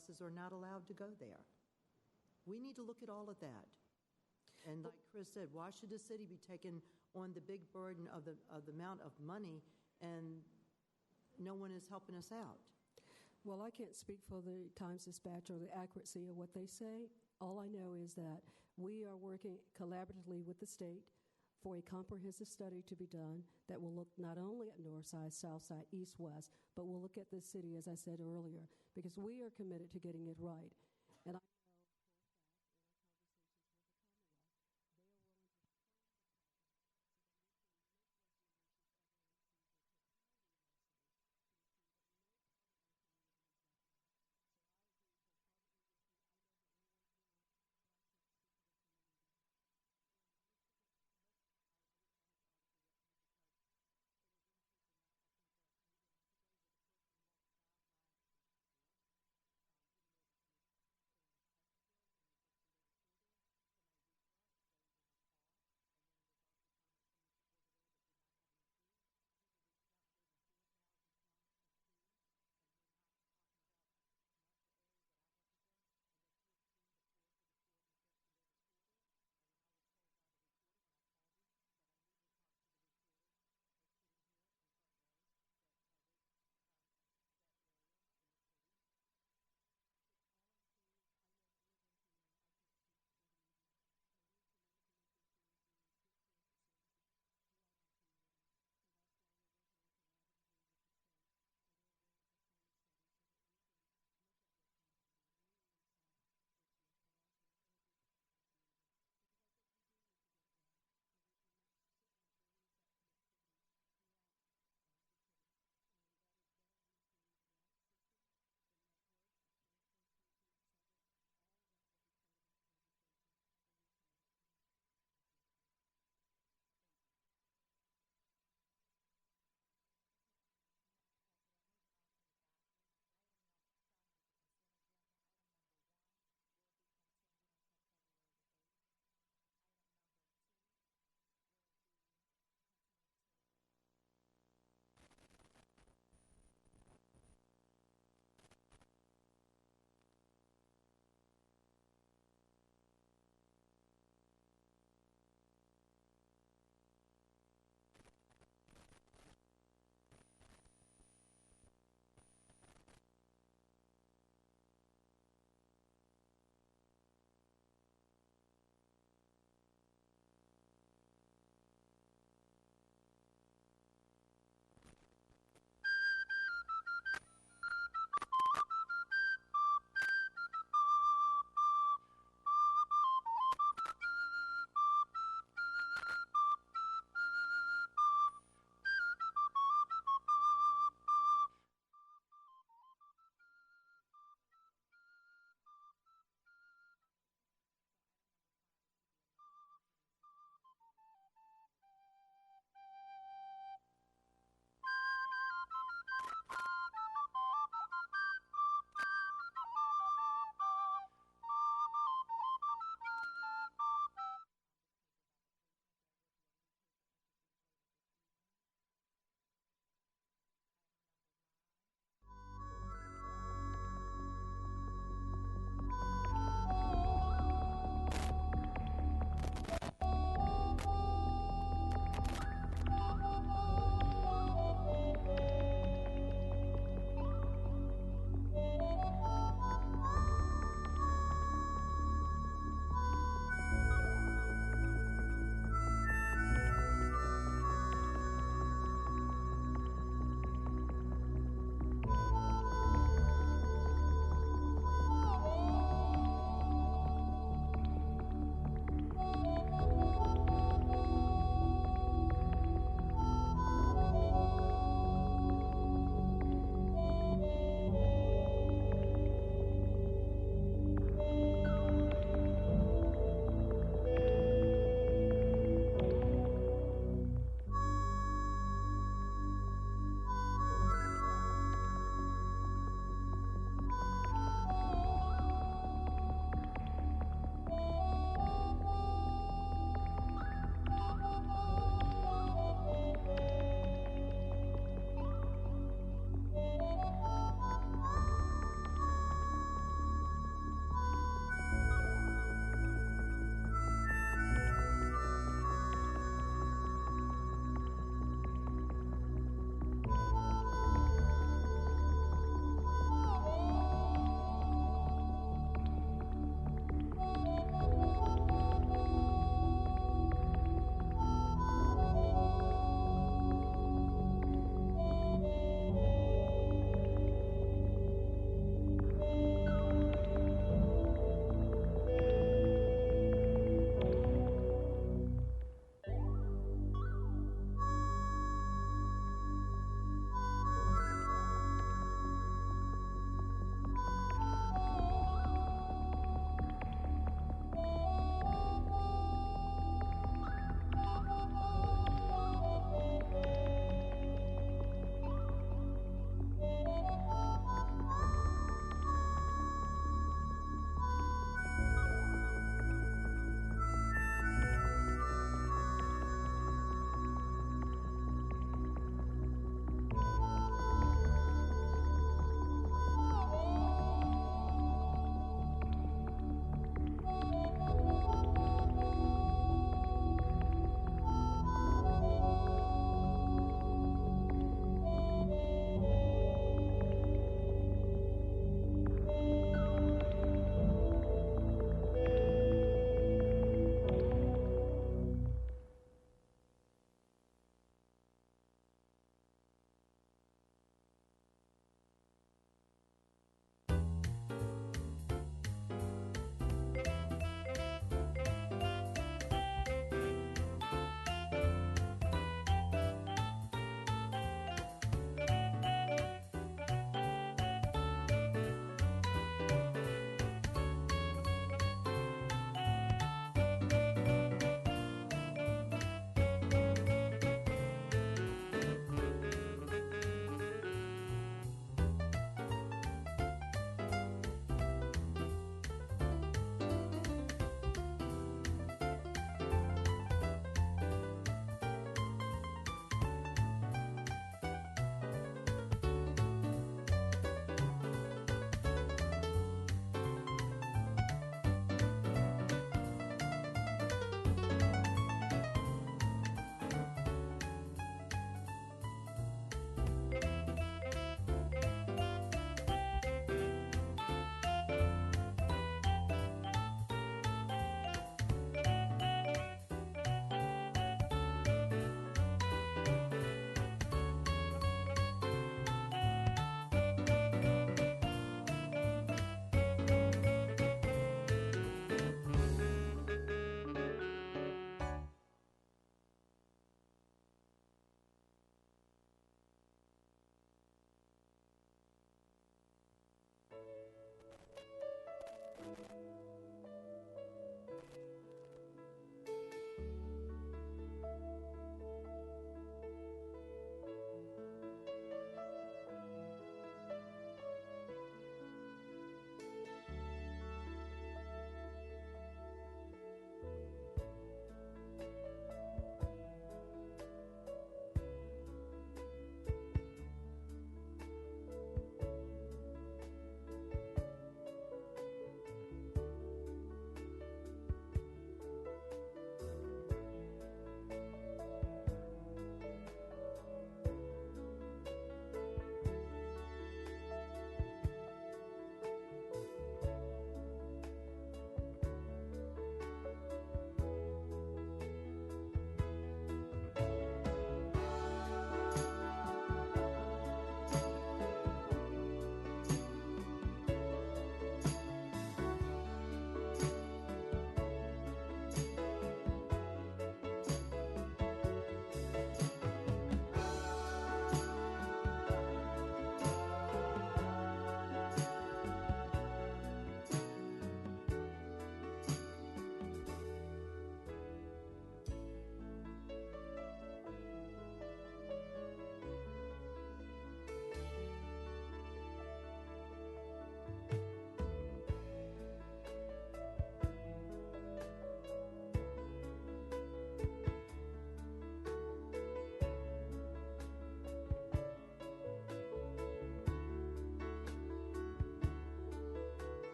buses are not allowed to go there. We need to look at all of that. And like Chris said, why should the city be taking on the big burden of the amount of money and no one is helping us out? Well, I can't speak for the Times-Dispatch or the accuracy of what they say. All I know is that we are working collaboratively with the state for a comprehensive study to be done that will look not only at north side, south side, east, west, but we'll look at this city, as I said earlier, because we are committed to getting it right. And I know for a fact in our conversations with the community, they are willing to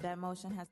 That motion has...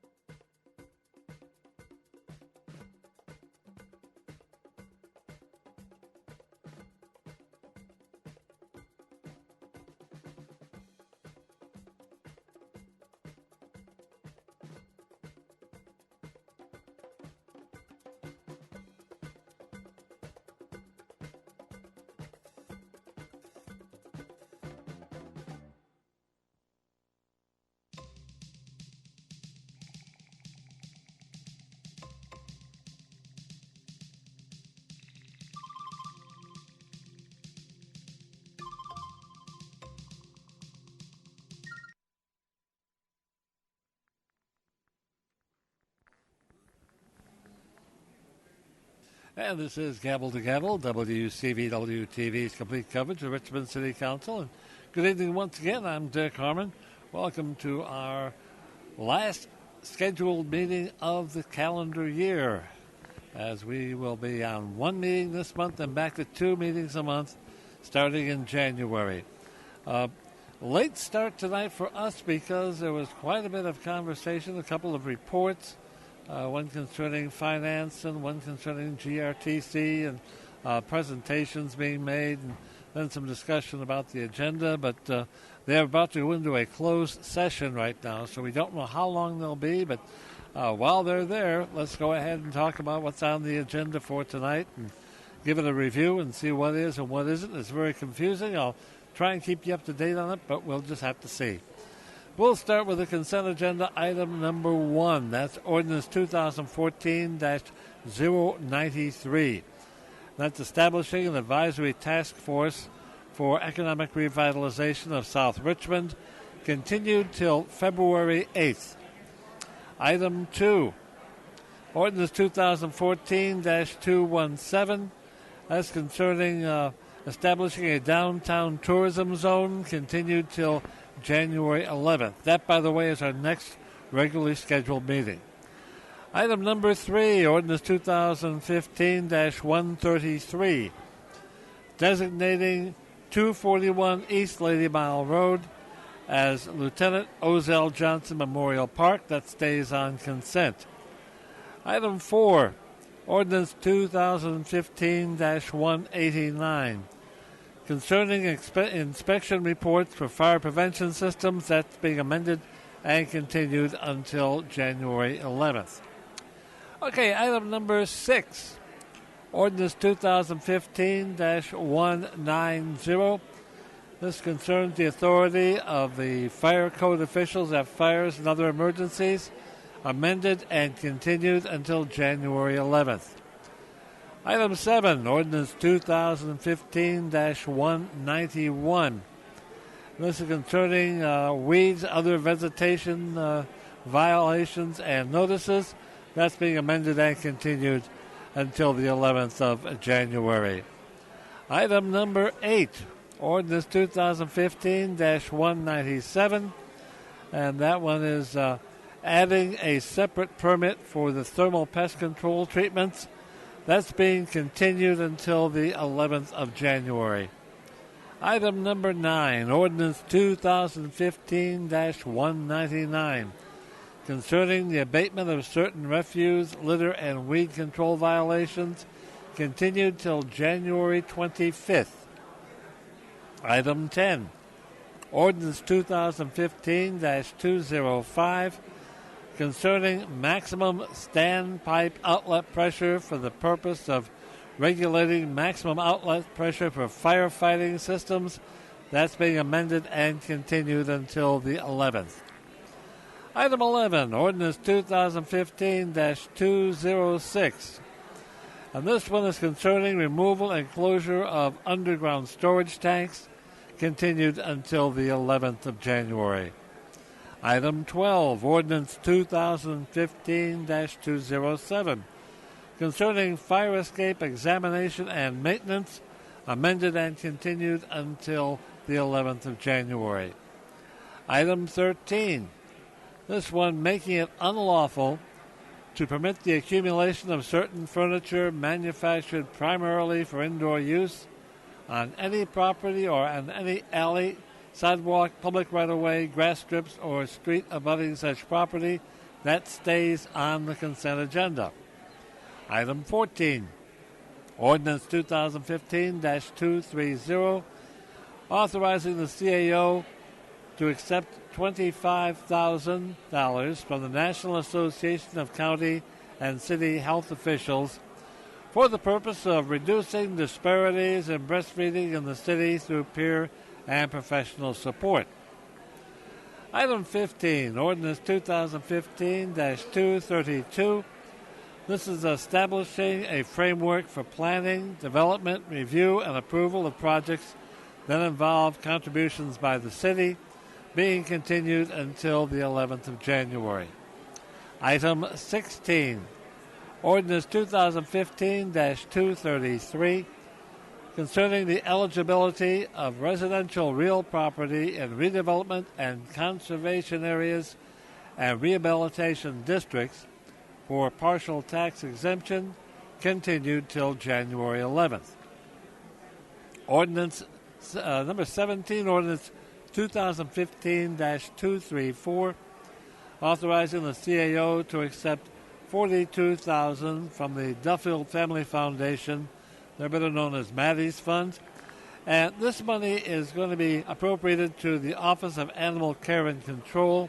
And this is Gavel to Gavel, WCVW-TV's complete coverage of Richmond City Council. And good evening once again. I'm Dick Harmon. Welcome to our last scheduled meeting of the calendar year, as we will be on one meeting this month and back to 2 meetings a month starting in January. Late start tonight for us because there was quite a bit of conversation, a couple of reports, one concerning finance and one concerning GRTC, and presentations being made, and then some discussion about the agenda. But they're about to go into a closed session right now, so we don't know how long they'll be. But while they're there, let's go ahead and talk about what's on the agenda for tonight and give it a review and see what is and what isn't. It's very confusing. I'll try and keep you up to date on it, but we'll just have to see. We'll start with the consent agenda item number 1. That's ordinance 2014-093. That's establishing an advisory task force for economic revitalization of South Richmond, continued till February 8th. Item 2, ordinance 2014-217. That's concerning establishing a downtown tourism zone, continued till January 11th. That, by the way, is our next regularly scheduled meeting. Item number 3, ordinance 2015-133, designating 241 East Lady Mile Road as Lieutenant Ozell Johnson Memorial Park. That stays on consent. Item 4, ordinance 2015-189, concerning inspection reports for fire prevention systems. That's being amended and continued until January 11th. Okay, item number 6, ordinance 2015-190. This concerns the authority of the fire code officials at fires and other emergencies, amended and continued until January 11th. Item 7, ordinance 2015-191. This is concerning weeds, other vegetation violations and notices. That's being amended and continued until the 11th of January. Item number 8, ordinance 2015-197. And that one is adding a separate permit for the thermal pest control treatments. That's being continued until the 11th of January. Item number 9, ordinance 2015-199, concerning the abatement of certain refuse, litter, and weed control violations, continued till January 25th. Item 10, ordinance 2015-205, concerning maximum standpipe outlet pressure for the purpose of regulating maximum outlet pressure for firefighting systems. That's being amended and continued until the 11th. Item 11, ordinance 2015-206. And this one is concerning removal and closure of underground storage tanks, continued until the 11th of January. Item 12, ordinance 2015-207, concerning fire escape examination and maintenance, amended and continued until the 11th of January. Item 13, this one making it unlawful to permit the accumulation of certain furniture manufactured primarily for indoor use on any property or on any alley sidewalk, public right-of-way, grass strips, or street abutting such property. That stays on the consent agenda. Item 14, Ordinance 2015-230, authorizing the CAO to accept $25,000 from the National Association of County and City Health Officials for the purpose of reducing disparities in breastfeeding in the city through peer and professional support. Item 15, Ordinance 2015-232. This is establishing a framework for planning, development, review, and approval of projects that involve contributions by the city, being continued until the 11th of January. Item 16, Ordinance 2015-233, concerning the eligibility of residential real property in redevelopment and conservation areas and rehabilitation districts for partial tax exemption, continued till January 11th. Ordinance number 17, Ordinance 2015-234, authorizing the CAO to accept $42,000 from the Duffield Family Foundation, they're better known as Maddie's Fund, and this money is going to be appropriated to the Office of Animal Care and Control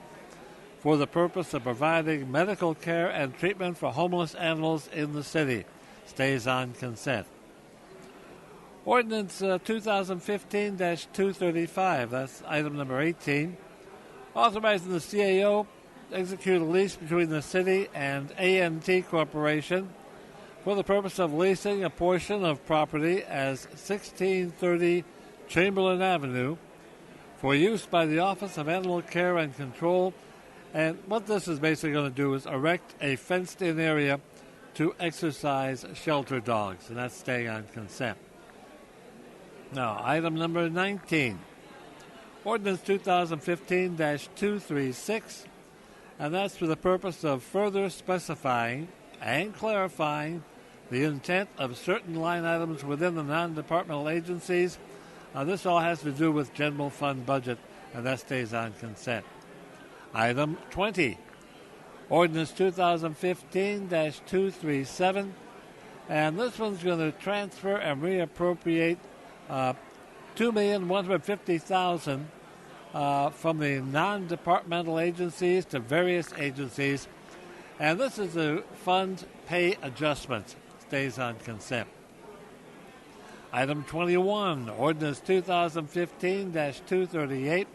for the purpose of providing medical care and treatment for homeless animals in the city. Stays on consent. Ordinance 2015-235, that's item number 18, authorizing the CAO to execute a lease between the city and A&T Corporation for the purpose of leasing a portion of property as 1630 Chamberlain Avenue for use by the Office of Animal Care and Control. And what this is basically going to do is erect a fenced-in area to exercise shelter dogs, and that's staying on consent. Now, item number 19, Ordinance 2015-236, and that's for the purpose of further specifying and clarifying the intent of certain line items within the non-departmental agencies. This all has to do with general fund budget, and that stays on consent. Item 20, Ordinance 2015-237, and this one's going to transfer and reappropriate $2,150,000 from the non-departmental agencies to various agencies, and this is a fund pay adjustment. Stays on consent. Item 21, Ordinance 2015-238.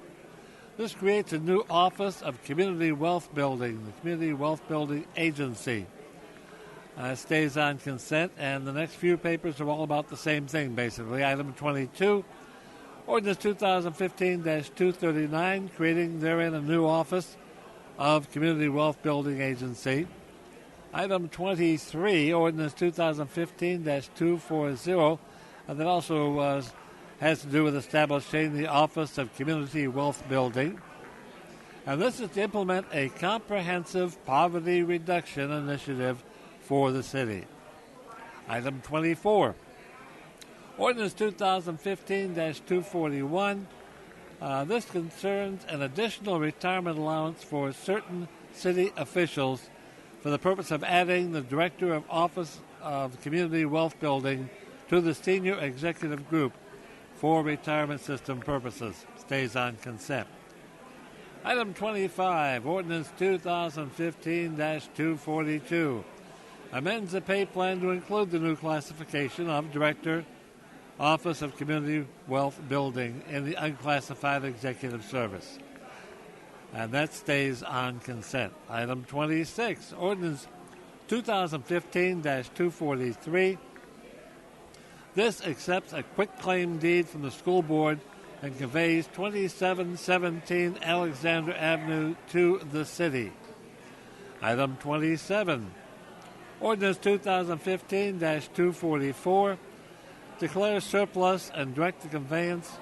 This creates a new Office of Community Wealth Building, the Community Wealth Building Agency. Stays on consent, and the next few papers are all about the same thing, basically. Item 22, Ordinance 2015-239, creating therein a new Office of Community Wealth Building Agency. Item 23, Ordinance 2015-240, that also has to do with establishing the Office of Community Wealth Building. And this is to implement a comprehensive poverty reduction initiative for the city. Item 24, Ordinance 2015-241. This concerns an additional retirement allowance for certain city officials for the purpose of adding the Director of Office of Community Wealth Building to the Senior Executive Group for retirement system purposes. Stays on consent. Item 25, Ordinance 2015-242, amends the pay plan to include the new classification of Director, Office of Community Wealth Building in the unclassified executive service. And that stays on consent. Item 26, Ordinance 2015-243. This accepts a quitclaim deed from the school board and conveys 2717 Alexander Avenue to the city. Item 27, Ordinance 2015-244, declares surplus and direct the conveyance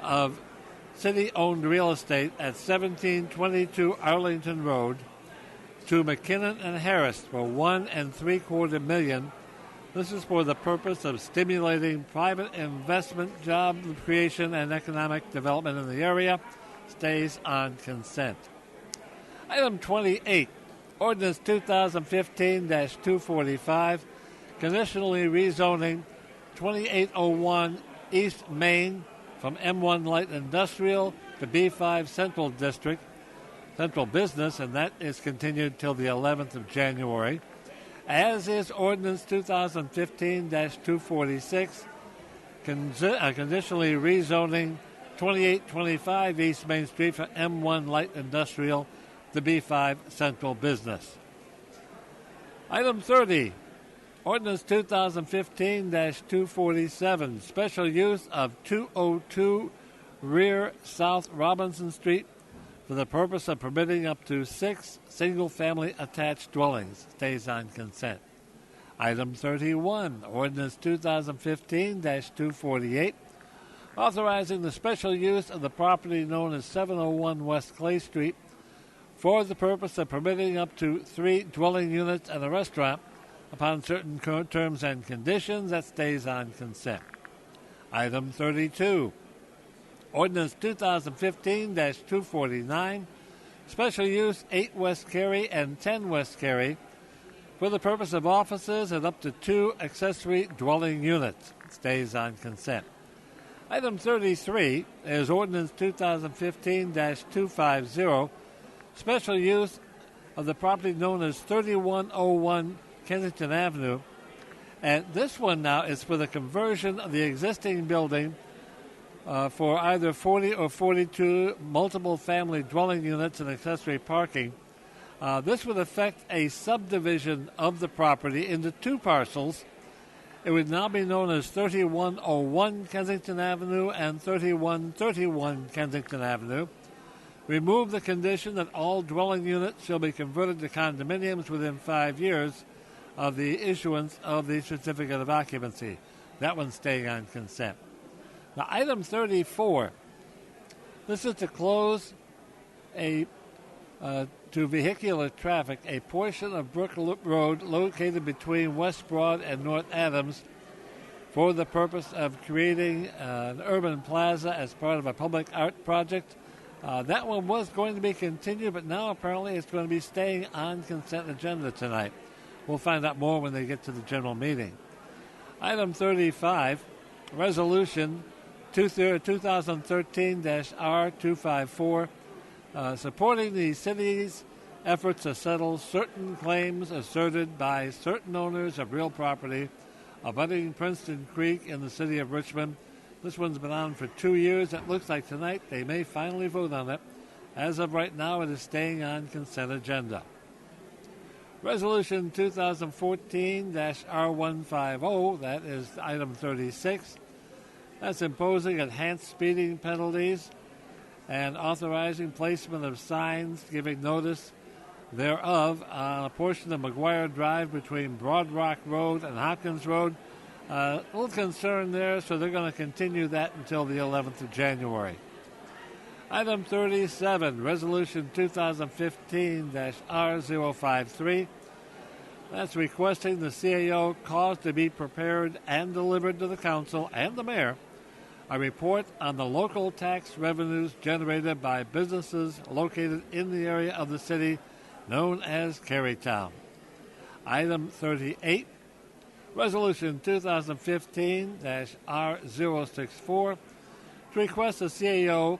of city-owned real estate at 1722 Arlington Road to McKinnon and Harris for $1.75 million This is for the purpose of stimulating private investment, job creation, and economic development in the area. Stays on consent. Item 28, Ordinance 2015-245, conditionally rezoning 2801 East Main from M1 Light Industrial to B5 Central District, Central Business, and that is continued till the 11th of January. As is Ordinance 2015-246, conditionally rezoning 2825 East Main Street from M1 Light Industrial to B5 Central Business. Item 30, Ordinance 2015-247, special use of 202 Rear South Robinson Street for the purpose of permitting up to 6 single-family attached dwellings. Stays on consent. Item 31, Ordinance 2015-248, authorizing the special use of the property known as 701 West Clay Street for the purpose of permitting up to 3 dwelling units and a restaurant upon certain terms and conditions. That stays on consent. Item 32, Ordinance 2015-249, special use 8 West Carey and 10 West Carey for the purpose of offices and up to 2 accessory dwelling units. Stays on consent. Item 33 is Ordinance 2015-250, special use of the property known as 3101 Kensington Avenue. And this one now is for the conversion of the existing building for either 40 or 42 multiple family dwelling units and accessory parking. This would affect a subdivision of the property into 2 parcels. It would now be known as 3101 Kensington Avenue and 3131 Kensington Avenue. Remove the condition that all dwelling units shall be converted to condominiums within 5 years of the issuance of the certificate of occupancy. That one's staying on consent. Now, item 34, this is to close to vehicular traffic a portion of Brook Road located between West Broad and North Adams for the purpose of creating an urban plaza as part of a public art project. That one was going to be continued, but now apparently it's going to be staying on consent agenda tonight. We'll find out more when they get to the general meeting. Item 35, Resolution 2013-R254, supporting the city's efforts to settle certain claims asserted by certain owners of real property abutting Princeton Creek in the city of Richmond. This one's been on for 2 years. It looks like tonight they may finally vote on it. As of right now, it is staying on consent agenda. Resolution 2014-R150, that is item 36. That's imposing enhanced speeding penalties and authorizing placement of signs giving notice thereof on a portion of McGuire Drive between Broad Rock Road and Hopkins Road. A little concern there, so they're going to continue that until the 11th of January. Item 37, Resolution 2015-R053. That's requesting the CAO cause to be prepared and delivered to the council and the mayor a report on the local tax revenues generated by businesses located in the area of the city known as Carytown. Item 38, Resolution 2015-R064, to request the CAO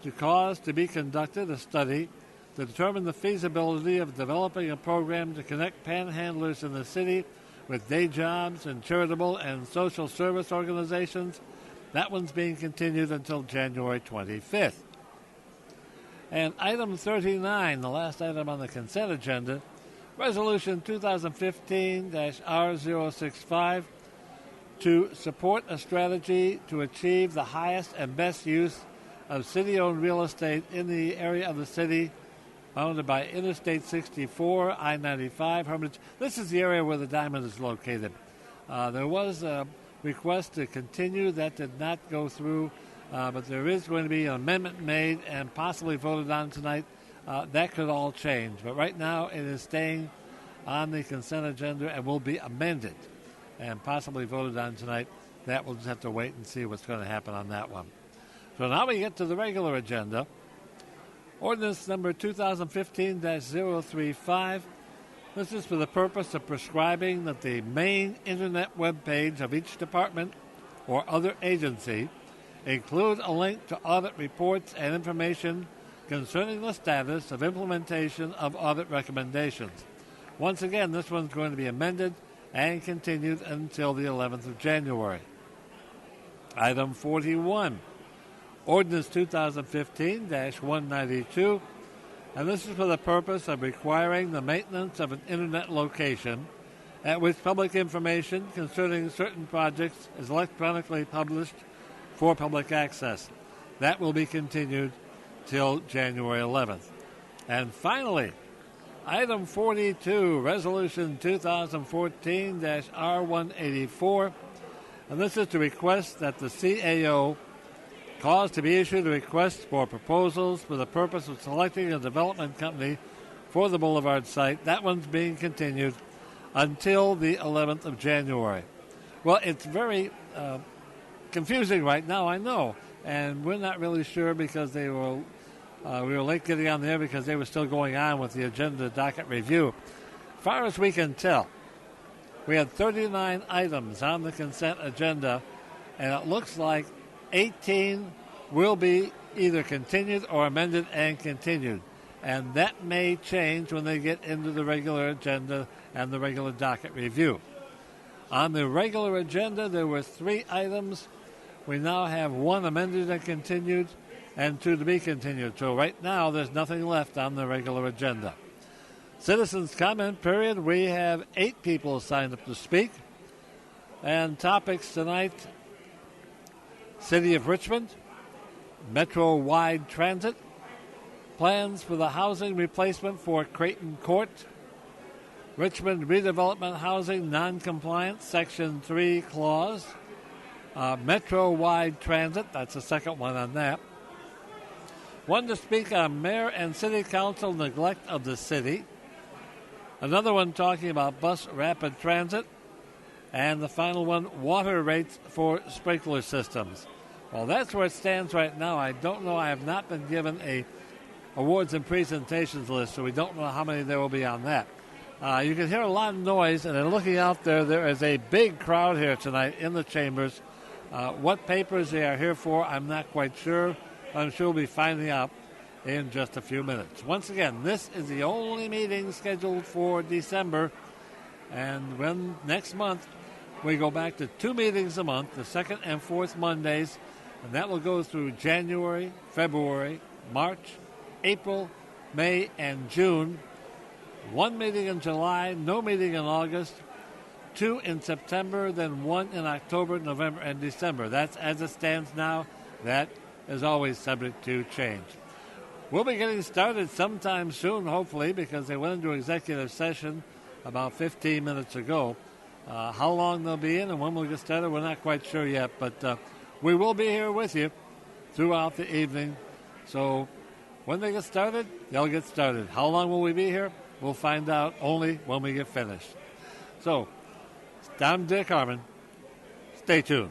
to cause to be conducted a study to determine the feasibility of developing a program to connect panhandlers in the city with day jobs and charitable and social service organizations. That one's being continued until January 25th. And item 39, the last item on the consent agenda, Resolution 2015-R065, to support a strategy to achieve the highest and best use of city-owned real estate in the area of the city bounded by Interstate 64, I-95, Hermitage. This is the area where the diamond is located. There was a request to continue. That did not go through, but there is going to be an amendment made and possibly voted on tonight. That could all change. But right now it is staying on the consent agenda and will be amended. and possibly voted on tonight. That we'll just have to wait and see what's going to happen on that one. So now we get to the regular agenda. Ordinance number 2015-035. This is for the purpose of prescribing that the main internet web page of each department or other agency include a link to audit reports and information concerning the status of implementation of audit recommendations. Once again, this one's going to be amended and continued until the 11th of January. Item 41, Ordinance 2015-192, and this is for the purpose of requiring the maintenance of an internet location at which public information concerning certain projects is electronically published for public access. That will be continued till January 11th. And finally, item 42, Resolution 2014-R184, and this is to request that the CAO cause to be issued a request for proposals for the purpose of selecting a development company for the Boulevard site. That one's being continued until the 11th of January. Well, it's very confusing right now, I know, and we're not really sure because we were late getting on there because they were still going on with the agenda docket review. As far as we can tell, we had 39 items on the consent agenda, and it looks like 18 will be either continued or amended and continued. And that may change when they get into the regular agenda and the regular docket review. On the regular agenda, there were 3 items. We now have 1 amended and continued and 2 to be continued. So right now, there's nothing left on the regular agenda. Citizens' comment period. We have 8 people signed up to speak. And topics tonight: City of Richmond, Metro-wide transit, plans for the housing replacement for Creighton Court, Richmond redevelopment housing non-compliance, Section 3 clause, Metro-wide transit, that's the second one on that. One to speak on mayor and city council neglect of the city. Another one talking about bus rapid transit. And the final one, water rates for sprinkler systems. Well, that's where it stands right now. I don't know. I have not been given a awards and presentations list, so we don't know how many there will be on that. You can hear a lot of noise, and then looking out there, there is a big crowd here tonight in the chambers. What papers they are here for, I'm not quite sure. I'm sure we'll be finding out in just a few minutes. Once again, this is the only meeting scheduled for December, and when next month we go back to 2 meetings a month, the second and fourth Mondays, and that will go through January, February, March, April, May, and June. 1 meeting in July, no meeting in August, 2 in September, then 1 in October, November, and December. That's as it stands now. That is always subject to change. We'll be getting started sometime soon, hopefully, because they went into executive session about 15 minutes ago. How long they'll be in and when we'll get started, we're not quite sure yet, but we will be here with you throughout the evening. So when they get started, they'll get started. How long will we be here? We'll find out only when we get finished. So, I'm Dick Harmon. Stay tuned.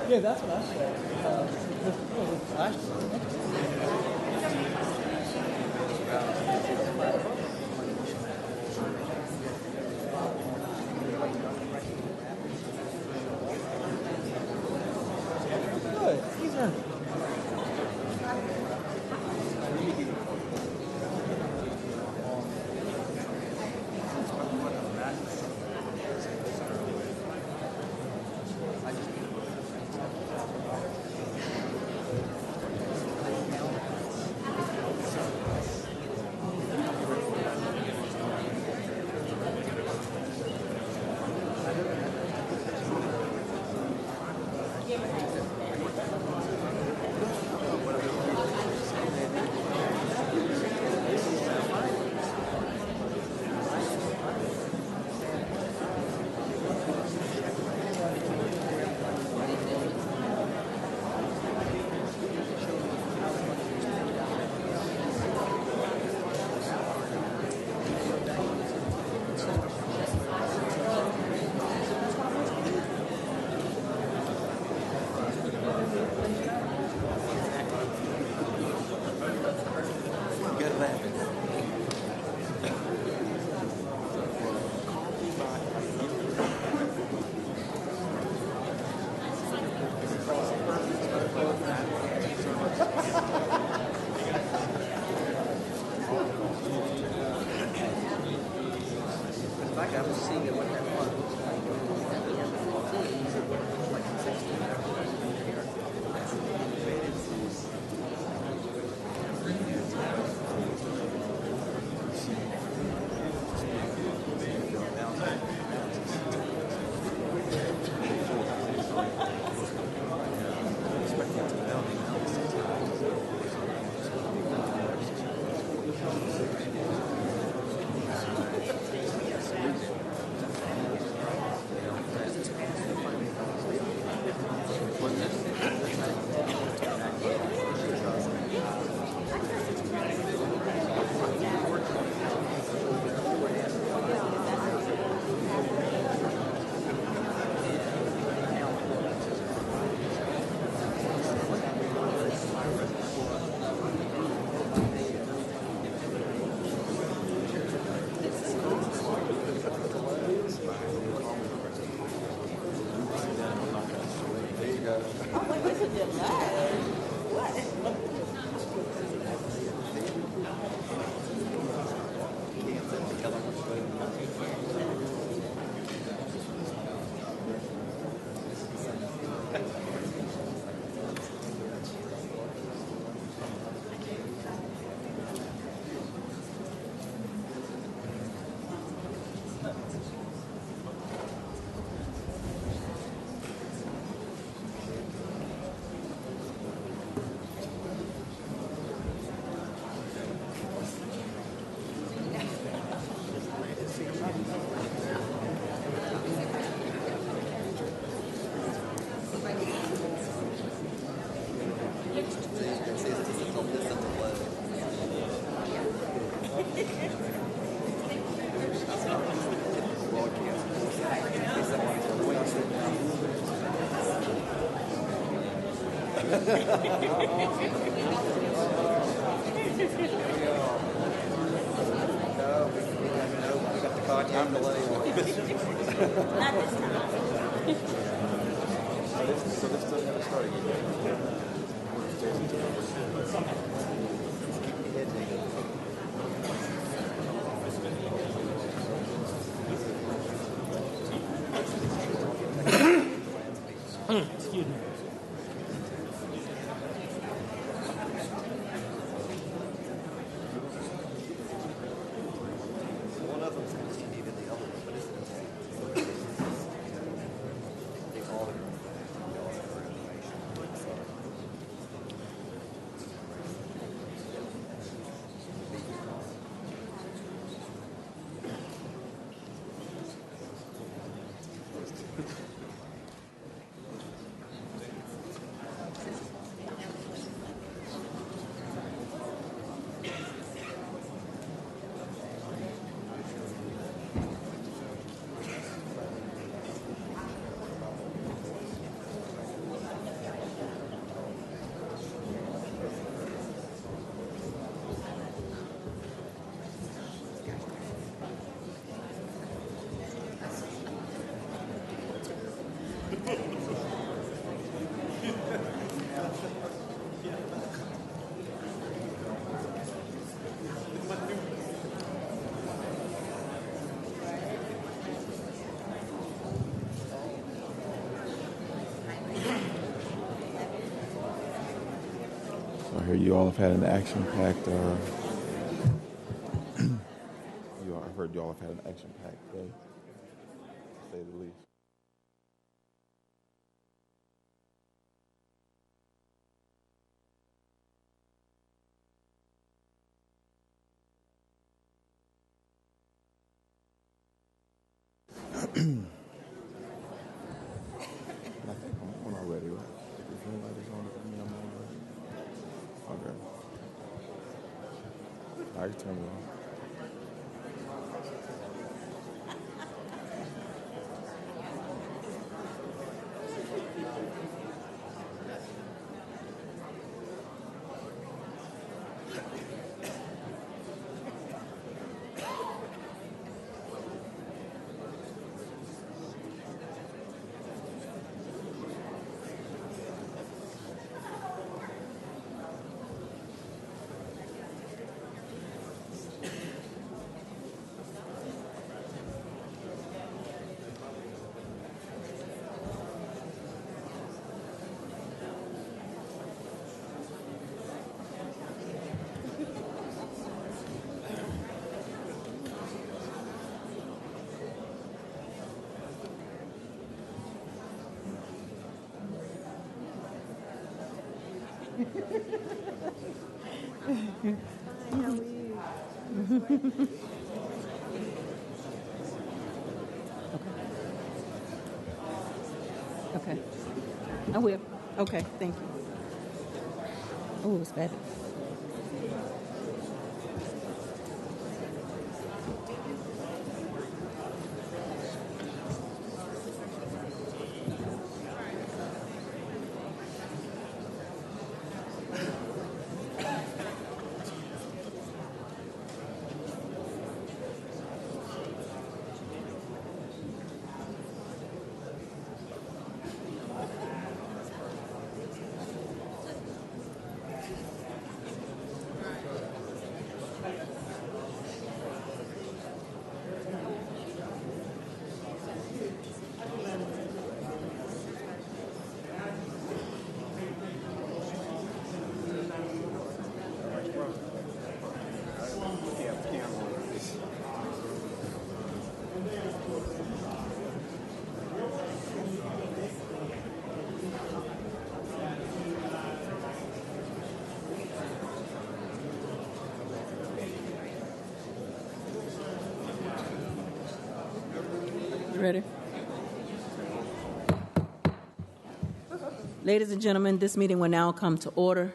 Yeah, that's what I said. Good. These are. Excuse me. I hear you all have had an action-packed. I've heard you all have had an action-packed day, to say the least. I think I'm on already, right? If the green light is on, I mean I'm on already. Okay. I can turn it on. Okay. I will. Okay, thank you. Oh, it's better. Ready? Ladies and gentlemen, this meeting will now come to order.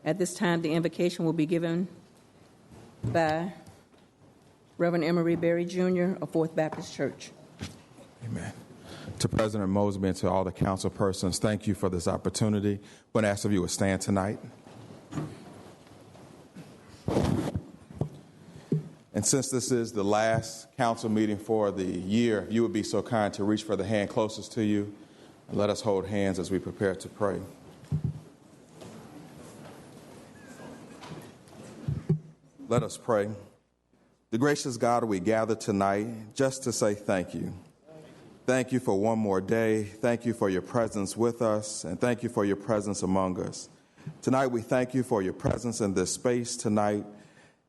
At this time, the invocation will be given by Reverend Emery Berry Jr. of Fourth Baptist Church. Amen. To President Mosby and to all the council persons, thank you for this opportunity. I'm going to ask if you would stand tonight. And since this is the last council meeting for the year, if you would be so kind to reach for the hand closest to you, and let us hold hands as we prepare to pray. Let us pray. The gracious God, we gather tonight just to say thank you. Thank you for one more day. Thank you for your presence with us, and thank you for your presence among us. Tonight, we thank you for your presence in this space tonight.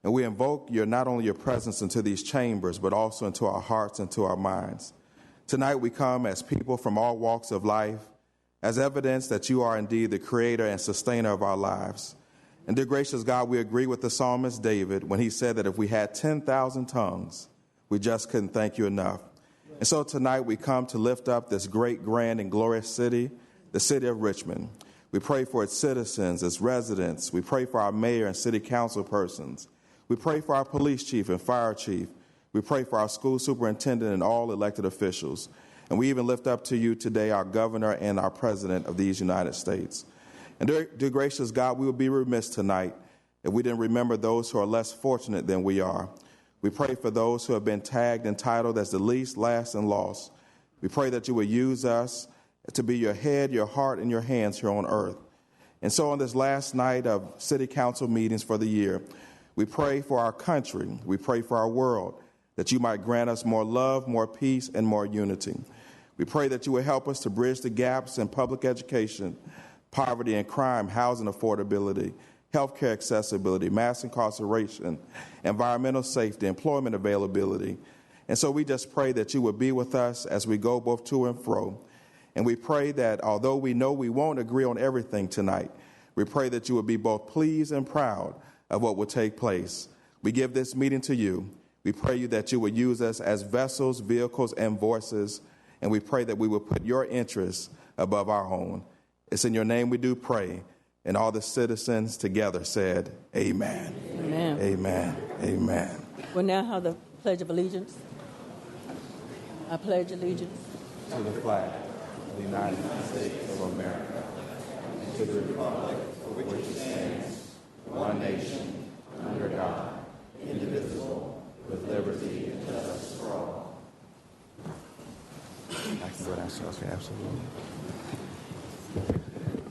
And we invoke not only your presence into these chambers, but also into our hearts and to our minds. Tonight we come as people from all walks of life, as evidence that you are indeed the creator and sustainer of our lives. And dear gracious God, we agree with the psalmist David when he said that if we had 10,000 tongues, we just couldn't thank you enough. And so tonight we come to lift up this great, grand, and glorious city, the city of Richmond. We pray for its citizens, its residents. We pray for our mayor and city council persons. We pray for our police chief and fire chief. We pray for our school superintendent and all elected officials. And we even lift up to you today our governor and our president of these United States. And dear gracious God, we would be remiss tonight if we didn't remember those who are less fortunate than we are. We pray for those who have been tagged and titled as the least, last, and lost. We pray that you would use us to be your head, your heart, and your hands here on earth. And so on this last night of city council meetings for the year, we pray for our country. We pray for our world, that you might grant us more love, more peace, and more unity. We pray that you would help us to bridge the gaps in public education, poverty and crime, housing affordability, healthcare accessibility, mass incarceration, environmental safety, employment availability. And so we just pray that you would be with us as we go both to and fro. And we pray that although we know we won't agree on everything tonight, we pray that you would be both pleased and proud of what will take place. We give this meeting to you. We pray you that you would use us as vessels, vehicles, and voices. And we pray that we would put your interests above our own. It's in your name we do pray. And all the citizens together said, amen. Amen. Amen. Amen. We'll now have the Pledge of Allegiance. I pledge allegiance To the flag of the United States of America, and to the republic for which it stands, one nation, under God, indivisible, with liberty and justice for all. I can go downstairs. Okay, absolutely.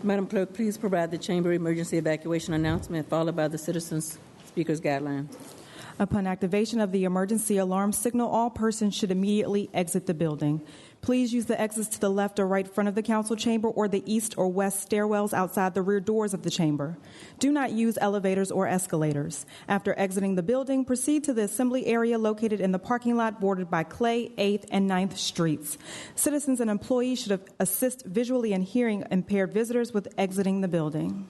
Madam Clerk, please provide the chamber emergency evacuation announcement, followed by the citizens' speakers' guidelines. Upon activation of the emergency alarm signal, all persons should immediately exit the building. Please use the exits to the left or right front of the council chamber or the east or west stairwells outside the rear doors of the chamber. Do not use elevators or escalators. After exiting the building, proceed to the assembly area located in the parking lot bordered by Clay, 8th, and 9th Streets. Citizens and employees should assist visually and hearing impaired visitors with exiting the building.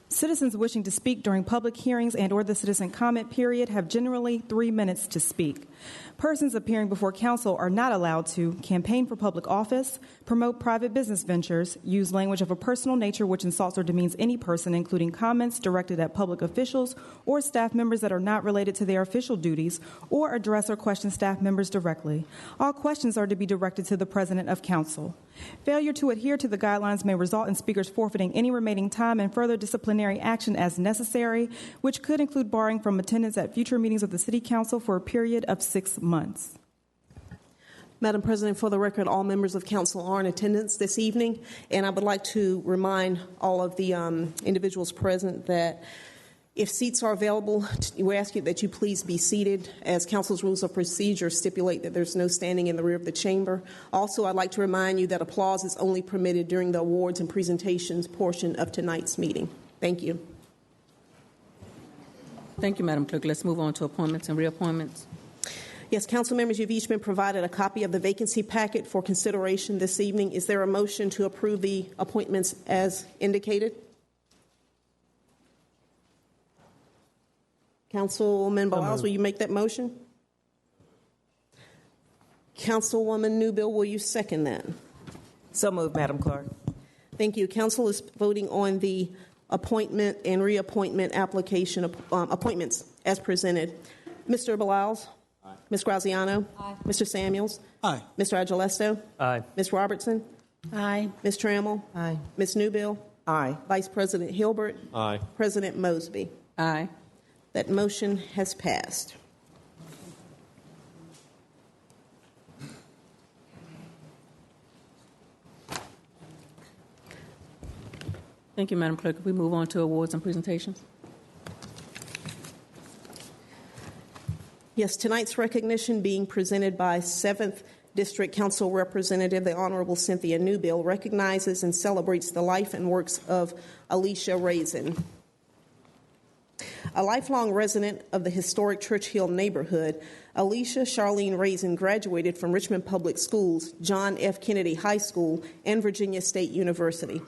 Citizens wishing to speak during public hearings and or the citizen comment period have generally 3 minutes to speak. Persons appearing before council are not allowed to campaign for public office, promote private business ventures, use language of a personal nature which insults or demeans any person, including comments directed at public officials or staff members that are not related to their official duties, or address or question staff members directly. All questions are to be directed to the president of council. Failure to adhere to the guidelines may result in speakers forfeiting any remaining time and further disciplinary action as necessary, which could include barring from attendance at future meetings of the City Council for a period of 6 months. Madam President, for the record, all members of council are in attendance this evening, and I would like to remind all of the individuals present that if seats are available, we ask you that you please be seated, as council's rules of procedure stipulate that there's no standing in the rear of the chamber. Also, I'd like to remind you that applause is only permitted during the awards and presentations portion of tonight's meeting. Thank you. Thank you, Madam Clerk. Let's move on to appointments and reappointments. Yes, council members, you've each been provided a copy of the vacancy packet for consideration this evening. Is there a motion to approve the appointments as indicated? Councilwoman Bowles, will you make that motion? Councilwoman Newbill, will you second that? So moved, Madam Clerk. Thank you. Council is voting on the appointment and reappointment application appointments as presented. Mr. Bowles? Aye. Ms. Graziano? Aye. Mr. Samuels? Aye. Mr. Agelesto? Aye. Ms. Robertson? Aye. Ms. Trammell? Aye. Ms. Newbill? Aye. Vice President Hilbert? Aye. President Mosby? Aye. That motion has passed. Thank you, Madam Clerk. If we move on to awards and presentations. Yes, tonight's recognition being presented by 7th District Council Representative, the Honorable Cynthia Newbill, recognizes and celebrates the life and works of Alicia Raisin. A lifelong resident of the historic Churchill neighborhood, Alicia Charlene Raisin graduated from Richmond Public Schools, John F. Kennedy High School, and Virginia State University.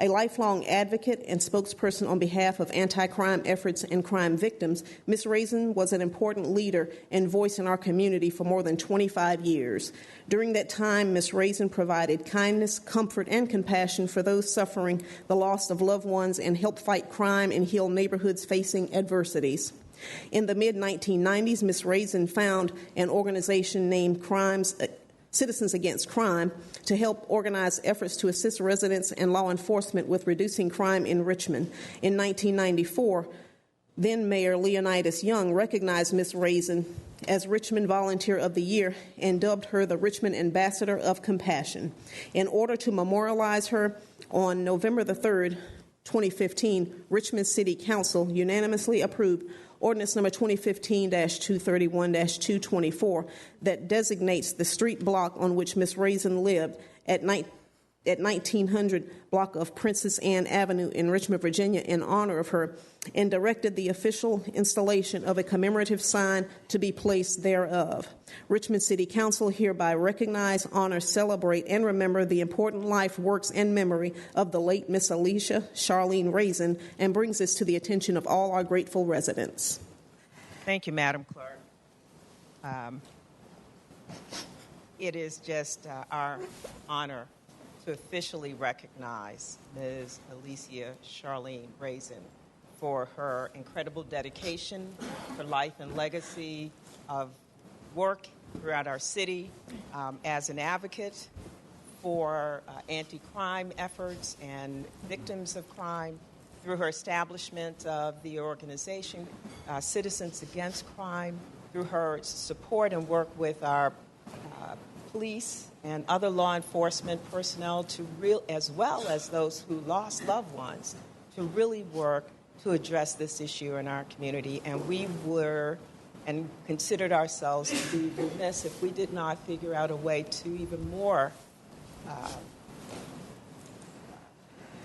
A lifelong advocate and spokesperson on behalf of anti-crime efforts and crime victims, Ms. Raisin was an important leader and voice in our community for more than 25 years. During that time, Ms. Raisin provided kindness, comfort, and compassion for those suffering the loss of loved ones and helped fight crime and heal neighborhoods facing adversities. In the mid-1990s, Ms. Raisin found an organization named Citizens Against Crime to help organize efforts to assist residents and law enforcement with reducing crime in Richmond. In 1994, then Mayor Leonidas Young recognized Ms. Raisin as Richmond Volunteer of the Year and dubbed her the Richmond Ambassador of Compassion. In order to memorialize her, on November the 3rd, 2015, Richmond City Council unanimously approved Ordinance number 2015-231-224 that designates the street block on which Ms. Raisin lived at 1900 block of Princess Anne Avenue in Richmond, Virginia, in honor of her, and directed the official installation of a commemorative sign to be placed thereof. Richmond City Council hereby recognize, honor, celebrate, and remember the important life, works, and memory of the late Miss Alicia Charlene Raisin, and brings this to the attention of all our grateful residents. Thank you, Madam Clerk. It is just our honor to officially recognize Ms. Alicia Charlene Raisin for her incredible dedication, her life and legacy of work throughout our city as an advocate for anti-crime efforts and victims of crime through her establishment of the organization Citizens Against Crime, through her support and work with our police and other law enforcement personnel as well as those who lost loved ones, to really work to address this issue in our community. And we were and considered ourselves to be remiss if we did not figure out a way to even more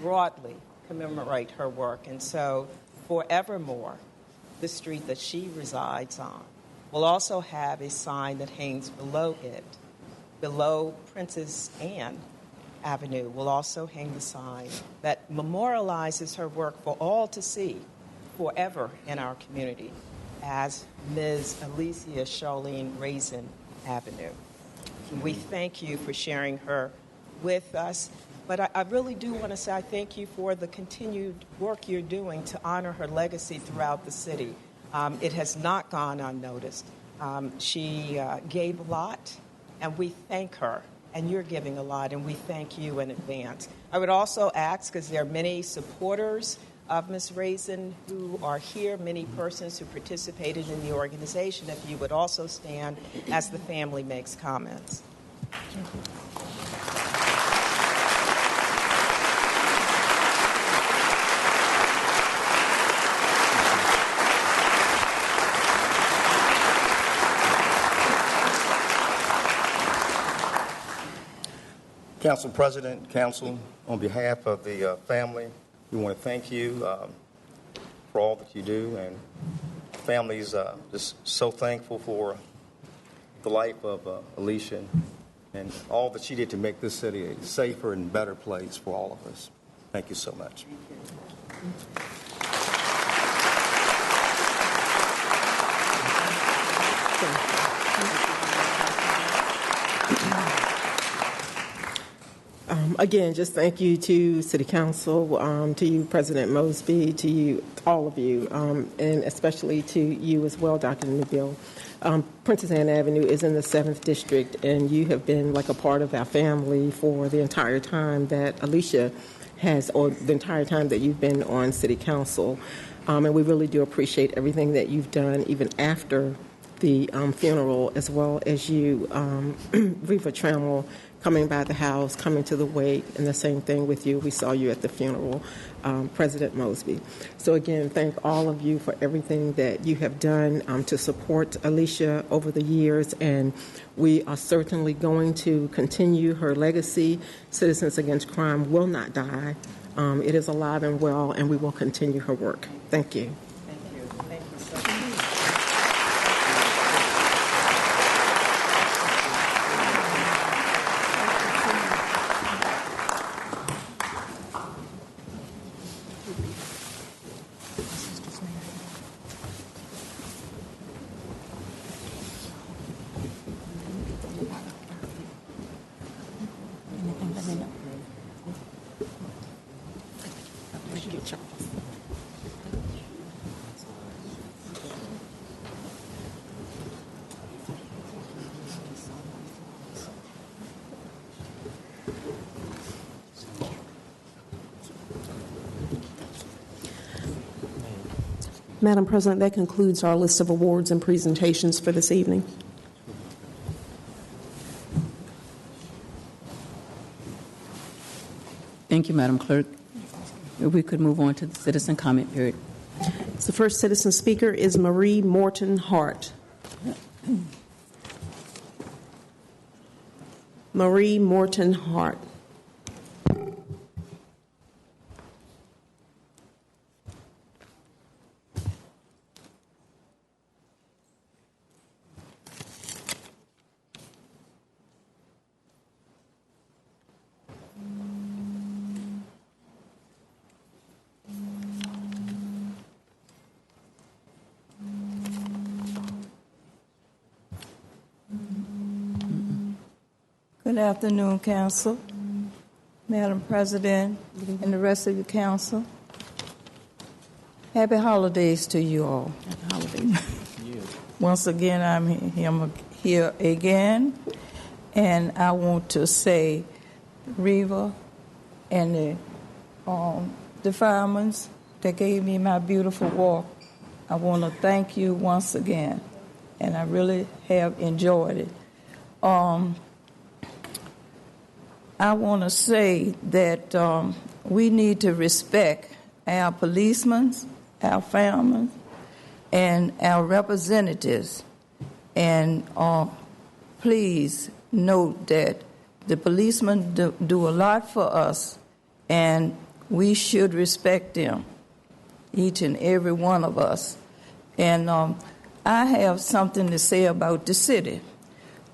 broadly commemorate her work. And so forevermore, the street that she resides on will also have a sign that hangs below it. Below Princess Anne Avenue will also hang the sign that memorializes her work for all to see forever in our community as Ms. Alicia Charlene Raisin Avenue. We thank you for sharing her with us, but I really do want to say I thank you for the continued work you're doing to honor her legacy throughout the city. It has not gone unnoticed. She gave a lot, and we thank her, and you're giving a lot, and we thank you in advance. I would also ask, because there are many supporters of Ms. Raisin who are here, many persons who participated in the organization, if you would also stand as the family makes comments. Council President, Council, on behalf of the family, we want to thank you for all that you do, and families just so thankful for the life of Alicia and all that she did to make this city a safer and better place for all of us. Thank you so much. Again, just thank you to City Council, to you, President Mosby, to you, all of you, and especially to you as well, Dr. Newbill. Princess Anne Avenue is in the 7th District, and you have been like a part of our family for the entire time that Alicia has, or the entire time that you've been on City Council. And we really do appreciate everything that you've done, even after the funeral, as well as you, Riva Trammell, coming by the house, coming to the wake, and the same thing with you. We saw you at the funeral, President Mosby. So again, thank all of you for everything that you have done to support Alicia over the years, and we are certainly going to continue her legacy. Citizens Against Crime will not die. It is alive and well, and we will continue her work. Thank you. Thank you. Thank you so much. Madam President, that concludes our list of awards and presentations for this evening. Thank you, Madam Clerk. If we could move on to the citizen comment period. The first citizen speaker is Marie Morton Hart. Marie Morton Hart. Good afternoon, Council, Madam President, and the rest of the Council. Happy holidays to you all. Happy holidays. Once again, I'm here again, and I want to say, Reva and the firemen that gave me my beautiful walk, I want to thank you once again, and I really have enjoyed it. I want to say that we need to respect our policemen, our firemen, and our representatives. And please note that the policemen do a lot for us, and we should respect them, each and every one of us. And I have something to say about the city.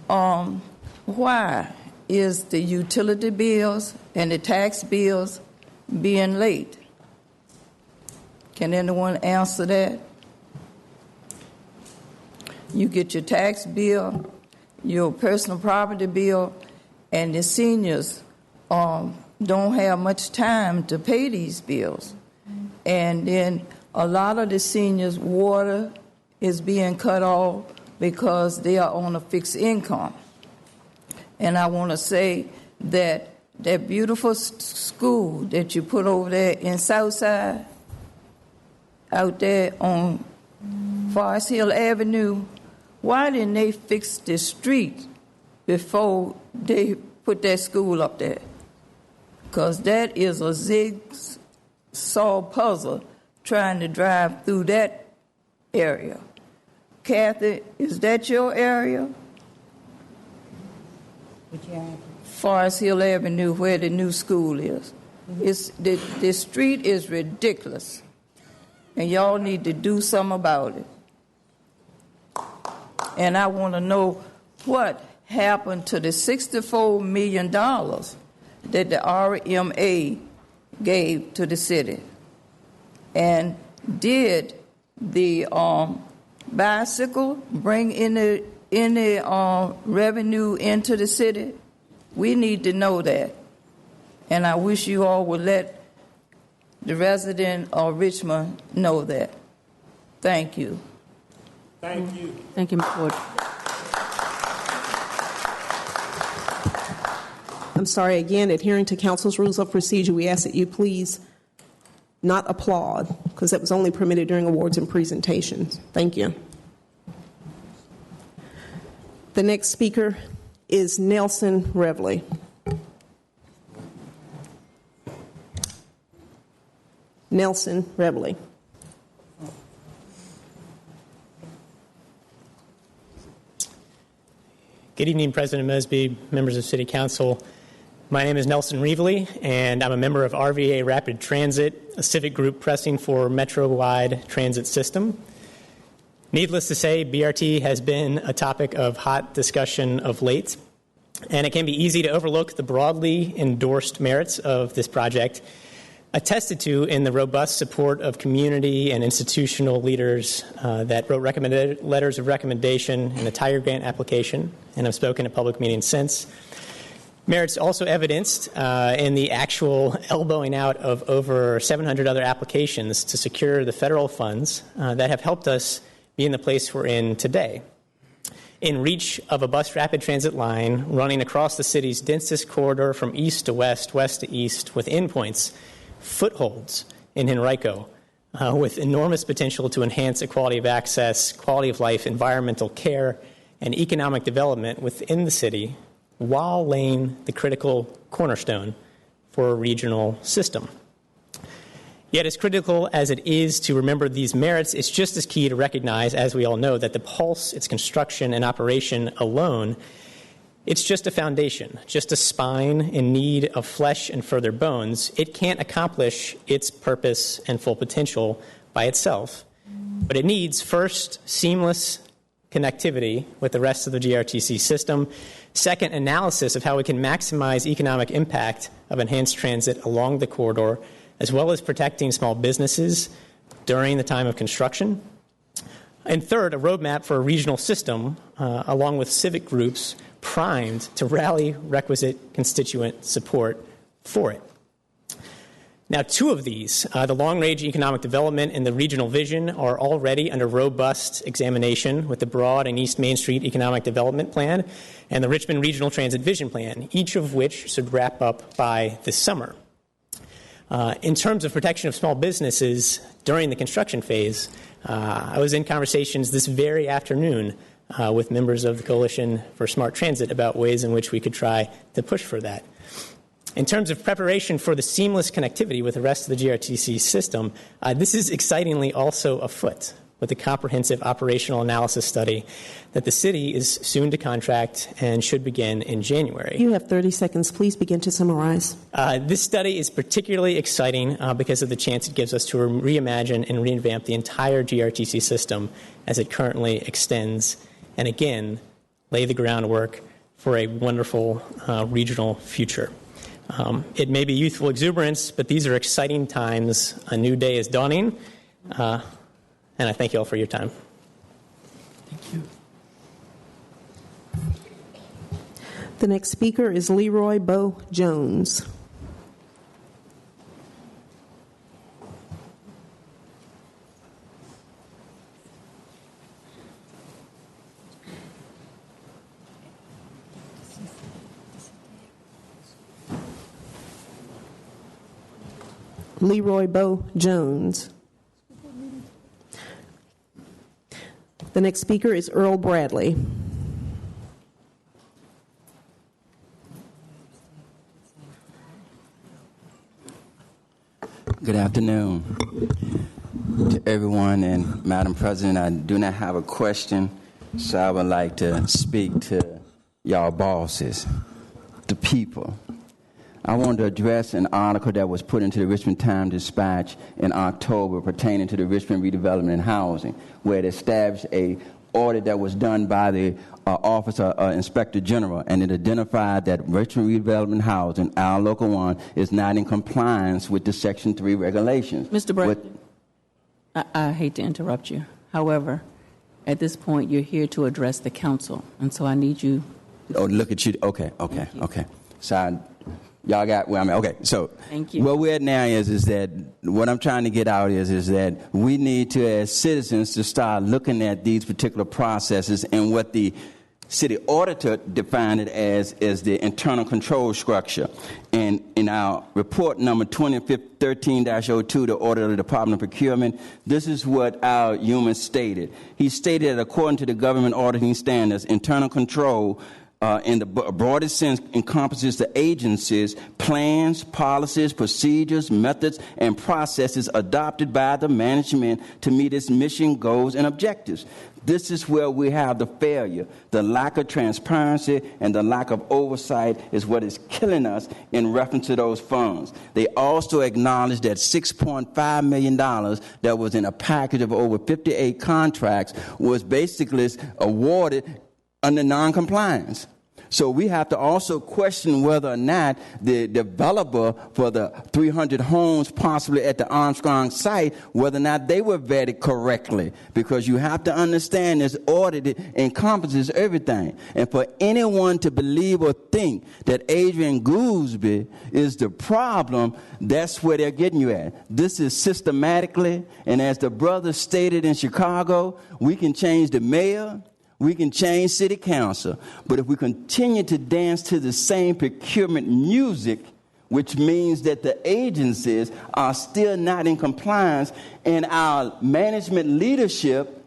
Why is the utility bills and the tax bills being late? Can anyone answer that? You get your tax bill, your personal property bill, and the seniors don't have much time to pay these bills. And then a lot of the seniors' water is being cut off because they are on a fixed income. And I want to say that that beautiful school that you put over there in Southside, out there on Forest Hill Avenue, why didn't they fix the street before they put that school up there? Because that is a zigzag puzzle trying to drive through that area. Kathy, is that your area? Forest Hill Avenue, where the new school is. The street is ridiculous, and y'all need to do something about it. And I want to know what happened to the $64 million that the RMA gave to the city. And did the bicycle bring any revenue into the city? We need to know that. And I wish you all would let the resident of Richmond know that. Thank you. Thank you. Thank you, Ms. Ford. I'm sorry, again, adhering to Council's rules of procedure, we ask that you please not applaud, because that was only permitted during awards and presentations. Thank you. The next speaker is Nelson Revley. Nelson Revley. Good evening, President Mosby, members of City Council. My name is Nelson Revley, and I'm a member of RVA Rapid Transit, a civic group pressing for metro-wide transit system. Needless to say, BRT has been a topic of hot discussion of late, and it can be easy to overlook the broadly endorsed merits of this project, attested to in the robust support of community and institutional leaders that wrote recommended letters of recommendation in the Tiger Grant application and have spoken at public meetings since. Merits also evidenced in the actual elbowing out of over 700 other applications to secure the federal funds that have helped us be in the place we're in today. In reach of a bus rapid transit line running across the city's densest corridor from east to west, west to east, with endpoints, footholds in Henrico, with enormous potential to enhance equality of access, quality of life, environmental care, and economic development within the city, while laying the critical cornerstone for a regional system. Yet, as critical as it is to remember these merits, it's just as key to recognize, as we all know, that the Pulse, its construction and operation alone, it's just a foundation, just a spine in need of flesh and further bones. It can't accomplish its purpose and full potential by itself. But it needs, first, seamless connectivity with the rest of the GRTC system. Second, analysis of how we can maximize economic impact of enhanced transit along the corridor, as well as protecting small businesses during the time of construction. And third, a roadmap for a regional system, along with civic groups primed to rally requisite constituent support for it. Now, two of these, the long-range economic development and the regional vision, are already under robust examination with the Broad and East Main Street Economic Development Plan and the Richmond Regional Transit Vision Plan, each of which should wrap up by this summer. In terms of protection of small businesses during the construction phase, I was in conversations this very afternoon with members of the Coalition for Smart Transit about ways in which we could try to push for that. In terms of preparation for the seamless connectivity with the rest of the GRTC system, this is excitingly also afoot with a comprehensive operational analysis study that the city is soon to contract and should begin in January. You have 30 seconds. Please begin to summarize. This study is particularly exciting because of the chance it gives us to reimagine and revamp the entire GRTC system as it currently extends, and again, lay the groundwork for a wonderful regional future. It may be youthful exuberance, but these are exciting times. A new day is dawning, and I thank you all for your time. Thank you. The next speaker is Leroy Bo Jones. Leroy Bo Jones. The next speaker is Earl Bradley. Good afternoon to everyone, and Madam President, I do not have a question, so I would like to speak to y'all bosses, the people. I want to address an article that was put into the Richmond Times-Dispatch in October pertaining to the Richmond Redevelopment and Housing, where it established a audit that was done by the Office of Inspector General, and it identified that Richmond Redevelopment Housing, our local one, is not in compliance with the Section 3 regulations. Mr. Bradley, I hate to interrupt you. However, at this point, you're here to address the council, and so I need you. Oh, look at you. Okay. So y'all got where I'm at. Okay, so where we're at now is that what I'm trying to get out is that we need to, as citizens, to start looking at these particular processes and what the city auditor defined it as the internal control structure. And in our report number 2013-02, the audit of the Department of Procurement, this is what our human stated. He stated that according to the government auditing standards, internal control in the broadest sense encompasses the agencies, plans, policies, procedures, methods, and processes adopted by the management to meet its mission, goals, and objectives. This is where we have the failure. The lack of transparency and the lack of oversight is what is killing us in reference to those funds. They also acknowledge that $6.5 million that was in a package of over 58 contracts was basically awarded under noncompliance. So we have to also question whether or not the developer for the 300 homes possibly at the Armstrong site, whether or not they were vetted correctly. Because you have to understand this audit encompasses everything. And for anyone to believe or think that Adrian Goolsby is the problem, that's where they're getting you at. This is systematically, and as the brother stated in Chicago, we can change the mayor, we can change city council, but if we continue to dance to the same procurement music, which means that the agencies are still not in compliance and our management leadership,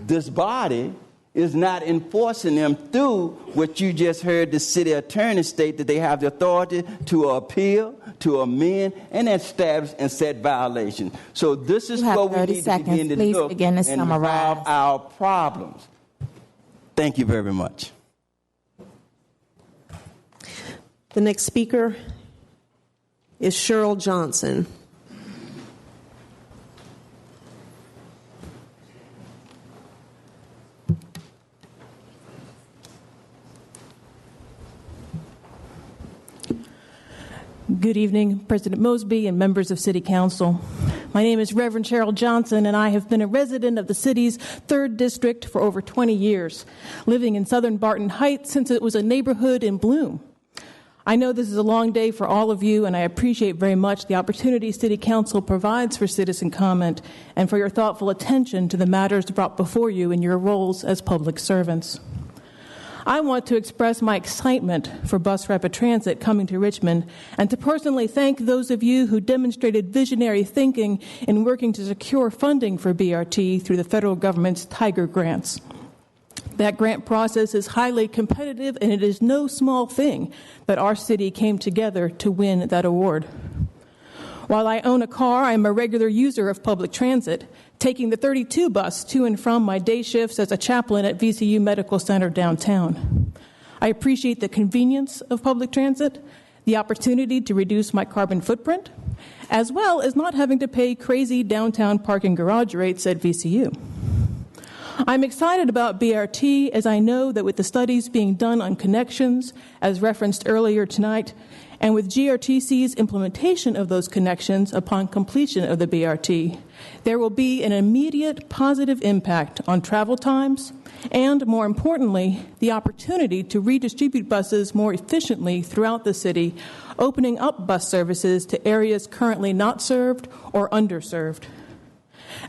this body, is not enforcing them through what you just heard the city attorney state, that they have the authority to appeal, to amend, and establish and set violations. So this is what we need to begin to look and resolve our problems. Thank you very much. The next speaker is Cheryl Johnson. Good evening, President Mosby and members of City Council. My name is Reverend Cheryl Johnson, and I have been a resident of the city's 3rd District for over 20 years, living in southern Barton Heights since it was a neighborhood in bloom. I know this is a long day for all of you, and I appreciate very much the opportunity City Council provides for citizen comment and for your thoughtful attention to the matters brought before you in your roles as public servants. I want to express my excitement for bus rapid transit coming to Richmond and to personally thank those of you who demonstrated visionary thinking in working to secure funding for BRT through the federal government's Tiger grants. That grant process is highly competitive, and it is no small thing that our city came together to win that award. While I own a car, I am a regular user of public transit, taking the 32 bus to and from my day shifts as a chaplain at VCU Medical Center downtown. I appreciate the convenience of public transit, the opportunity to reduce my carbon footprint, as well as not having to pay crazy downtown parking garage rates at VCU. I'm excited about BRT, as I know that with the studies being done on connections, as referenced earlier tonight, and with GRTC's implementation of those connections upon completion of the BRT, there will be an immediate positive impact on travel times and, more importantly, the opportunity to redistribute buses more efficiently throughout the city, opening up bus services to areas currently not served or underserved.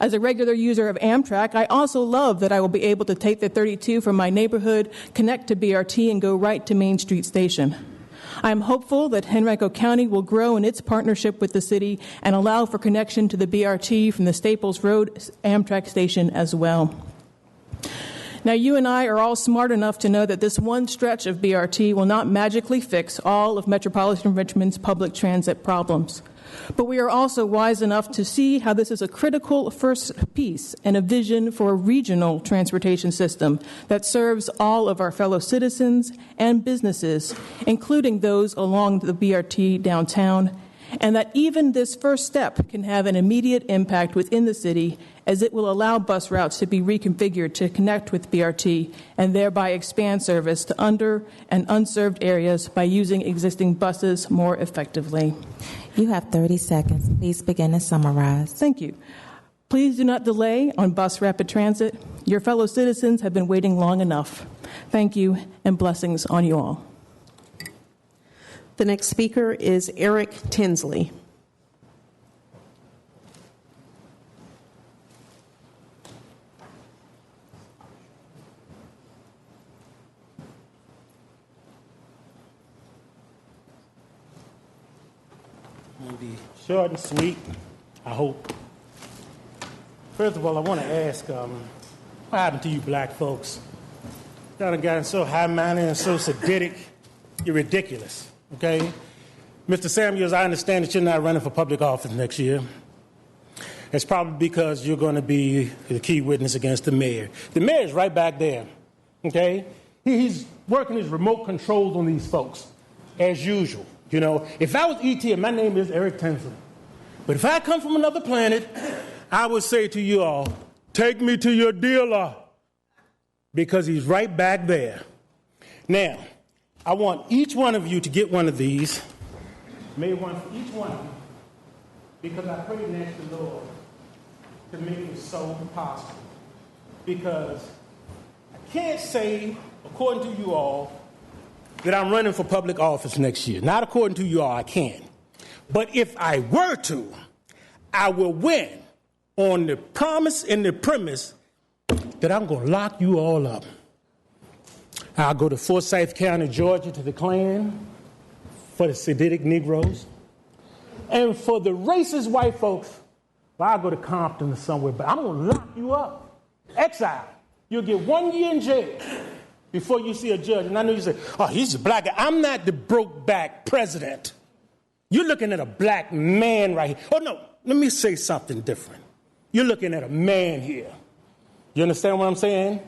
As a regular user of Amtrak, I also love that I will be able to take the 32 from my neighborhood, connect to BRT, and go right to Main Street Station. I am hopeful that Henrico County will grow in its partnership with the city and allow for connection to the BRT from the Staples Road Amtrak station as well. Now, you and I are all smart enough to know that this one stretch of BRT will not magically fix all of metropolitan Richmond's public transit problems. But we are also wise enough to see how this is a critical first piece and a vision for a regional transportation system that serves all of our fellow citizens and businesses, including those along the BRT downtown, and that even this first step can have an immediate impact within the city, as it will allow bus routes to be reconfigured to connect with BRT and thereby expand service to under and unserved areas by using existing buses more effectively. You have 30 seconds. Please begin to summarize. Thank you. Please do not delay on bus rapid transit. Your fellow citizens have been waiting long enough. Thank you, and blessings on you all. The next speaker is Eric Tinsley. Be short and sweet, I hope. First of all, I want to ask, what happened to you black folks? Y'all done gotten so high-minded and so sadistic, you're ridiculous, okay? Mr. Samuels, I understand that you're not running for public office next year. It's probably because you're going to be the key witness against the mayor. The mayor is right back there, okay? He's working his remote controls on these folks, as usual. You know, if I was E.T., and my name is Eric Tinsley, but if I come from another planet, I would say to you all, take me to your dealer, because he's right back there. Now, I want each one of you to get one of these. Made one for each one of you, because I prayed and asked the Lord to make it so possible. Because I can't say, according to you all, that I'm running for public office next year. Not according to you all, I can't. But if I were to, I will win on the promise and the premise that I'm going to lock you all up. I'll go to Forsyth County, Georgia, to the Klan for the Seditic Negroes. And for the racist white folks, well, I'll go to Compton or somewhere, but I'm going to lock you up. Exile. You'll get 1 year in jail before you see a judge. And I know you say, oh, he's a black guy. I'm not the broke back president. You're looking at a black man right here. Oh, no, let me say something different. You're looking at a man here. You understand what I'm saying?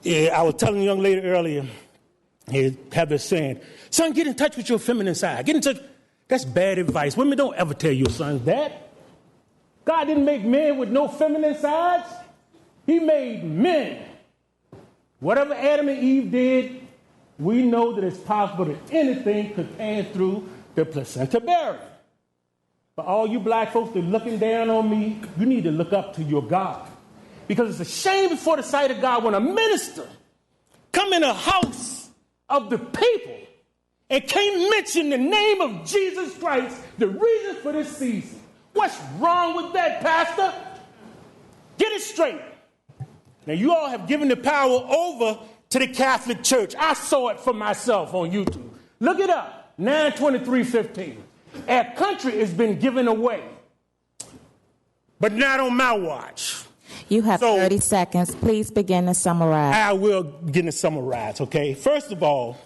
Yeah, I was telling a young lady earlier, he had this saying, son, get in touch with your feminine side. Get in touch. That's bad advice. Women don't ever tell your sons that. God didn't make men with no feminine sides. He made men. Whatever Adam and Eve did, we know that it's possible that anything could pass through the placenta barrier. But all you black folks that are looking down on me, you need to look up to your God. Because it's a shame before the sight of God when a minister come in a house of the people and can't mention the name of Jesus Christ, the reason for this season. What's wrong with that, Pastor? Get it straight. Now, you all have given the power over to the Catholic Church. I saw it for myself on YouTube. Look it up, 9/23/15. Our country has been given away, but not on my watch. You have 30 seconds. Please begin to summarize. I will begin to summarize, okay? First of all,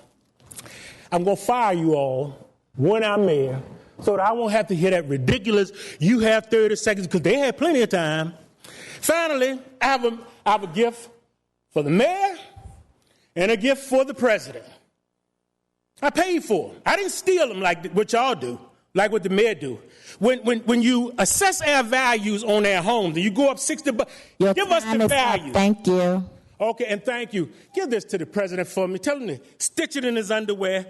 I'm going to fire you all when I'm mayor so that I won't have to hear that ridiculous, you have 30 seconds, because they had plenty of time. Finally, I have a gift for the mayor and a gift for the president. I paid for them. I didn't steal them like what y'all do, like what the mayor do. When you assess our values on our homes, and you go up $60, give us the value. Thank you. Okay, and thank you. Give this to the president for me. Tell him to stitch it in his underwear,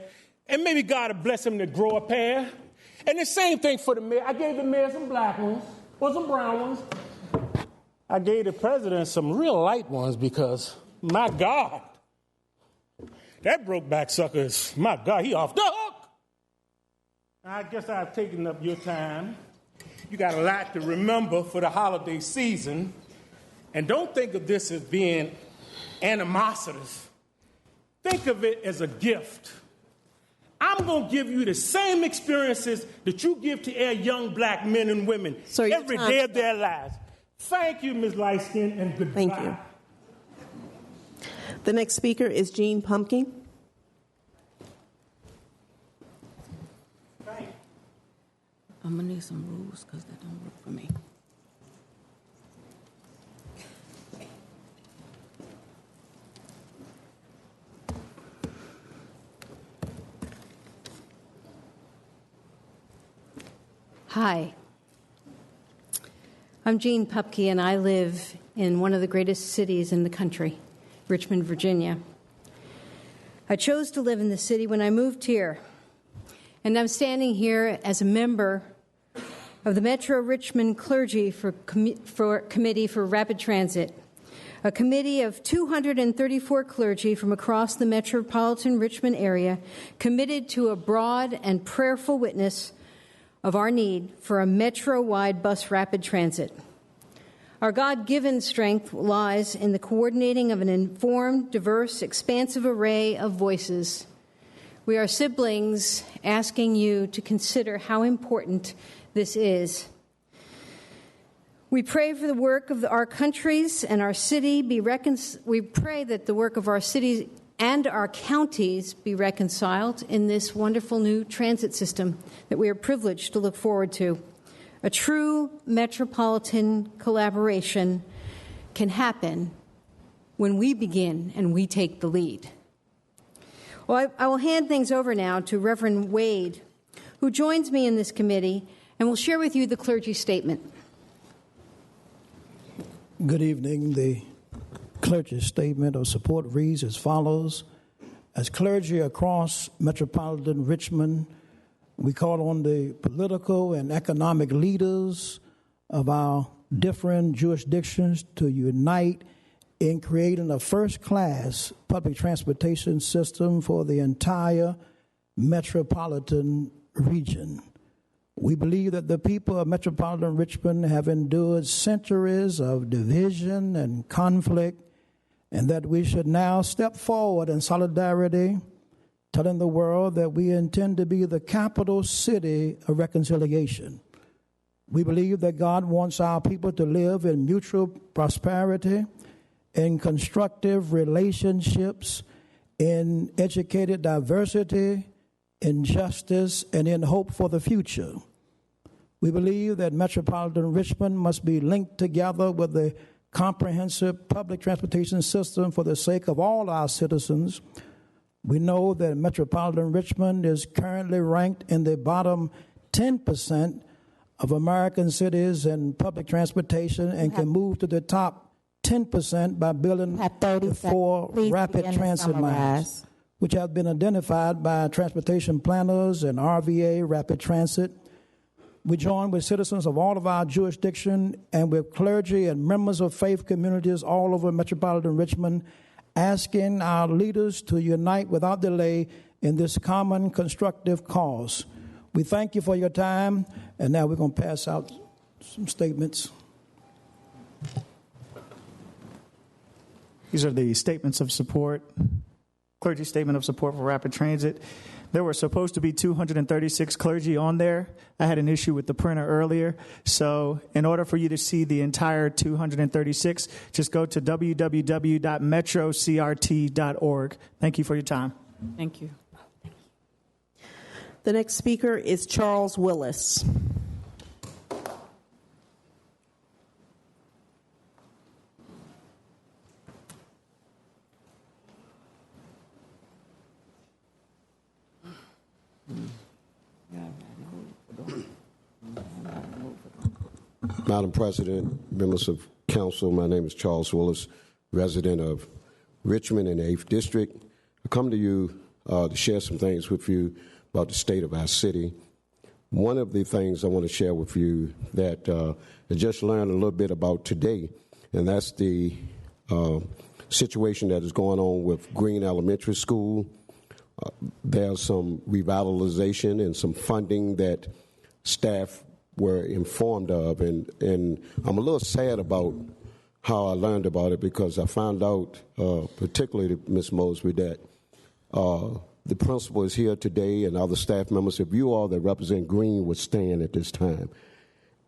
and maybe God will bless him to grow a pair. And the same thing for the mayor. I gave the mayor some black ones or some brown ones. I gave the president some real light ones because, my God, that broke back sucker is, my God, he off the hook. I guess I've taken up your time. You got a lot to remember for the holiday season. And don't think of this as being animositous. Think of it as a gift. I'm going to give you the same experiences that you give to our young black men and women every day of their lives. Thank you, Ms. Lightskin, and goodbye. Thank you. The next speaker is Jean Pumpkin. I'm going to need some rules because that don't work for me. Hi. I'm Jean Pupke, and I live in one of the greatest cities in the country, Richmond, Virginia. I chose to live in the city when I moved here, and I'm standing here as a member of the Metro Richmond Clergy for Committee for Rapid Transit, a committee of 234 clergy from across the metropolitan Richmond area committed to a broad and prayerful witness of our need for a metro-wide bus rapid transit. Our God-given strength lies in the coordinating of an informed, diverse, expansive array of voices. We are siblings asking you to consider how important this is. We pray for the work of our countries and our city we pray that the work of our cities and our counties be reconciled in this wonderful new transit system that we are privileged to look forward to. A true metropolitan collaboration can happen when we begin and we take the lead. Well, I will hand things over now to Reverend Wade, who joins me in this committee and will share with you the clergy statement. Good evening. The clergy statement of support reads as follows. As clergy across metropolitan Richmond, we call on the political and economic leaders of our different jurisdictions to unite in creating a first-class public transportation system for the entire metropolitan region. We believe that the people of metropolitan Richmond have endured centuries of division and conflict, and that we should now step forward in solidarity, telling the world that we intend to be the capital city of reconciliation. We believe that God wants our people to live in mutual prosperity, in constructive relationships, in educated diversity, in justice, and in hope for the future. We believe that metropolitan Richmond must be linked together with the comprehensive public transportation system for the sake of all our citizens. We know that metropolitan Richmond is currently ranked in the bottom 10% of American cities in public transportation and can move to the top 10% by building the 4 rapid transit lines, which have been identified by transportation planners and RVA Rapid Transit. We join with citizens of all of our jurisdiction and with clergy and members of faith communities all over metropolitan Richmond, asking our leaders to unite without delay in this common constructive cause. We thank you for your time, and now we're going to pass out some statements. These are the statements of support, clergy statement of support for rapid transit. There were supposed to be 236 clergy on there. I had an issue with the printer earlier. So in order for you to see the entire 236, just go to www.metrocrt.org. Thank you for your time. Thank you. The next speaker is Charles Willis. Madam President, members of council, my name is Charles Willis, resident of Richmond in the 8th District. I come to you to share some things with you about the state of our city. One of the things I want to share with you that I just learned a little bit about today, and that's the situation that is going on with Green Elementary School. There's some revitalization and some funding that staff were informed of, and I'm a little sad about how I learned about it, because I found out, particularly Ms. Mosby, that the principal is here today and other staff members, if you all that represent Green would stand at this time.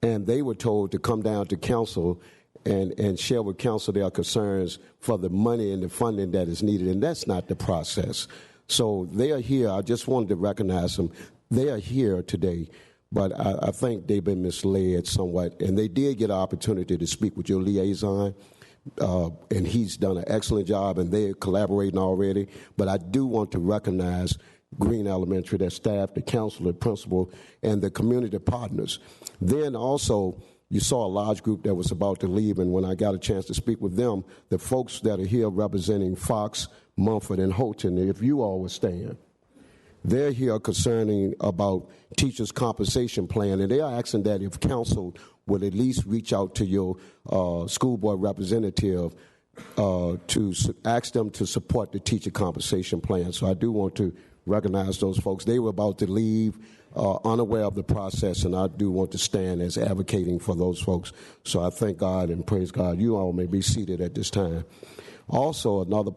And they were told to come down to council and share with council their concerns for the money and the funding that is needed, and that's not the process. So they are here. I just wanted to recognize them. They are here today. But I think they've been misled somewhat, and they did get an opportunity to speak with your liaison, and he's done an excellent job, and they're collaborating already. But I do want to recognize Green Elementary, their staff, the counselor, principal, and the community partners. Then also, you saw a large group that was about to leave, and when I got a chance to speak with them, the folks that are here representing Fox, Mumford, and Houghton, if you all would stand. They're here concerning about teachers' compensation plan, and they are asking that if council would at least reach out to your school board representative to ask them to support the teacher compensation plan. So I do want to recognize those folks. They were about to leave, unaware of the process, and I do want to stand as advocating for those folks. So I thank God and praise God. You all may be seated at this time. Also, another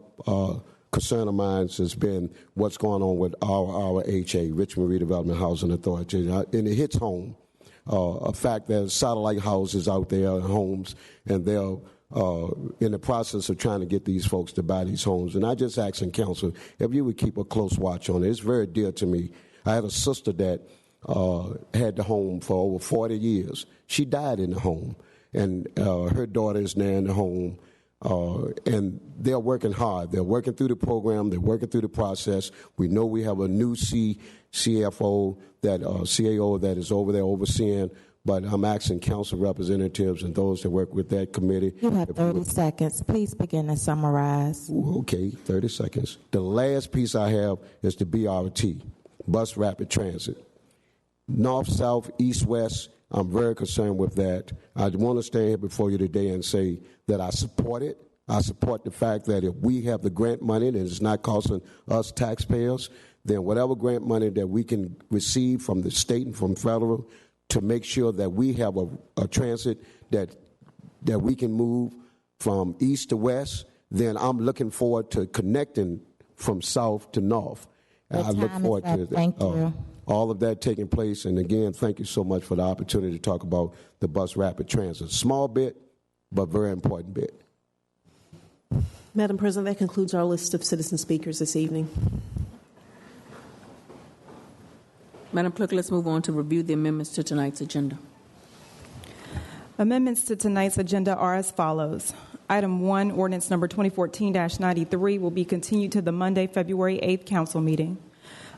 concern of mine has been what's going on with our HA, Richmond Redevelopment Housing Authority, and it hits home. A fact that satellite houses out there, homes, and they're in the process of trying to get these folks to buy these homes. And I just ask in council if you would keep a close watch on it. It's very dear to me. I had a sister that had the home for over 40 years. She died in the home, and her daughter is now in the home. And they're working hard. They're working through the program. They're working through the process. We know we have a new CFO, CAO that is over there overseeing but I'm asking council representatives and those that work with that committee. You have 30 seconds. Please begin to summarize. Okay, 30 seconds. The last piece I have is the BRT, Bus Rapid Transit. North, south, east, west, I'm very concerned with that. I want to stand here before you today and say that I support it. I support the fact that if we have the grant money and it's not costing us taxpayers, then whatever grant money that we can receive from the state and from federal to make sure that we have a transit that we can move from east to west, then I'm looking forward to connecting from south to north. And I look forward to all of that taking place. And again, thank you so much for the opportunity to talk about the bus rapid transit. Small bit, but very important bit. Madam President, that concludes our list of citizen speakers this evening. Madam Clerk, let's move on to review the amendments to tonight's agenda. Amendments to tonight's agenda are as follows. Item 1, ordinance number 2014-93 will be continued to the Monday, February 8th council meeting.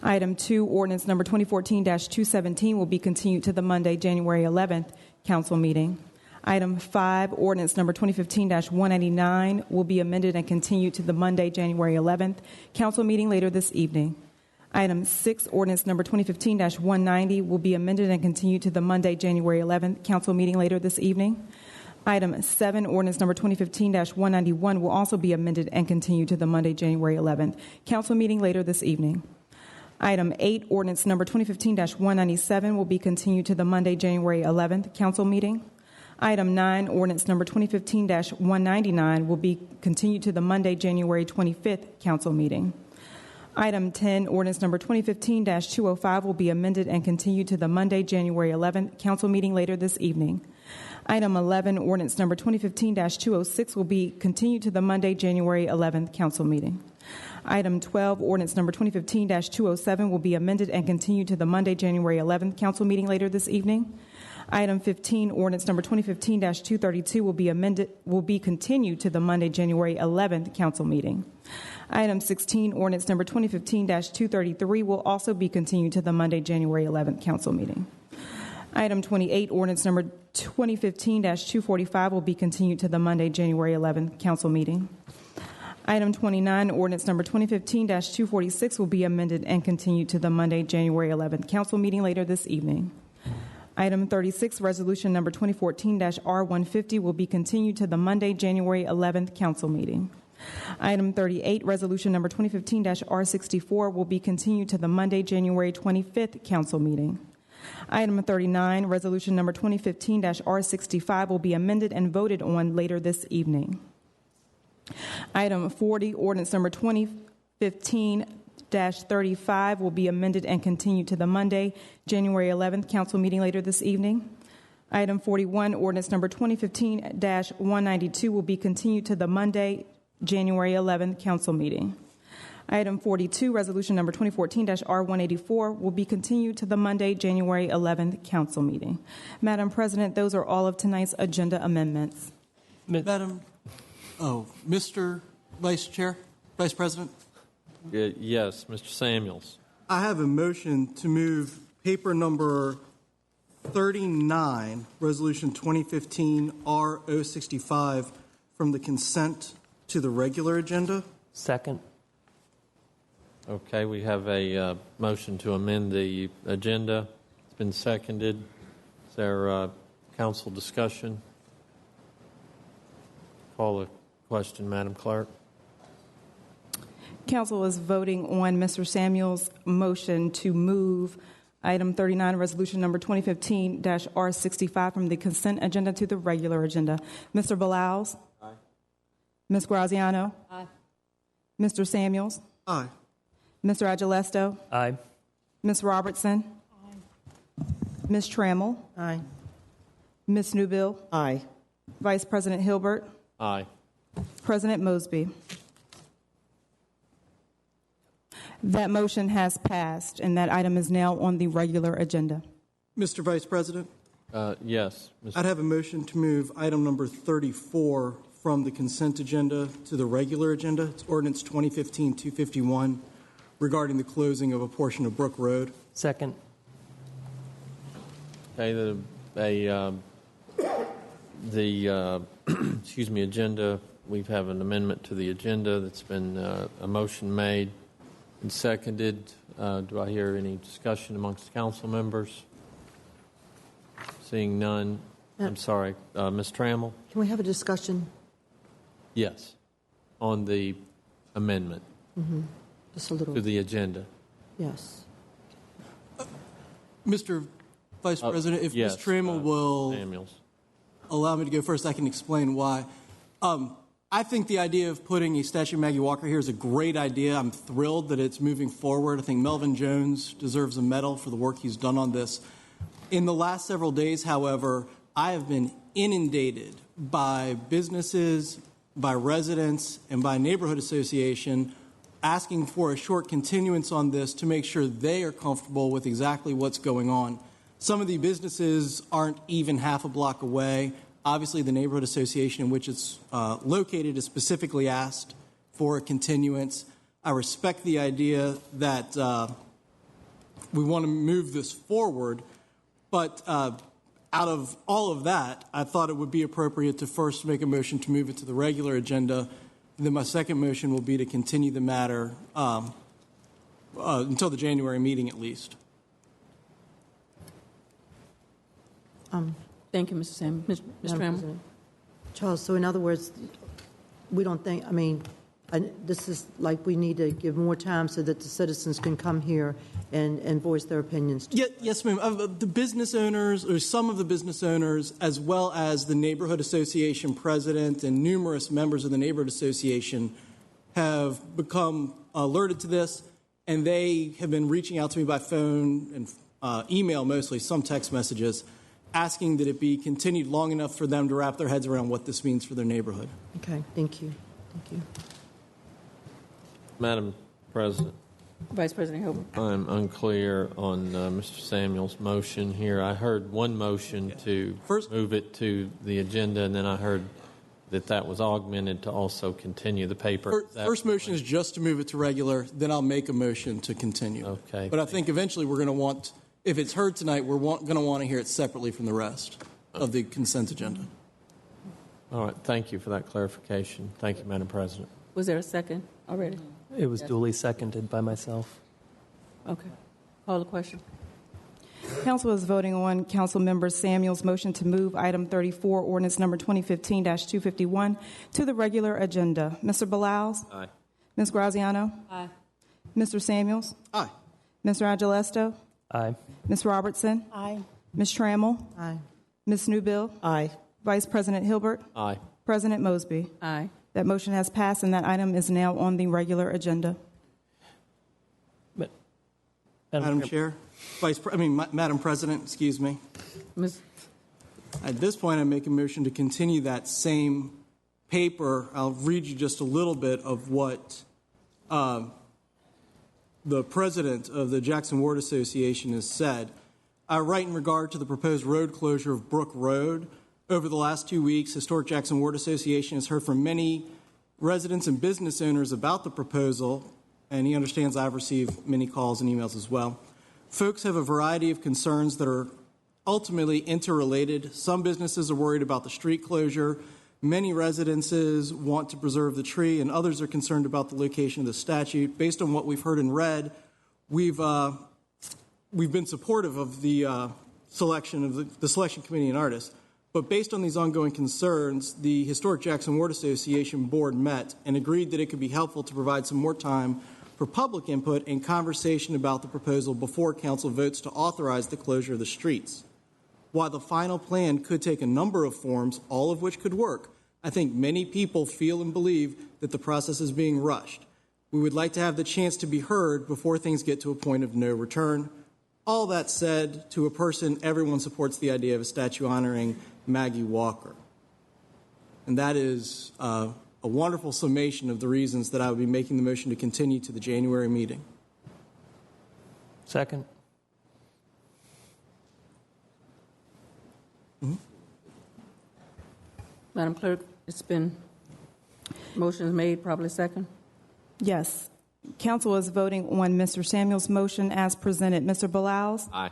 Item 2, ordinance number 2014-217 will be continued to the Monday, January 11th council meeting. Item 5, ordinance number 2015-189 will be amended and continued to the Monday, January 11th council meeting later this evening. Item 6, ordinance number 2015-190 will be amended and continued to the Monday, January 11th council meeting later this evening. Item 7, ordinance number 2015-191 will also be amended and continued to the Monday, January 11th council meeting later this evening. Item 8, ordinance number 2015-197 will be continued to the Monday, January 11th council meeting. Item 9, ordinance number 2015-199 will be continued to the Monday, January 25th council meeting. Item 10, ordinance number 2015-205 will be amended and continued to the Monday, January 11th council meeting later this evening. Item 11, ordinance number 2015-206 will be continued to the Monday, January 11th council meeting. Item 12, ordinance number 2015-207 will be amended and continued to the Monday, January 11th council meeting later this evening. Item 15, ordinance number 2015-232 will be continued to the Monday, January 11th council meeting. Item 16, ordinance number 2015-233 will also be continued to the Monday, January 11th council meeting. Item 28, ordinance number 2015-245 will be continued to the Monday, January 11th council meeting. Item 29, ordinance number 2015-246 will be amended and continued to the Monday, January 11th council meeting later this evening. Item 36, resolution number 2014-R150 will be continued to the Monday, January 11th council meeting. Item 38, resolution number 2015-R64 will be continued to the Monday, January 25th council meeting. Item 39, resolution number 2015-R65 will be amended and voted on later this evening. Item 40, ordinance number 2015-35 will be amended and continued to the Monday, January 11th council meeting later this evening. Item 41, ordinance number 2015-192 will be continued to the Monday, January 11th council meeting. Item 42, resolution number 2014-R184 will be continued to the Monday, January 11th council meeting. Madam President, those are all of tonight's agenda amendments. Mr. Vice President? Yes, Mr. Samuels. I have a motion to move paper number 39, resolution 2015-R065 from the consent to the regular agenda. Second. Okay, we have a motion to amend the agenda. It's been seconded. Is there council discussion? Call the question, Madam Clerk. Council is voting on Mr. Samuels' motion to move item 39, resolution number 2015-R65 from the consent agenda to the regular agenda. Mr. Balaus? Aye. Ms. Graziano? Aye. Mr. Samuels? Aye. Mr. Agilesto? Aye. Ms. Robertson? Aye. Ms. Trammell? Aye. Ms. Newbill? Aye. Vice President Hilbert? Aye. President Mosby? That motion has passed, and that item is now on the regular agenda. Mr. Vice President? Yes. I'd have a motion to move item number 34 from the consent agenda to the regular agenda. It's ordinance 2015-251 regarding the closing of a portion of Brook Road. Second. Okay, the agenda. We have an amendment to the agenda that's been a motion made and seconded. Do I hear any discussion amongst council members? Seeing none. I'm sorry, Ms. Trammell? Can we have a discussion? Yes, on the amendment Just a little. to the agenda. Yes. Mr. Vice President, if yes, Ms. Trammell will Samuels. allow me to go first, I can explain why. I think the idea of putting a statue of Maggie Walker here is a great idea. I'm thrilled that it's moving forward. I think Melvin Jones deserves a medal for the work he's done on this. In the last several days, however, I have been inundated by businesses, by residents, and by neighborhood association asking for a short continuance on this to make sure they are comfortable with exactly what's going on. Some of the businesses aren't even half a block away. Obviously, the neighborhood association in which it's located is specifically asked for a continuance. I respect the idea that we want to move this forward, but out of all of that, I thought it would be appropriate to first make a motion to move it to the regular agenda. And then my second motion will be to continue the matter until the January meeting at least. Thank you, Mr. Sam. Ms. Trammell? Charles, so in other words, we don't think, this is like we need to give more time so that the citizens can come here and voice their opinions. Yes, ma'am. The business owners, or some of the business owners, as well as the neighborhood association president and numerous members of the neighborhood association have become alerted to this, and they have been reaching out to me by phone and email mostly, some text messages, asking that it be continued long enough for them to wrap their heads around what this means for their neighborhood. Okay, thank you. Thank you. Madam President. Vice President Hilbert. I'm unclear on Mr. Samuel's motion here. I heard one motion to move it to the agenda, and then I heard that was augmented to also continue the paper. First motion is just to move it to regular, then I'll make a motion to continue. Okay. But I think eventually we're going to want, if it's heard tonight, we're going to want to hear it separately from the rest of the consent agenda. All right. Thank you for that clarification. Thank you, Madam President. Was there a second already? It was duly seconded by myself. Okay. Call the question. Council is voting on Council Member Samuel's motion to move item 34, ordinance number 2015-251, to the regular agenda. Mr. Balaus? Aye. Ms. Graziano? Aye. Mr. Samuels? Aye. Mr. Agilesto? Aye. Ms. Robertson? Aye. Ms. Trammell? Aye. Ms. Newbill? Aye. Vice President Hilbert? Aye. President Mosby? Aye. That motion has passed, and that item is now on the regular agenda. Madam Chair, Madam President, excuse me. At this point, I make a motion to continue that same paper. I'll read you just a little bit of what the president of the Jackson Ward Association has said. I write in regard to the proposed road closure of Brook Road. Over the last 2 weeks, Historic Jackson Ward Association has heard from many residents and business owners about the proposal, and he understands I've received many calls and emails as well. Folks have a variety of concerns that are ultimately interrelated. Some businesses are worried about the street closure. Many residences want to preserve the tree, and others are concerned about the location of the statue. Based on what we've heard and read, we've been supportive of the selection of the selection committee and artists. But based on these ongoing concerns, the Historic Jackson Ward Association board met and agreed that it could be helpful to provide some more time for public input and conversation about the proposal before council votes to authorize the closure of the streets. While the final plan could take a number of forms, all of which could work, I think many people feel and believe that the process is being rushed. We would like to have the chance to be heard before things get to a point of no return. All that said, to a person, everyone supports the idea of a statue honoring Maggie Walker. And that is a wonderful summation of the reasons that I would be making the motion to continue to the January meeting. Second. Madam Clerk, it's been motions made, probably second. Yes. Council is voting on Mr. Samuel's motion as presented. Mr. Balaus? Aye.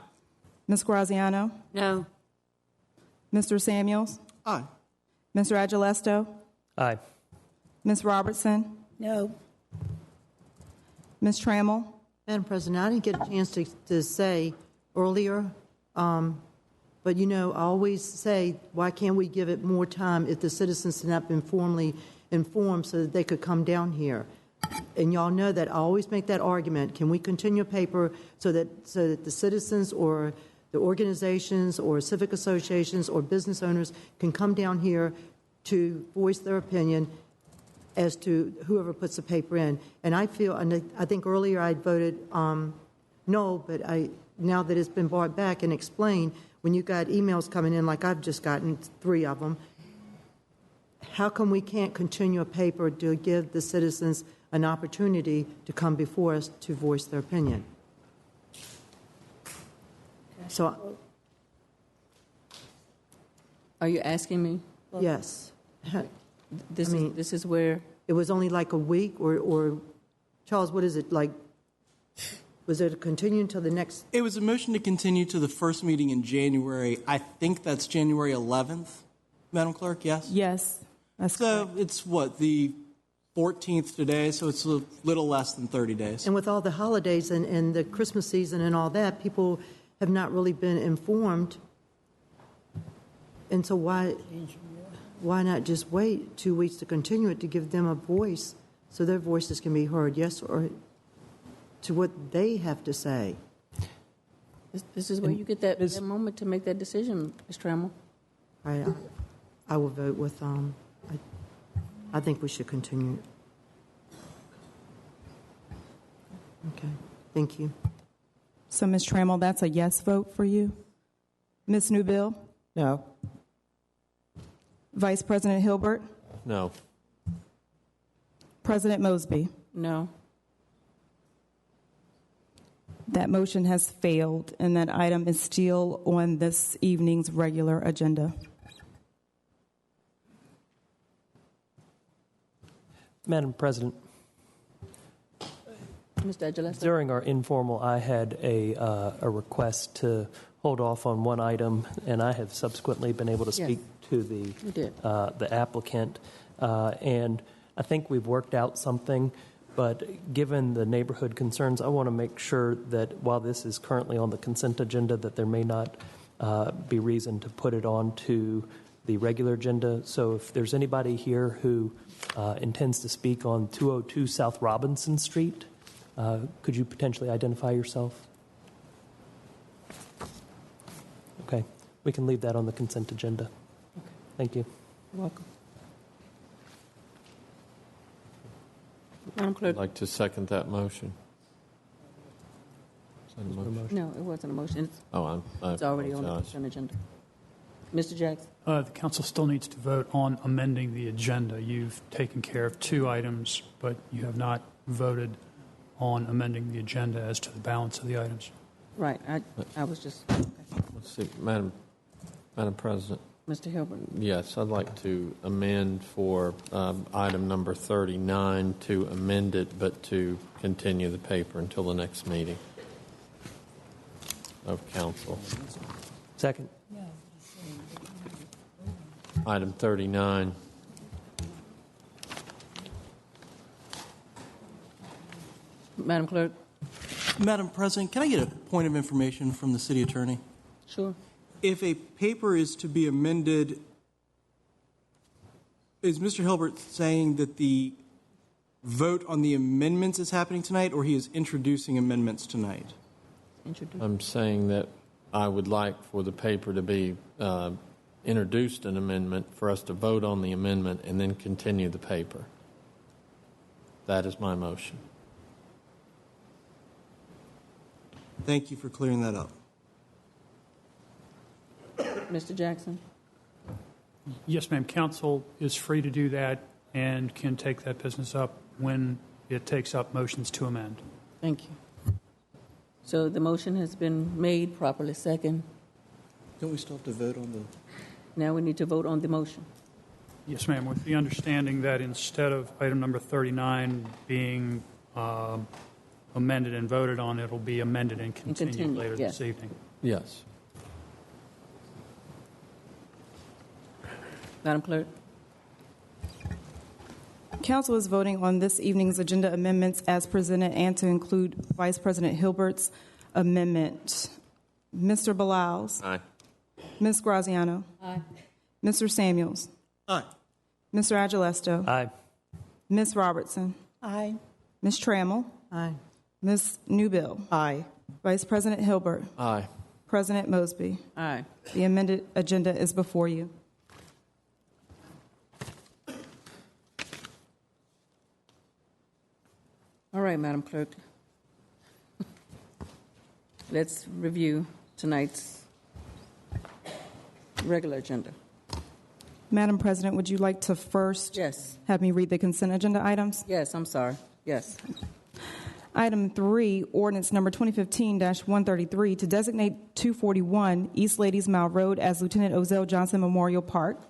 Ms. Graziano? No. Mr. Samuels? Aye. Mr. Agilesto? Aye. Ms. Robertson? No. Ms. Trammell? Madam President, I didn't get a chance to say earlier, but I always say, why can't we give it more time if the citizens have not been formally informed so that they could come down here? And y'all know that I always make that argument. Can we continue paper so that the citizens or the organizations or civic associations or business owners can come down here to voice their opinion as to whoever puts the paper in? And I think earlier I voted no, but now that it's been brought back and explained, when you got emails coming in, like I've just gotten 3 of them, how come we can't continue a paper to give the citizens an opportunity to come before us to voice their opinion? So, Are you asking me? yes. This is where it was only like a week, or Charles, what is it like? Was it a continue until the next? It was a motion to continue to the first meeting in January. I think that's January 11th, Madam Clerk. Yes. Yes. So it's what, the 14th today, so it's a little less than 30 days. And with all the holidays and the Christmas season and all that, people have not really been informed. And so why not just wait 2 weeks to continue it, to give them a voice so their voices can be heard, yes, or to what they have to say? this is where you get that moment to make that decision, Ms. Trammell. I will vote with, I think we should continue. Okay, thank you. So, Ms. Trammell, that's a yes vote for you. Ms. Newbill? No. Vice President Hilbert? No. President Mosby? No. That motion has failed, and that item is still on this evening's regular agenda. Madam President, Mr. Agilesto? during our informal, I had a request to hold off on one item, and I have subsequently been able to speak to the applicant. And I think we've worked out something, but given the neighborhood concerns, I want to make sure that while this is currently on the consent agenda, that there may not be reason to put it on to the regular agenda. So if there's anybody here who intends to speak on 202 South Robinson Street, could you potentially identify yourself? Okay, we can leave that on the consent agenda. Okay. Thank you. You're welcome. Madam Clerk. I'd like to second that motion. Is that a motion? No, it wasn't a motion. It's already on the consent agenda. Mr. Jackson? The council still needs to vote on amending the agenda. You've taken care of 2 items, but you have not voted on amending the agenda as to the balance of the items. Right. I was just... Okay. Let's see, Madam President. Mr. Hilbert? Yes, I'd like to amend for item number 39 to amend it, but to continue the paper until the next meeting of council. Second. Item 39. Madam Clerk? Madam President, can I get a point of information from the city attorney? Sure. If a paper is to be amended, is Mr. Hilbert saying that the vote on the amendments is happening tonight, or he is introducing amendments tonight? I'm saying that I would like for the paper to be introduced an amendment, for us to vote on the amendment, and then continue the paper. That is my motion. Thank you for clearing that up. Mr. Jackson? Yes, ma'am. Council is free to do that and can take that business up when it takes up motions to amend. Thank you. So the motion has been made, properly second. Don't we still have to vote on the... Now we need to vote on the motion. Yes, ma'am, with the understanding that instead of item number 39 being amended and voted on, it'll be amended and continued later this evening. Yes. Madam Clerk. Council is voting on this evening's agenda amendments as presented and to include Vice President Hilbert's amendment. Mr. Balaus. Aye. Ms. Graziano. Aye. Mr. Samuels. Aye. Mr. Agilesto. Aye. Ms. Robertson. Aye. Ms. Trammell. Aye. Ms. Newbill. Aye. Vice President Hilbert. Aye. President Mosby. Aye. The amended agenda is before you. All right, Madam Clerk. Let's review tonight's regular agenda. Madam President, would you like to first have me read the consent agenda items? Yes, I'm sorry. Yes. Item 3, ordinance number 2015-133 to designate 241 East Ladies Mile Road as Lieutenant Ozell Johnson Memorial Park.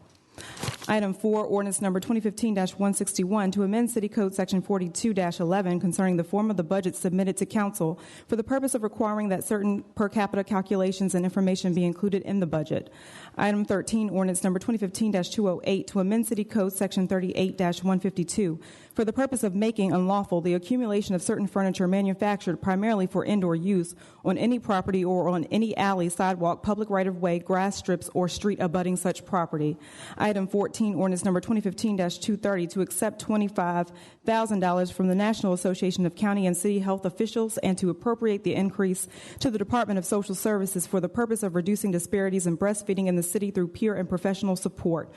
Item 4, ordinance number 2015-161 to amend City Code Section 42-11 concerning the form of the budget submitted to council for the purpose of requiring that certain per capita calculations and information be included in the budget. Item 13, ordinance number 2015-208 to amend City Code Section 38-152 for the purpose of making unlawful the accumulation of certain furniture manufactured primarily for indoor use on any property or on any alley, sidewalk, public right-of-way, grass strips, or street abutting such property. Item 14, ordinance number 2015-230 to accept $25,000 from the National Association of County and City Health Officials and to appropriate the increase to the Department of Social Services for the purpose of reducing disparities in breastfeeding in the city through peer and professional support.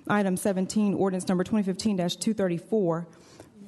Item 17, ordinance number 2015-234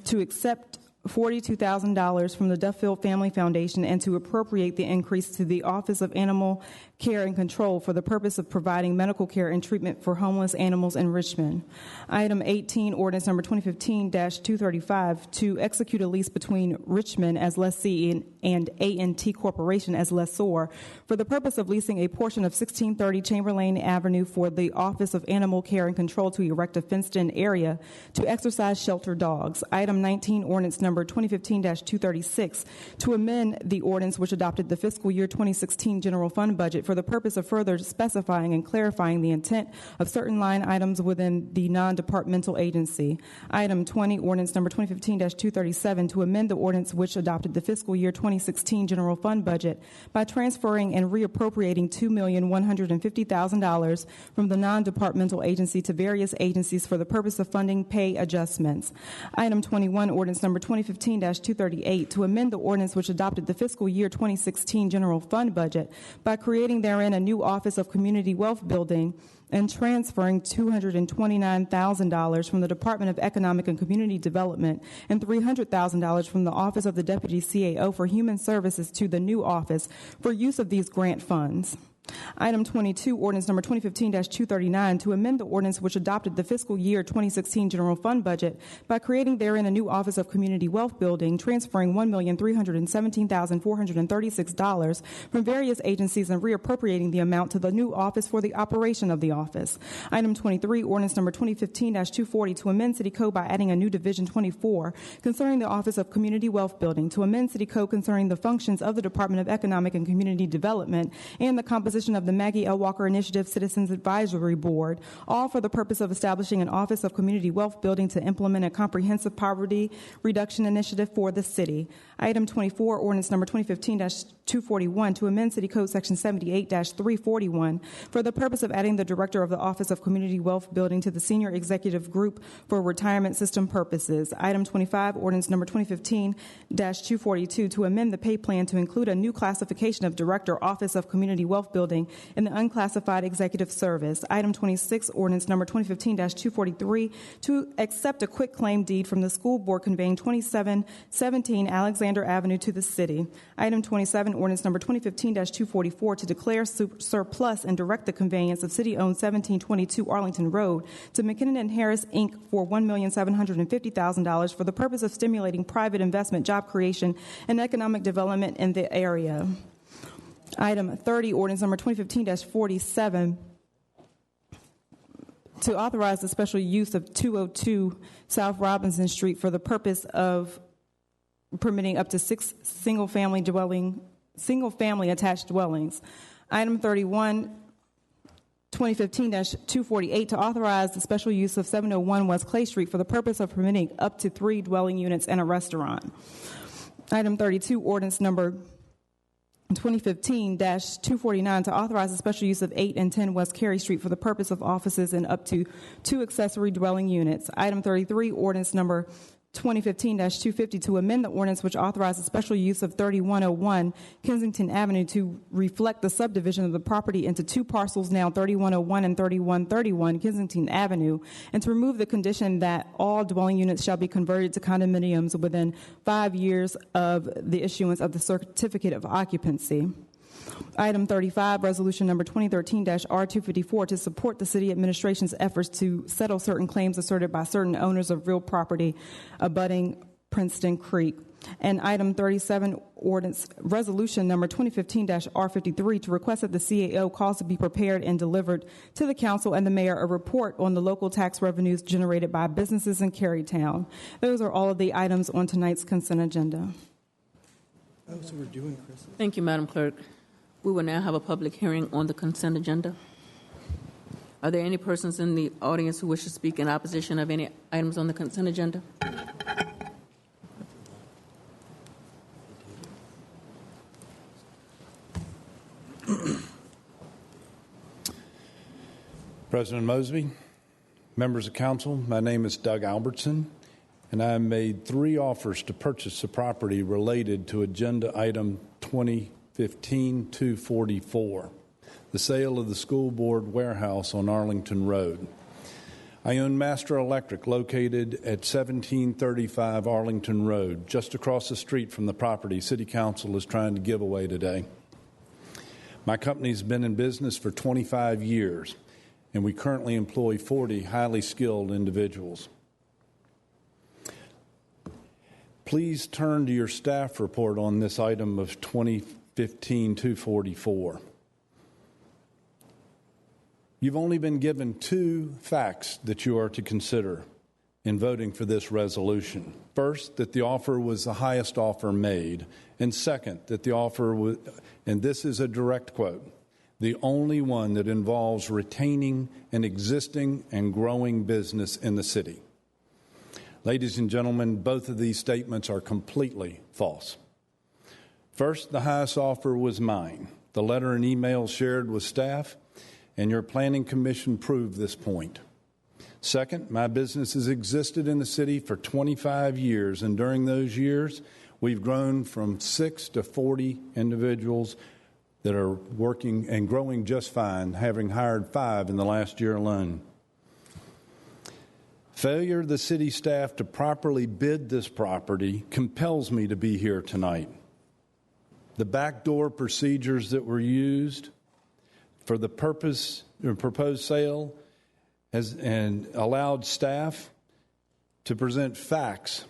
to accept $42,000 from the Duffield Family Foundation and to appropriate the increase to the Office of Animal Care and Control for the purpose of providing medical care and treatment for homeless animals in Richmond. Item 18, ordinance number 2015-235 to execute a lease between Richmond as lessee and A&T Corporation as lessor for the purpose of leasing a portion of 1630 Chamberlain Avenue for the Office of Animal Care and Control to erect a fenced-in area to exercise shelter dogs. Item 19, ordinance number 2015-236 to amend the ordinance which adopted the fiscal year 2016 general fund budget for the purpose of further specifying and clarifying the intent of certain line items within the non-departmental agency. Item 20, ordinance number 2015-237 to amend the ordinance which adopted the fiscal year 2016 general fund budget by transferring and reappropriating $2,150,000 from the non-departmental agency to various agencies for the purpose of funding pay adjustments. Item 21, ordinance number 2015-238 to amend the ordinance which adopted the fiscal year 2016 general fund budget by creating therein a new Office of Community Wealth Building and transferring $229,000 from the Department of Economic and Community Development and $300,000 from the Office of the Deputy CAO for Human Services to the new office for use of these grant funds. Item 22, ordinance number 2015-239 to amend the ordinance which adopted the fiscal year 2016 general fund budget by creating therein a new Office of Community Wealth Building, transferring $1,317,436 from various agencies and reappropriating the amount to the new office for the operation of the office. Item 23, ordinance number 2015-240 to amend City Code by adding a new Division 24 concerning the Office of Community Wealth Building, to amend City Code concerning the functions of the Department of Economic and Community Development and the composition of the Maggie L. Walker Initiative Citizens Advisory Board, all for the purpose of establishing an Office of Community Wealth Building to implement a comprehensive poverty reduction initiative for the city. Item 24, ordinance number 2015-241 to amend City Code Section 78-341 for the purpose of adding the Director of the Office of Community Wealth Building to the Senior Executive Group for retirement system purposes. Item 25, ordinance number 2015-242 to amend the pay plan to include a new classification of Director, Office of Community Wealth Building in the unclassified executive service. Item 26, ordinance number 2015-243 to accept a quick claim deed from the school board conveying 2717 Alexander Avenue to the city. Item 27, ordinance number 2015-244 to declare surplus and direct the conveyance of city-owned 1722 Arlington Road to McKinnon and Harris, Inc. for $1,750,000 for the purpose of stimulating private investment, job creation, and economic development in the area. Item 30, ordinance number 2015-47 to authorize the special use of 202 South Robinson Street for the purpose of permitting up to 6 single-family attached dwellings. Item 31, 2015-248 to authorize the special use of 701 West Clay Street for the purpose of permitting up to 3 dwelling units and a restaurant. Item 32, ordinance number 2015-249 to authorize the special use of 8 and 10 West Carey Street for the purpose of offices and up to 2 accessory dwelling units. Item 33, ordinance number 2015-250 to amend the ordinance which authorizes special use of 3101 Kensington Avenue to reflect the subdivision of the property into 2 parcels, now 3101 and 3131 Kensington Avenue, and to remove the condition that all dwelling units shall be converted to condominiums within 5 years of the issuance of the certificate of occupancy. Item 35, resolution number 2013-R254 to support the city administration's efforts to settle certain claims asserted by certain owners of real property abutting Princeton Creek. And item 37, ordinance resolution number 2015-R53 to request that the CAO cause to be prepared and delivered to the council and the mayor a report on the local tax revenues generated by businesses in Carytown. Those are all of the items on tonight's consent agenda. Oh, so we're doing Chris. Thank you, Madam Clerk. We will now have a public hearing on the consent agenda. Are there any persons in the audience who wish to speak in opposition of any items on the consent agenda? President Mosby, members of council, my name is Doug Albertson, and I made 3 offers to purchase the property related to agenda item 2015-244, the sale of the school board warehouse on Arlington Road. I own Master Electric, located at 1735 Arlington Road, just across the street from the property City Council is trying to give away today. My company's been in business for 25 years, and we currently employ 40 highly skilled individuals. Please turn to your staff report on this item of 2015-244. You've only been given 2 facts that you are to consider in voting for this resolution. First, that the offer was the highest offer made, and second, that the offer was, and this is a direct quote, the only one that involves retaining an existing and growing business in the city. Ladies and gentlemen, both of these statements are completely false. First, the highest offer was mine. The letter and email shared with staff and your planning commission proved this point. Second, my business has existed in the city for 25 years, and during those years, we've grown from 6 to 40 individuals that are working and growing just fine, having hired 5 in the last year alone. Failure of the city staff to properly bid this property compels me to be here tonight. The backdoor procedures that were used for the purpose of proposed sale and allowed staff to present facts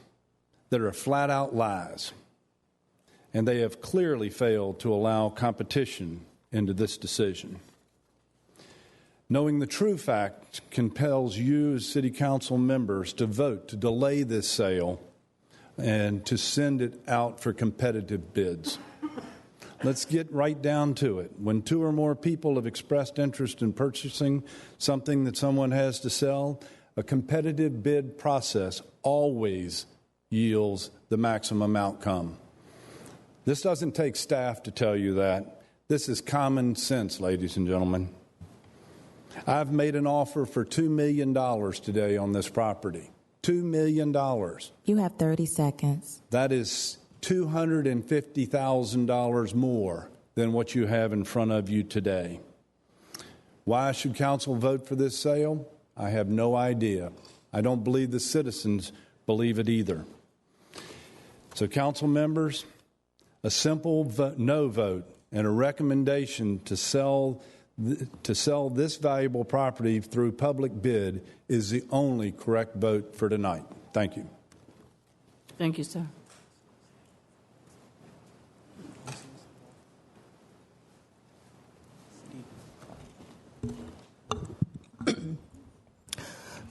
that are flat out lies. And they have clearly failed to allow competition into this decision. Knowing the true fact compels you as City Council members to vote to delay this sale and to send it out for competitive bids. Let's get right down to it. When 2 or more people have expressed interest in purchasing something that someone has to sell, a competitive bid process always yields the maximum outcome. This doesn't take staff to tell you that. This is common sense, ladies and gentlemen. I've made an offer for $2 million today on this property. $2 million. You have 30 seconds. That is $250,000 more than what you have in front of you today. Why should council vote for this sale? I have no idea. I don't believe the citizens believe it either. So, council members, a simple no vote and a recommendation to sell this valuable property through public bid is the only correct vote for tonight. Thank you. Thank you, sir.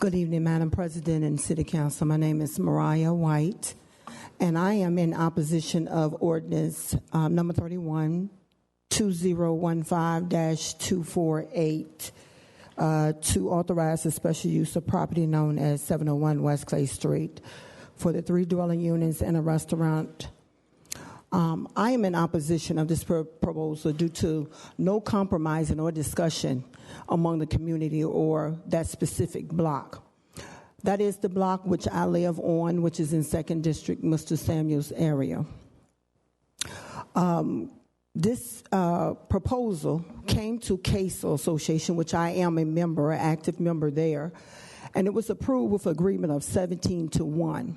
Good evening, Madam President and City Council. My name is Mariah White, and I am in opposition of ordinance number 31, 2015-248, to authorize a special use of property known as 701 West Clay Street for the 3 dwelling units and a restaurant. I am in opposition of this proposal due to no compromising or discussion among the community or that specific block. That is the block which I live on, which is in 2nd District, Mr. Samuels area. This proposal came to CASEL Association, which I am a member, an active member there, and it was approved with agreement of 17 to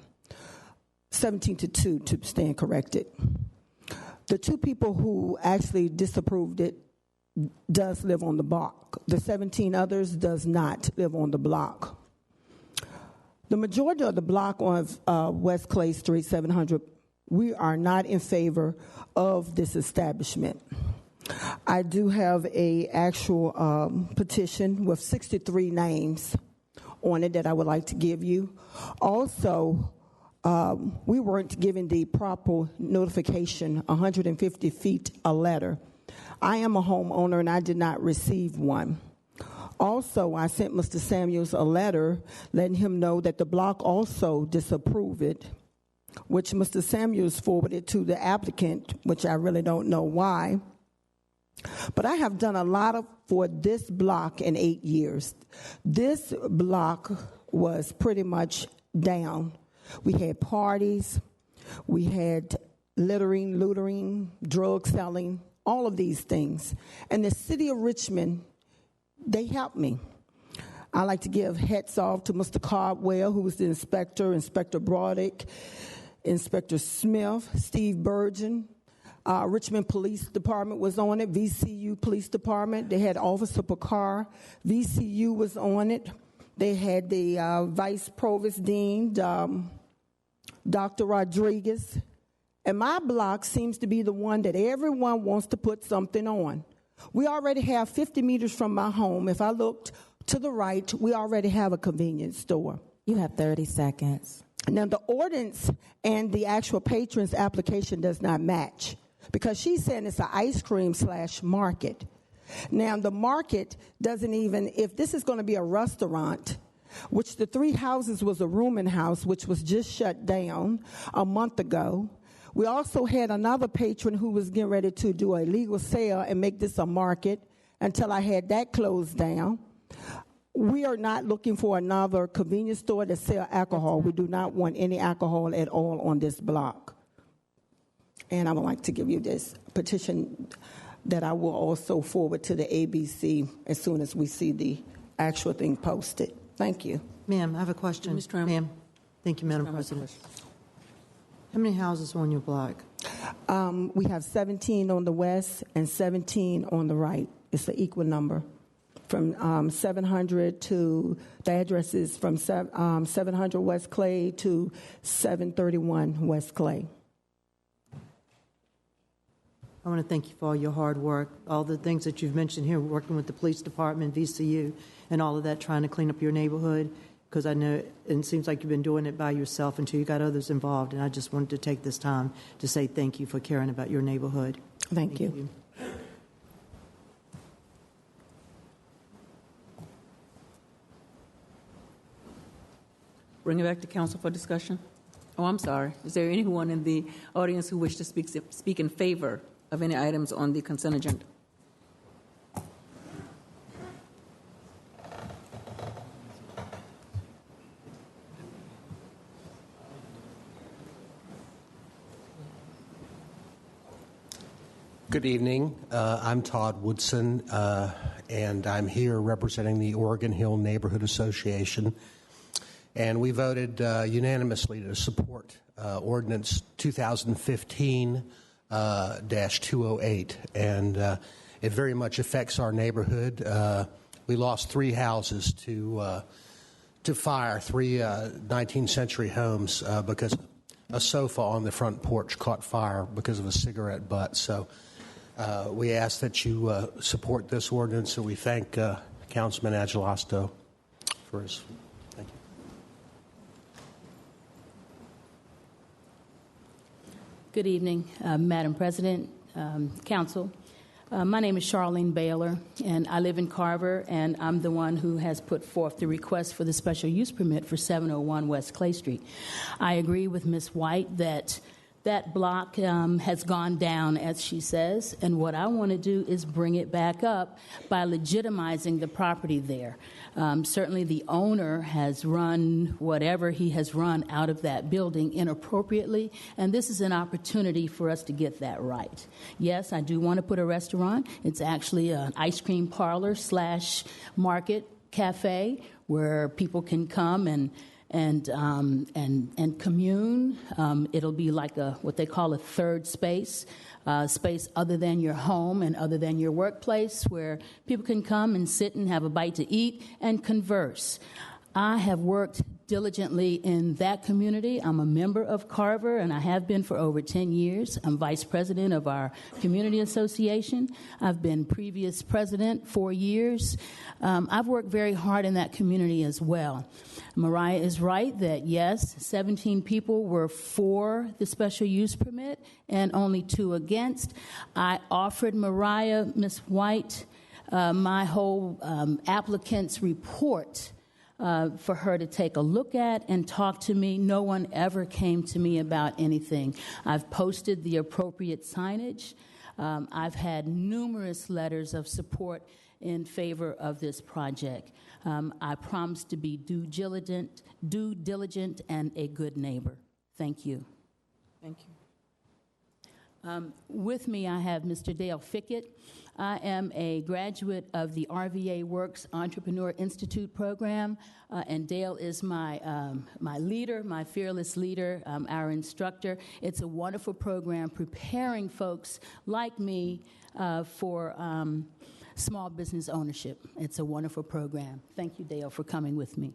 2 to stand corrected. The 2 people who actually disapproved it does live on the block. The 17 others does not live on the block. The majority of the block on West Clay Street, 700, we are not in favor of this establishment. I do have a actual petition with 63 names on it that I would like to give you. Also, we weren't given the proper notification, 150 feet a letter. I am a homeowner and I did not receive one. Also, I sent Mr. Samuels a letter letting him know that the block also disapproved it, which Mr. Samuels forwarded to the applicant, which I really don't know why. But I have done a lot for this block in 8 years. This block was pretty much down. We had parties, we had littering, looting, drug selling, all of these things. And the city of Richmond, they helped me. I like to give hats off to Mr. Cardwell, who was the inspector, Inspector Broderick, Inspector Smith, Steve Burgeon. Richmond Police Department was on it, VCU Police Department. They had Officer Picard. VCU was on it. They had the Vice Provost Dean, Dr. Rodriguez. And my block seems to be the one that everyone wants to put something on. We already have 50 meters from my home. If I looked to the right, we already have a convenience store. You have 30 seconds. Now, the ordinance and the actual patron's application does not match because she's saying it's an ice cream / market. Now, the market doesn't even, if this is going to be a restaurant, which the 3 houses was a rooming house, which was just shut down a month ago. We also had another patron who was getting ready to do a legal sale and make this a market until I had that closed down. We are not looking for another convenience store to sell alcohol. We do not want any alcohol at all on this block. And I would like to give you this petition that I will also forward to the ABC as soon as we see the actual thing posted. Thank you. Ma'am, I have a question. Ms. Trump. Ma'am. Thank you, Madam President. How many houses are on your block? We have 17 on the west and 17 on the right. It's an equal number. From 700 to, the address is from 700 West Clay to 731 West Clay. I want to thank you for all your hard work, all the things that you've mentioned here, working with the police department, VCU, and all of that, trying to clean up your neighborhood, because I know it seems like you've been doing it by yourself until you got others involved, and I just wanted to take this time to say thank you for caring about your neighborhood. Thank you. Bring it back to council for discussion. Oh, I'm sorry. Is there anyone in the audience who wishes to speak in favor of any items on the consent agenda? Good evening. I'm Todd Woodson, and I'm here representing the Oregon Hill Neighborhood Association. And we voted unanimously to support Ordinance 2015-208, and it very much affects our neighborhood. We lost 3 houses to fire, 3 19th century homes because a sofa on the front porch caught fire because of a cigarette butt. So we ask that you support this ordinance, and we thank Councilman Agelasto for his. Thank you. Good evening, Madam President, Council. My name is Charlene Baylor, and I live in Carver, and I'm the one who has put forth the request for the special use permit for 701 West Clay Street. I agree with Ms. White that that block has gone down, as she says, and what I want to do is bring it back up by legitimizing the property there. Certainly the owner has run whatever he has run out of that building inappropriately, and this is an opportunity for us to get that right. Yes, I do want to put a restaurant. It's actually an ice cream parlor / market cafe where people can come and commune. It'll be like what they call a third space, space other than your home and other than your workplace, where people can come and sit and have a bite to eat and converse. I have worked diligently in that community. I'm a member of Carver, and I have been for over 10 years. I'm vice president of our community association. I've been previous president 4 years. I've worked very hard in that community as well. Mariah is right that, yes, 17 people were for the special use permit and only 2 against. I offered Mariah, Ms. White, my whole applicant's report for her to take a look at and talk to me. No one ever came to me about anything. I've posted the appropriate signage. I've had numerous letters of support in favor of this project. I promise to be due diligent, and a good neighbor. Thank you. Thank you. With me, I have Mr. Dale Fickett. I am a graduate of the RVA Works Entrepreneur Institute program, and Dale is my leader, my fearless leader, our instructor. It's a wonderful program preparing folks like me for small business ownership. It's a wonderful program. Thank you, Dale, for coming with me.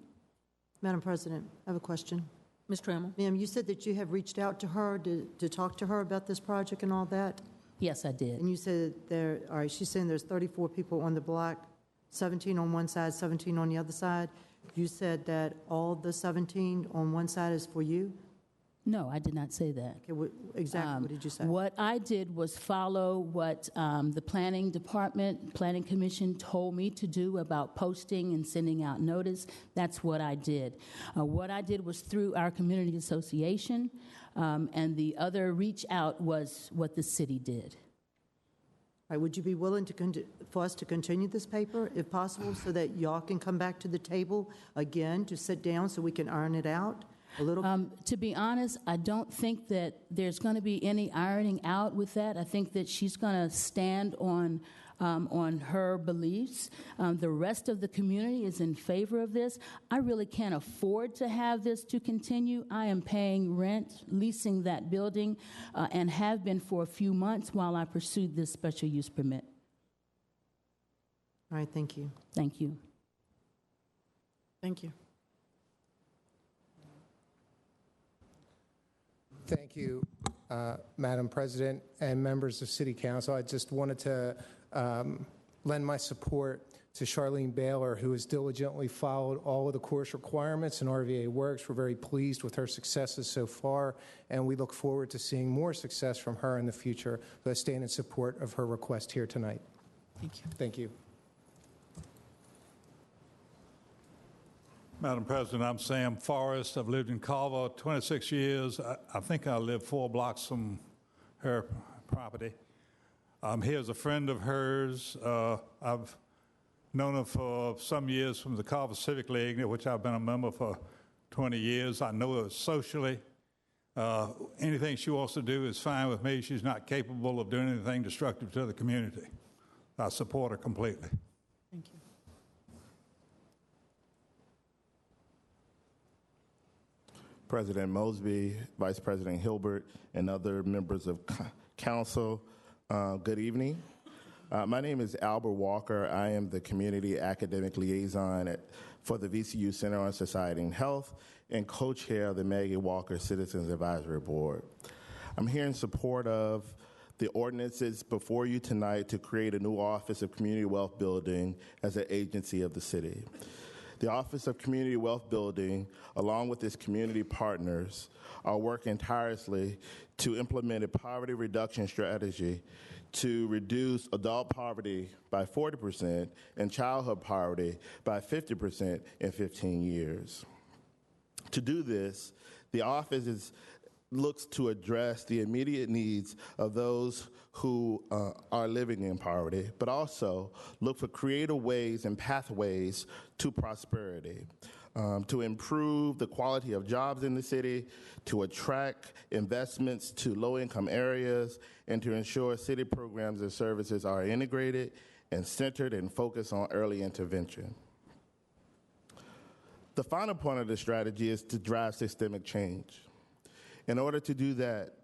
Madam President, I have a question. Ms. Trammell? Ma'am, you said that you have reached out to her to talk to her about this project and all that? Yes, I did. And you said all right, she's saying there's 34 people on the block, 17 on one side, 17 on the other side. You said that all the 17 on one side is for you? No, I did not say that. Okay, exactly what did you say? What I did was follow what the planning commission told me to do about posting and sending out notice. That's what I did. What I did was through our community association, and the other reach out was what the city did. All right, would you be willing for us to continue this paper, if possible, so that y'all can come back to the table again to sit down so we can iron it out? To be honest, I don't think that there's going to be any ironing out with that. I think that she's going to stand on her beliefs. The rest of the community is in favor of this. I really can't afford to have this to continue. I am paying rent, leasing that building, and have been for a few months while I pursued this special use permit. All right, thank you. Thank you. Thank you. Thank you, Madam President and members of City Council. I just wanted to lend my support to Charlene Baylor, who has diligently followed all of the course requirements in RVA Works. We're very pleased with her successes so far, and we look forward to seeing more success from her in the future. So I stand in support of her request here tonight. Thank you. Thank you. Madam President, I'm Sam Forrest. I've lived in Carver 26 years. I think I live 4 blocks from her property. Here's a friend of hers. I've known her for some years from the Carver Civic League, which I've been a member for 20 years. I know her socially. Anything she wants to do is fine with me. She's not capable of doing anything destructive to the community. I support her completely. Thank you. President Mosby, Vice President Hilbert, and other members of council, good evening. My name is Albert Walker. I am the Community Academic Liaison for the VCU Center on Society and Health and co-chair of the Maggie Walker Citizens Advisory Board. I'm here in support of the ordinances before you tonight to create a new Office of Community Wealth Building as an agency of the city. The Office of Community Wealth Building, along with its community partners, are working tirelessly to implement a poverty reduction strategy to reduce adult poverty by 40% and childhood poverty by 50% in 15 years. To do this, the office looks to address the immediate needs of those who are living in poverty, but also look for creative ways and pathways to prosperity, to improve the quality of jobs in the city, to attract investments to low-income areas, and to ensure city programs and services are integrated and centered and focused on early intervention. The final point of the strategy is to drive systemic change. In order to do that,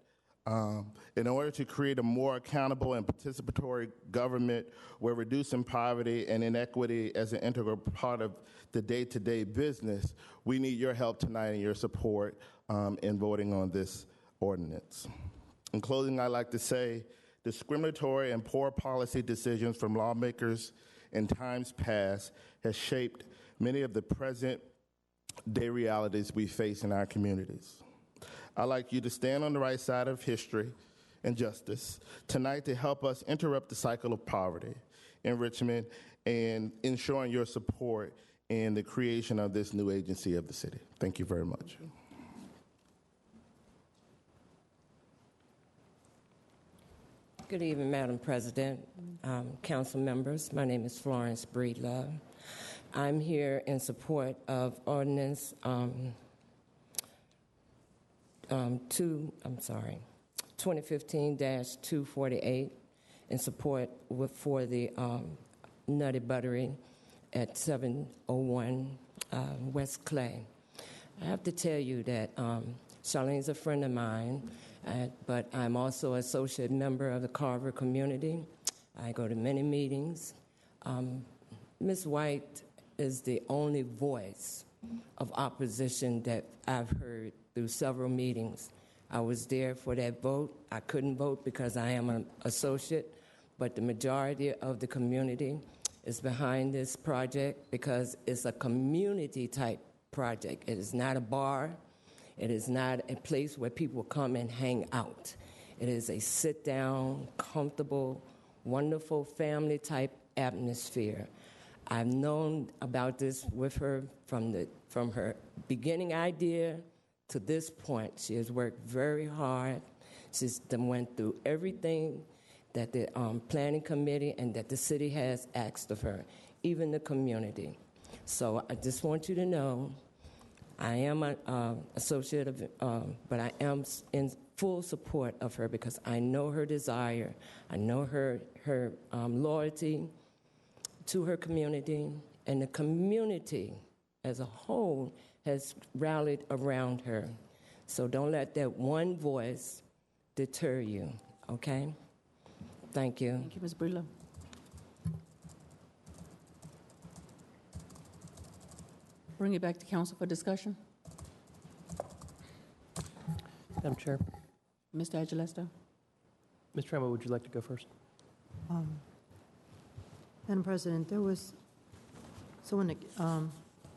in order to create a more accountable and participatory government where reducing poverty and inequity as an integral part of the day-to-day business, we need your help tonight and your support in voting on this ordinance. In closing, I'd like to say discriminatory and poor policy decisions from lawmakers in times past has shaped many of the present-day realities we face in our communities. I'd like you to stand on the right side of history and justice tonight to help us interrupt the cycle of poverty in Richmond and ensuring your support in the creation of this new agency of the city. Thank you very much. Good evening, Madam President, council members. My name is Florence Breedlove. I'm here in support of ordinance 2015-248 in support for the Nutty Buttery at 701 West Clay. I have to tell you that Charlene's a friend of mine, but I'm also an associate member of the Carver community. I go to many meetings. Ms. White is the only voice of opposition that I've heard through several meetings. I was there for that vote. I couldn't vote because I am an associate, but the majority of the community is behind this project because it's a community-type project. It is not a bar. It is not a place where people come and hang out. It is a sit-down, comfortable, wonderful family-type atmosphere. I've known about this with her from her beginning idea to this point. She has worked very hard. She's went through everything that the planning committee and that the city has asked of her, even the community. So I just want you to know I am an associate of, but I am in full support of her because I know her desire. I know her loyalty to her community, and the community as a whole has rallied around her. So don't let that one voice deter you, okay? Thank you. Thank you, Ms. Breedlove. Bring it back to council for discussion. Madam Chair. Mr. Agilesto. Ms. Trammell, would you like to go first? Madam President, there was someone that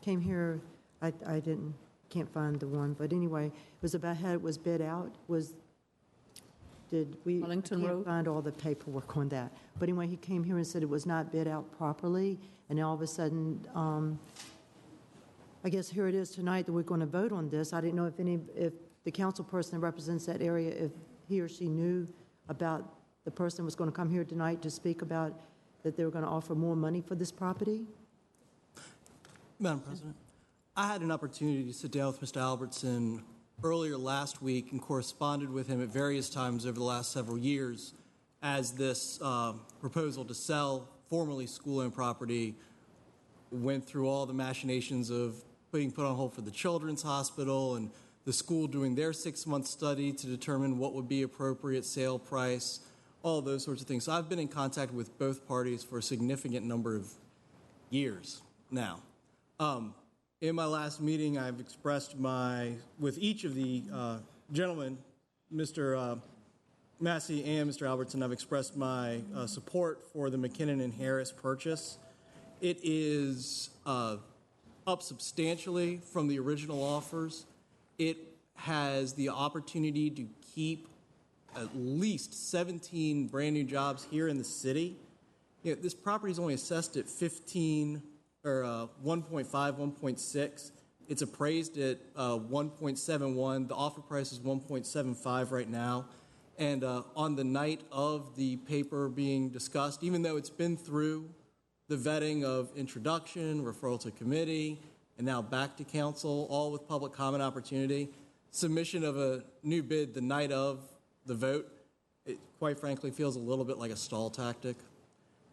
came here. I can't find the one, but anyway, it was about how it was bid out. Did we? Wellington I can't Road? find all the paperwork on that. But anyway, he came here and said it was not bid out properly, and all of a sudden, I guess here it is tonight that we're going to vote on this. I didn't know if the council person that represents that area, if he or she knew about the person that was going to come here tonight to speak about that they were going to offer more money for this property. Madam President, I had an opportunity to sit down with Mr. Albertson earlier last week and corresponded with him at various times over the last several years as this proposal to sell formerly school-owned property went through all the machinations of being put on hold for the Children's Hospital and the school doing their 6-month study to determine what would be appropriate sale price, all those sorts of things. So I've been in contact with both parties for a significant number of years now. In my last meeting, I've expressed with each of the gentlemen, Mr. Massey and Mr. Albertson, I've expressed my support for the McKinnon and Harris purchase. It is up substantially from the original offers. It has the opportunity to keep at least 17 brand new jobs here in the city. This property is only assessed at 1.5, 1.6. It's appraised at 1.71. The offer price is 1.75 right now. And on the night of the paper being discussed, even though it's been through the vetting of introduction, referral to committee, and now back to council, all with public comment opportunity, submission of a new bid the night of the vote, it quite frankly feels a little bit like a stall tactic.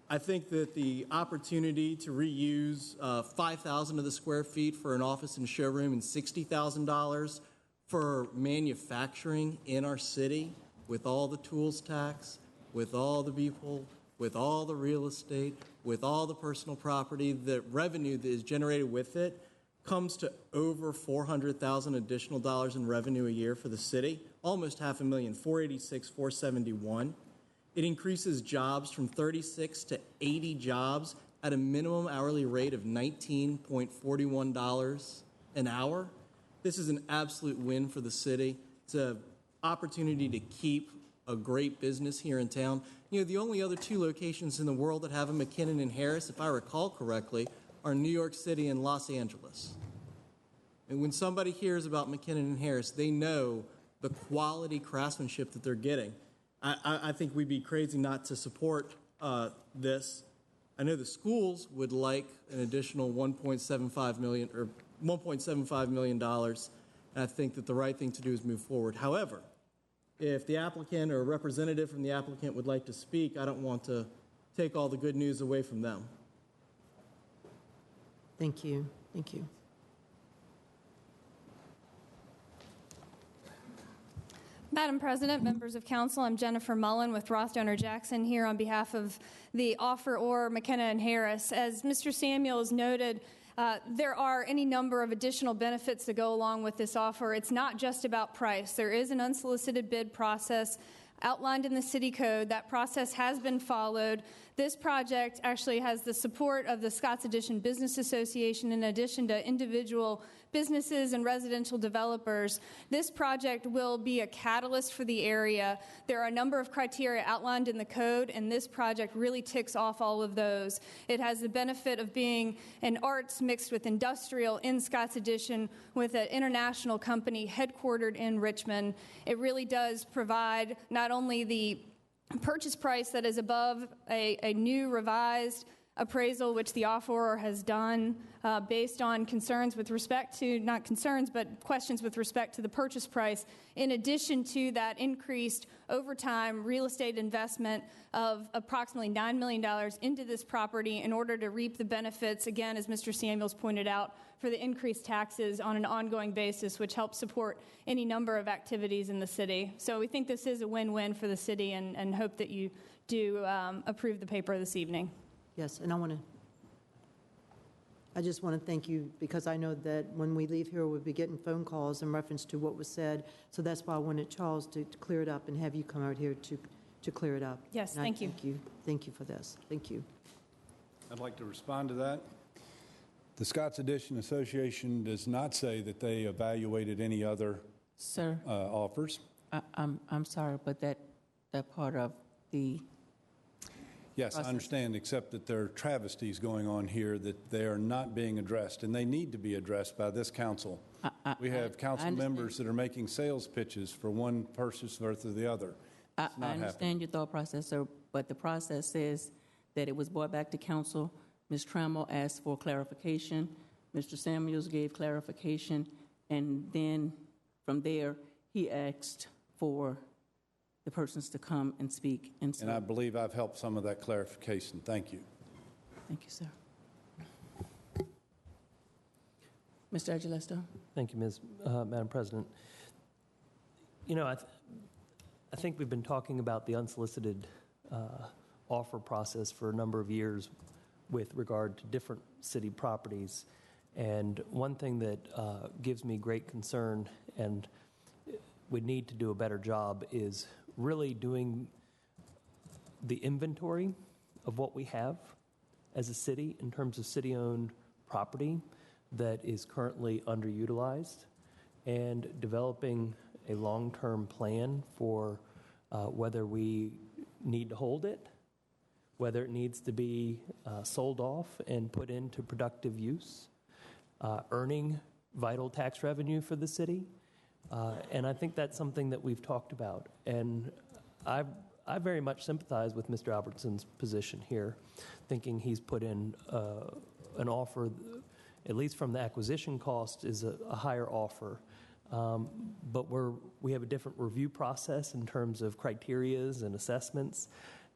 I think that the opportunity to reuse 5,000 of the square feet for an office and showroom and $60,000 for manufacturing in our city with all the tools tax, with all the people, with all the real estate, with all the personal property, the revenue that is generated with it comes to over $400,000 additional dollars in revenue a year for the city, almost $500,000, 486, 471. It increases jobs from 36 to 80 jobs at a minimum hourly rate of $19.41 an hour. This is an absolute win for the city. It's an opportunity to keep a great business here in town. The only other two locations in the world that have a McKinnon and Harris, if I recall correctly, are New York City and Los Angeles. And when somebody hears about McKinnon and Harris, they know the quality craftsmanship that they're getting. I think we'd be crazy not to support this. I know the schools would like an additional $1.75 million or $1.75 million, and I think that the right thing to do is move forward. However, if the applicant or a representative from the applicant would like to speak, I don't want to take all the good news away from them. Thank you. Thank you. Madam President, members of council, I'm Jennifer Mullen with Roth Donor Jackson here on behalf of the offeror McKenna and Harris. As Mr. Samuels noted, there are any number of additional benefits that go along with this offer. It's not just about price. There is an unsolicited bid process outlined in the city code. That process has been followed. This project actually has the support of the Scotts Addition Business Association in addition to individual businesses and residential developers. This project will be a catalyst for the area. There are a number of criteria outlined in the code, and this project really ticks off all of those. It has the benefit of being an arts mixed with industrial in Scotts Addition with an international company headquartered in Richmond. It really does provide not only the purchase price that is above a new revised appraisal, which the offeror has done based on concerns with respect to, not concerns, but questions with respect to the purchase price, in addition to that increased overtime real estate investment of approximately $9 million into this property in order to reap the benefits, again, as Mr. Samuels pointed out, for the increased taxes on an ongoing basis, which helps support any number of activities in the city. So we think this is a win-win for the city and hope that you do approve the paper this evening. Yes, and I just want to thank you because I know that when we leave here, we'll be getting phone calls in reference to what was said. So that's why I wanted Charles to clear it up and have you come out here to clear it up. Yes, and thank you. Thank you. Thank you for this. Thank you. I'd like to respond to that. The Scotts Addition Association does not say that they evaluated any other offers. I'm sorry, but that part of the Yes, I understand, except that there are travesties going on here that they are not being addressed, and they need to be addressed by this council. We have council members that are making sales pitches for one purchase versus the other. I understand your thought process, sir, but the process says that it was brought back to council. Ms. Trammell asked for clarification. Mr. Samuels gave clarification, and then from there, he asked for the persons to come and speak. And Thank you, sir. Mr. Aguilesto. Thank you, Madam President. I think we've been talking about the unsolicited offer process for a number of years with regard to different city properties. And one thing that gives me great concern, and we need to do a better job, is really doing the inventory of what we have as a city in terms of city-owned property that is currently underutilized and developing a long-term plan for whether we need to hold it, whether it needs to be sold off and put into productive use, earning vital tax revenue for the city. And I think that's something that we've talked about. And I very much sympathize with Mr. Albertson's position here, thinking he's put in an offer, at least from the acquisition cost, is a higher offer. But we have a different review process in terms of criterias and assessments.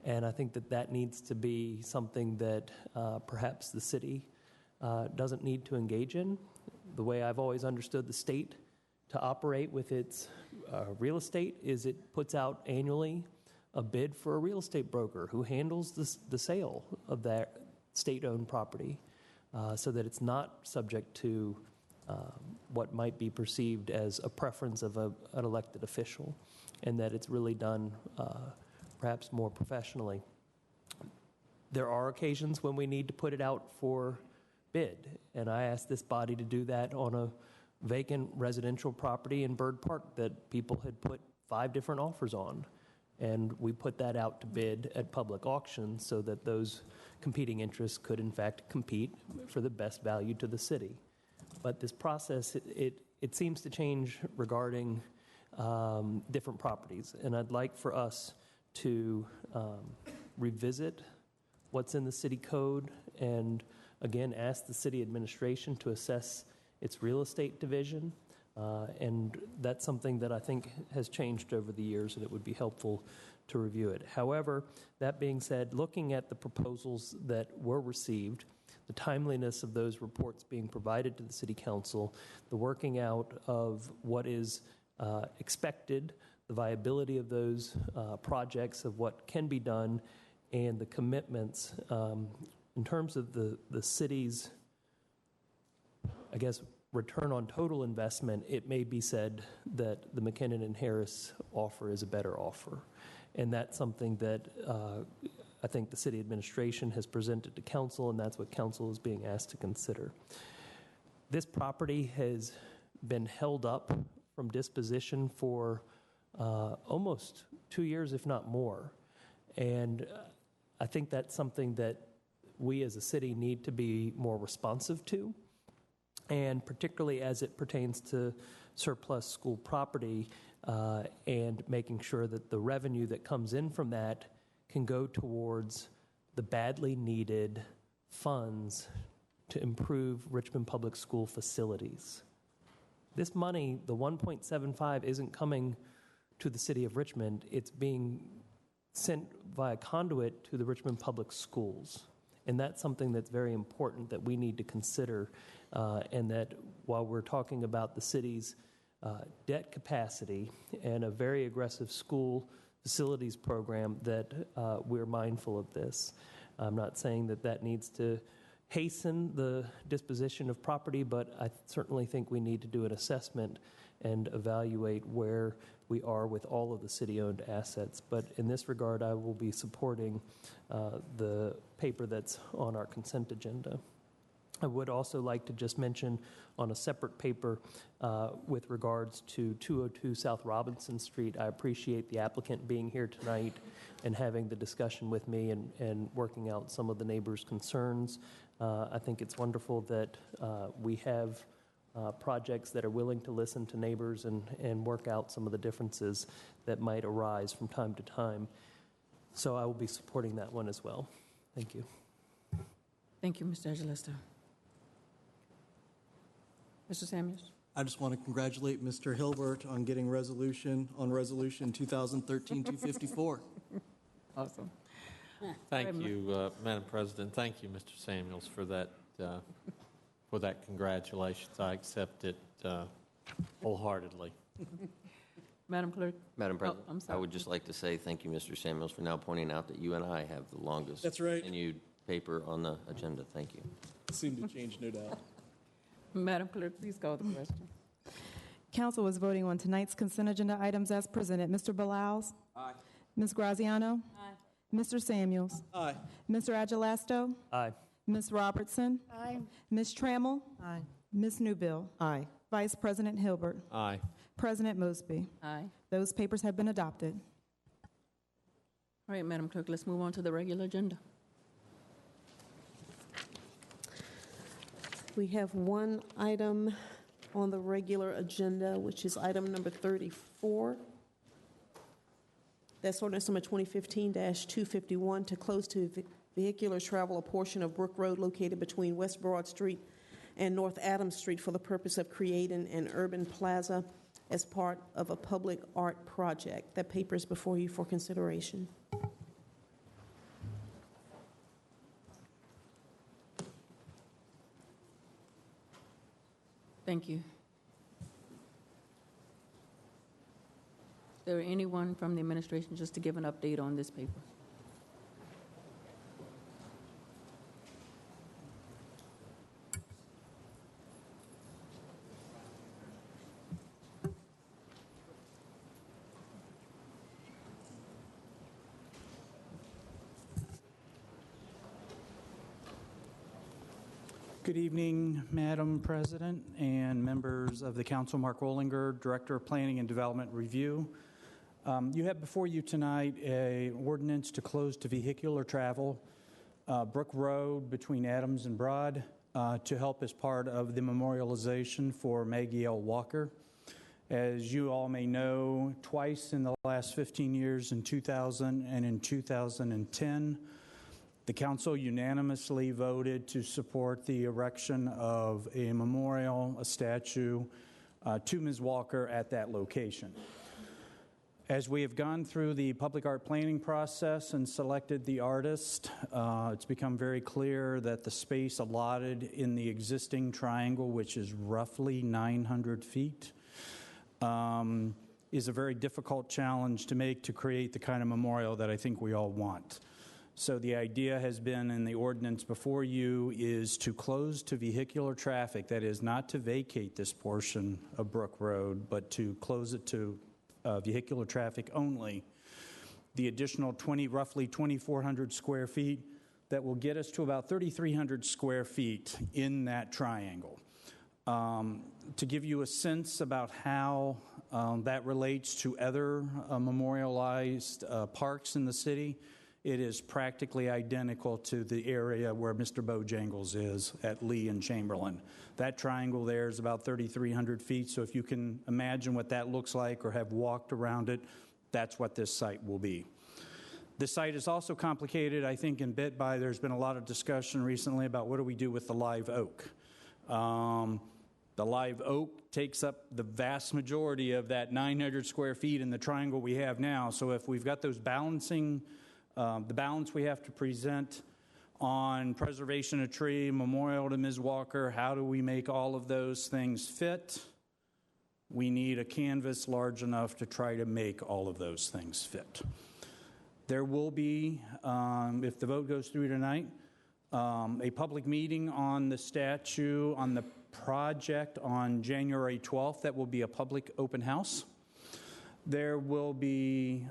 And I think that needs to be something that perhaps the city doesn't need to engage in. The way I've always understood the state to operate with its real estate is it puts out annually a bid for a real estate broker who handles the sale of that state-owned property so that it's not subject to what might be perceived as a preference of an elected official, and that it's really done perhaps more professionally. There are occasions when we need to put it out for bid, and I asked this body to do that on a vacant residential property in Bird Park that people had put 5 different offers on. And we put that out to bid at public auction so that those competing interests could, in fact, compete for the best value to the city. But this process, it seems to change regarding different properties. And I'd like for us to revisit what's in the city code and, again, ask the city administration to assess its real estate division. And that's something that I think has changed over the years, and it would be helpful to review it. However, that being said, looking at the proposals that were received, the timeliness of those reports being provided to the City Council, the working out of what is expected, the viability of those projects, of what can be done, and the commitments in terms of the city's, I guess, return on total investment, it may be said that the McKinnon and Harris offer is a better offer. And that's something that I think the city administration has presented to council, and that's what council is being asked to consider. This property has been held up from disposition for almost 2 years, if not more. And I think that's something that we as a city need to be more responsive to. And particularly as it pertains to surplus school property and making sure that the revenue that comes in from that can go towards the badly needed funds to improve Richmond Public School facilities. This money, the 1.75, isn't coming to the city of Richmond. It's being sent via conduit to the Richmond Public Schools. And that's something that's very important that we need to consider, and that while we're talking about the city's debt capacity and a very aggressive school facilities program, that we're mindful of this. I'm not saying that needs to hasten the disposition of property, but I certainly think we need to do an assessment and evaluate where we are with all of the city-owned assets. But in this regard, I will be supporting the paper that's on our consent agenda. I would also like to just mention on a separate paper with regards to 202 South Robinson Street, I appreciate the applicant being here tonight and having the discussion with me and working out some of the neighbors' concerns. I think it's wonderful that we have projects that are willing to listen to neighbors and work out some of the differences that might arise from time to time. So I will be supporting that one as well. Thank you. Thank you, Mr. Agilisto. Mr. Samuels? I just want to congratulate Mr. Hilbert on getting resolution 2013-254. Awesome. Thank you, Madam President. Thank you, Mr. Samuels, for that congratulations. I accept it wholeheartedly. Madam Clerk? Madam President, I'm sorry. I would just like to say thank you, Mr. Samuels, for now pointing out that you and I have the longest That's right. continued paper on the agenda. Thank you. Seemed to change, no doubt. Madam Clerk, please call the question. Council is voting on tonight's consent agenda items as presented. Mr. Balaus? Aye. Ms. Graziano? Aye. Mr. Samuels? Aye. Mr. Agilisto? Aye. Ms. Robertson? Aye. Ms. Trammell? Aye. Ms. Newbill? Aye. Vice President Hilbert? Aye. President Mosby? Aye. Those papers have been adopted. All right, Madam Clerk, let's move on to the regular agenda. We have one item on the regular agenda, which is item number 34. That's ordinance number 2015-251 to close to vehicular travel a portion of Brook Road located between West Broad Street and North Adams Street for the purpose of creating an urban plaza as part of a public art project. That paper is before you for consideration. Thank you. Is there anyone from the administration just to give an update on this paper? Good evening, Madam President and members of the Council. Mark Rollinger, Director of Planning and Development Review. You have before you tonight an ordinance to close to vehicular travel Brook Road between Adams and Broad to help as part of the memorialization for Maggie L. Walker. As you all may know, twice in the last 15 years, in 2000 and in 2010, the Council unanimously voted to support the erection of a memorial, a statue to Ms. Walker at that location. As we have gone through the public art planning process and selected the artist, it's become very clear that the space allotted in the existing triangle, which is roughly 900 feet, is a very difficult challenge to make to create the kind of memorial that I think we all want. So the idea has been in the ordinance before you is to close to vehicular traffic, that is not to vacate this portion of Brook Road, but to close it to vehicular traffic only. The additional roughly 2,400 square feet that will get us to about 3,300 square feet in that triangle. To give you a sense about how that relates to other memorialized parks in the city, it is practically identical to the area where Mr. Bojangles is at Lee and Chamberlain. That triangle there is about 3,300 feet, so if you can imagine what that looks like or have walked around it, that's what this site will be. This site is also complicated, I think, in bit by there's been a lot of discussion recently about what do we do with the live oak. The live oak takes up the vast majority of that 900 square feet in the triangle we have now, so if we've got those the balance we have to present on preservation of tree, memorial to Ms. Walker, how do we make all of those things fit? We need a canvas large enough to try to make all of those things fit. There will be, if the vote goes through tonight, a public meeting on the statue, on the project on January 12th. That will be a public open house. There will be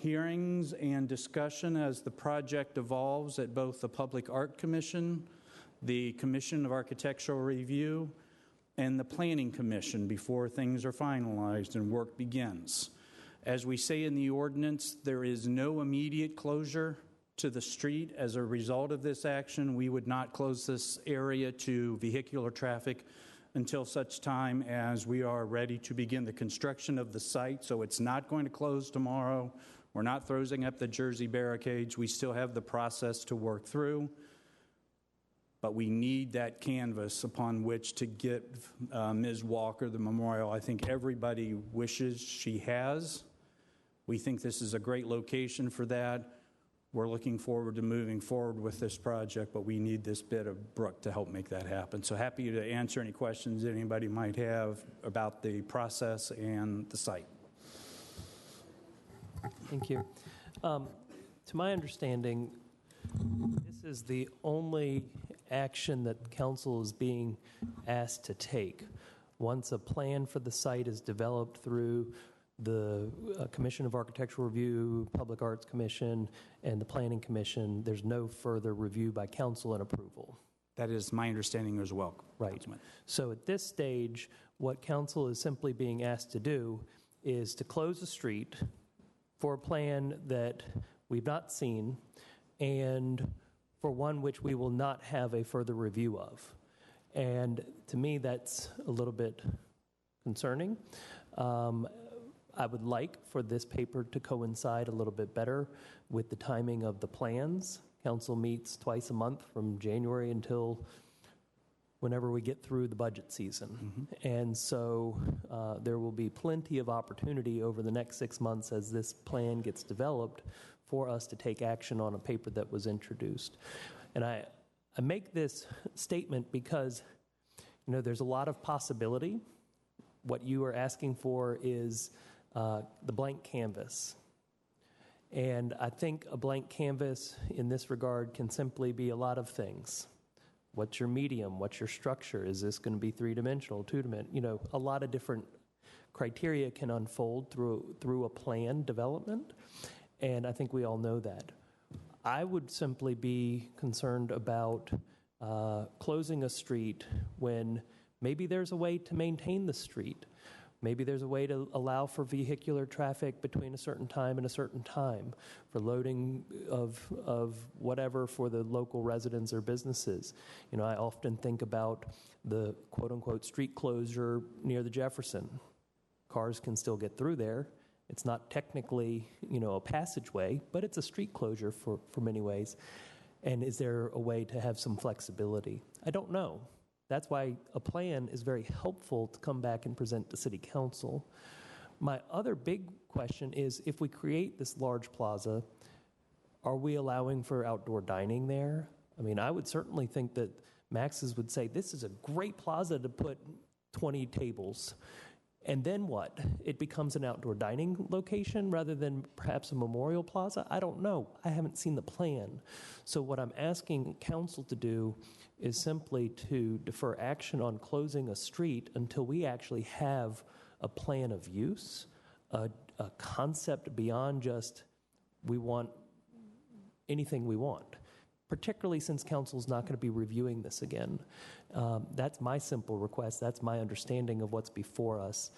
hearings and discussion as the project evolves at both the Public Art Commission, the Commission of Architectural Review, and the Planning Commission before things are finalized and work begins. As we say in the ordinance, there is no immediate closure to the street. As a result of this action, we would not close this area to vehicular traffic until such time as we are ready to begin the construction of the site. So it's not going to close tomorrow. We're not throwing up the Jersey barricades. We still have the process to work through. But we need that canvas upon which to get Ms. Walker the memorial I think everybody wishes she has. We think this is a great location for that. We're looking forward to moving forward with this project, but we need this bit of brook to help make that happen. So happy to answer any questions anybody might have about the process and the site. Thank you. To my understanding, this is the only action that council is being asked to take. Once a plan for the site is developed through the Commission of Architectural Review, Public Arts Commission, and the Planning Commission, there's no further review by council and approval. That is my understanding as well. Right. Councilman. So at this stage, what council is simply being asked to do is to close the street for a plan that we've not seen, and for one which we will not have a further review of. And to me, that's a little bit concerning. I would like for this paper to coincide a little bit better with the timing of the plans. Council meets twice a month from January until whenever we get through the budget season. And so there will be plenty of opportunity over the next 6 months as this plan gets developed for us to take action on a paper that was introduced. And I make this statement because, there's a lot of possibility. What you are asking for is the blank canvas. And I think a blank canvas in this regard can simply be a lot of things. What's your medium? What's your structure? Is this going to be three-dimensional, two-dimensional? A lot of different criteria can unfold through a plan development, and I think we all know that. I would simply be concerned about closing a street when maybe there's a way to maintain the street. Maybe there's a way to allow for vehicular traffic between a certain time and a certain time, for loading of whatever for the local residents or businesses. I often think about the quote-unquote street closure near the Jefferson. Cars can still get through there. It's not technically, a passageway, but it's a street closure for many ways. And is there a way to have some flexibility? I don't know. That's why a plan is very helpful to come back and present to City Council. My other big question is, if we create this large plaza, are we allowing for outdoor dining there? I would certainly think that Max's would say, this is a great plaza to put 20 tables. And then what? It becomes an outdoor dining location rather than perhaps a memorial plaza? I don't know. I haven't seen the plan. So what I'm asking council to do is simply to defer action on closing a street until we actually have a plan of use, a concept beyond just we want anything we want, particularly since council's not going to be reviewing this again. That's my simple request. That's my understanding of what's before us.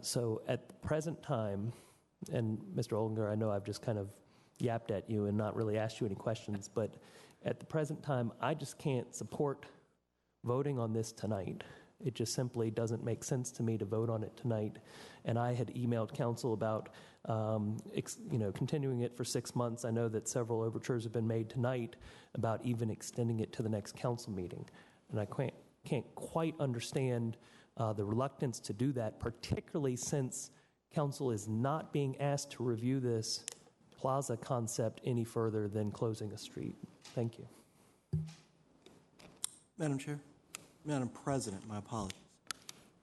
So at the present time, and Mr. Ollinger, I know I've just kind of yapped at you and not really asked you any questions, but at the present time, I just can't support voting on this tonight. It just simply doesn't make sense to me to vote on it tonight. And I had emailed council about continuing it for 6 months. I know that several overtures have been made tonight about even extending it to the next council meeting. And I can't quite understand the reluctance to do that, particularly since council is not being asked to review this plaza concept any further than closing a street. Thank you. Madam Chair, Madam President, my apologies.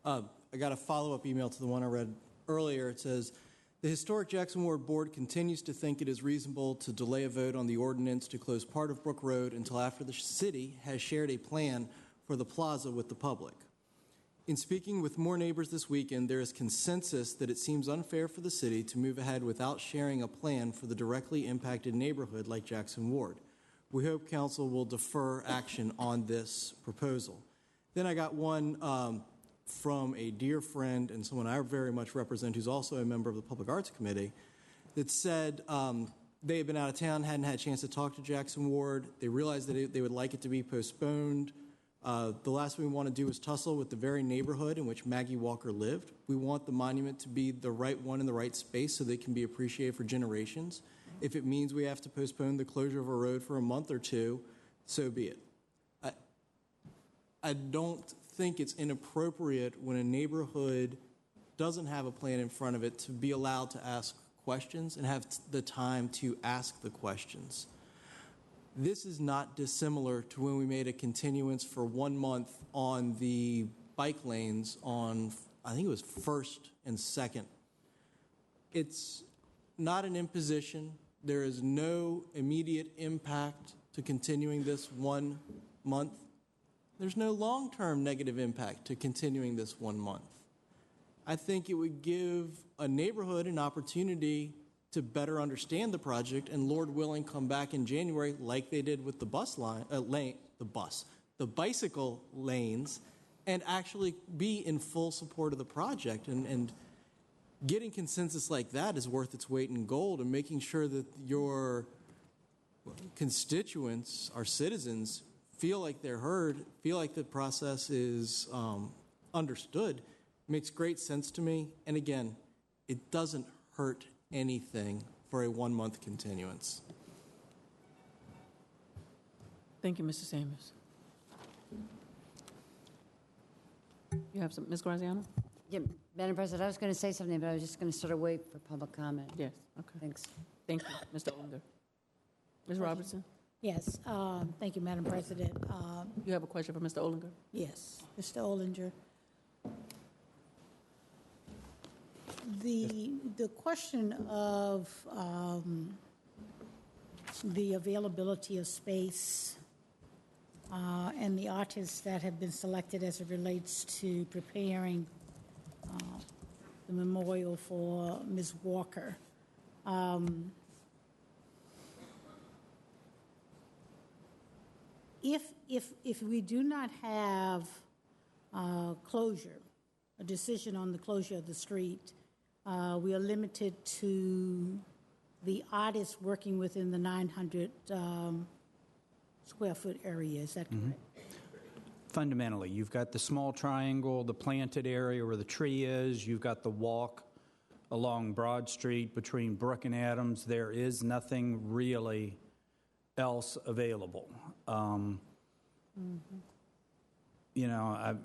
I got a follow-up email to the one I read earlier. It says, the Historic Jackson Ward Board continues to think it is reasonable to delay a vote on the ordinance to close part of Brook Road until after the city has shared a plan for the plaza with the public. In speaking with more neighbors this weekend, there is consensus that it seems unfair for the city to move ahead without sharing a plan for the directly impacted neighborhood like Jackson Ward. We hope council will defer action on this proposal. Then I got one from a dear friend and someone I very much represent who's also a member of the Public Arts Committee that said they had been out of town, hadn't had a chance to talk to Jackson Ward. They realized that they would like it to be postponed. The last thing we want to do is tussle with the very neighborhood in which Maggie Walker lived. We want the monument to be the right one in the right space so that it can be appreciated for generations. If it means we have to postpone the closure of a road for a month or two, so be it. I don't think it's inappropriate when a neighborhood doesn't have a plan in front of it to be allowed to ask questions and have the time to ask the questions. This is not dissimilar to when we made a continuance for 1 month on the bike lanes on, I think it was 1st and 2nd. It's not an imposition. There is no immediate impact to continuing this 1 month. There's no long-term negative impact to continuing this 1 month. I think it would give a neighborhood an opportunity to better understand the project and, Lord willing, come back in January like they did with the bicycle lanes, and actually be in full support of the project. And getting consensus like that is worth its weight in gold, and making sure that your constituents, our citizens, feel like they're heard, feel like the process is understood, makes great sense to me. And again, it doesn't hurt anything for a 1-month continuance. Thank you, Mr. Samuels. You have some, Ms. Graziano? Yeah, Madam President, I was going to say something, but I was just going to sort of wait for public comment. Yes, okay. Thanks. Thank you, Mr. Ollinger. Ms. Robertson? Yes, thank you, Madam President. You have a question for Mr. Ollinger? Yes, Mr. Ollinger. The question of the availability of space and the artists that have been selected as it relates to preparing the memorial for Ms. Walker. If we do not have closure, a decision on the closure of the street, we are limited to the artists working within the 900 square foot area. Is that correct? Fundamentally, you've got the small triangle, the planted area where the tree is. You've got the walk along Broad Street between Brook and Adams. There is nothing really else available. You know,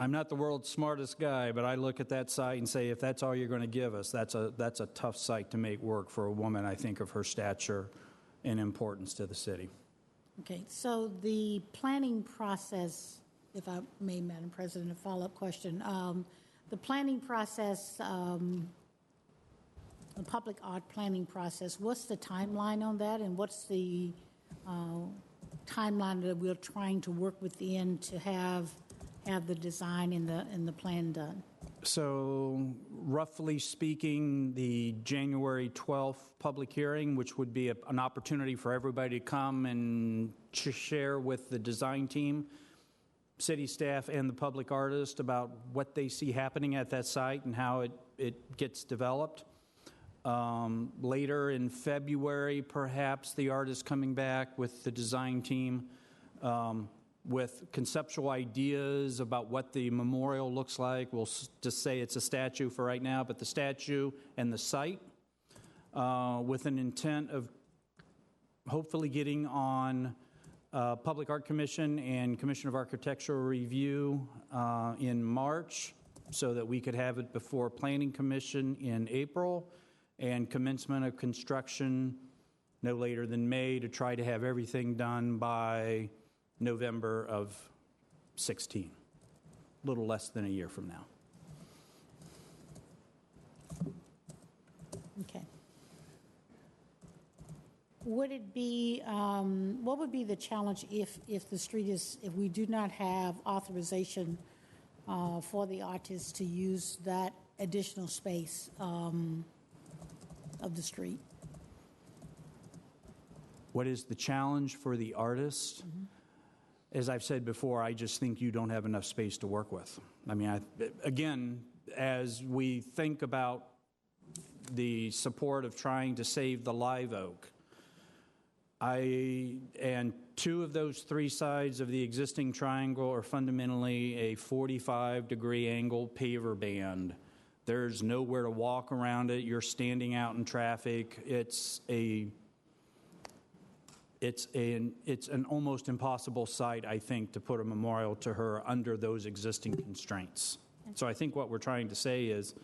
I'm not the world's smartest guy, but I look at that site and say, if that's all you're going to give us, that's a tough site to make work for a woman, I think, of her stature and importance to the city. Okay, so the planning process, if I may, Madam President, a follow-up question. The planning process, the public art planning process, what's the timeline on that, and what's the timeline that we're trying to work within to have the design and the plan done? So, roughly speaking, the January 12th public hearing, which would be an opportunity for everybody to come and share with the design team, city staff, and the public artist about what they see happening at that site and how it gets developed. Later in February, perhaps, the artist coming back with the design team with conceptual ideas about what the memorial looks like. We'll just say it's a statue for right now, but the statue and the site with an intent of hopefully getting on Public Art Commission and Commission of Architectural Review in March so that we could have it before Planning Commission in April and commencement of construction no later than May to try to have everything done by November of 16, a little less than a year from now. Okay. Would it be, what would be the challenge if the street is, if we do not have authorization for the artists to use that additional space of the street? What is the challenge for the artist? Mm-hmm. As I've said before, I just think you don't have enough space to work with. I mean, again, as we think about the support of trying to save the live oak, and two of those three sides of the existing triangle are fundamentally a 45-degree angle paver band. There's nowhere to walk around it. You're standing out in traffic. It's an almost impossible site, I think, to put a memorial to her under those existing constraints. So I think what we're trying to say is,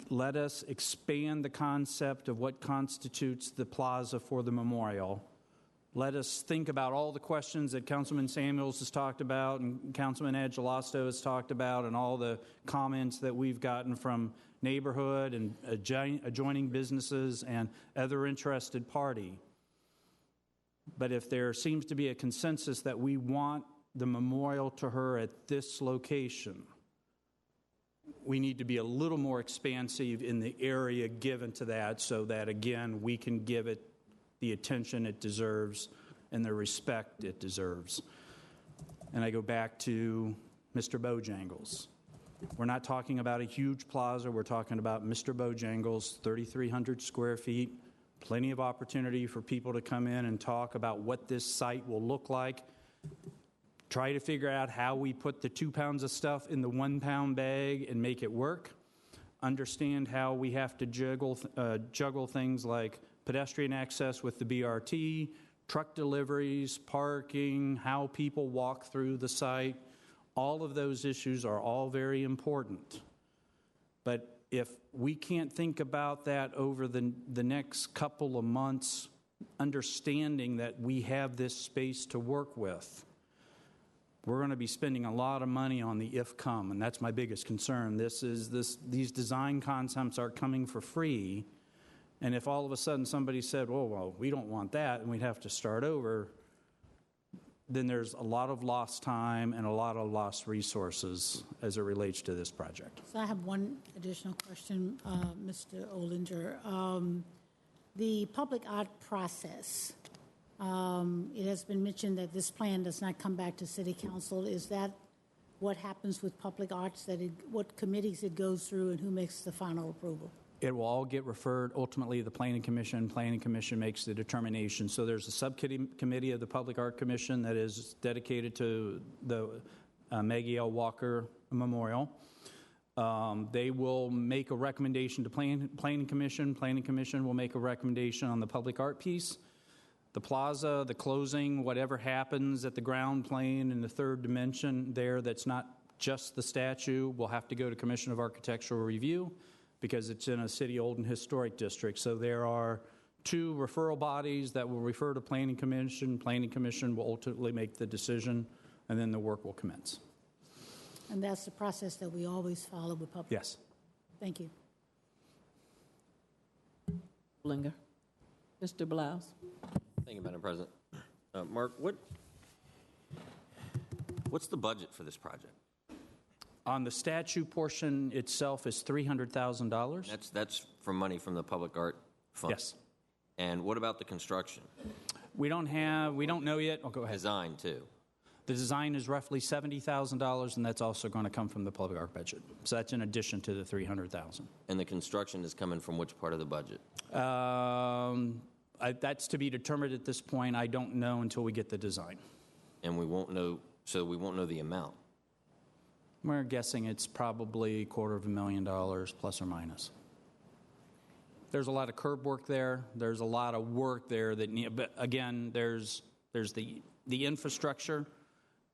let us expand the concept of what constitutes the plaza for the memorial. Let us think about all the questions that Councilman Samuels has talked about and Councilman Agelasto has talked about and all the comments that we've gotten from neighborhood and adjoining businesses and other interested party. But if there seems to be a consensus that we want the memorial to her at this location, we need to be a little more expansive in the area given to that so that, again, we can give it the attention it deserves and the respect it deserves. And I go back to Mr. Bojangles. We're not talking about a huge plaza. We're talking about Mr. Bojangles, 3,300 square feet, plenty of opportunity for people to come in and talk about what this site will look like. Try to figure out how we put the 2 pounds of stuff in the 1 pound bag and make it work. Understand how we have to juggle things like pedestrian access with the BRT, truck deliveries, parking, how people walk through the site. All of those issues are all very important. But if we can't think about that over the next couple of months, understanding that we have this space to work with, we're going to be spending a lot of money on the if come, and that's my biggest concern. These design concepts are coming for free, and if all of a sudden somebody said, well, we don't want that, and we'd have to start over, then there's a lot of lost time and a lot of lost resources as it relates to this project. So I have one additional question, Mr. Olinger. The public art process, it has been mentioned that this plan does not come back to City Council. Is that what happens with public arts, what committees it goes through and who makes the final approval? It will all get referred ultimately to the Planning Commission. Planning Commission makes the determination. So there's a subcommittee of the Public Art Commission that is dedicated to the Maggie L. Walker Memorial. They will make a recommendation to Planning Commission. Planning Commission will make a recommendation on the public art piece. The plaza, the closing, whatever happens at the ground plane in the third dimension there that's not just the statue will have to go to Commission of Architectural Review because it's in a city old and historic district. So there are 2 referral bodies that will refer to Planning Commission. Planning Commission will ultimately make the decision, and then the work will commence. And that's the process that we always follow with public. Yes. Thank you. Blinger. Mr. Blouse. Thank you, Madam President. Mark, what's the budget for this project? On the statue portion itself is $300,000. That's from money from the public art fund? Yes. And what about the construction? We don't know yet. Oh, go ahead. Design, too. The design is roughly $70,000, and that's also going to come from the public art budget. So that's in addition to the $300,000. And the construction is coming from which part of the budget? That's to be determined at this point. I don't know until we get the design. And we won't know the amount? We're guessing it's probably $250,000 plus or minus. There's a lot of curb work there. There's a lot of work there but again, there's the infrastructure.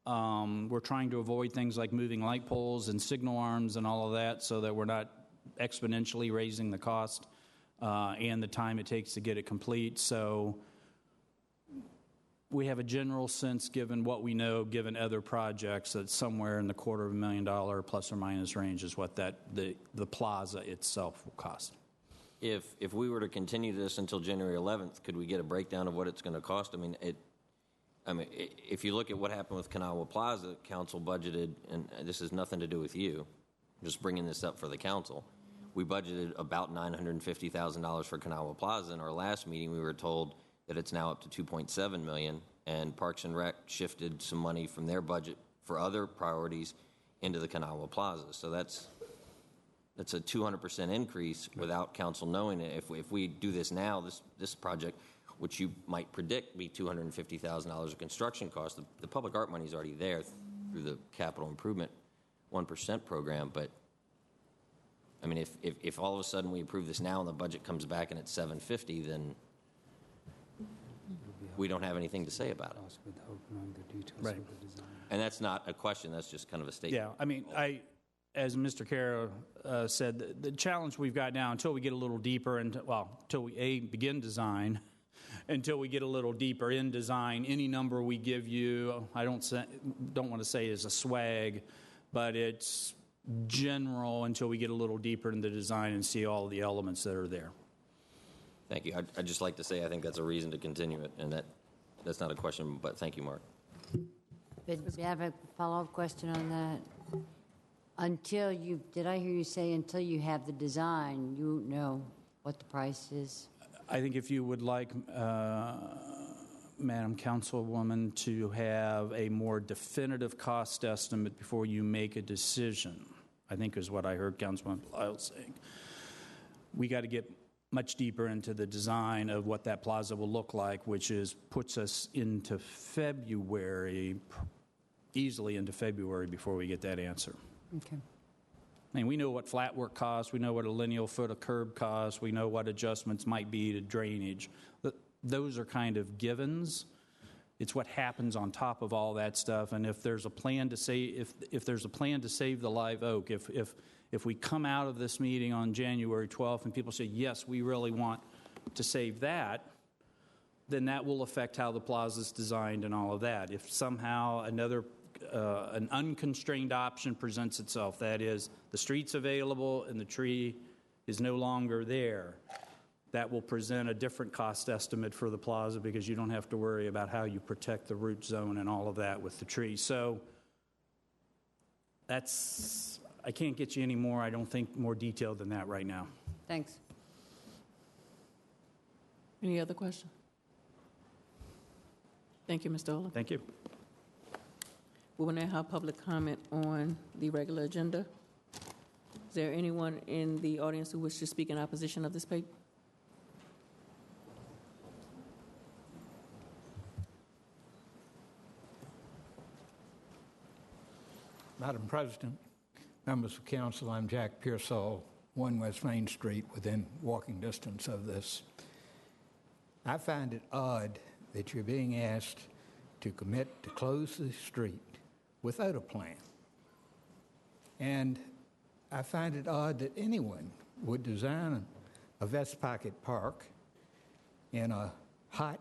We're trying to avoid things like moving light poles and signal arms and all of that so that we're not exponentially raising the cost and the time it takes to get it complete. So we have a general sense, given what we know, given other projects, that somewhere in the $250,000 plus or minus range is what the plaza itself will cost. If we were to continue this until January 11th, could we get a breakdown of what it's going to cost? I mean, if you look at what happened with Kanawha Plaza, council budgeted, and this has nothing to do with you, I'm just bringing this up for the council. We budgeted about $950,000 for Kanawha Plaza. In our last meeting, we were told that it's now up to $2.7 million, and Parks and Rec shifted some money from their budget for other priorities into the Kanawha Plaza. So that's a 200% increase without council knowing it. If we do this now, this project, which you might predict be $250,000 of construction cost, the public art money is already there through the capital improvement 1% program. But I mean, if all of a sudden we approve this now and the budget comes back and it's $750, then we don't have anything to say about it. Right. And that's not a question, that's just kind of a statement. Yeah, I mean, as Mr. Cara said, the challenge we've got now, until we get a little deeper until we begin design, until we get a little deeper in design, any number we give you, I don't want to say is a swag, but it's general until we get a little deeper in the design and see all the elements that are there. Thank you. I'd just like to say I think that's a reason to continue it, and that's not a question, but thank you, Mark. But I have a follow-up question on that. Did I hear you say until you have the design, you know what the price is? I think if you would like, Madam Councilwoman, to have a more definitive cost estimate before you make a decision, I think is what I heard Councilman Lyles saying. We got to get much deeper into the design of what that plaza will look like, which puts us into February, easily into February before we get that answer. Okay. I mean, we know what flat work costs, we know what a lineal foot of curb costs, we know what adjustments might be to drainage. Those are kind of givens. It's what happens on top of all that stuff. And if there's a plan to save, if there's a plan to save the live oak, if we come out of this meeting on January 12th and people say, yes, we really want to save that, then that will affect how the plaza is designed and all of that. If somehow an unconstrained option presents itself, that is, the street's available and the tree is no longer there, that will present a different cost estimate for the plaza because you don't have to worry about how you protect the root zone and all of that with the tree. So I can't get you any more, I don't think, more detailed than that right now. Thanks. Any other question? Thank you, Mr. Ola. Thank you. We will now have public comment on the regular agenda. Is there anyone in the audience who wishes to speak in opposition of this paper? Madam President, members of council, I'm Jack Pearsall, 1 West Main Street, within walking distance of this. I find it odd that you're being asked to commit to close the street without a plan. And I find it odd that anyone would design a vest pocket park in a hot,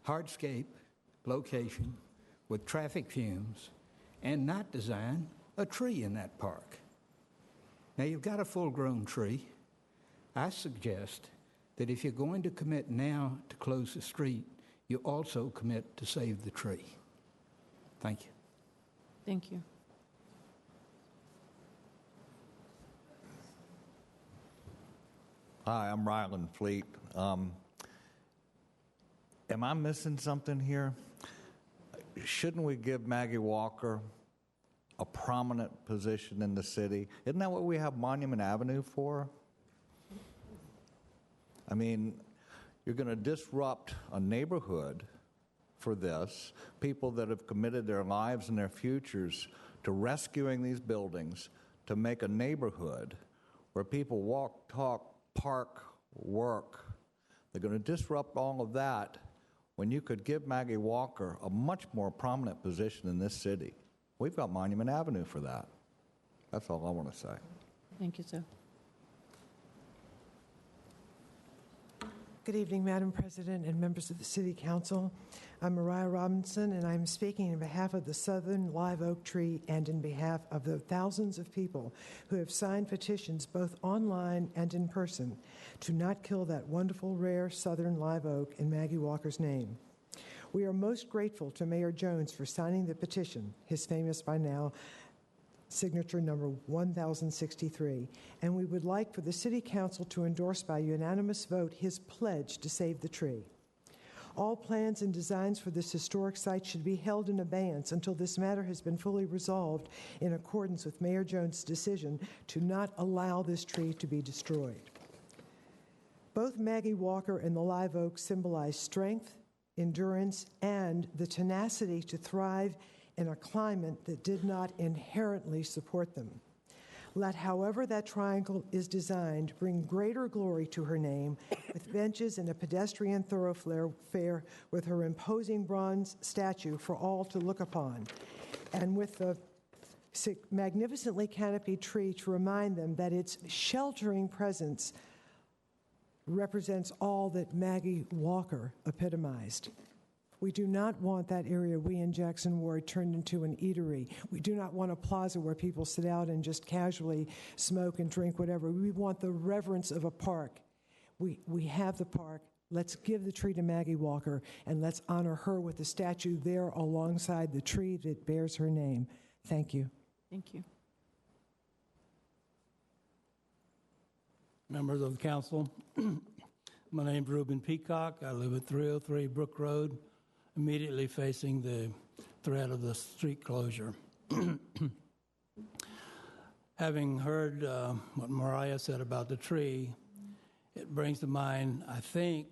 hardscape location with traffic fumes and not design a tree in that park. Now, you've got a full-grown tree. I suggest that if you're going to commit now to close the street, you also commit to save the tree. Thank you. Thank you. Hi, I'm Ryland Fleet. Am I missing something here? Shouldn't we give Maggie Walker a prominent position in the city? Isn't that what we have Monument Avenue for? I mean, you're going to disrupt a neighborhood for this, people that have committed their lives and their futures to rescuing these buildings to make a neighborhood where people walk, talk, park, work. They're going to disrupt all of that when you could give Maggie Walker a much more prominent position in this city. We've got Monument Avenue for that. That's all I want to say. Thank you, sir. Good evening, Madam President and members of the City Council. I'm Mariah Robinson, and I'm speaking on behalf of the Southern Live Oak Tree and in behalf of the thousands of people who have signed petitions both online and in person to not kill that wonderful, rare Southern Live Oak in Maggie Walker's name. We are most grateful to Mayor Jones for signing the petition, his famous by now signature number 1063, and we would like for the City Council to endorse by unanimous vote his pledge to save the tree. All plans and designs for this historic site should be held in abeyance until this matter has been fully resolved in accordance with Mayor Jones' decision to not allow this tree to be destroyed. Both Maggie Walker and the live oak symbolize strength, endurance, and the tenacity to thrive in a climate that did not inherently support them. Let however that triangle is designed bring greater glory to her name, with benches and a pedestrian thoroughfare with her imposing bronze statue for all to look upon, and with the magnificently canopied tree to remind them that its sheltering presence represents all that Maggie Walker epitomized. We do not want that area we in Jackson Ward turned into an eatery. We do not want a plaza where people sit out and just casually smoke and drink whatever. We want the reverence of a park. We have the park. Let's give the tree to Maggie Walker, and let's honor her with the statue there alongside the tree that bears her name. Thank you. Thank you. Members of the council, my name is Reuben Peacock. I live at 303 Brook Road, immediately facing the threat of the street closure. having heard what Mariah said about the tree, it brings to mind, I think,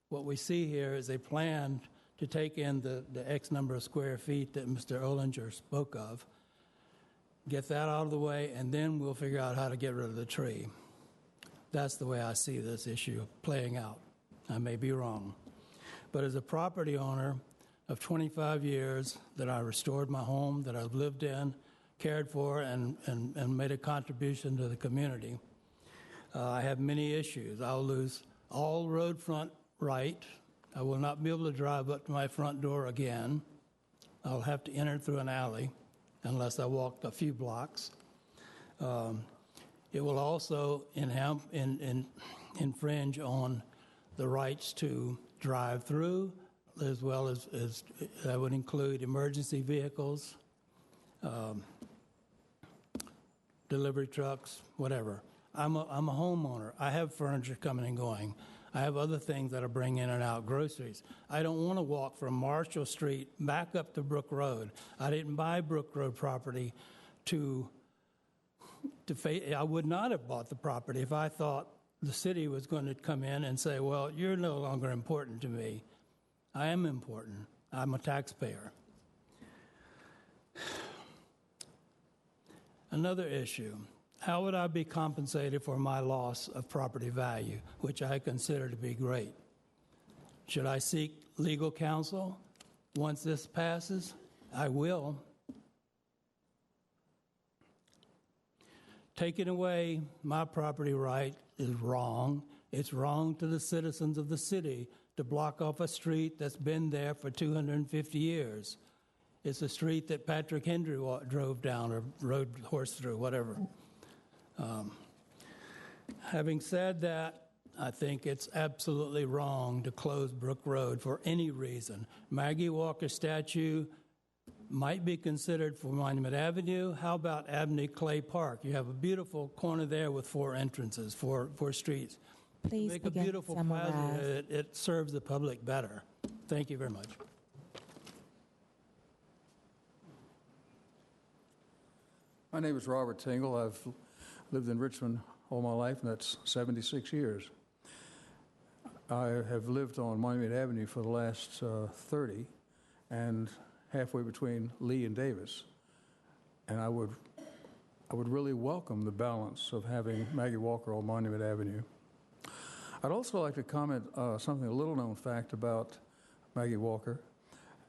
what we see here is a plan to take in the X number of square feet that Mr. Olinger spoke of, get that out of the way, and then we'll figure out how to get rid of the tree. That's the way I see this issue playing out. I may be wrong. But as a property owner of 25 years that I restored my home, that I've lived in, cared for, and made a contribution to the community, I have many issues. I'll lose all road front right. I will not be able to drive up to my front door again. I'll have to enter through an alley unless I walk a few blocks. It will also infringe on the rights to drive through, as well as that would include emergency vehicles, delivery trucks, whatever. I'm a homeowner. I have furniture coming and going. I have other things that I bring in and out, groceries. I don't want to walk from Marshall Street back up to Brook Road. I didn't buy Brook Road property I would not have bought the property if I thought the city was going to come in and say, well, you're no longer important to me. I am important. I'm a taxpayer. Another issue, how would I be compensated for my loss of property value, which I consider to be great? Should I seek legal counsel once this passes? I will. Taking away my property right is wrong. It's wrong to the citizens of the city to block off a street that's been there for 250 years. It's a street that Patrick Henry drove down or rode horse through, whatever. Having said that, I think it's absolutely wrong to close Brook Road for any reason. Maggie Walker statue might be considered for Monument Avenue. How about Abney Clay Park? You have a beautiful corner there with 4 entrances, four streets. Please make a beautiful plaza. It serves the public better. Thank you very much. My name is Robert Tingle. I've lived in Richmond all my life, and that's 76 years. I have lived on Monument Avenue for the last 30, and halfway between Lee and Davis. And I would really welcome the balance of having Maggie Walker on Monument Avenue. I'd also like to comment something, a little known fact about Maggie Walker,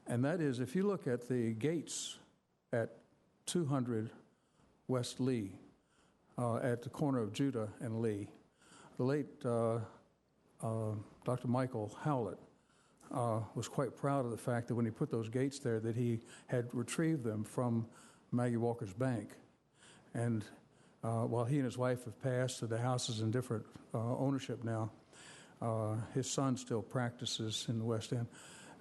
and that is if you look at the gates at 200 West Lee, at the corner of Judah and Lee, the late Dr. Michael Howlett was quite proud of the fact that when he put those gates there that he had retrieved them from Maggie Walker's bank. And while he and his wife have passed, the house is in different ownership now. His son still practices in the West End.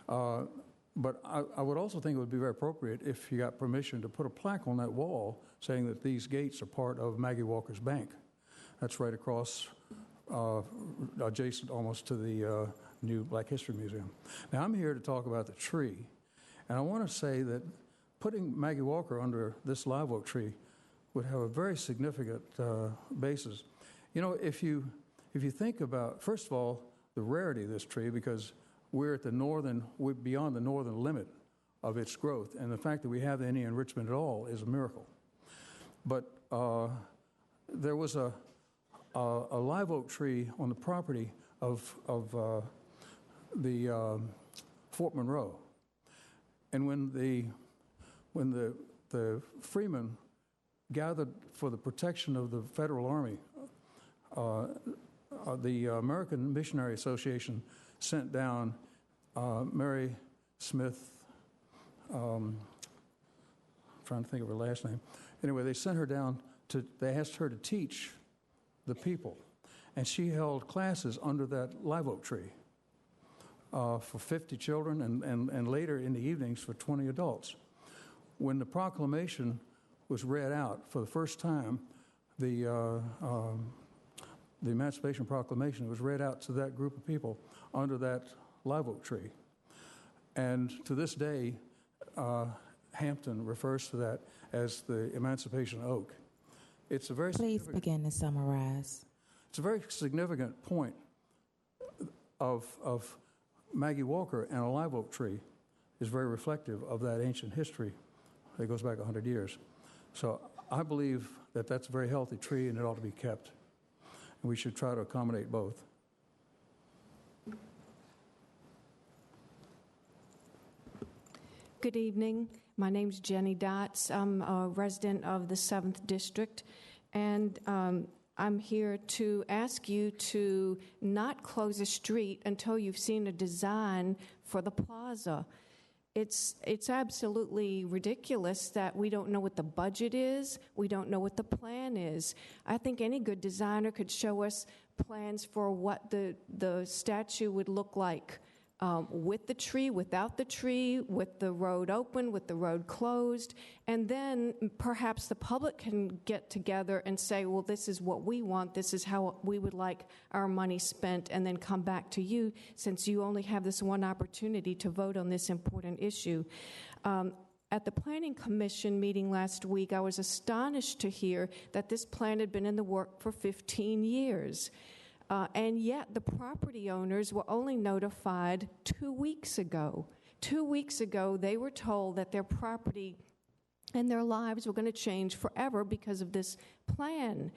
But I would also think it would be very appropriate if you got permission to put a plaque on that wall saying that these gates are part of Maggie Walker's bank. That's right across, adjacent almost to the new Black History Museum. Now, I'm here to talk about the tree, and I want to say that putting Maggie Walker under this live oak tree would have a very significant basis. You know, if you think about, first of all, the rarity of this tree, because we're beyond the northern limit of its growth, and the fact that we have any in Richmond at all is a miracle. But there was a live oak tree on the property of the Fort Monroe, and when the freemen gathered for the protection of the Federal Army, the American Missionary Association sent down Mary Smith. Trying to think of her last name. Anyway, they sent her down they asked her to teach the people, and she held classes under that live oak tree for 50 children, and later in the evenings for 20 adults. When the proclamation was read out for the first time, the Emancipation Proclamation was read out to that group of people under that live oak tree. And to this day, Hampton refers to that as the Emancipation Oak. It's a very Please begin to summarize. It's a very significant point of Maggie Walker, and a live oak tree is very reflective of that ancient history that goes back 100 years. So I believe that that's a very healthy tree and it ought to be kept. And we should try to accommodate both. Good evening. My name's Jenny Dotz. I'm a resident of the 7th District, and I'm here to ask you to not close a street until you've seen a design for the plaza. It's absolutely ridiculous that we don't know what the budget is, we don't know what the plan is. I think any good designer could show us plans for what the statue would look like. With the tree, without the tree, with the road open, with the road closed, and then perhaps the public can get together and say, well, this is what we want, this is how we would like our money spent, and then come back to you since you only have this one opportunity to vote on this important issue. At the Planning Commission meeting last week, I was astonished to hear that this plan had been in the work for 15 years. And yet the property owners were only notified 2 weeks ago. 2 weeks ago, they were told that their property and their lives were going to change forever because of this plan.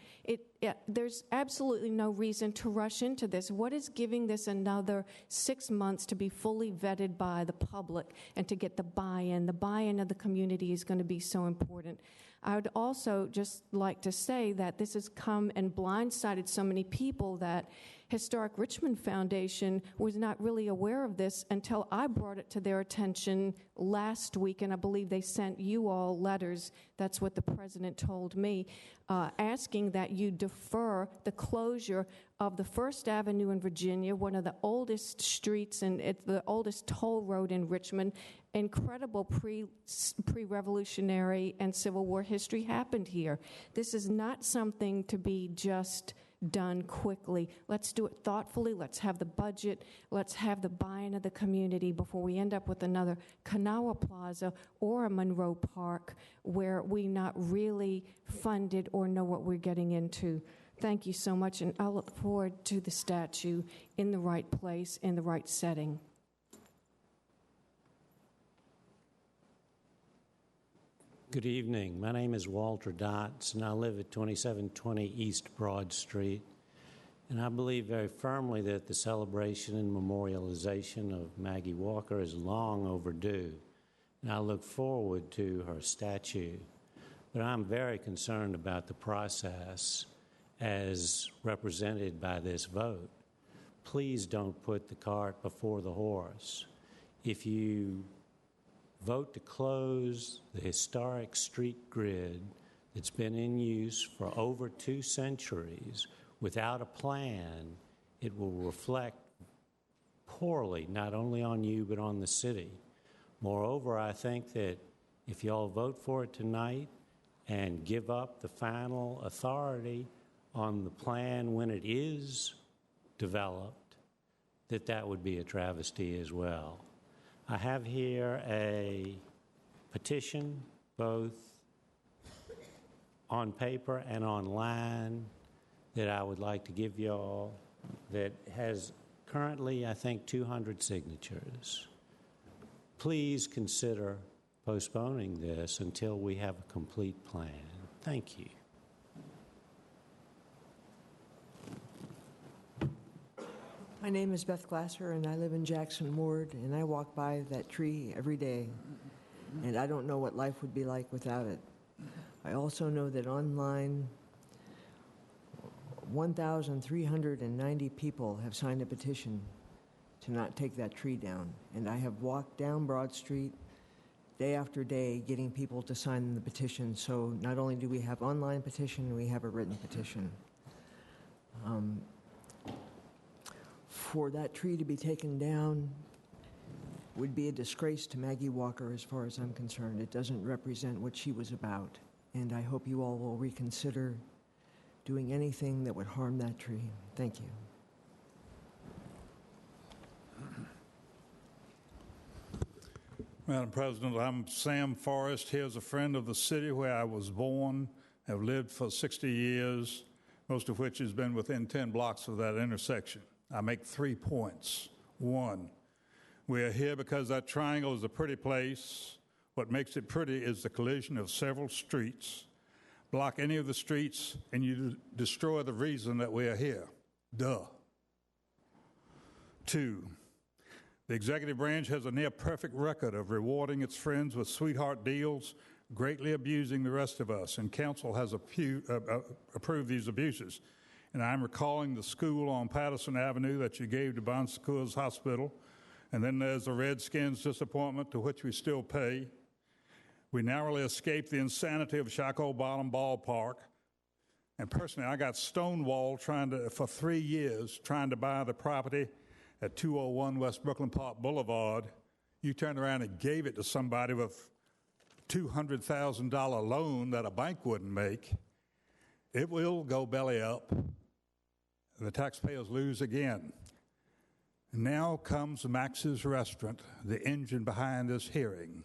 There's absolutely no reason to rush into this. What is giving this another 6 months to be fully vetted by the public and to get the buy-in? The buy-in of the community is going to be so important. I would also just like to say that this has come and blindsided so many people that Historic Richmond Foundation was not really aware of this until I brought it to their attention last week, and I believe they sent you all letters. That's what the president told me, asking that you defer the closure of the First Avenue in Virginia, one of the oldest streets and it's the oldest toll road in Richmond. Incredible pre-revolutionary and Civil War history happened here. This is not something to be just done quickly. Let's do it thoughtfully. Let's have the budget. Let's have the buy-in of the community before we end up with another Kanawha Plaza or a Monroe Park where we not really funded or know what we're getting into. Thank you so much, and I look forward to the statue in the right place, in the right setting. Good evening. My name is Walter Dotz, and I live at 2720 East Broad Street. And I believe very firmly that the celebration and memorialization of Maggie Walker is long overdue, and I look forward to her statue. But I'm very concerned about the process as represented by this vote. Please don't put the cart before the horse. If you vote to close the historic street grid that's been in use for over 2 centuries without a plan, it will reflect poorly not only on you but on the city. Moreover, I think that if you all vote for it tonight and give up the final authority on the plan when it is developed, that would be a travesty as well. I have here a petition, both on paper and online, that I would like to give you all that has currently, I think, 200 signatures. Please consider postponing this until we have a complete plan. Thank you. My name is Beth Glasser, and I live in Jackson Ward, and I walk by that tree every day, and I don't know what life would be like without it. I also know that online, 1,390 people have signed a petition to not take that tree down, and I have walked down Broad Street day after day getting people to sign the petition, so not only do we have online petition, we have a written petition. For that tree to be taken down would be a disgrace to Maggie Walker as far as I'm concerned. It doesn't represent what she was about. And I hope you all will reconsider doing anything that would harm that tree. Thank you. Madam President, I'm Sam Forrest. Here's a friend of the city where I was born have lived for 60 years, most of which has been within 10 blocks of that intersection. I make 3 points. 1, we are here because that triangle is a pretty place. What makes it pretty is the collision of several streets. Block any of the streets and you destroy the reason that we are here. Duh. 2, the executive branch has a near-perfect record of rewarding its friends with sweetheart deals, greatly abusing the rest of us, and council has approved these abuses. And I'm recalling the school on Patterson Avenue that you gave to Bon Secours Hospital, and then there's the Redskins disappointment to which we still pay. We narrowly escaped the insanity of Shockoe Bottom Ballpark, and personally I got stonewalled for 3 years trying to buy the property at 201 West Brooklyn Park Boulevard. You turned around and gave it to somebody with $200,000 loan that a bank wouldn't make. It will go belly up. The taxpayers lose again. Now comes Max's Restaurant, the engine behind this hearing.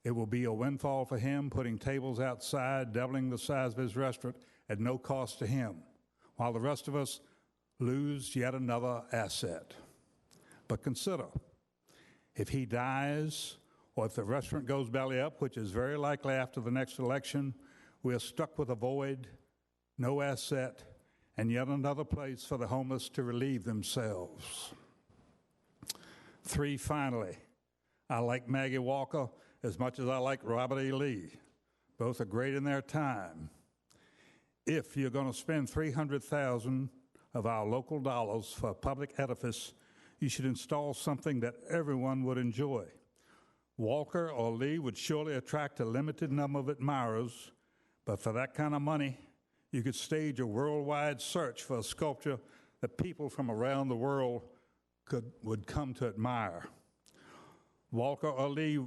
It will be a windfall for him, putting tables outside, doubling the size of his restaurant at no cost to him, while the rest of us lose yet another asset. But consider, if he dies, or if the restaurant goes belly up, which is very likely after the next election, we are stuck with a void, no asset, and yet another place for the homeless to relieve themselves. 3, finally, I like Maggie Walker as much as I like Robert E. Lee. Both are great in their time. If you're going to spend $300,000 of our local dollars for a public edifice, you should install something that everyone would enjoy. Walker or Lee would surely attract a limited number of admirers, but for that kind of money, you could stage a worldwide search for a sculpture that people from around the world would come to admire. Walker or Lee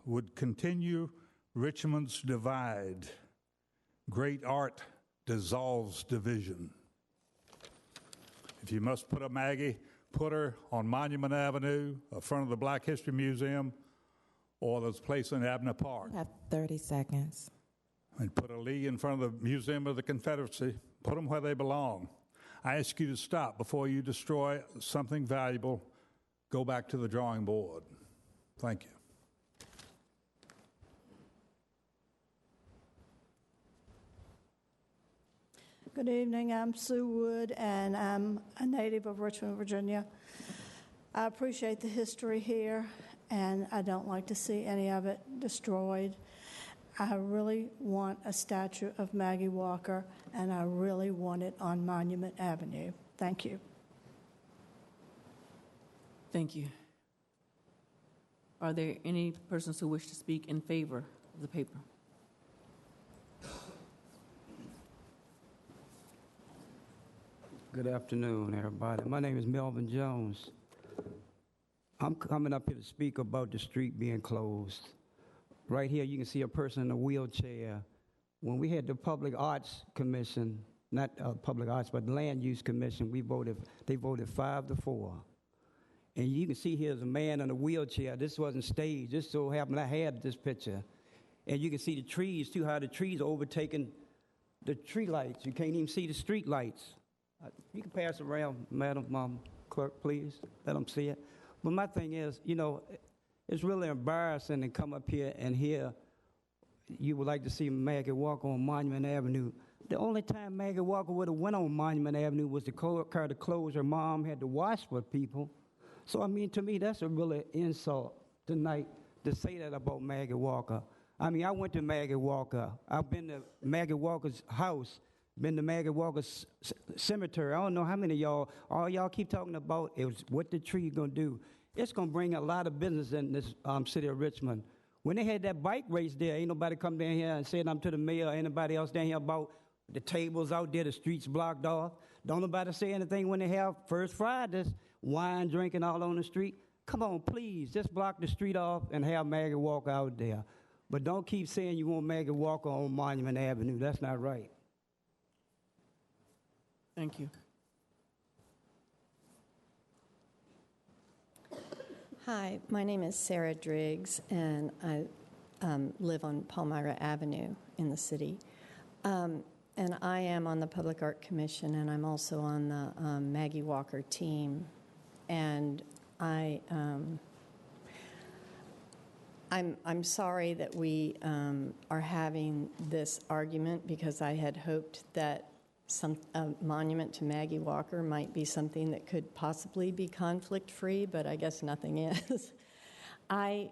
would continue Richmond's divide. Great art dissolves division. If you must put a Maggie, put her on Monument Avenue, in front of the Black History Museum, or there's a place in Abner Park. You have 30 seconds. And put a Lee in front of the Museum of the Confederacy. Put them where they belong. I ask you to stop before you destroy something valuable. Go back to the drawing board. Thank you. Good evening. I'm Sue Wood, and I'm a native of Richmond, Virginia. I appreciate the history here, and I don't like to see any of it destroyed. I really want a statue of Maggie Walker, and I really want it on Monument Avenue. Thank you. Thank you. Are there any persons who wish to speak in favor of the paper? Good afternoon, everybody. My name is Melvin Jones. I'm coming up here to speak about the street being closed. Right here, you can see a person in a wheelchair. When we had the Public Arts Commission, not Public Arts, but Land Use Commission, they voted 5-4. And you can see here's a man in a wheelchair. This wasn't staged. This so happened I had this picture. And you can see the trees, too, how the trees are overtaking the tree lights. You can't even see the street lights. You can pass around, Madam Clerk, please. Let them see it. But my thing is, it's really embarrassing to come up here and hear you would like to see Maggie Walker on Monument Avenue. The only time Maggie Walker would have went on Monument Avenue was to car to close her mom had to wash for people. So, to me, that's a really insult tonight to say that about Maggie Walker. I went to Maggie Walker. I've been to Maggie Walker's house, been to Maggie Walker's cemetery. I don't know how many of y'all, all y'all keep talking about is what the tree going to do. It's going to bring a lot of business in this city of Richmond. When they had that bike race there, ain't nobody come down here and said I'm to the mayor or anybody else down here about the tables out there, the streets blocked off. Don't nobody say anything when they have First Fridays, wine drinking all on the street. Come on, please, just block the street off and have Maggie Walker out there. But don't keep saying you want Maggie Walker on Monument Avenue. That's not right. Thank you. Hi, my name is Sarah Driggs, and I live on Palmyra Avenue in the city. And I am on the Public Art Commission, and I'm also on the Maggie Walker team. And I'm sorry that we are having this argument, because I had hoped that a monument to Maggie Walker might be something that could possibly be conflict-free, but I guess nothing is. I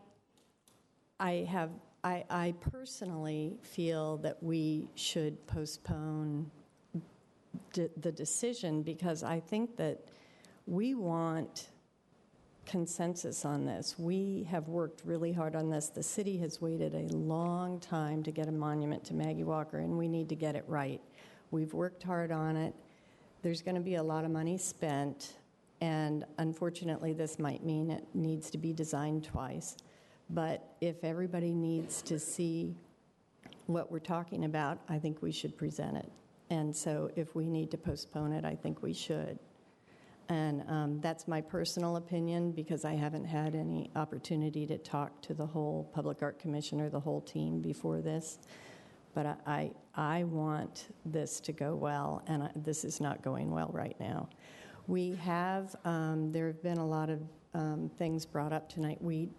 personally feel that we should postpone the decision, because I think that we want consensus on this. We have worked really hard on this. The city has waited a long time to get a monument to Maggie Walker, and we need to get it right. We've worked hard on it. There's going to be a lot of money spent, and unfortunately, this might mean it needs to be designed twice. But if everybody needs to see what we're talking about, I think we should present it. And so if we need to postpone it, I think we should. And that's my personal opinion, because I haven't had any opportunity to talk to the whole Public Art Commission or the whole team before this. But I want this to go well, and this is not going well right now. We have, there have been a lot of things brought up tonight. We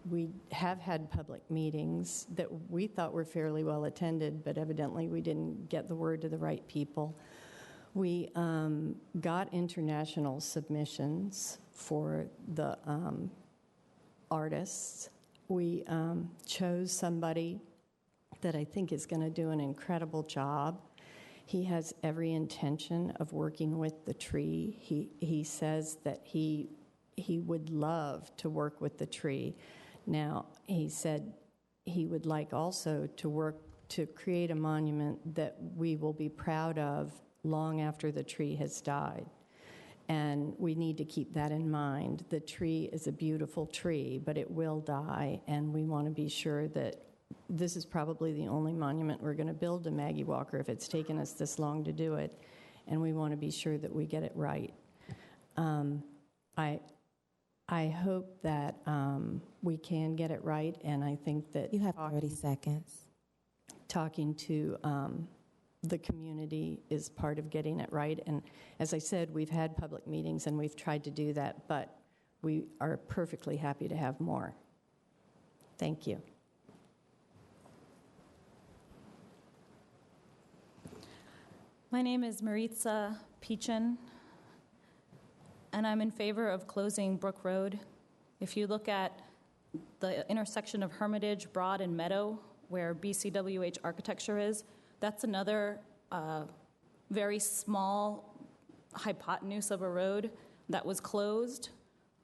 have had public meetings that we thought were fairly well attended, but evidently we didn't get the word to the right people. We got international submissions for the artists. We chose somebody that I think is going to do an incredible job. He has every intention of working with the tree. He says that he would love to work with the tree. Now, he said he would like also to work to create a monument that we will be proud of long after the tree has died. And we need to keep that in mind. The tree is a beautiful tree, but it will die, and we want to be sure that this is probably the only monument we're going to build to Maggie Walker if it's taken us this long to do it, and we want to be sure that we get it right. I hope that we can get it right, and I think that you have 30 seconds. Talking to the community is part of getting it right. And as I said, we've had public meetings and we've tried to do that, but we are perfectly happy to have more. Thank you. My name is Maritza Peachin, and I'm in favor of closing Brook Road. If you look at the intersection of Hermitage, Broad, and Meadow, where BCWH architecture is, that's another very small hypotenuse of a road that was closed.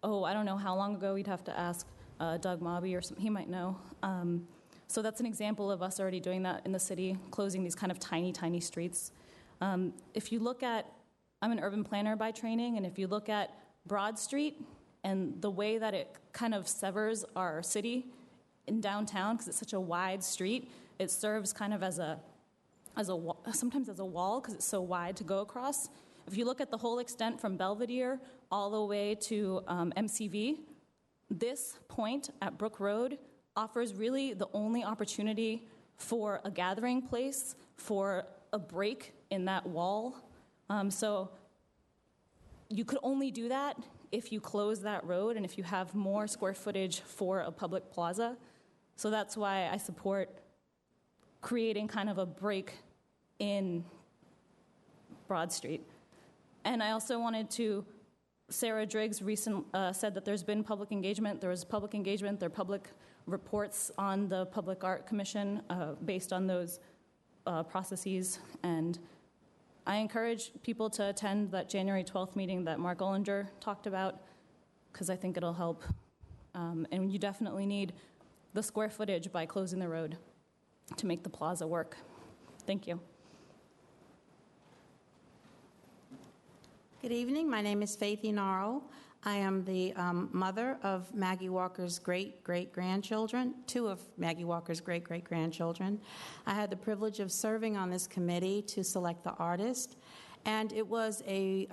Oh, I don't know how long ago. You'd have to ask Doug Mobby or something. He might know. So that's an example of us already doing that in the city, closing these kind of tiny, tiny streets. If you look at, I'm an urban planner by training, and if you look at Broad Street and the way that it kind of severs our city in downtown, because it's such a wide street, it serves kind of as a sometimes as a wall because it's so wide to go across. If you look at the whole extent from Belvedere all the way to MCV, this point at Brook Road offers really the only opportunity for a gathering place, for a break in that wall. So you could only do that if you close that road and if you have more square footage for a public plaza. So that's why I support creating kind of a break in Broad Street. And I also wanted to, Sarah Driggs said that there's been public engagement. There was public engagement. There are public reports on the Public Art Commission based on those processes. And I encourage people to attend that January 12th meeting that Mark Ollinger talked about, because I think it'll help. And you definitely need the square footage by closing the road to make the plaza work. Thank you. Good evening. My name is Faith Enaro. I am the mother of Maggie Walker's great-great-grandchildren, two of Maggie Walker's great-great-grandchildren. I had the privilege of serving on this committee to select the artist, and it was a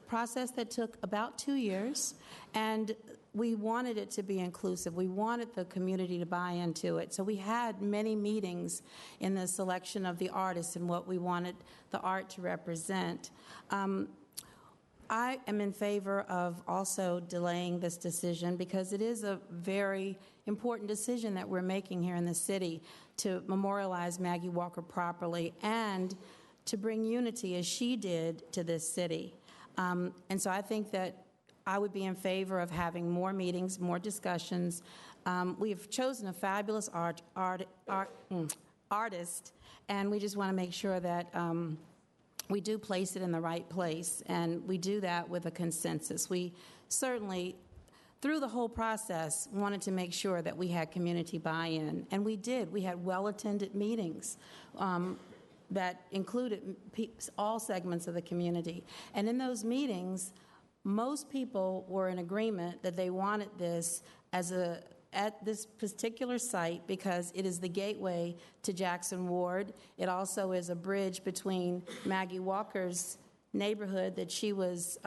process that took about 2 years. And we wanted it to be inclusive. We wanted the community to buy into it. So we had many meetings in the selection of the artists and what we wanted the art to represent. I am in favor of also delaying this decision because it is a very important decision that we're making here in the city to memorialize Maggie Walker properly and to bring unity, as she did, to this city. And so I think that I would be in favor of having more meetings, more discussions. We have chosen a fabulous artist, and we just want to make sure that we do place it in the right place, and we do that with a consensus. We certainly, through the whole process, wanted to make sure that we had community buy-in, and we did. We had well-attended meetings that included all segments of the community. And in those meetings, most people were in agreement that they wanted this at this particular site because it is the gateway to Jackson Ward. It also is a bridge between Maggie Walker's neighborhood that she was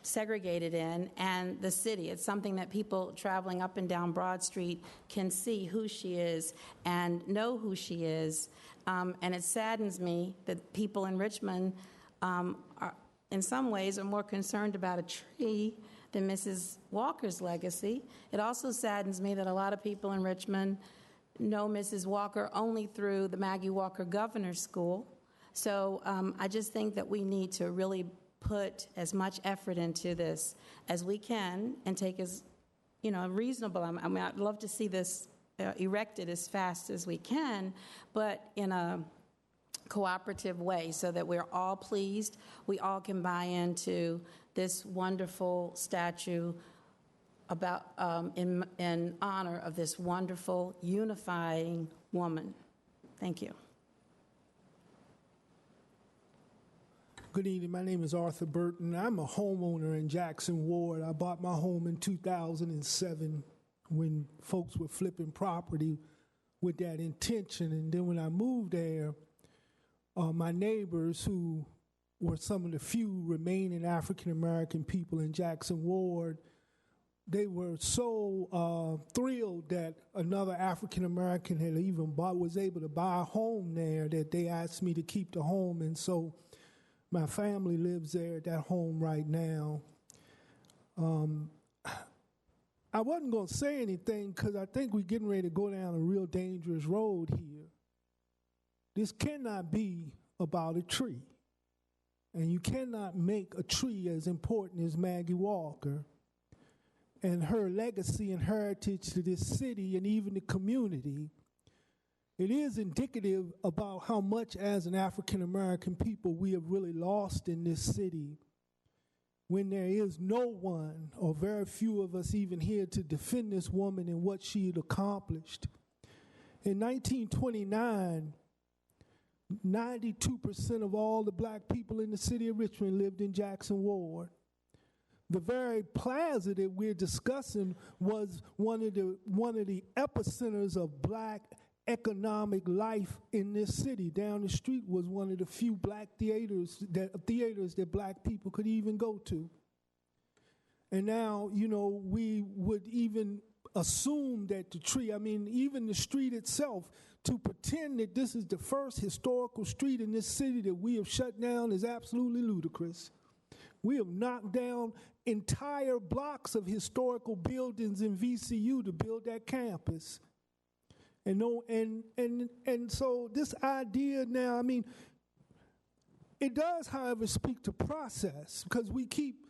segregated in and the city. It's something that people traveling up and down Broad Street can see who she is and know who she is. And it saddens me that people in Richmond in some ways are more concerned about a tree than Mrs. Walker's legacy. It also saddens me that a lot of people in Richmond know Mrs. Walker only through the Maggie Walker Governor's School. So I just think that we need to really put as much effort into this as we can and take as reasonable. I mean, I'd love to see this erected as fast as we can, but in a cooperative way so that we're all pleased, we all can buy into this wonderful statue about in honor of this wonderful unifying woman. Thank you. Good evening. My name is Arthur Burton. I'm a homeowner in Jackson Ward. I bought my home in 2007 when folks were flipping property with that intention. And then when I moved there, my neighbors, who were some of the few remaining African-American people in Jackson Ward, they were so thrilled that another African-American had was able to buy a home there that they asked me to keep the home. And so my family lives there at that home right now. I wasn't going to say anything because I think we're getting ready to go down a real dangerous road here. This cannot be about a tree. And you cannot make a tree as important as Maggie Walker and her legacy and heritage to this city and even the community. It is indicative about how much as an African-American people we have really lost in this city when there is no one or very few of us even here to defend this woman and what she had accomplished. In 1929, 92% of all the black people in the city of Richmond lived in Jackson Ward. The very plaza that we're discussing was one of the epicenters of black economic life in this city. Down the street was one of the few black theaters that black people could even go to. And now, we would even assume that the tree, even the street itself, to pretend that this is the first historical street in this city that we have shut down is absolutely ludicrous. We have knocked down entire blocks of historical buildings in VCU to build that campus. And so this idea now, it does, however, speak to process, because we keep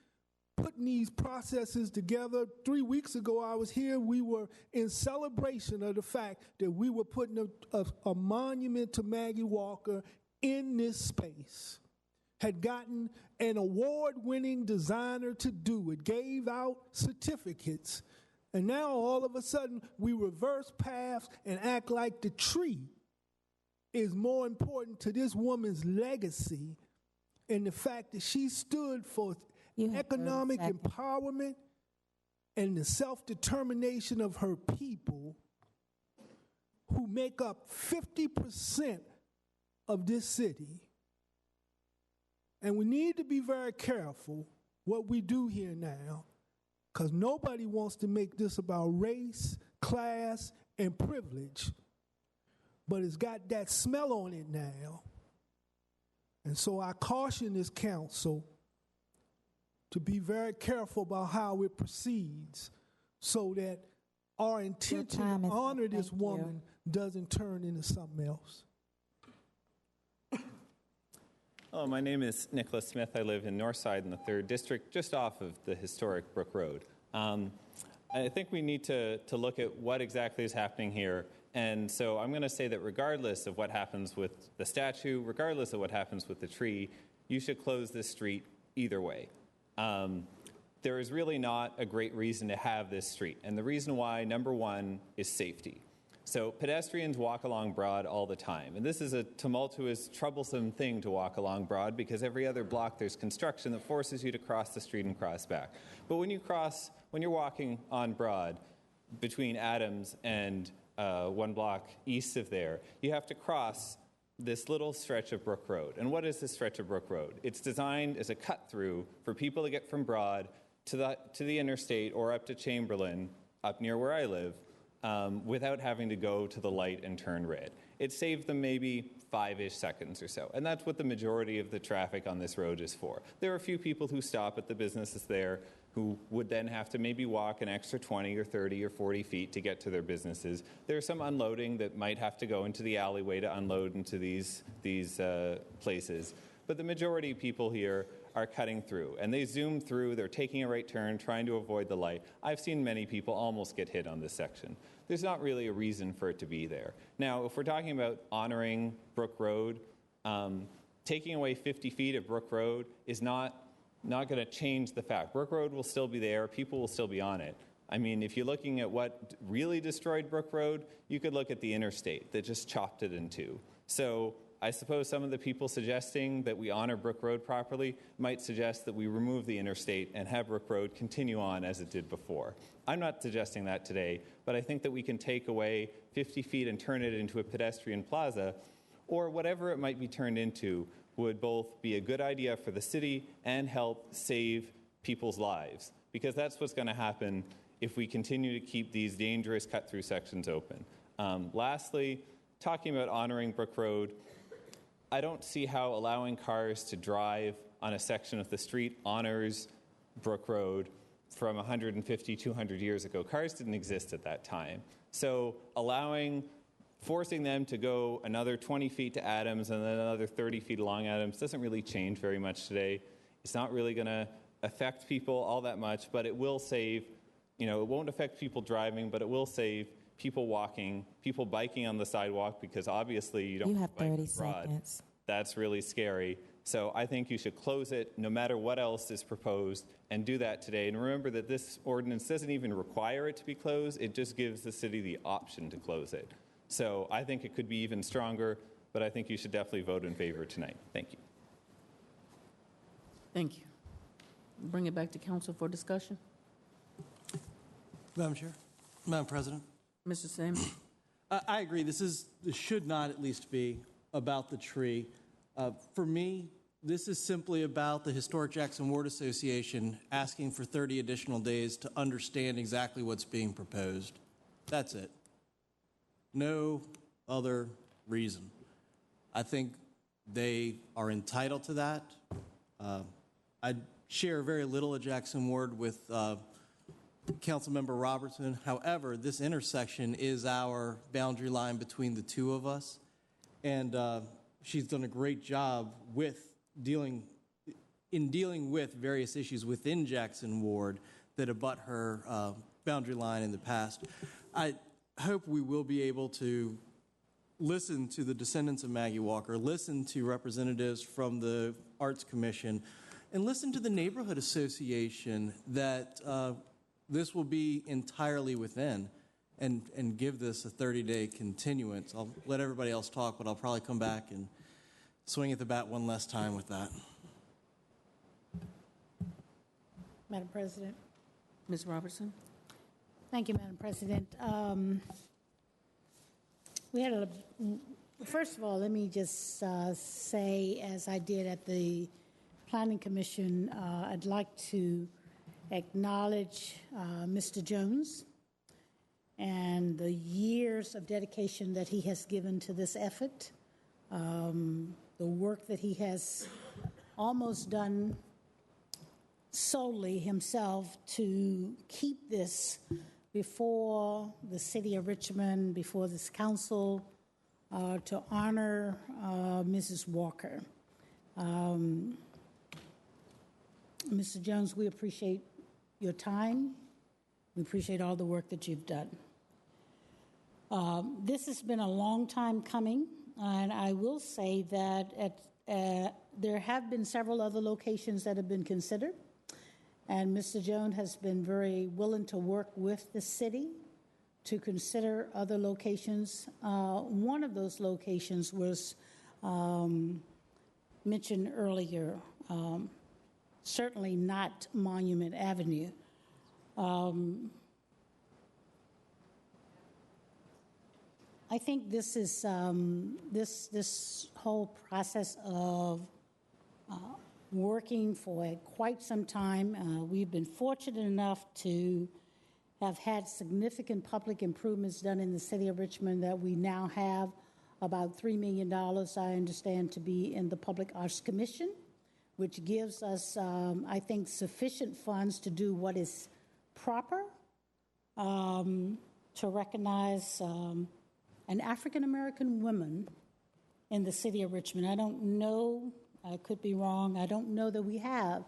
putting these processes together. 3 weeks ago, I was here. We were in celebration of the fact that we were putting a monument to Maggie Walker in this space. Had gotten an award-winning designer to do it, gave out certificates. And now all of a sudden we reverse paths and act like the tree is more important to this woman's legacy and the fact that she stood for economic empowerment and the self-determination of her people, who make up 50% of this city. And we need to be very careful what we do here now, because nobody wants to make this about race, class, and privilege. But it's got that smell on it now. And so I caution this council to be very careful about how it proceeds so that our intention to honor this woman doesn't turn into something else. Hello, my name is Nicholas Smith. I live in Northside in the 3rd District, just off of the historic Brook Road. I think we need to look at what exactly is happening here. And so I'm going to say that regardless of what happens with the statue, regardless of what happens with the tree, you should close this street either way. There is really not a great reason to have this street. And the reason why, number one, is safety. So pedestrians walk along Broad all the time. And this is a tumultuous, troublesome thing to walk along Broad because every other block there's construction that forces you to cross the street and cross back. But when you're walking on Broad between Adams and 1 block east of there, you have to cross this little stretch of Brook Road. And what is this stretch of Brook Road? It's designed as a cut-through for people to get from Broad to the interstate or up to Chamberlain, up near where I live, without having to go to the light and turn red. It saved them maybe 5-ish seconds or so. And that's what the majority of the traffic on this road is for. There are a few people who stop at the businesses there who would then have to maybe walk an extra 20 or 30 or 40 feet to get to their businesses. There's some unloading that might have to go into the alleyway to unload into these places. But the majority of people here are cutting through, and they zoom through, they're taking a right turn, trying to avoid the light. I've seen many people almost get hit on this section. There's not really a reason for it to be there. Now, if we're talking about honoring Brook Road, taking away 50 feet of Brook Road is not going to change the fact. Brook Road will still be there. People will still be on it. I mean, if you're looking at what really destroyed Brook Road, you could look at the interstate that just chopped it in two. So I suppose some of the people suggesting that we honor Brook Road properly might suggest that we remove the interstate and have Brook Road continue on as it did before. I'm not suggesting that today, but I think that we can take away 50 feet and turn it into a pedestrian plaza, or whatever it might be turned into would both be a good idea for the city and help save people's lives, because that's what's going to happen if we continue to keep these dangerous cut-through sections open. Lastly, talking about honoring Brook Road, I don't see how allowing cars to drive on a section of the street honors Brook Road from 150, 200 years ago. Cars didn't exist at that time. So forcing them to go another 20 feet to Adams and then another 30 feet along Adams doesn't really change very much today. It's not really going to affect people all that much, but it will save, it won't affect people driving, but it will save people walking, people biking on the sidewalk, because obviously you don't have bike 30 abroad. seconds. That's really scary. So I think you should close it no matter what else is proposed and do that today. And remember that this ordinance doesn't even require it to be closed. It just gives the city the option to close it. So I think it could be even stronger, but I think you should definitely vote in favor tonight. Thank you. Thank you. Bring it back to council for discussion. Madam Chair, Madam President. Mr. Samuels. I agree. This should not at least be about the tree. For me, this is simply about the Historic Jackson Ward Association asking for 30 additional days to understand exactly what's being proposed. That's it. No other reason. I think they are entitled to that. I share very little at Jackson Ward with Councilmember Robertson. However, this intersection is our boundary line between the two of us, and she's done a great job with dealing with various issues within Jackson Ward that abut her boundary line in the past. I hope we will be able to listen to the descendants of Maggie Walker, listen to representatives from the Arts Commission, and listen to the neighborhood association that this will be entirely within, and give this a 30-day continuance. I'll let everybody else talk, but I'll probably come back and swing at the bat one last time with that. Madam President. Ms. Robertson. Thank you, Madam President. First of all, let me just say, as I did at the Planning Commission, I'd like to acknowledge Mr. Jones and the years of dedication that he has given to this effort, the work that he has almost done solely himself to keep this before the city of Richmond, before this council, to honor Mrs. Walker. Mr. Jones, we appreciate your time. We appreciate all the work that you've done. This has been a long time coming, and I will say that there have been several other locations that have been considered, and Mr. Jones has been very willing to work with the city to consider other locations. One of those locations was mentioned earlier, certainly not Monument Avenue. I think this is this whole process of working for quite some time. We've been fortunate enough to have had significant public improvements done in the city of Richmond that we now have about $3 million, I understand, to be in the Public Arts Commission, which gives us, I think, sufficient funds to do what is proper, to recognize an African-American woman in the city of Richmond. I don't know, I could be wrong, I don't know that we have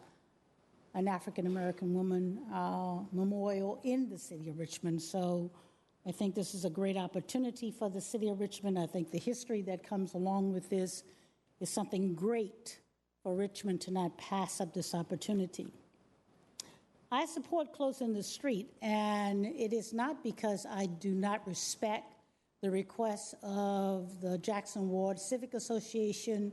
an African-American woman memorial in the city of Richmond. So I think this is a great opportunity for the city of Richmond. I think the history that comes along with this is something great for Richmond to not pass up this opportunity. I support closing the street, and it is not because I do not respect the requests of the Jackson Ward Civic Association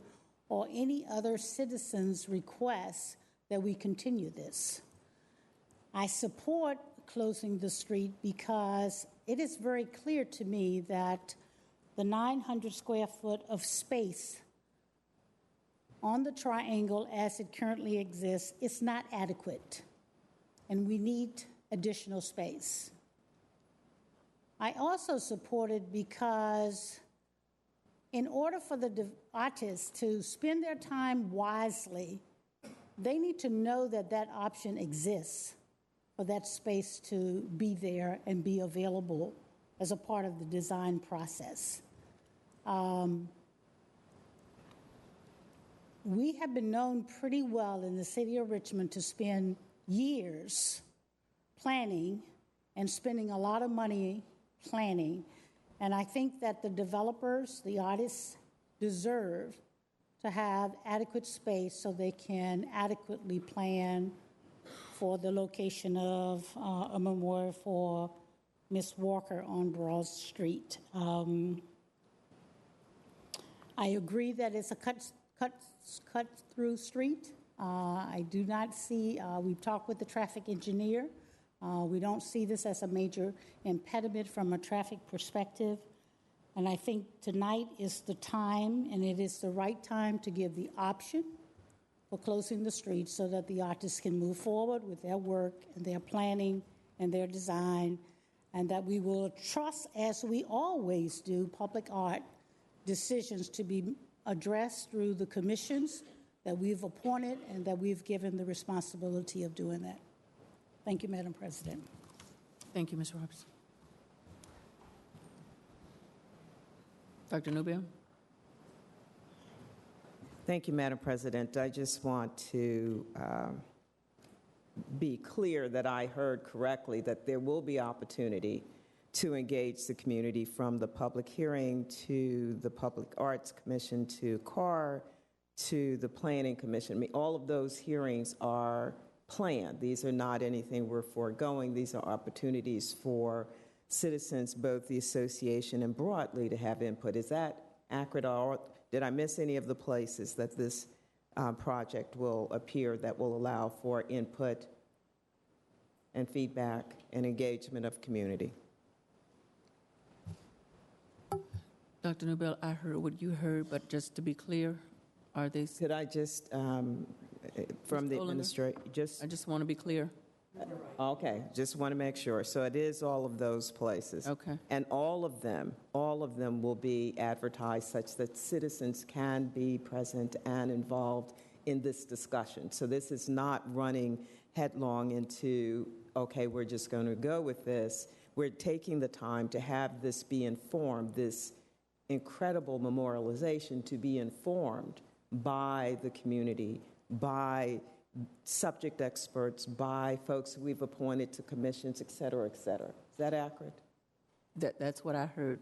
or any other citizens' requests that we continue this. I support closing the street because it is very clear to me that the 900 square foot of space on the triangle as it currently exists is not adequate, and we need additional space. I also support it because in order for the artists to spend their time wisely, they need to know that that option exists for that space to be there and be available as a part of the design process. We have been known pretty well in the city of Richmond to spend years planning and spending a lot of money planning. And I think that the developers, the artists, deserve to have adequate space so they can adequately plan for the location of a memorial for Miss Walker on Broad Street. I agree that it's a cut-through street. I do not see, we've talked with the traffic engineer. We don't see this as a major impediment from a traffic perspective. And I think tonight is the time, and it is the right time to give the option for closing the street so that the artists can move forward with their work and their planning and their design, and that we will trust, as we always do, public art decisions to be addressed through the commissions that we've appointed and that we've given the responsibility of doing that. Thank you, Madam President. Thank you, Ms. Robertson. Dr. Nubia? Thank you, Madam President. I just want to be clear that I heard correctly that there will be opportunity to engage the community, from the public hearing to the Public Arts Commission to CAR to the Planning Commission. I mean, all of those hearings are planned. These are not anything we're foregoing. These are opportunities for citizens, both the association and broadly, to have input. Is that accurate, or did I miss any of the places that this project will appear that will allow for input and feedback and engagement of community? Dr. Nubel, I heard what you heard, but just to be clear, are they... Could I just, from the administrator, I just want to be clear. Okay, just want to make sure. So it is all of those places. Okay. And all of them will be advertised such that citizens can be present and involved in this discussion. So this is not running headlong into, okay, we're just going to go with this. We're taking the time to have this be informed, this incredible memorialization to be informed by the community, by subject experts, by folks we've appointed to commissions, et cetera, et cetera. Is that accurate? That's what I heard.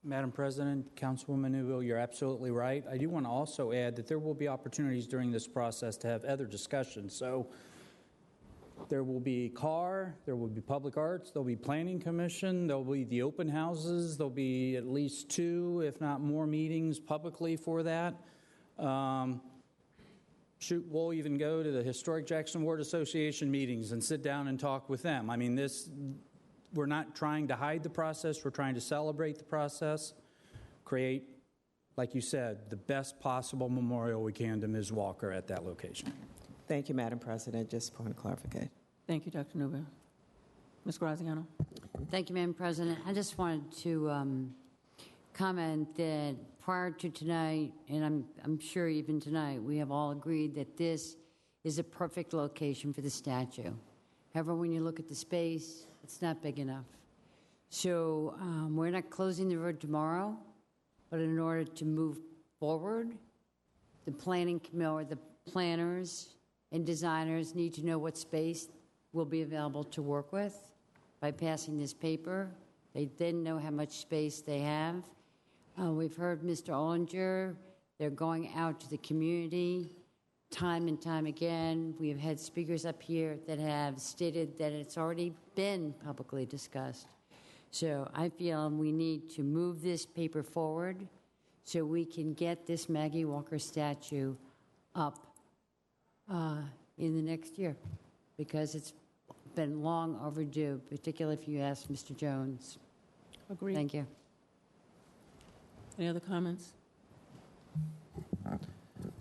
Madam President, Councilwoman Newville, you're absolutely right. I do want to also add that there will be opportunities during this process to have other discussions. So there will be CAR, there will be Public Arts, there'll be Planning Commission, there'll be the open houses, there'll be at least 2, if not more, meetings publicly for that. We'll even go to the Historic Jackson Ward Association meetings and sit down and talk with them. I mean, we're not trying to hide the process. We're trying to celebrate the process, create, like you said, the best possible memorial we can to Ms. Walker at that location. Thank you, Madam President. Just a point of clarification. Thank you, Dr. Newville. Ms. Graziano. Thank you, Madam President. I just wanted to comment that prior to tonight, and I'm sure even tonight, we have all agreed that this is a perfect location for the statue. However, when you look at the space, it's not big enough. So we're not closing the road tomorrow, but in order to move forward, the planners and designers need to know what space will be available to work with by passing this paper. They then know how much space they have. We've heard Mr. Ollinger. They're going out to the community time and time again. We have had speakers up here that have stated that it's already been publicly discussed. So I feel we need to move this paper forward so we can get this Maggie Walker statue up in the next year, because it's been long overdue, particularly if you ask Mr. Jones. Agreed. Thank you. Any other comments?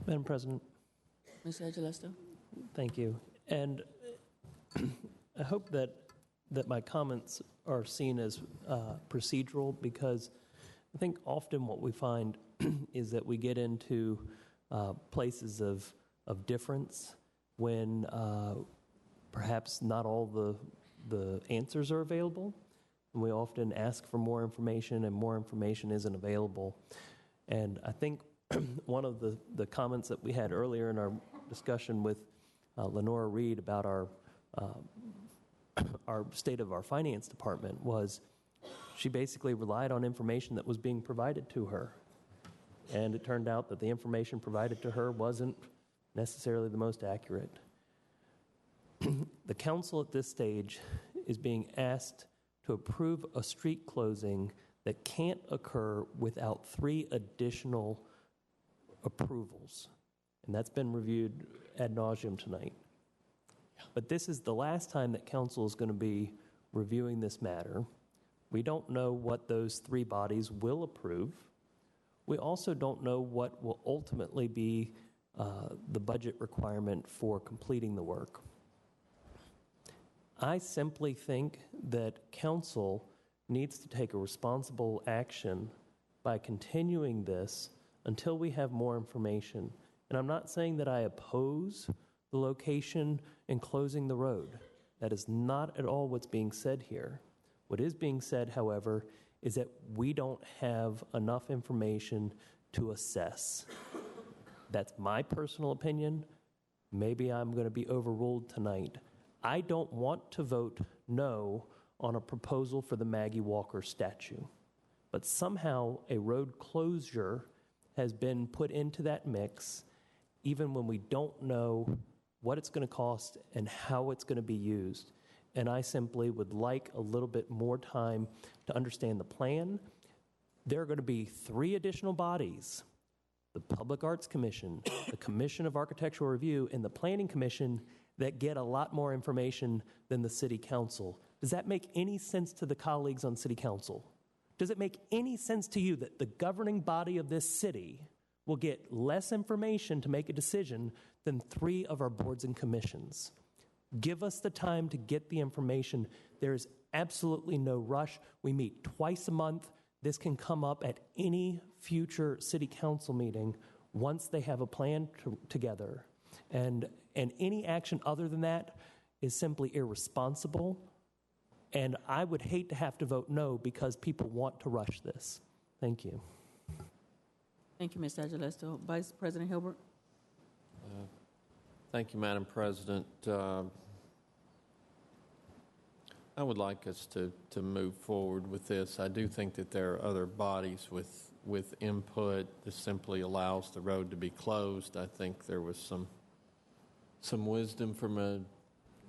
Madam President. Ms. Agelesto. Thank you. And I hope that my comments are seen as procedural, because I think often what we find is that we get into places of difference when perhaps not all the answers are available. And we often ask for more information, and more information isn't available. And I think one of the comments that we had earlier in our discussion with Lenora Reed about our state of our finance department was she basically relied on information that was being provided to her. And it turned out that the information provided to her wasn't necessarily the most accurate. The council at this stage is being asked to approve a street closing that can't occur without 3 additional approvals. And that's been reviewed ad nauseum tonight. But this is the last time that council is going to be reviewing this matter. We don't know what those 3 bodies will approve. We also don't know what will ultimately be the budget requirement for completing the work. I simply think that council needs to take a responsible action by continuing this until we have more information. And I'm not saying that I oppose the location and closing the road. That is not at all what's being said here. What is being said, however, is that we don't have enough information to assess. That's my personal opinion. Maybe I'm going to be overruled tonight. I don't want to vote no on a proposal for the Maggie Walker statue. But somehow a road closure has been put into that mix, even when we don't know what it's going to cost and how it's going to be used. And I simply would like a little bit more time to understand the plan. There are going to be 3 additional bodies: the Public Arts Commission, the Commission of Architectural Review, and the Planning Commission, that get a lot more information than the City Council. Does that make any sense to the colleagues on City Council? Does it make any sense to you that the governing body of this city will get less information to make a decision than 3 of our boards and commissions? Give us the time to get the information. There's absolutely no rush. We meet twice a month. This can come up at any future city council meeting once they have a plan together. And any action other than that is simply irresponsible. And I would hate to have to vote no because people want to rush this. Thank you. Thank you, Ms. Aguilesto. Vice President Hilbert. Thank you, Madam President. I would like us to move forward with this. I do think that there are other bodies with input. This simply allows the road to be closed. I think there was some wisdom from a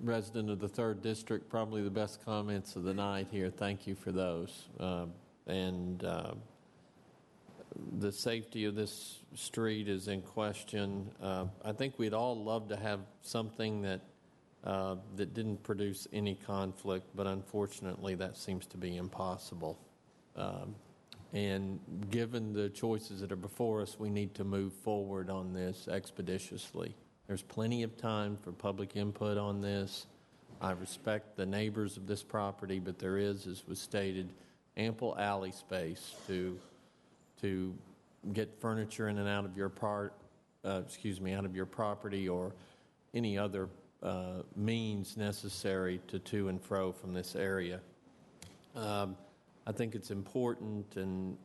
resident of the 3rd District, probably the best comments of the night here. Thank you for those. The safety of this street is in question. I think we'd all love to have something that didn't produce any conflict, but unfortunately that seems to be impossible. And given the choices that are before us, we need to move forward on this expeditiously. There's plenty of time for public input on this. I respect the neighbors of this property, but there is, as was stated, ample alley space to get furniture in and out of your out of your property or any other means necessary to and fro from this area. I think it's important, and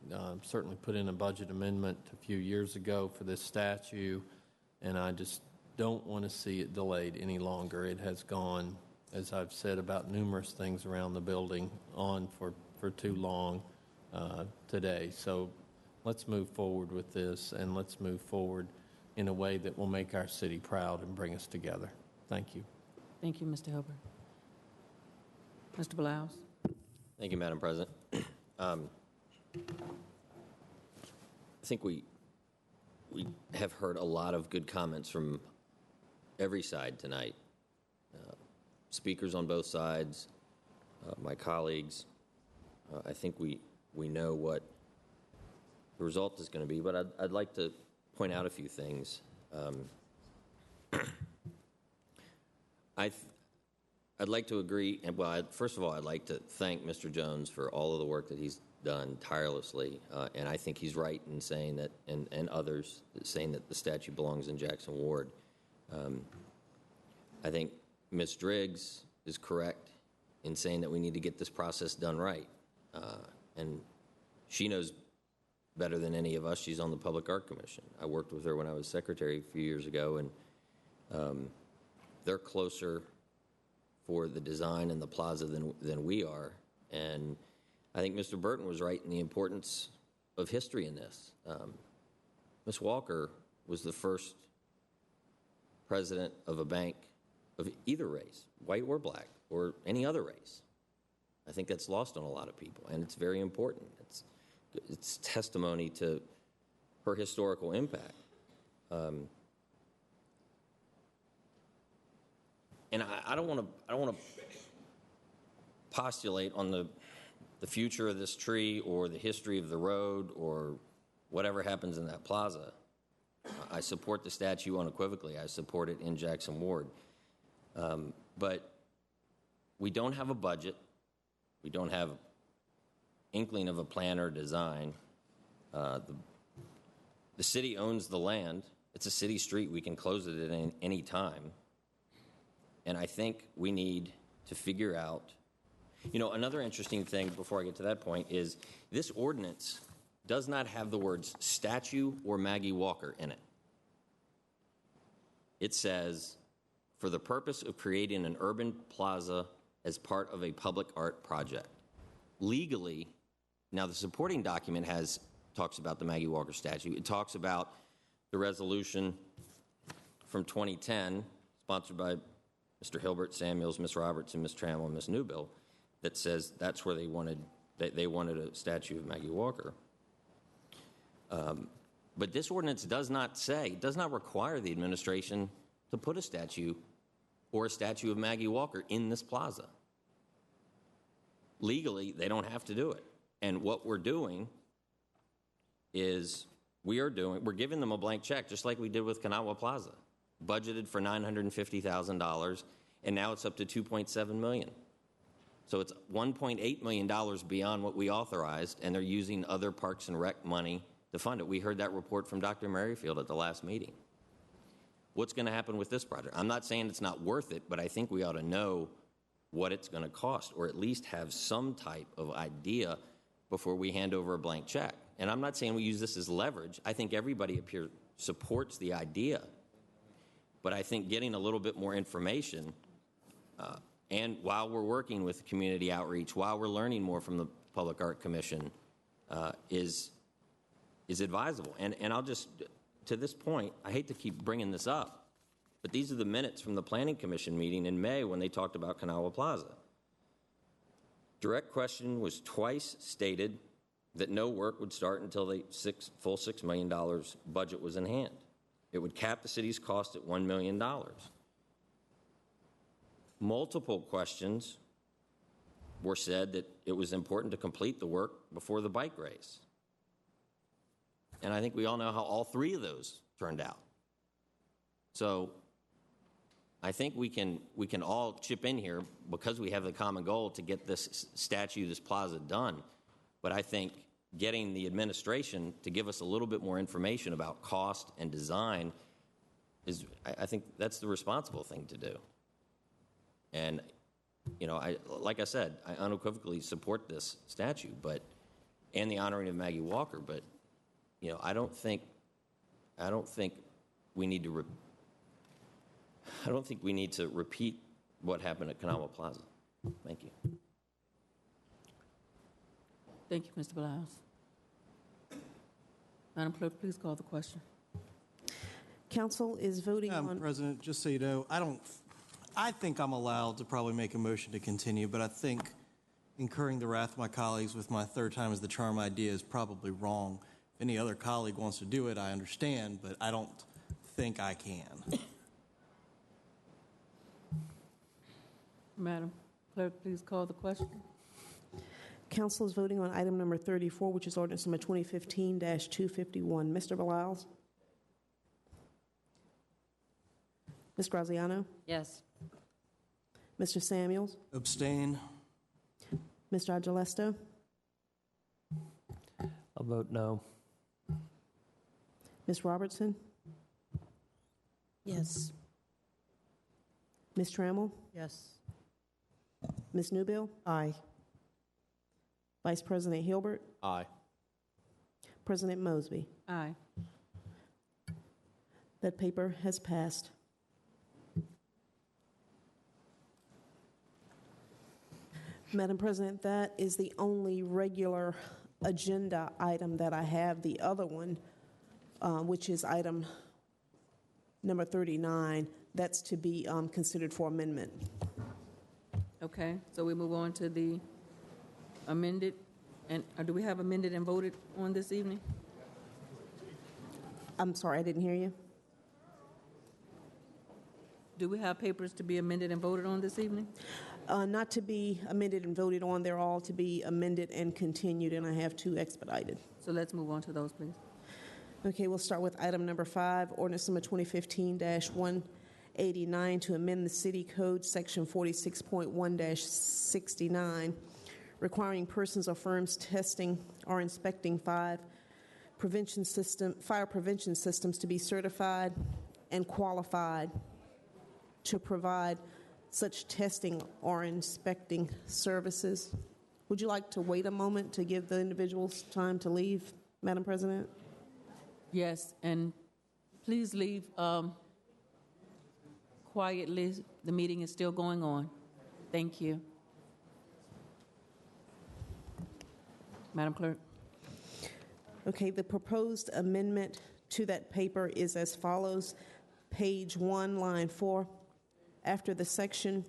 certainly put in a budget amendment a few years ago for this statue, and I just don't want to see it delayed any longer. It has gone, as I've said about numerous things around the building, on for too long today. So let's move forward with this, and let's move forward in a way that will make our city proud and bring us together. Thank you. Thank you, Mr. Hilbert. Mr. Blouse. Thank you, Madam President. I think we have heard a lot of good comments from every side tonight. Speakers on both sides, my colleagues. I think we know what the result is going to be, but I'd like to point out a few things. I'd like to agree, and first of all, I'd like to thank Mr. Jones for all of the work that he's done tirelessly, and I think he's right in saying that, and others saying that the statue belongs in Jackson Ward. I think Ms. Driggs is correct in saying that we need to get this process done right, and she knows better than any of us. She's on the Public Art Commission. I worked with her when I was secretary a few years ago, and they're closer for the design and the plaza than we are. And I think Mr. Burton was right in the importance of history in this. Ms. Walker was the first president of a bank of either race, white or black, or any other race. I think that's lost on a lot of people, and it's very important. It's testimony to her historical impact. And I don't want to postulate on the future of this tree or the history of the road or whatever happens in that plaza. I support the statue unequivocally. I support it in Jackson Ward. But we don't have a budget. We don't have inkling of a plan or design. The city owns the land. It's a city street. We can close it at any time. And I think we need to figure out, another interesting thing before I get to that point is this ordinance does not have the words statue or Maggie Walker in it. It says, for the purpose of creating an urban plaza as part of a public art project. Legally, now the supporting document talks about the Maggie Walker statue. It talks about the resolution from 2010, sponsored by Mr. Hilbert, Samuels, Ms. Roberts, and Ms. Trammell, and Ms. Newbill, that says that's where they wanted a statue of Maggie Walker. But this ordinance does not require the administration to put a statue or a statue of Maggie Walker in this plaza. Legally, they don't have to do it. And what we're doing is we're giving them a blank check, just like we did with Kanawha Plaza, budgeted for $950,000, and now it's up to $2.7 million. So it's $1.8 million beyond what we authorized, and they're using other Parks and Rec money to fund it. We heard that report from Dr. Merrifield at the last meeting. What's going to happen with this project? I'm not saying it's not worth it, but I think we ought to know what it's going to cost, or at least have some type of idea before we hand over a blank check. And I'm not saying we use this as leverage. I think everybody up here supports the idea. But I think getting a little bit more information, and while we're working with community outreach, while we're learning more from the Public Art Commission, is advisable. And I'll just, to this point, I hate to keep bringing this up, but these are the minutes from the Planning Commission meeting in May when they talked about Kanawha Plaza. Direct question was twice stated that no work would start until the full $6 million budget was in hand. It would cap the city's cost at $1 million. Multiple questions were said that it was important to complete the work before the bike race. And I think we all know how all three of those turned out. So I think we can all chip in here because we have the common goal to get this statue, this plaza done. But I think getting the administration to give us a little bit more information about cost and design is, I think that's the responsible thing to do. And, you know, like I said, I unequivocally support this statue, and the honoring of Maggie Walker, but, you know, I don't think we need to repeat what happened at Kanawha Plaza. Thank you. Thank you, Mr. Blouse. Madam Clerk, please call the question. Council is voting on... Madam President, just so you know, I think I'm allowed to probably make a motion to continue, but I think incurring the wrath of my colleagues with my third time as the charm idea is probably wrong. If any other colleague wants to do it, I understand, but I don't think I can. Madam Clerk, please call the question. Council is voting on item number 34, which is ordinance number 2015-251. Mr. Beliles? Ms. Graziano? Yes. Mr. Samuels? Abstain. Mr. Agelesto? I'll vote no. Ms. Robertson? Yes. Ms. Trammell? Yes. Ms. Newbill? Aye. Vice President Hilbert? Aye. President Mosby? Aye. That paper has passed. Madam President, that is the only regular agenda item that I have. The other one, which is item number 39, that's to be considered for amendment. Okay, so we move on to the amended, and do we have amended and voted on this evening? I'm sorry, I didn't hear you. Do we have papers to be amended and voted on this evening? Not to be amended and voted on. They're all to be amended and continued, and I have two expedited. So let's move on to those, please. Okay, we'll start with item number 5, ordinance number 2015-189 to amend the City Code, Section 46.1-69, requiring persons or firms testing or inspecting fire prevention systems to be certified and qualified to provide such testing or inspecting services. Would you like to wait a moment to give the individuals time to leave, Madam President? Yes, and please leave quietly. The meeting is still going on. Thank you. Madam Clerk. Okay, the proposed amendment to that paper is as follows. Page 1, line 4. After the section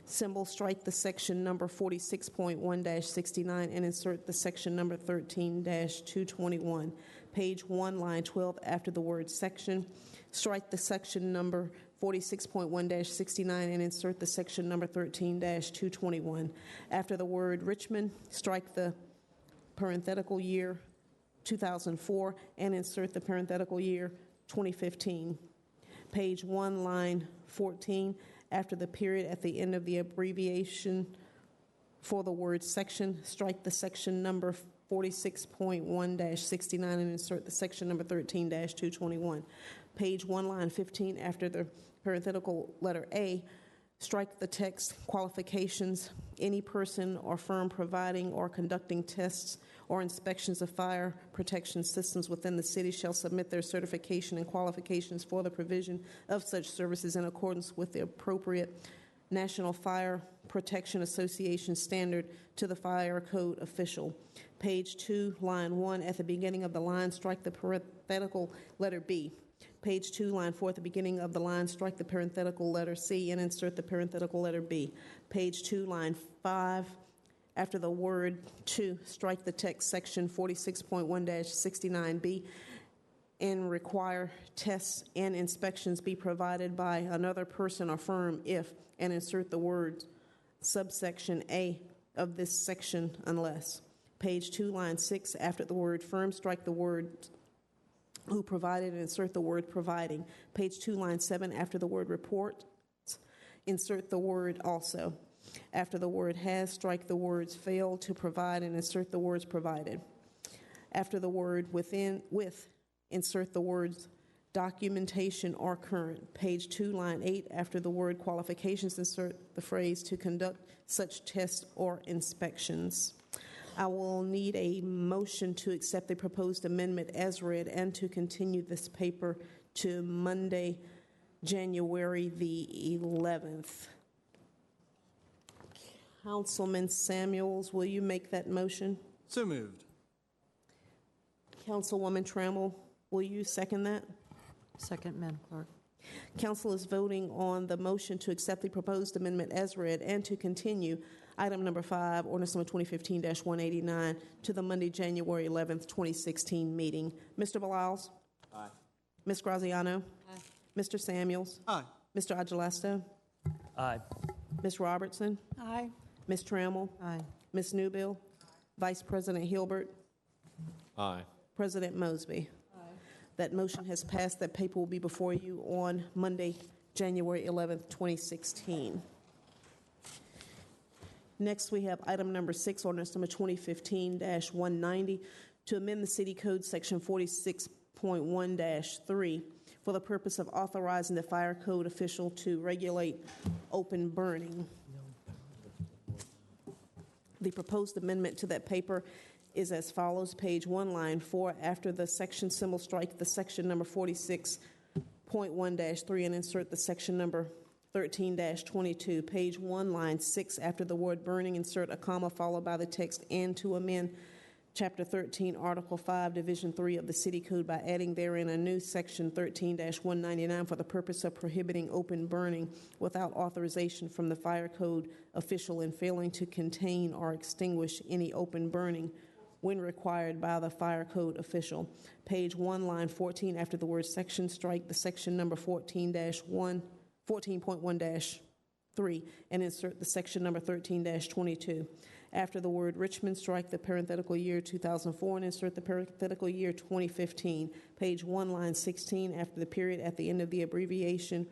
symbol, strike the section number 46.1-69 and insert the section number 13-221. Page 1, line 12, after the word section, strike the section number 46.1-69 and insert the section number 13-221. After the word Richmond, strike the parenthetical year 2004 and insert the parenthetical year 2015. Page 1, line 14, after the period at the end of the abbreviation for the word section, strike the section number 46.1-69 and insert the section number 13-221. Page 1, line 15, after the parenthetical letter A, strike the text qualifications. Any person or firm providing or conducting tests or inspections of fire protection systems within the city shall submit their certification and qualifications for the provision of such services in accordance with the appropriate National Fire Protection Association standard to the fire code official. Page 2, line 1, at the beginning of the line, strike the parenthetical letter B. Page 2, line 4, at the beginning of the line, strike the parenthetical letter C and insert the parenthetical letter B. Page 2, line 5, after the word to, strike the text section 46.1-69B and require tests and inspections be provided by another person or firm if, and insert the words subsection A of this section unless. Page 2, line 6, after the word firm, strike the word who provided and insert the word providing. Page 2, line 7, after the word report, insert the word also. After the word has, strike the words failed to provide and insert the words provided. After the word within, with, insert the words documentation or current. Page 2, line 8, after the word qualifications, insert the phrase to conduct such tests or inspections. I will need a motion to accept the proposed amendment as read and to continue this paper to Monday, January the 11th. Councilman Samuels, will you make that motion? So moved. Councilwoman Trammell, will you second that? Second, Madam Clerk. Council is voting on the motion to accept the proposed amendment as read and to continue item number 5, ordinance number 2015-189, to the Monday, January 11th, 2016 meeting. Mr. Beliles? Aye. Ms. Graziano? Aye. Mr. Samuels? Aye. Mr. Agelesto? Aye. Ms. Robertson? Aye. Ms. Trammell? Aye. Ms. Newbill? Vice President Hilbert? Aye. President Mosby? That motion has passed. That paper will be before you on Monday, January 11th, 2016. Next, we have item number 6, ordinance number 2015-190, to amend the City Code Section 46.1-3 for the purpose of authorizing the fire code official to regulate open burning. The proposed amendment to that paper is as follows. Page 1, line 4, after the section symbol, strike the section number 46.1-3 and insert the section number 13-22. Page 1, line 6, after the word burning, insert a comma followed by the text and to amend Chapter 13, Article 5, Division 3 of the City Code by adding therein a new Section 13-199 for the purpose of prohibiting open burning without authorization from the fire code official and failing to contain or extinguish any open burning when required by the fire code official. Page 1, line 14, after the word section, strike the section number 14.1-3 and insert the section number 13-22. After the word Richmond, strike the parenthetical year 2004 and insert the parenthetical year 2015. Page 1, line 16, after the period at the end of the abbreviation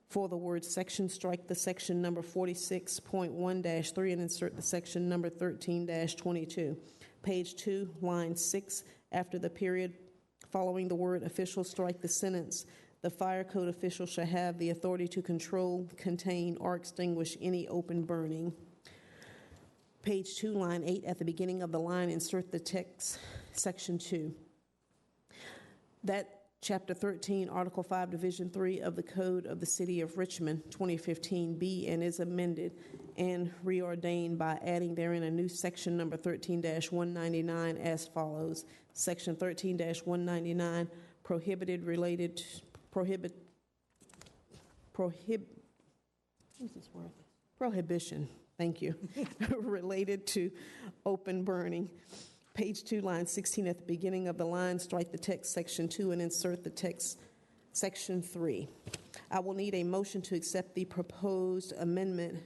for the word section, strike the section number 46.1-3 and insert the section number 13-22. Page 2, line 6, after the period following the word official, strike the sentence, the fire code official shall have the authority to control, contain, or extinguish any open burning. Page 2, line 8, at the beginning of the line, insert the text, section 2. That Chapter 13, Article 5, Division 3 of the Code of the City of Richmond, 2015, be and is amended and reordained by adding therein a new section number 13-199 as follows. Section 13-199, prohibition, thank you, related to open burning. Page 2, line 16, at the beginning of the line, strike the text section 2 and insert the text section 3. I will need a motion to accept the proposed amendment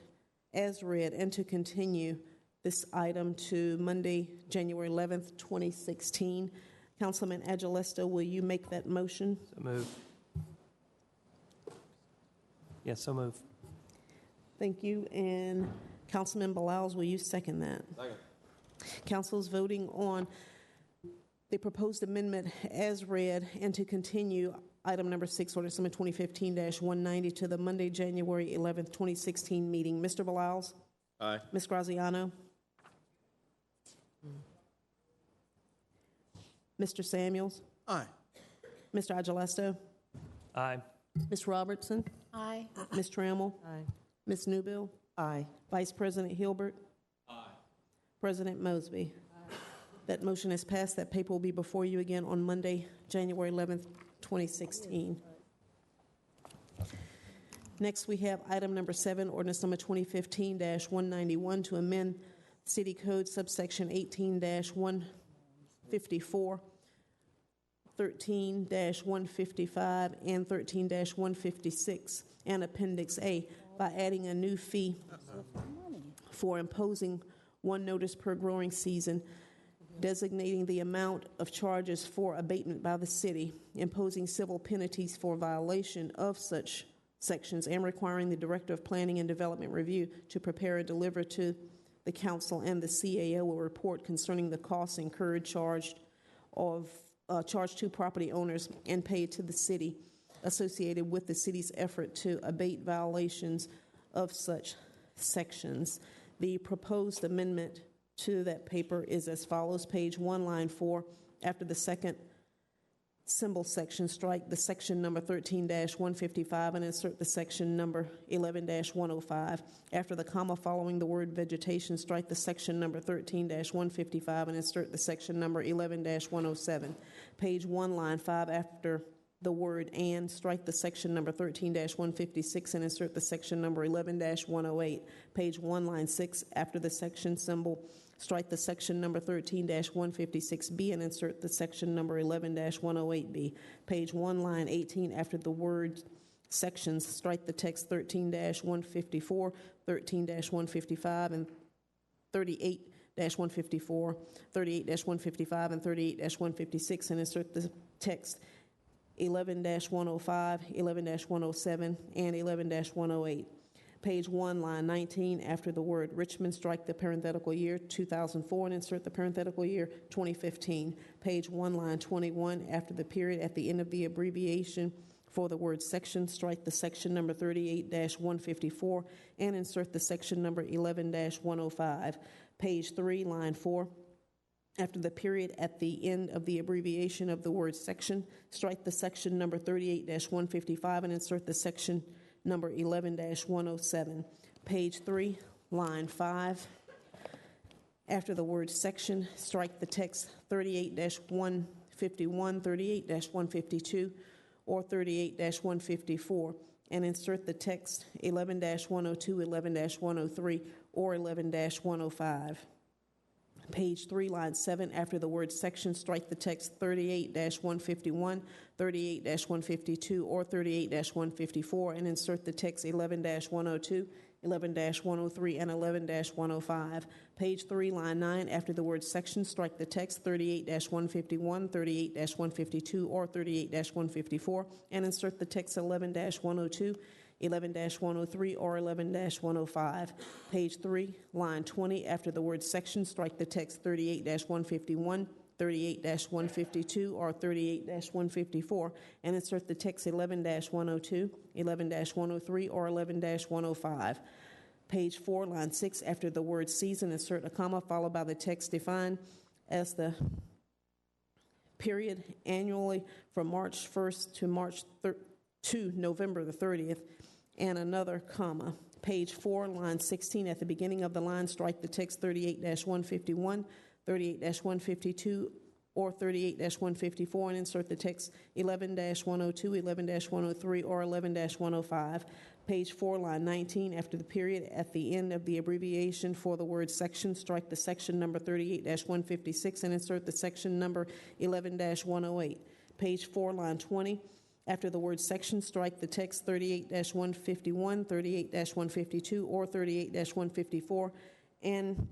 as read and to continue this item to Monday, January 11th, 2016. Councilman Agelesto, will you make that motion? So move. Yes, so move. Thank you. And Councilman Bilals, will you second that? Second. Council's voting on the proposed amendment as read and to continue item number 6, ordinance number 2015-190 to the Monday, January 11th, 2016 meeting. Mr. Bilals? Aye. Ms. Graziano? Mr. Samuels? Aye. Mr. Agelesto? Aye. Ms. Robertson? Aye. Ms. Trammell? Aye. Ms. Newbill? Aye. Vice President Hilbert? Aye. President Mosby? Aye. That motion has passed. That paper will be before you again on Monday, January 11th, 2016. Next, we have item number 7, ordinance number 2015-191 to amend City Code subsection 18-154, 13-155, and 13-156, and Appendix A by adding a new fee for imposing one notice per growing season, designating the amount of charges for abatement by the city, imposing civil penalties for violation of such sections, and requiring the Director of Planning and Development Review to prepare and deliver to the Council and the CAO a report concerning the costs incurred charged to property owners and paid to the city associated with the city's effort to abate violations of such sections. The proposed amendment to that paper is as follows. Page 1, line 4, after the second symbol section, strike the section number 13-155 and insert the section number 11-105. After the comma following the word vegetation, strike the section number 13-155 and insert the section number 11-107. Page 1, line 5, after the word and, strike the section number 13-156 and insert the section number 11-108. Page 1, line 6, after the section symbol, strike the section number 13-156B and insert the section number 11-108B. Page 1, line 18, after the word sections, strike the text 13-154, 13-155, and 38-154, 38-155, and 38-156, and insert the text 11-105, 11-107, and 11-108. Page 1, line 19, after the word Richmond, strike the parenthetical year 2004 and insert the parenthetical year 2015. Page 1, line 21, after the period at the end of the abbreviation for the word section, strike the section number 38-154 and insert the section number 11-105. Page 3, line 4, after the period at the end of the abbreviation of the word section, strike the section number 38-155 and insert the section number 11-107. Page 3, line 5, after the word section, strike the text 38-151, 38-152, or 38-154, and insert the text 11-102, 11-103, or 11-105. Page 3, line 7, after the word section, strike the text 38-151, 38-152, or 38-154, and insert the text 11-102, 11-103, and 11-105. Page 3, line 9, after the word section, strike the text 38-151, 38-152, or 38-154, and insert the text 11-102, 11-103, or 11-105. Page 3, line 20, after the word section, strike the text 38-151, 38-152, or 38-154, and insert the text 11-102, 11-103, or 11-105. Page 4, line 6, after the word season, insert a comma followed by the text defined as the period annually from March 1st to November the 30th, and another comma. Page 4, line 16, at the beginning of the line, strike the text 38-151, 38-152, or 38-154, and insert the text 11-102, 11-103, or 11-105. Page 4, line 19, after the period at the end of the abbreviation for the word section, strike the section number 38-156 and insert the section number 11-108. Page 4, line 20, after the word section, strike the text 38-151, 38-152, or 38-154, and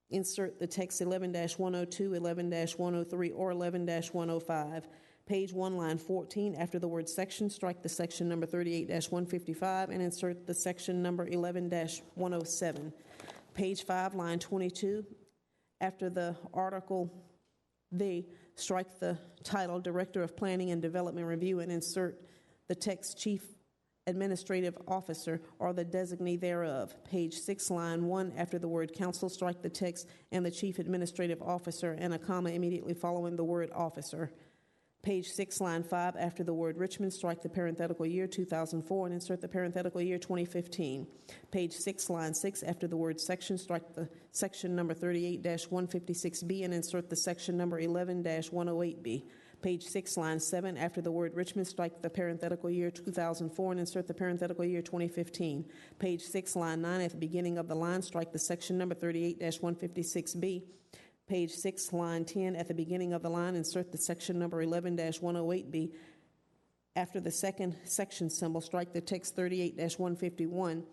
insert the text 11-102, 11-103, or 11-105. Page 1, line 14, after the word section, strike the section number 38-155 and insert the section number 11-107. Page 5, line 22, after the article, strike the title Director of Planning and Development Review and insert the text Chief Administrative Officer or the designee thereof. Page 6, line 1, after the word council, strike the text and the Chief Administrative Officer and a comma immediately following the word officer. Page 6, line 5, after the word Richmond, strike the parenthetical year 2004 and insert the parenthetical year 2015. Page 6, line 6, after the word section, strike the section number 38-156B and insert the section number 11-108B. Page 6, line 7, after the word Richmond, strike the parenthetical year 2004 and insert the parenthetical year 2015. Page 6, line 9, at the beginning of the line, strike the section number 38-156B. Page 6, line 10, at the beginning of the line, insert the section number 11-108B. After the second section symbol, strike the text 38-151,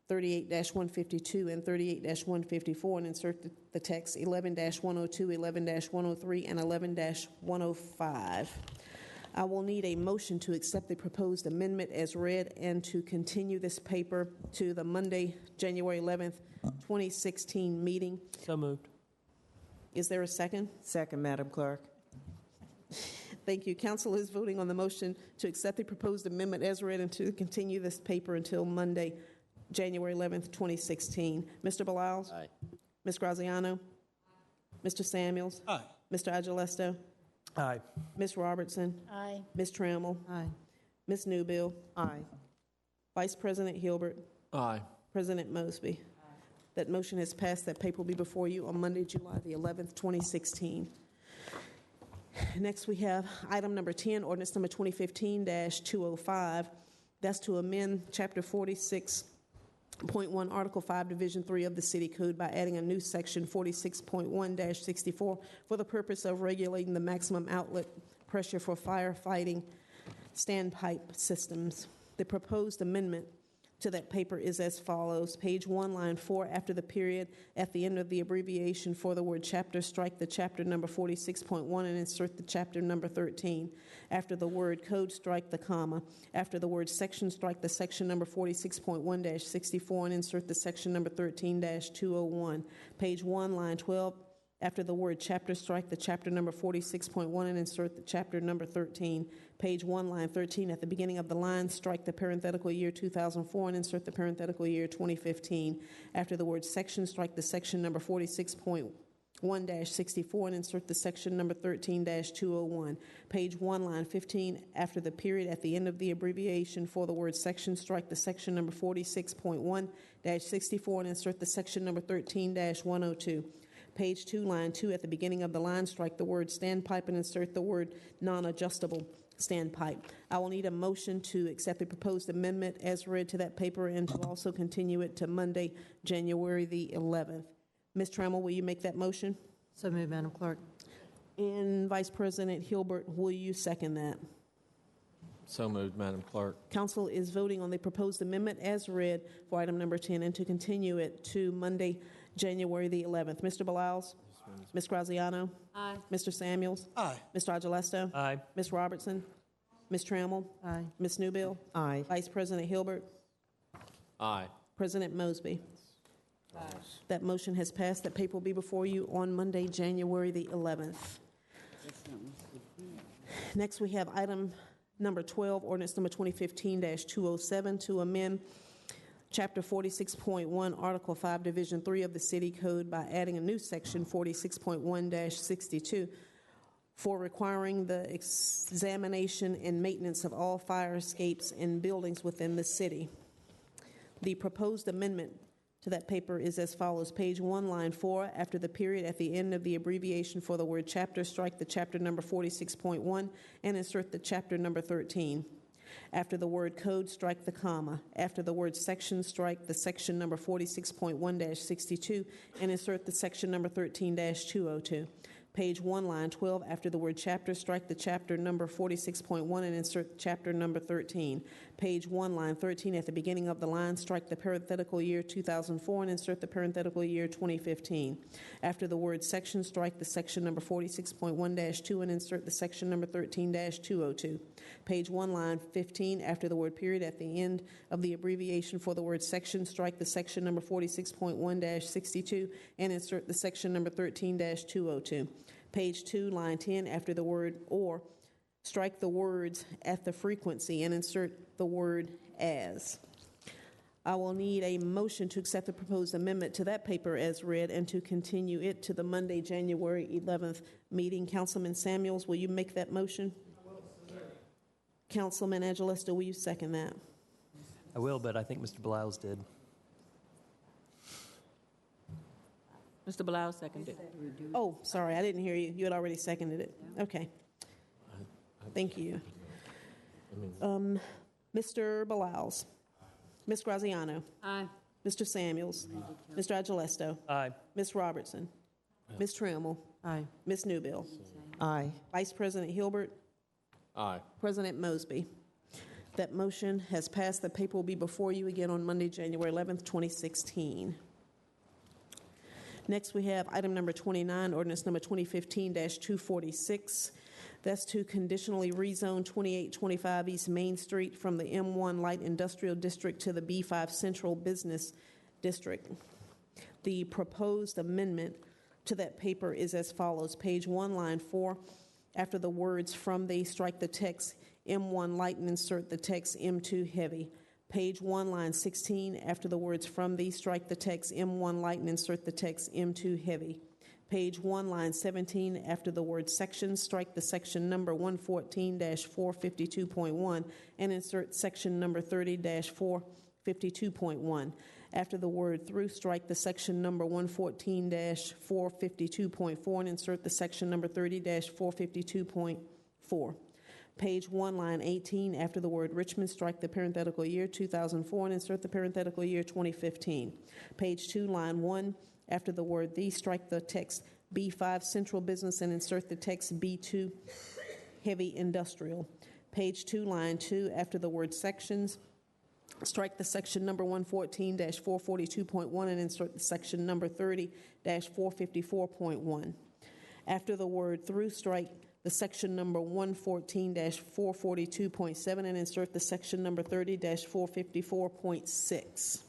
38-152, and 38-154, and insert the text 11-102, 11-103, and 11-105. I will need a motion to accept the proposed amendment as read and to continue this paper to the Monday, January 11th, 2016 meeting. So moved. Is there a second? Second, Madam Clerk. Thank you. Council is voting on the motion to accept the proposed amendment as read and to continue this paper until Monday, January 11th, 2016. Mr. Bilals? Aye. Ms. Graziano? Mr. Samuels? Aye. Mr. Agilesto? Aye. Ms. Robertson? Aye. Ms. Trammell? Aye. Ms. Newbill? Aye. Vice President Hilbert? Aye. President Mosby? That motion has passed. That paper will be before you on Monday, July the 11th, 2016. Next, we have item number 10, ordinance number 2015-205. That's to amend Chapter 46.1, Article 5, Division 3 of the City Code by adding a new section 46.1-64 for the purpose of regulating the maximum outlet pressure for firefighting standpipe systems. The proposed amendment to that paper is as follows. Page 1, line 4, after the period, at the end of the abbreviation for the word chapter, strike the chapter number 46.1 and insert the chapter number 13. After the word code, strike the comma. After the word section, strike the section number 46.1-64 and insert the section number 13-201. Page 1, line 12, after the word chapter, strike the chapter number 46.1 and insert the chapter number 13. Page 1, line 13, at the beginning of the line, strike the parenthetical year 2004 and insert the parenthetical year 2015. After the word section, strike the section number 46.1-64 and insert the section number 13-201. Page 1, line 15, after the period at the end of the abbreviation for the word section, strike the section number 46.1-64 and insert the section number 13-102. Page 2, line 2, at the beginning of the line, strike the word standpipe and insert the word non-adjustable standpipe. I will need a motion to accept the proposed amendment as read to that paper and to also continue it to Monday, January the 11th. Ms. Trammell, will you make that motion? So moved, Madam Clerk. And Vice President Hilbert, will you second that? So moved, Madam Clerk. Council is voting on the proposed amendment as read for item number 10 and to continue it to Monday, January the 11th. Mr. Bilals? Ms. Graziano? Aye. Mr. Samuels? Aye. Mr. Agilesto? Aye. Ms. Robertson? Ms. Trammell? Aye. Ms. Newbill? Aye. Vice President Hilbert? Aye. President Mosby? Aye. That motion has passed. That paper will be before you on Monday, January the 11th. Next, we have item number 12, ordinance number 2015-207 to amend Chapter 46.1, Article 5, Division 3 of the City Code by adding a new section 46.1-62 for requiring the examination and maintenance of all fire escapes in buildings within the city. The proposed amendment to that paper is as follows. Page 1, line 4, after the period at the end of the abbreviation for the word chapter, strike the chapter number 46.1 and insert the chapter number 13. After the word code, strike the comma. After the word section, strike the section number 46.1-62 and insert the section number 13-202. Page 1, line 12, after the word chapter, strike the chapter number 46.1 and insert chapter number 13. Page 1, line 13, at the beginning of the line, strike the parenthetical year 2004 and insert the parenthetical year 2015. After the word section, strike the section number 46.1-2 and insert the section number 13-202. Page 1, line 15, after the word period, at the end of the abbreviation for the word section, strike the section number 46.1-62 and insert the section number 13-202. Page 2, line 10, after the word or, strike the words at the frequency and insert the word as. I will need a motion to accept the proposed amendment to that paper as read and to continue it to the Monday, January 11th meeting. Councilman Samuels, will you make that motion? Councilman Agilesta, will you second that? I will, but I think Mr. Blouse did. Mr. Blau seconded. Oh, sorry, I didn't hear you. You had already seconded it. Okay. Thank you. Mr. Balaus. Ms. Graziano. Aye. Mr. Samuels. Mr. Agelesto. Aye. Ms. Robertson. Ms. Trammell. Aye. Ms. Newbill. Aye. Vice President Hilbert. Aye. President Mosby. That motion has passed. The paper will be before you again on Monday, January 11th, 2016. Next, we have item number 29, ordinance number 2015-246. That's to conditionally rezone 2825 East Main Street from the M1 Light Industrial District to the B5 Central Business District. The proposed amendment to that paper is as follows. Page 1, line 4, after the words from the, strike the text M1 Light and insert the text M2 Heavy. Page 1, line 16, after the words from the, strike the text M1 Light and insert the text M2 Heavy. Page 1, line 17, after the word section, strike the section number 114-452.1 and insert section number 30-452.1. After the word through, strike the section number 114-452.4 and insert the section number 30-452.4. Page 1, line 18, after the word Richmond, strike the parenthetical year 2004 and insert the parenthetical year 2015. Page 2, line 1, after the word the, strike the text B5 Central Business and insert the text B2 Heavy Industrial. Page 2, line 2, after the word sections, strike the section number 114-442.1 and insert the section number 30-454.1. After the word through, strike the section number 114-442.7 and insert the section number 30-454.6.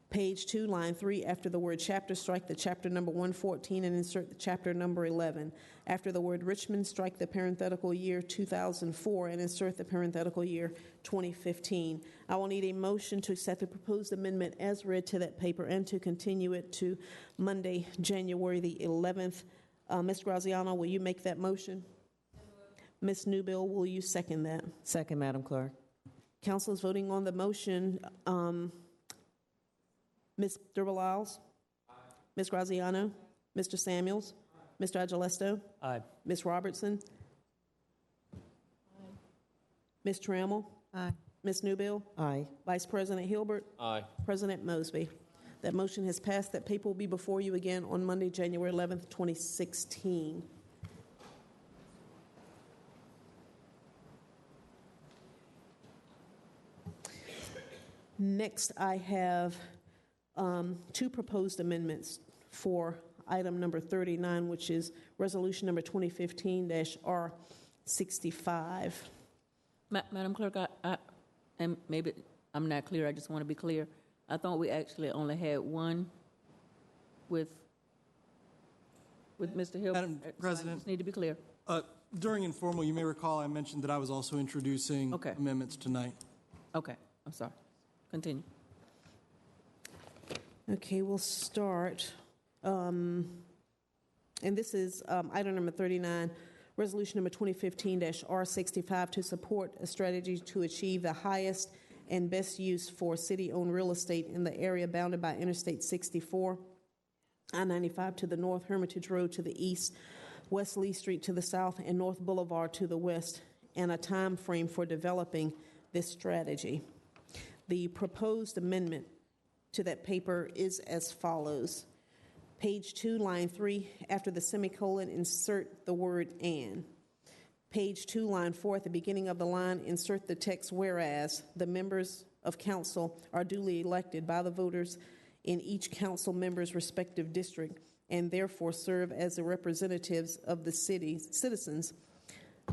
Page 2, line 3, after the word chapter, strike the chapter number 114 and insert the chapter number 11. After the word Richmond, strike the parenthetical year 2004 and insert the parenthetical year 2015. I will need a motion to accept the proposed amendment as read to that paper and to continue it to Monday, January the 11th. Ms. Graziano, will you make that motion? Ms. Newbill, will you second that? Second, Madam Clerk. Council is voting on the motion. Mr. Balaus? Ms. Graziano? Mr. Samuels? Mr. Agelesto? Aye. Ms. Robertson? Aye. Ms. Trammell? Aye. Ms. Newbill? Aye. Vice President Hilbert? Aye. President Mosby. That motion has passed. That paper will be before you again on Monday, January 11th, 2016. Next, I have two proposed amendments for item number 39, which is resolution number 2015-R65. Madam Clerk, and maybe I'm not clear. I just want to be clear. I thought we actually only had one with Mr. Hill. Madam President, I just need to be clear. During informal, you may recall I mentioned that I was also introducing amendments tonight. Okay, I'm sorry. Continue. Okay, we'll start. And this is item number 39, resolution number 2015-R65 to support a strategy to achieve the highest and best use for city-owned real estate in the area bounded by Interstate 64, I-95 to the north, Hermitage Road to the east, West Lee Street to the south, and North Boulevard to the west, and a time frame for developing this strategy. The proposed amendment to that paper is as follows. Page 2, line 3, after the semicolon, insert the word "and." Page 2, line 4, at the beginning of the line, insert the text "whereas the members of council are duly elected by the voters in each council member's respective district and therefore serve as the representatives of the citizens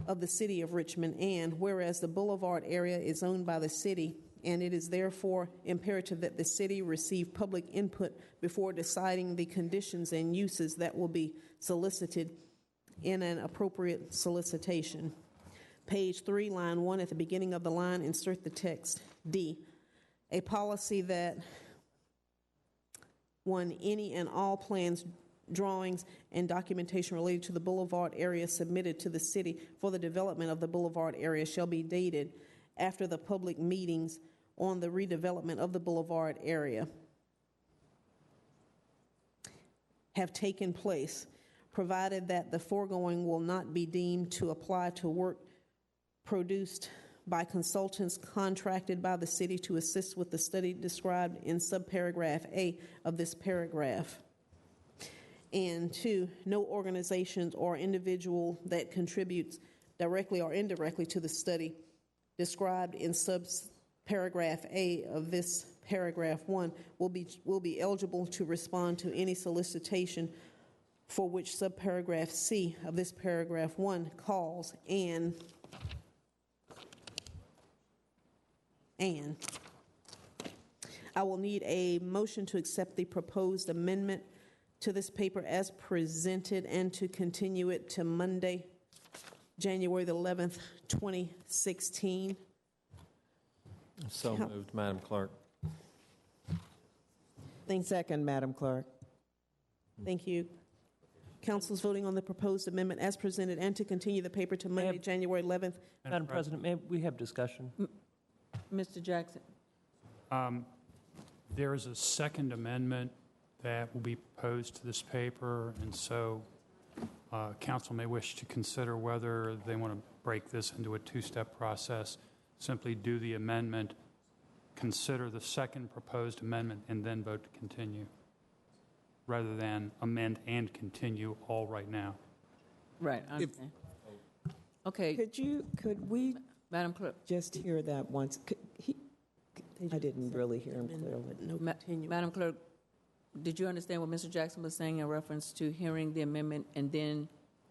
of the city of Richmond, and whereas the boulevard area is owned by the city and it is therefore imperative that the city receive public input before deciding the conditions and uses that will be solicited in an appropriate solicitation. Page 3, line 1, at the beginning of the line, insert the text "D." A policy that, 1, any and all plans, drawings, and documentation related to the boulevard area submitted to the city for the development of the boulevard area shall be dated after the public meetings on the redevelopment of the boulevard area have taken place, provided that the foregoing will not be deemed to apply to work produced by consultants contracted by the city to assist with the study described in subparagraph A of this paragraph. And 2, no organizations or individual that contributes directly or indirectly to the study described in subparagraph A of this paragraph 1 will be eligible to respond to any solicitation for which subparagraph C of this paragraph 1 calls. And I will need a motion to accept the proposed amendment to this paper as presented and to continue it to Monday, January the 11th, 2016. So moved, Madam Clerk. Second, Madam Clerk. Thank you. Council's voting on the proposed amendment as presented and to continue the paper to Monday, January 11th. Madam President, may we have discussion? Mr. Jackson. There is a second amendment that will be proposed to this paper, and so council may wish to consider whether they want to break this into a two-step process, simply do the amendment, consider the second proposed amendment, and then vote to continue, rather than amend and continue all right now. Right, I understand. Okay. Could we, Madam Clerk, just hear that once? I didn't really hear him clearly. Madam Clerk, did you understand what Mr. Jackson was saying in reference to hearing the amendment and then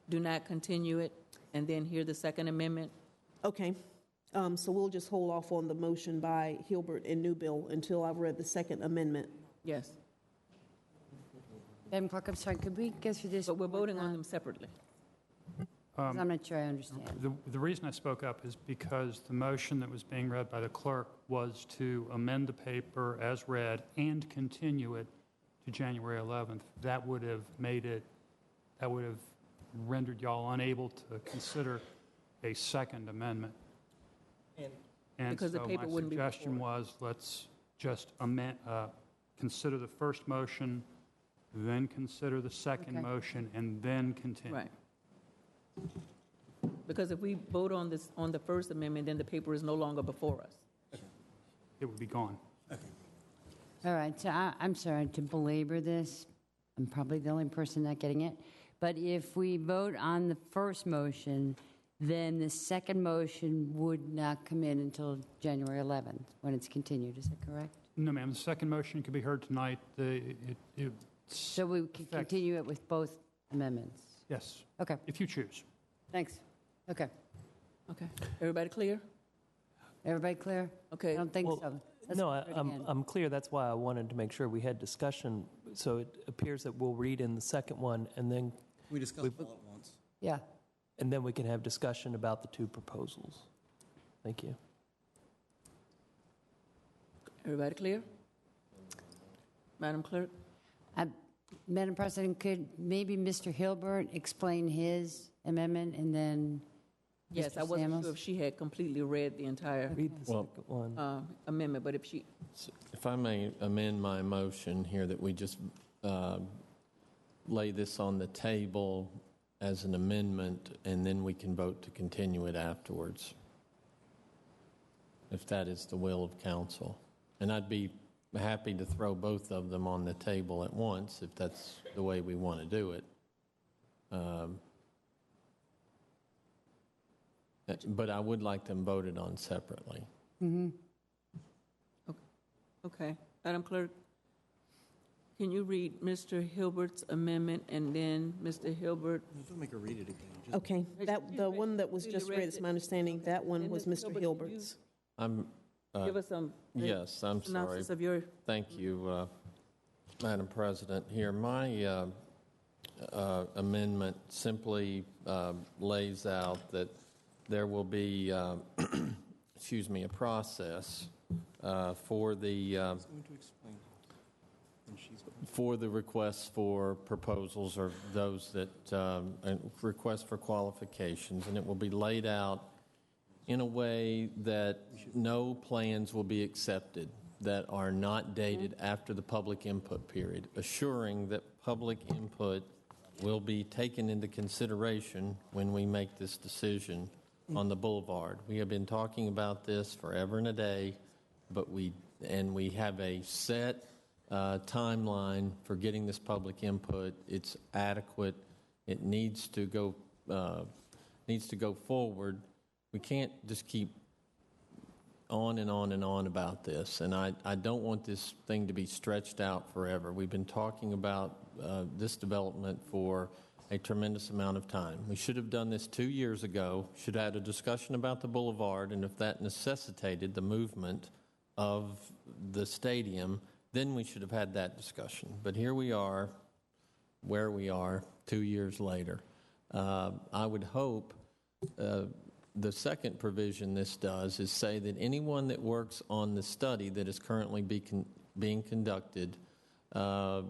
do not continue it and then hear the second amendment? Okay. So we'll just hold off on the motion by Hilbert and Newbill until I've read the second amendment. Yes. Madam Clerk, I'm sorry, could we go through this? But we're voting on them separately. I'm not sure I understand. The reason I spoke up is because the motion that was being read by the clerk was to amend the paper as read and continue it to January 11th. That would have rendered y'all unable to consider a second amendment. And because so the paper my wouldn't be suggestion was let's just consider the first motion, then consider the second motion, and then continue. Right. Because if we vote on this on the first amendment, then the paper is no longer before us. It would be gone. All right, so I'm sorry to belabor this. I'm probably the only person not getting it. But if we vote on the first motion, then the second motion would not come in until January 11th when it's continued. Is that correct? No, ma'am. The second motion can be heard tonight. So we can continue it with both amendments? Yes. Okay. If you choose. Thanks. Okay. Okay. Everybody clear? Everybody clear? Okay. I don't think so. Let's No, go again. I'm clear. That's why I wanted to make sure we had discussion. So it appears that we'll read in the second one, and then We discussed all at once. Yeah. and then we can have discussion about the two proposals. Thank you. Everybody clear? Madam Clerk? Madam President, could maybe Mr. Hilbert explain his amendment and then Yes, Mr. I wasn't Samuels? sure if she had completely read the entire amendment, but if she... If I may amend my motion here, that we just lay this on the table as an amendment, and then we can vote to continue it afterwards, if that is the will of council. And I'd be happy to throw both of them on the table at once if that's the way we want to do it. But I would like them voted on separately. Okay. Madam Clerk, can you read Mr. Hilbert's amendment and then Mr. Hilbert? Don't make her read it again. Okay, the one that was just read, it's my understanding, that one was Mr. Hilbert's. Give us some Yes, I'm sorry. synopsis of your. Thank you, Madam President. Here, my amendment simply lays out that there will be, excuse me, a process for the requests for proposals or those that request for qualifications, and it will be laid out in a way that no plans will be accepted that are not dated after the public input period, assuring that public input will be taken into consideration when we make this decision on the boulevard. We have been talking about this forever and a day, but we have a set timeline for getting this public input. It's adequate. It needs to go forward. We can't just keep on and on and on about this, and I don't want this thing to be stretched out forever. We've been talking about this development for a tremendous amount of time. We should have done this 2 years ago, should have had a discussion about the boulevard, and if that necessitated the movement of the stadium, then we should have had that discussion. But here we are, where we are 2 years later. I would hope the second provision this does is say that anyone that works on the study that is currently being conducted by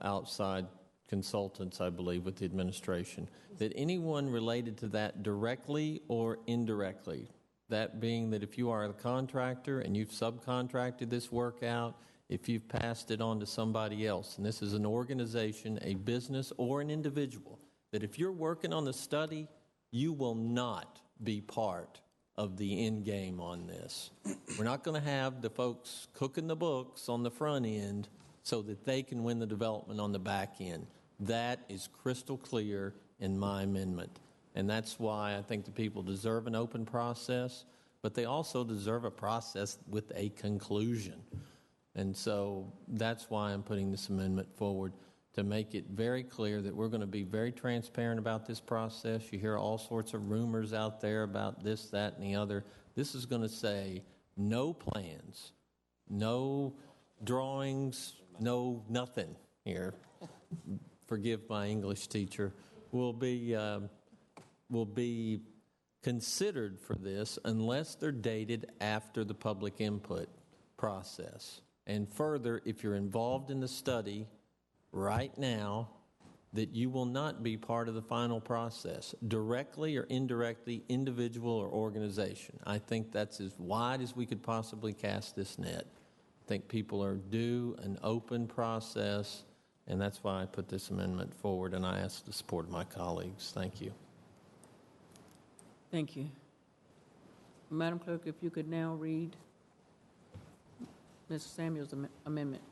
outside consultants, I believe, with the administration, that anyone related to that directly or indirectly, that being that if you are a contractor and you've subcontracted this work out, if you've passed it on to somebody else, and this is an organization, a business, or an individual, that if you're working on the study, you will not be part of the end game on this. We're not going to have the folks cooking the books on the front end so that they can win the development on the back end. That is crystal clear in my amendment. And that's why I think the people deserve an open process, but they also deserve a process with a conclusion. And so that's why I'm putting this amendment forward, to make it very clear that we're going to be very transparent about this process. You hear all sorts of rumors out there about this, that, and the other. This is going to say no plans, no drawings, no nothing here. Forgive my English teacher. Will be considered for this unless they're dated after the public input process. And further, if you're involved in the study right now, that you will not be part of the final process, directly or indirectly, individual or organization. I think that's as wide as we could possibly cast this net. I think people are due an open process, and that's why I put this amendment forward, and I ask the support of my colleagues. Thank you. Thank you. Madam Clerk, if you could now read Mr. Samuel's amendment.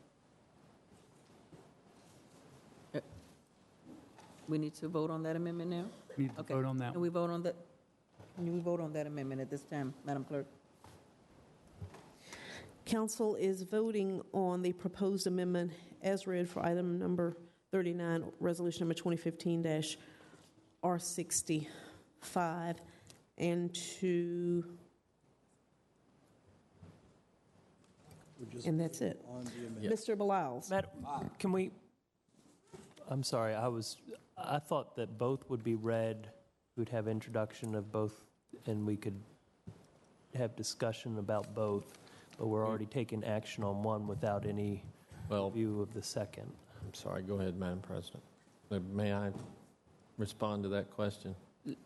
We need to vote on that amendment now? We need to vote on that. Can we vote on that? Can we vote on that amendment at this time, Madam Clerk? Council is voting on the proposed amendment as read for item number 39, resolution number 2015-R65, and that's it. Mr. Bilals. Can we? I'm sorry. I thought that both would be read. We'd have introduction of both, and we could have discussion about both. But we're already taking action on one without any view of the second. I'm sorry. Go ahead, Madam President. May I respond to that question?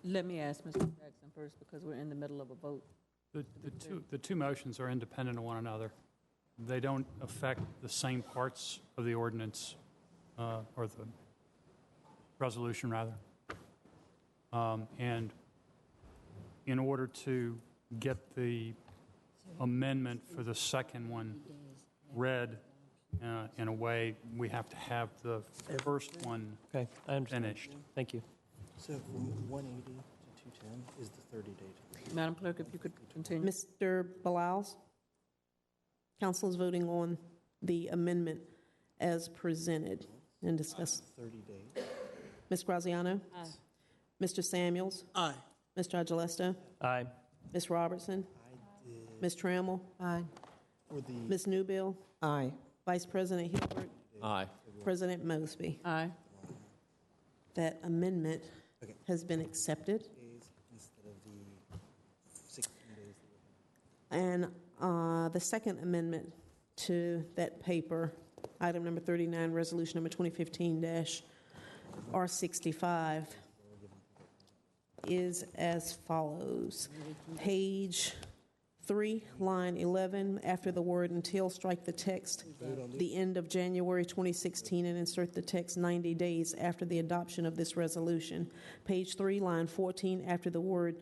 Let me ask Mr. Jackson first, because we're in the middle of a vote. The two motions are independent of one another. They don't affect the same parts of the ordinance, or the resolution, rather. And in order to get the amendment for the second one read in a way we have to have the first one Okay, I understand. finished. Thank you. So from 180 to 210 is the 30-day. Madam Clerk, if you could continue. Mr. Bilals? Council is voting on the amendment as presented and discussed. 30 days. Ms. Graziano? Aye. Mr. Samuels? Aye. Mr. Agilesto? Aye. Ms. Robertson? Ms. Trammell? Aye. For the Ms. Newbill? Aye. Vice President Hilbert? Aye. President Mosby? Aye. That amendment has been accepted. days instead of the 16 days. And the second amendment to that paper, item number 39, resolution number 2015-R65, is as follows. Page 3, line 11, after the word until, strike the text, the end of January 2016, and insert the text 90 days after the adoption of this resolution. Page 3, line 14, after the word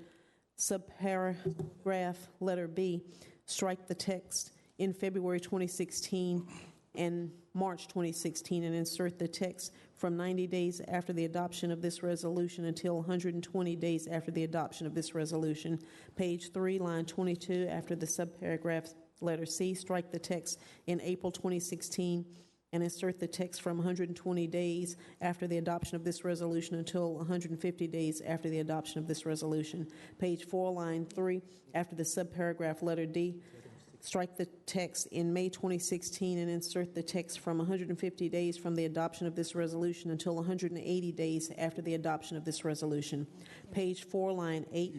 subparagraph letter B, strike the text in February 2016 and March 2016, and insert the text from 90 days after the adoption of this resolution until 120 days after the adoption of this resolution. Page 3, line 22, after the subparagraph letter C, strike the text in April 2016 and insert the text from 120 days after the adoption of this resolution until 150 days after the adoption of this resolution. Page 4, line 3, after the subparagraph letter D, strike the text in May 2016 and insert the text from 150 days from the adoption of this resolution until 180 days after the adoption of this resolution. Page 4, line 8,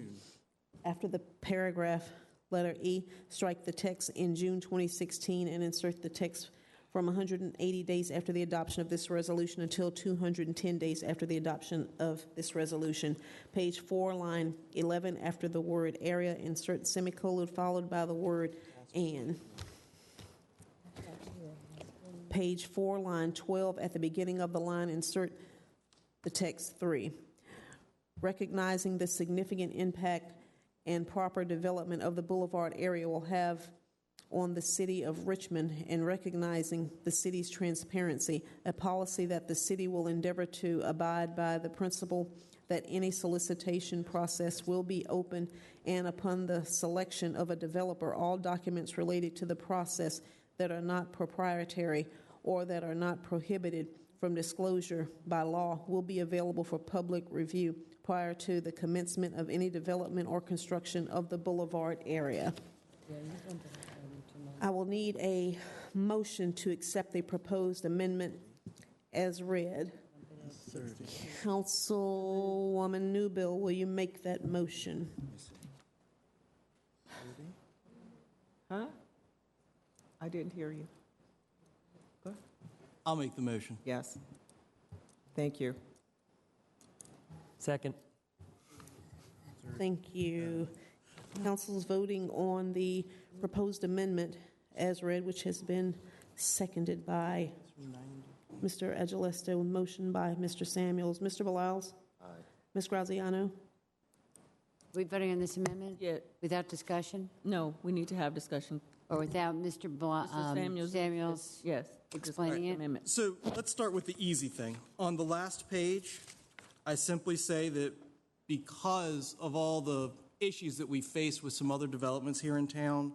after the paragraph letter E, strike the text in June 2016 and insert the text from 180 days after the adoption of this resolution until 210 days after the adoption of this resolution. Page 4, line 11, after the word area, insert semicolon followed by the word and. Page 4, line 12, at the beginning of the line, insert the text 3. Recognizing the significant impact and proper development of the Boulevard area will have on the city of Richmond, and recognizing the city's transparency, a policy that the city will endeavor to abide by the principle that any solicitation process will be open, and upon the selection of a developer, all documents related to the process that are not proprietary or that are not prohibited from disclosure by law will be available for public review prior to the commencement of any development or construction of the Boulevard area. I will need a motion to accept the proposed amendment as read. 30. Councilwoman Newbill, will you make that motion? Huh? I didn't hear you. I'll make the motion. Yes. Thank you. Second. Thank you. Council is voting on the proposed amendment as read, which has been seconded by Mr. Agilesto, motion by Mr. Samuels. Mr. Bilals? Aye. Ms. Graziano? We voting on this amendment? Yeah. Without discussion? No, we need to have discussion. Or without Mr. Samuels Yes. explaining it? Amendment. So let's start with the easy thing. On the last page, I simply say that because of all the issues that we face with some other developments here in town,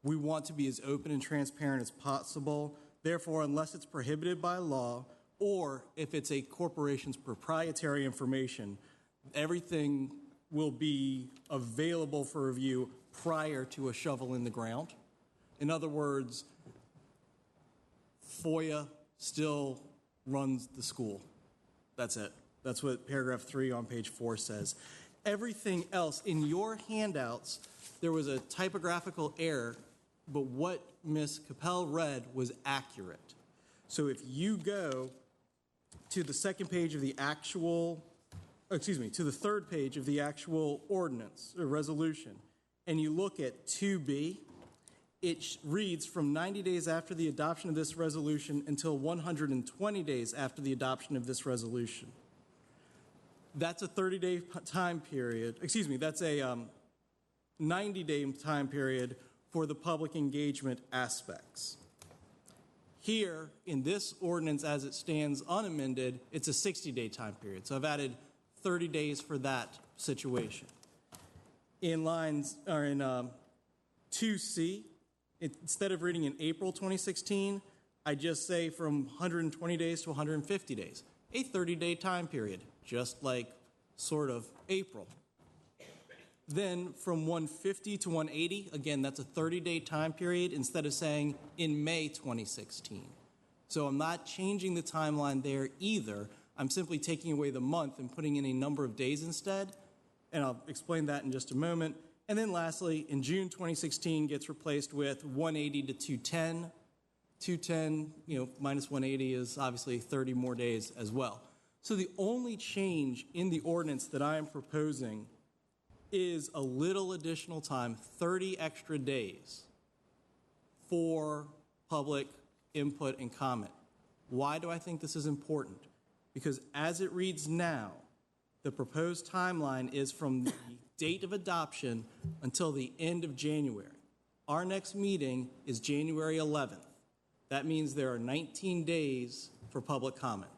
we want to be as open and transparent as possible. Therefore, unless it's prohibited by law, or if it's a corporation's proprietary information, everything will be available for review prior to a shovel in the ground. In other words, FOIA still runs the school. That's it. That's what paragraph 3 on page 4 says. Everything else in your handouts, there was a typographical error, but what Ms. Capel read was accurate. So if you go to the second page of the actual, to the third page of the actual ordinance or resolution, and you look at 2B, it reads from 90 days after the adoption of this resolution until 120 days after the adoption of this resolution. That's a 30-day time period. That's a 90-day time period for the public engagement aspects. Here, in this ordinance as it stands unamended, it's a 60-day time period. So I've added 30 days for that situation. In 2C, instead of reading in April 2016, I just say from 120 days to 150 days, a 30-day time period, just like sort of April. Then from 150 to 180, again, that's a 30-day time period instead of saying in May 2016. So I'm not changing the timeline there either. I'm simply taking away the month and putting in a number of days instead, and I'll explain that in just a moment. And then lastly, in June 2016 gets replaced with 180 to 210. 210, minus 180 is obviously 30 more days as well. So the only change in the ordinance that I am proposing is a little additional time, 30 extra days for public input and comment. Why do I think this is important? Because as it reads now, the proposed timeline is from the date of adoption until the end of January. Our next meeting is January 11th. That means there are 19 days for public comment.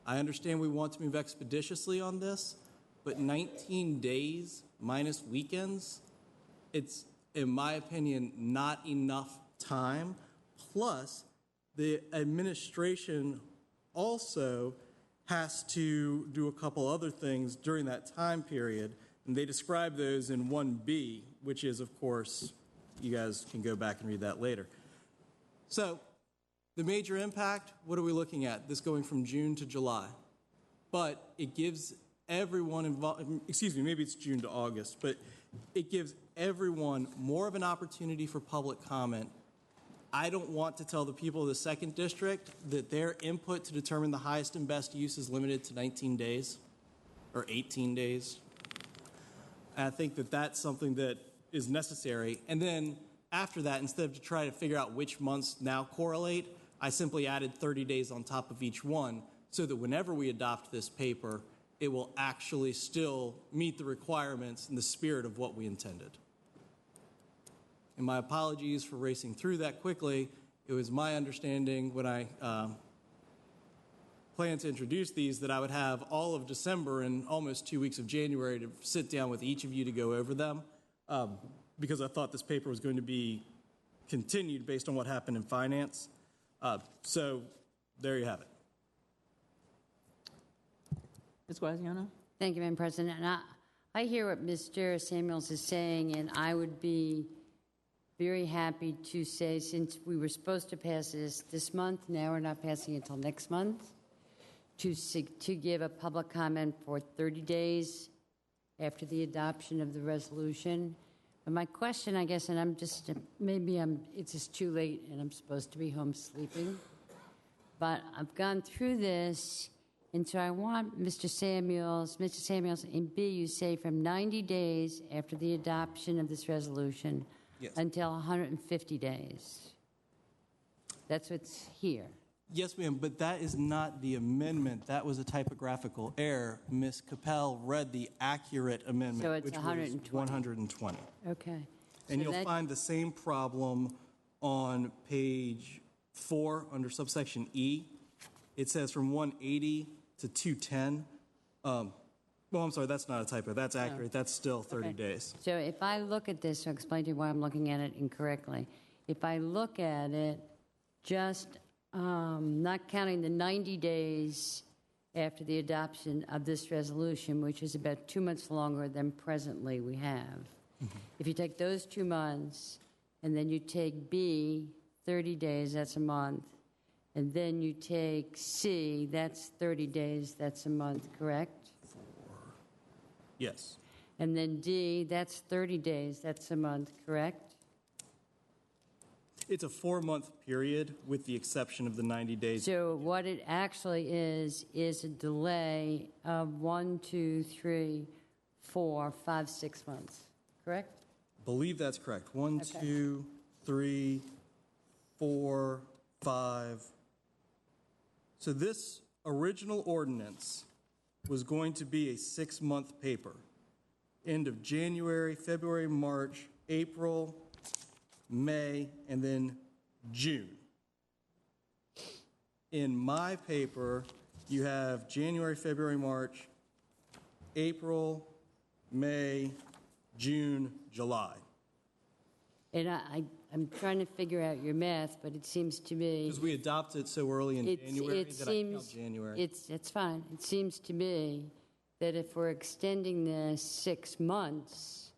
I understand we want to move expeditiously on this, but 19 days minus weekends, it's, in my opinion, not enough time. Plus, the administration also has to do a couple other things during that time period, and they describe those in 1B, which is, of course, you guys can go back and read that later. So, the major impact, what are we looking at? This going from June to July. But it gives everyone involved, maybe it's June to August, but it gives everyone more of an opportunity for public comment. I don't want to tell the people of the 2nd District that their input to determine the highest and best use is limited to 19 days or 18 days. And I think that that's something that is necessary. And then after that, instead of to try to figure out which months now correlate, I simply added 30 days on top of each one so that whenever we adopt this paper, it will actually still meet the requirements and the spirit of what we intended. And my apologies for racing through that quickly. It was my understanding when I planned to introduce these that I would have all of December and almost 2 weeks of January to sit down with each of you to go over them because I thought this paper was going to be continued based on what happened in finance. So there you have it. Ms. Guasiano? Thank you, Madam President. And I hear what Mr. Samuels is saying, and I would be very happy to say, since we were supposed to pass this month, now we're not passing it until next month, to give a public comment for 30 days after the adoption of the resolution. But my question, I guess, and it's just too late and I'm supposed to be home sleeping, but I've gone through this. And so I want Mr. Samuels, in B, you say from 90 days after the adoption of this resolution until 150 days. That's what's here. Yes, ma'am, but that is not the amendment. That was a typographical error. Ms. Capel read the accurate amendment, So it's which 120. was 120. Okay. And you'll find the same problem on page 4 under subsection E. It says from 180 to 210. Well, I'm sorry, that's not a typo. That's accurate. That's still 30 days. So if I look at this, I'll explain to you why I'm looking at it incorrectly. If I look at it, just not counting the 90 days after the adoption of this resolution, which is about 2 months longer than presently we have. If you take those 2 months, and then you take B, 30 days, that's a month, and then you take C, that's 30 days, that's a month, correct? Yes. And then D, that's 30 days, that's a month, correct? It's a 4-month period with the exception of the 90 days. So what it actually is a delay of 1, 2, 3, 4, 5, 6 months, correct? Believe that's correct. 1, 2, 3, 4, 5. So this original ordinance was going to be a 6-month paper. End of January, February, March, April, May, and then June. In my paper, you have January, February, March, April, May, June, July. And I'm trying to figure out your math, but it seems to me... Because we adopted so early in January that I count January. It's fine. It seems to me that if we're extending this 6 months,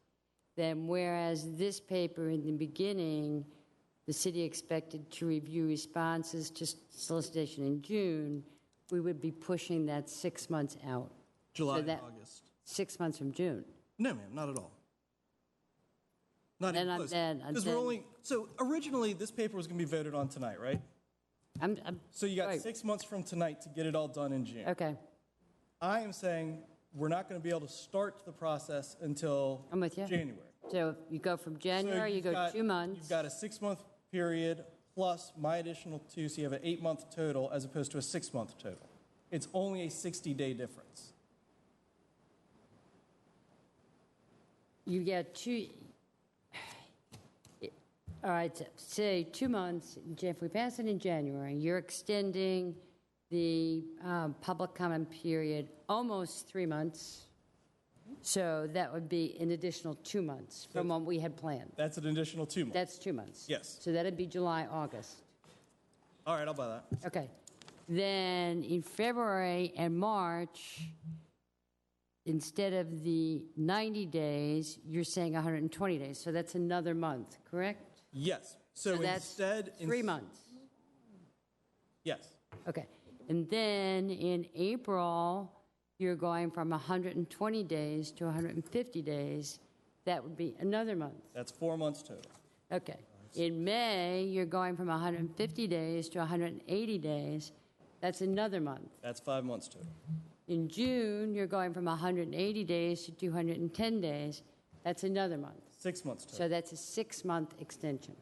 then whereas this paper in the beginning, the city expected to review responses to solicitation in June, we would be pushing that 6 months out. July So that- and August. 6 months from June. No, ma'am, not at all. Not even close. Because we're only... So originally, this paper was going to be voted on tonight, right? So you got 6 months from tonight to get it all done in June. Okay. I am saying we're not going to be able to start the process until I'm with you. January. So you go from January, you go 2 months. You've got a 6 month period plus my additional 2, so you have an 8 month total as opposed to a 6 month total. It's only a 60-day difference. You get 2... All right, say 2 months. If we pass it in January, you're extending the public comment period almost 3 months. So that would be an additional 2 months from what we had planned. That's an additional 2 months. That's 2 months. Yes. So that'd be July, August. All right, I'll buy that. Okay. Then in February and March, instead of the 90 days, you're saying 120 days. So that's another month, correct? Yes. So that's instead... 3 months. Yes. Okay. And then in April, you're going from 120 days to 150 days. That would be another month. That's 4 months total. Okay. In May, you're going from 150 days to 180 days. That's another month. That's 5 months total. In June, you're going from 180 days to 210 days. That's another month. 6 months total. So that's a 6-month extension.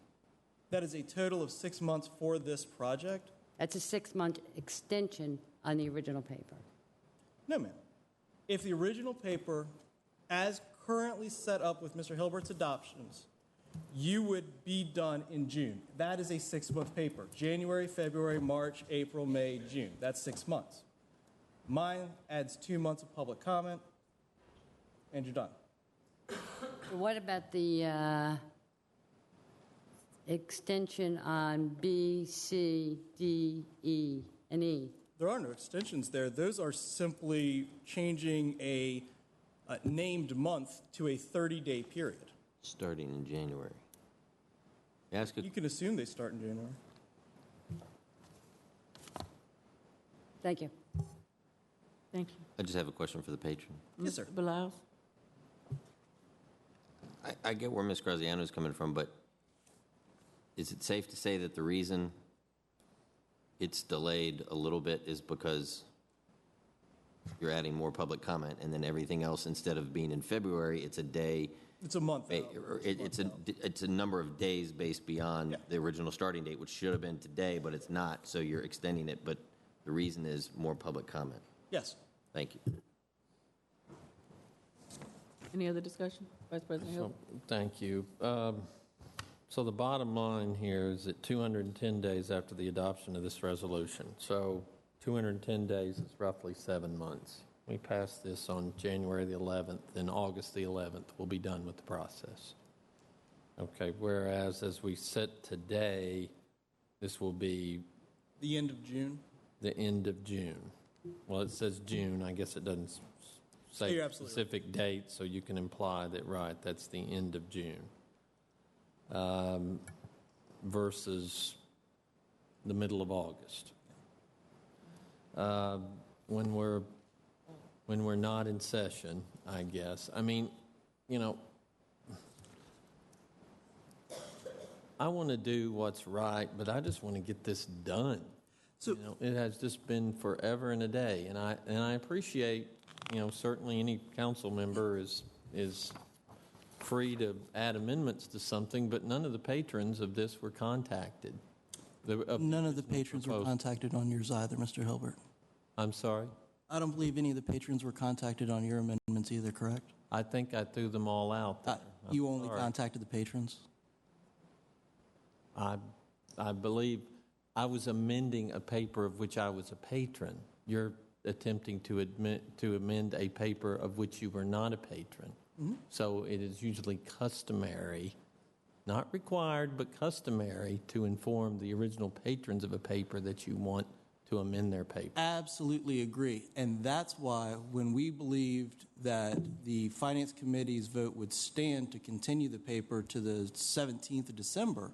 That is a total of 6 months for this project? That's a 6-month extension on the original paper. No, ma'am. If the original paper, as currently set up with Mr. Hilbert's adoptions, you would be done in June. That is a 6-month paper. January, February, March, April, May, June. That's 6 months. Mine adds 2 months of public comment, and you're done. What about the extension on B, C, D, E, and E? There are no extensions there. Those are simply changing a named month to a 30-day period. Starting in January. You can assume they start in January. Thank you. Thank you. I just have a question for the patron. Yes, sir. Beliles? I get where Ms. Graziano is coming from, but is it safe to say that the reason it's delayed a little bit is because you're adding more public comment, and then everything else, instead of being in February, it's a day... It's a month. It's a number of days based beyond the original starting date, which should have been today, but it's not, so you're extending it, but the reason is more public comment. Yes. Thank you. Any other discussion? Vice President Hill? Thank you. So the bottom line here is that 210 days after the adoption of this resolution, so 210 days is roughly 7 months. We passed this on January the 11th, then August the 11th, we'll be done with the process. Okay, whereas as we sit today, this will be... The end of June? The end of June. Well, it says June. I guess it doesn't say a specific date, so you can imply that, right, that's the end of June. Versus the middle of August. When we're not in session, I guess. I mean, you know, I want to do what's right, but I just want to get this done. So, you know, it has just been forever and a day, and I appreciate, you know, certainly any council member is free to add amendments to something, but none of the patrons of this were contacted. None of the patrons were contacted on yours either, Mr. Hilbert. I'm sorry? I don't believe any of the patrons were contacted on your amendments either, correct? I think I threw them all out there. You only contacted the patrons? I believe I was amending a paper of which I was a patron. You're attempting to amend a paper of which you were not a patron. So it is usually customary, not required, but customary to inform the original patrons of a paper that you want to amend their paper. Absolutely agree. And that's why when we believed that the Finance Committee's vote would stand to continue the paper to the 17th of December,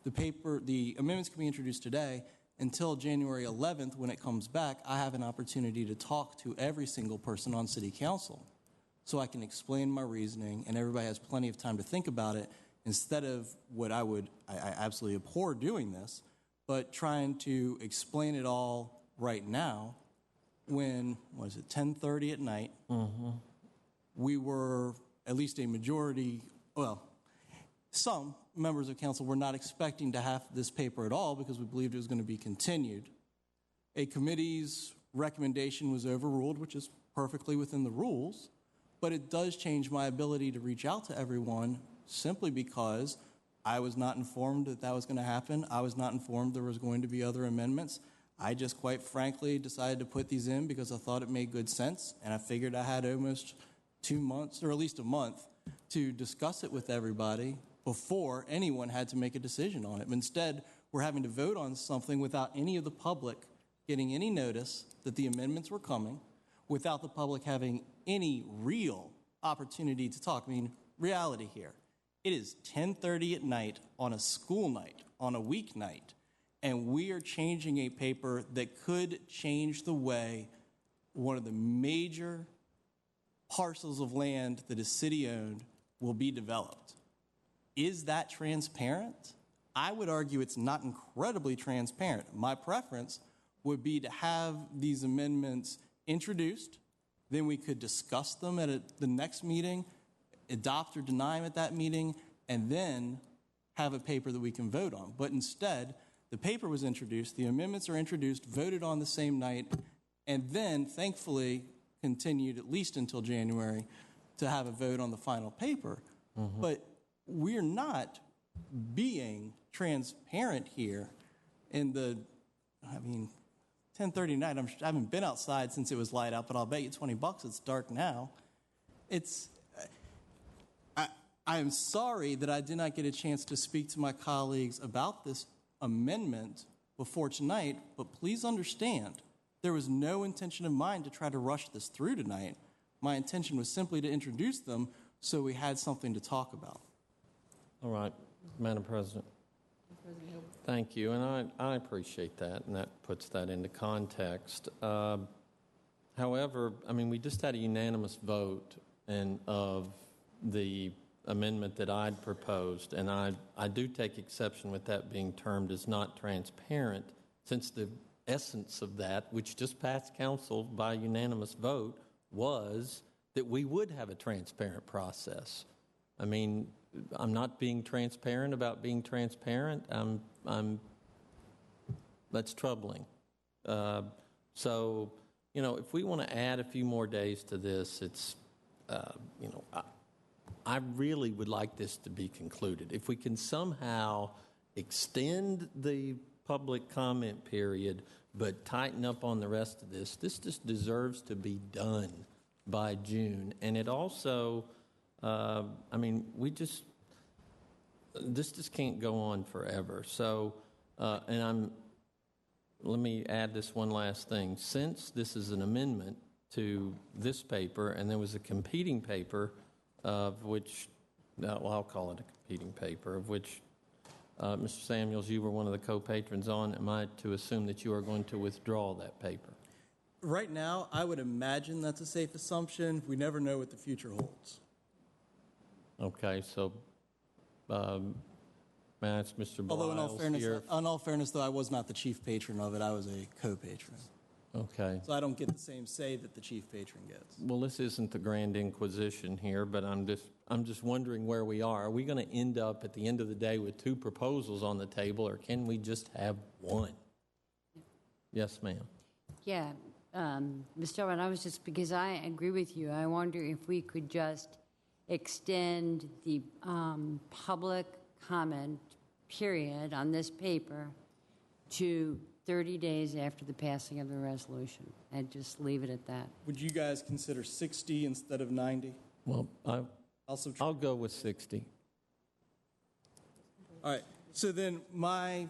the amendments can be introduced today. Until January 11th, when it comes back, I have an opportunity to talk to every single person on City Council so I can explain my reasoning, and everybody has plenty of time to think about it instead of what I absolutely abhor doing this, but trying to explain it all right now when, 10:30 at night, we were, at least a majority, some members of council were not expecting to have this paper at all because we believed it was going to be continued. A committee's recommendation was overruled, which is perfectly within the rules, but it does change my ability to reach out to everyone simply because I was not informed that was going to happen. I was not informed there was going to be other amendments. I just quite frankly decided to put these in because I thought it made good sense, and I figured I had almost 2 months, or at least a month, to discuss it with everybody before anyone had to make a decision on it. But instead, we're having to vote on something without any of the public getting any notice that the amendments were coming, without the public having any real opportunity to talk. I mean, reality here. It is 10:30 at night on a school night, on a weeknight, and we are changing a paper that could change the way one of the major parcels of land that is city-owned will be developed. Is that transparent? I would argue it's not incredibly transparent. My preference would be to have these amendments introduced, then we could discuss them at the next meeting, adopt or deny them at that meeting, and then have a paper that we can vote on. But instead, the paper was introduced, the amendments are introduced, voted on the same night, and then, thankfully, continued at least until January to have a vote on the final paper. But we're not being transparent here in 10:30 at night. I haven't been outside since it was light out, but I'll bet you $20 it's dark now. I am sorry that I did not get a chance to speak to my colleagues about this amendment before tonight, but please understand, there was no intention of mine to try to rush this through tonight. My intention was simply to introduce them so we had something to talk about. All right, Madam President. Thank you, and I appreciate that, and that puts that into context. However, we just had a unanimous vote of the amendment that I'd proposed, and I do take exception with that being termed as not transparent, since the essence of that, which just passed council by unanimous vote, was that we would have a transparent process. I'm not being transparent about being transparent. That's troubling. So, if we want to add a few more days to this, I really would like this to be concluded. If we can somehow extend the public comment period, but tighten up on the rest of this just deserves to be done by June. And it also, this just can't go on forever. So, let me add this one last thing. Since this is an amendment to this paper, and there was a competing paper of which, I'll call it a competing paper, of which, Mr. Samuels, you were one of the co-patrons on. Am I to assume that you are going to withdraw that paper? Right now, I would imagine that's a safe assumption. We never know what the future holds. Okay, so may I ask Mr. Biles? Although in all fairness, though, I was not the chief patron of it. I was a co-patron. Okay. So I don't get the same say that the chief patron gets. Well, this isn't the Grand Inquisition here, but I'm just wondering where we are. Are we going to end up at the end of the day with 2 proposals on the table, or can we just have one? Yes, ma'am. Yeah, Mr. Owen, because I agree with you. I wonder if we could just extend the public comment period on this paper to 30 days after the passing of the resolution, and just leave it at that. Would you guys consider 60 instead of 90? Well, Also, I'll go with 60. all right. So then my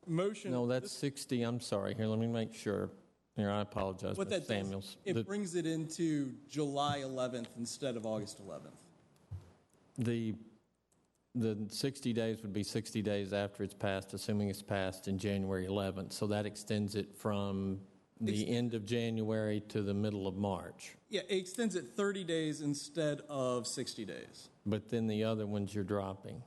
motion. No, that's 60. I'm sorry. Here, let me make sure. Here, I apologize, What Mr. that Samuels. does, it brings it into July 11th instead of August 11th. The 60 days would be 60 days after it's passed, assuming it's passed in January 11th. So that extends it from the end of January to the middle of March. Yeah, it extends it 30 days instead of 60 days. But then the other ones you're dropping.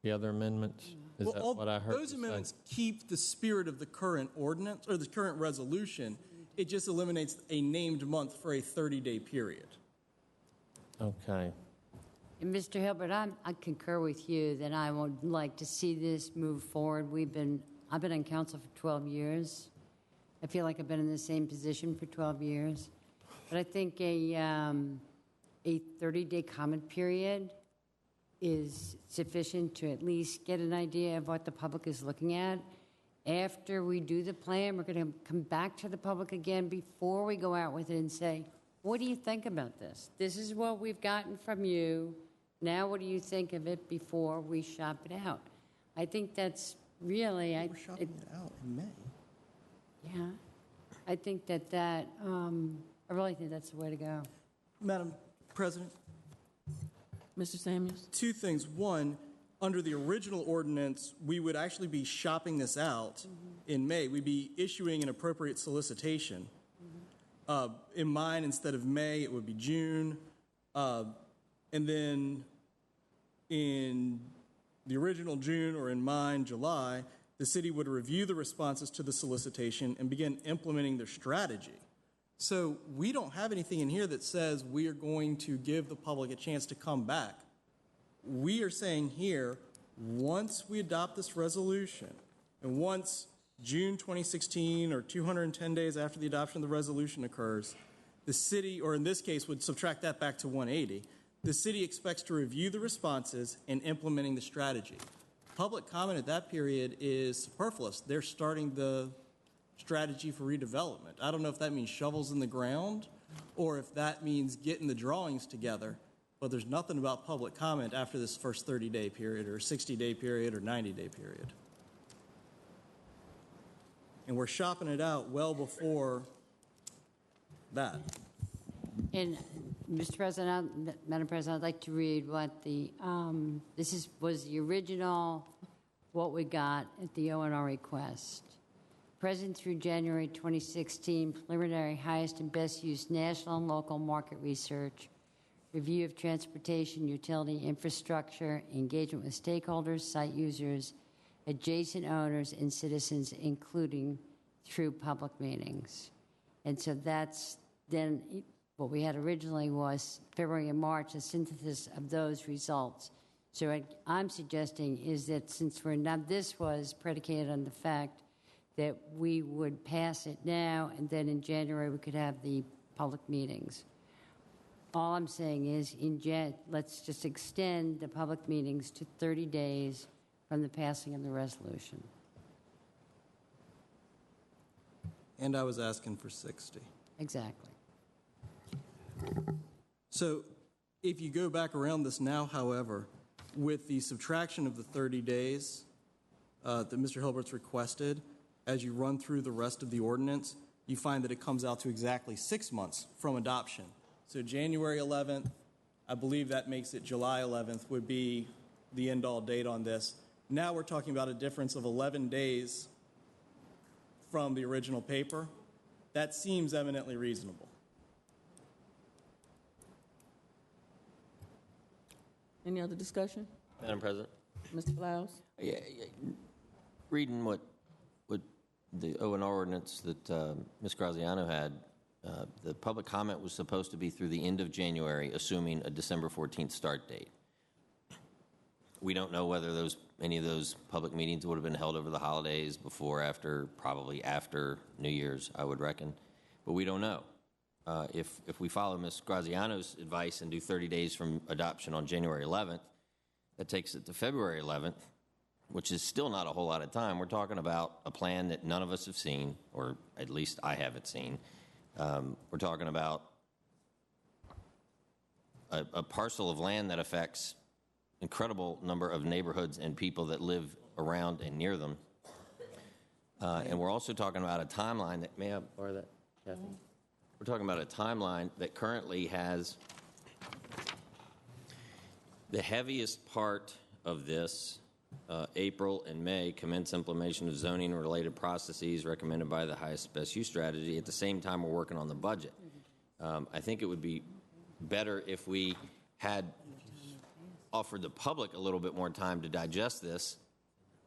The other amendments? Is that what I heard? Those amendments keep the spirit of the current ordinance or the current resolution. It just eliminates a named month for a 30-day period. Okay. And Mr. Hilbert, I concur with you that I would like to see this move forward. I've been on council for 12 years. I feel like I've been in the same position for 12 years. But I think a 30-day comment period is sufficient to at least get an idea of what the public is looking at. After we do the plan, we're going to come back to the public again before we go out with it and say, what do you think about this? This is what we've gotten from you. Now what do you think of it before we shop it out? I think that's really... We're shopping it out in May. Yeah. I think I really think that's the way to go. Madam President? Mr. Samuels? Two things. One, under the original ordinance, we would actually be shopping this out in May. We'd be issuing an appropriate solicitation. In mine, instead of May, it would be June. And then in the original June, or in mine, July, the city would review the responses to the solicitation and begin implementing their strategy. So we don't have anything in here that says we are going to give the public a chance to come back. We are saying here, once we adopt this resolution, and once June 2016 or 210 days after the adoption of the resolution occurs, the city, or in this case, would subtract that back to 180. The city expects to review the responses and implementing the strategy. Public comment at that period is superfluous. They're starting the strategy for redevelopment. I don't know if that means shovels in the ground or if that means getting the drawings together, but there's nothing about public comment after this first 30-day period or 60-day period or 90-day period. And we're shopping it out well before that. And Mr. President, Madam President, I'd like to read what was the original, what we got at the O&R request. Present through January 2016, preliminary highest and best use national and local market research, review of transportation, utility, infrastructure, engagement with stakeholders, site users, adjacent owners, and citizens, including through public meetings. And so that's then what we had originally was February and March, a synthesis of those results. So what I'm suggesting is that since this was predicated on the fact that we would pass it now, and then in January we could have the public meetings. All I'm saying is, let's just extend the public meetings to 30 days from the passing of the resolution. And I was asking for 60. Exactly. So if you go back around this now, however, with the subtraction of the 30 days that Mr. Hilbert's requested, as you run through the rest of the ordinance, you find that it comes out to exactly 6 months from adoption. So January 11th, I believe that makes it July 11th, would be the end-all date on this. Now we're talking about a difference of 11 days from the original paper. That seems eminently reasonable. Any other discussion? Madam President? Mr. Flowers? Yeah, reading what the O&R ordinance that Ms. Graziano had, the public comment was supposed to be through the end of January, assuming a December 14th start date. We don't know whether any of those public meetings would have been held over the holidays, before, after, probably after New Year's, I would reckon. But we don't know. If we follow Ms. Graziano's advice and do 30 days from adoption on January 11th, that takes it to February 11th. which is still not a whole lot of time. We're talking about a plan that none of us have seen, or at least I haven't seen. We're talking about a parcel of land that affects incredible number of neighborhoods and people that live around and near them. And we're also talking about a timeline that, may I borrow that, Kathy? We're talking about a timeline that currently has the heaviest part of this, April and May, commence implementation of zoning and related processes recommended by the highest best use strategy. At the same time, we're working on the budget. I think it would be better if we had offered the public a little bit more time to digest this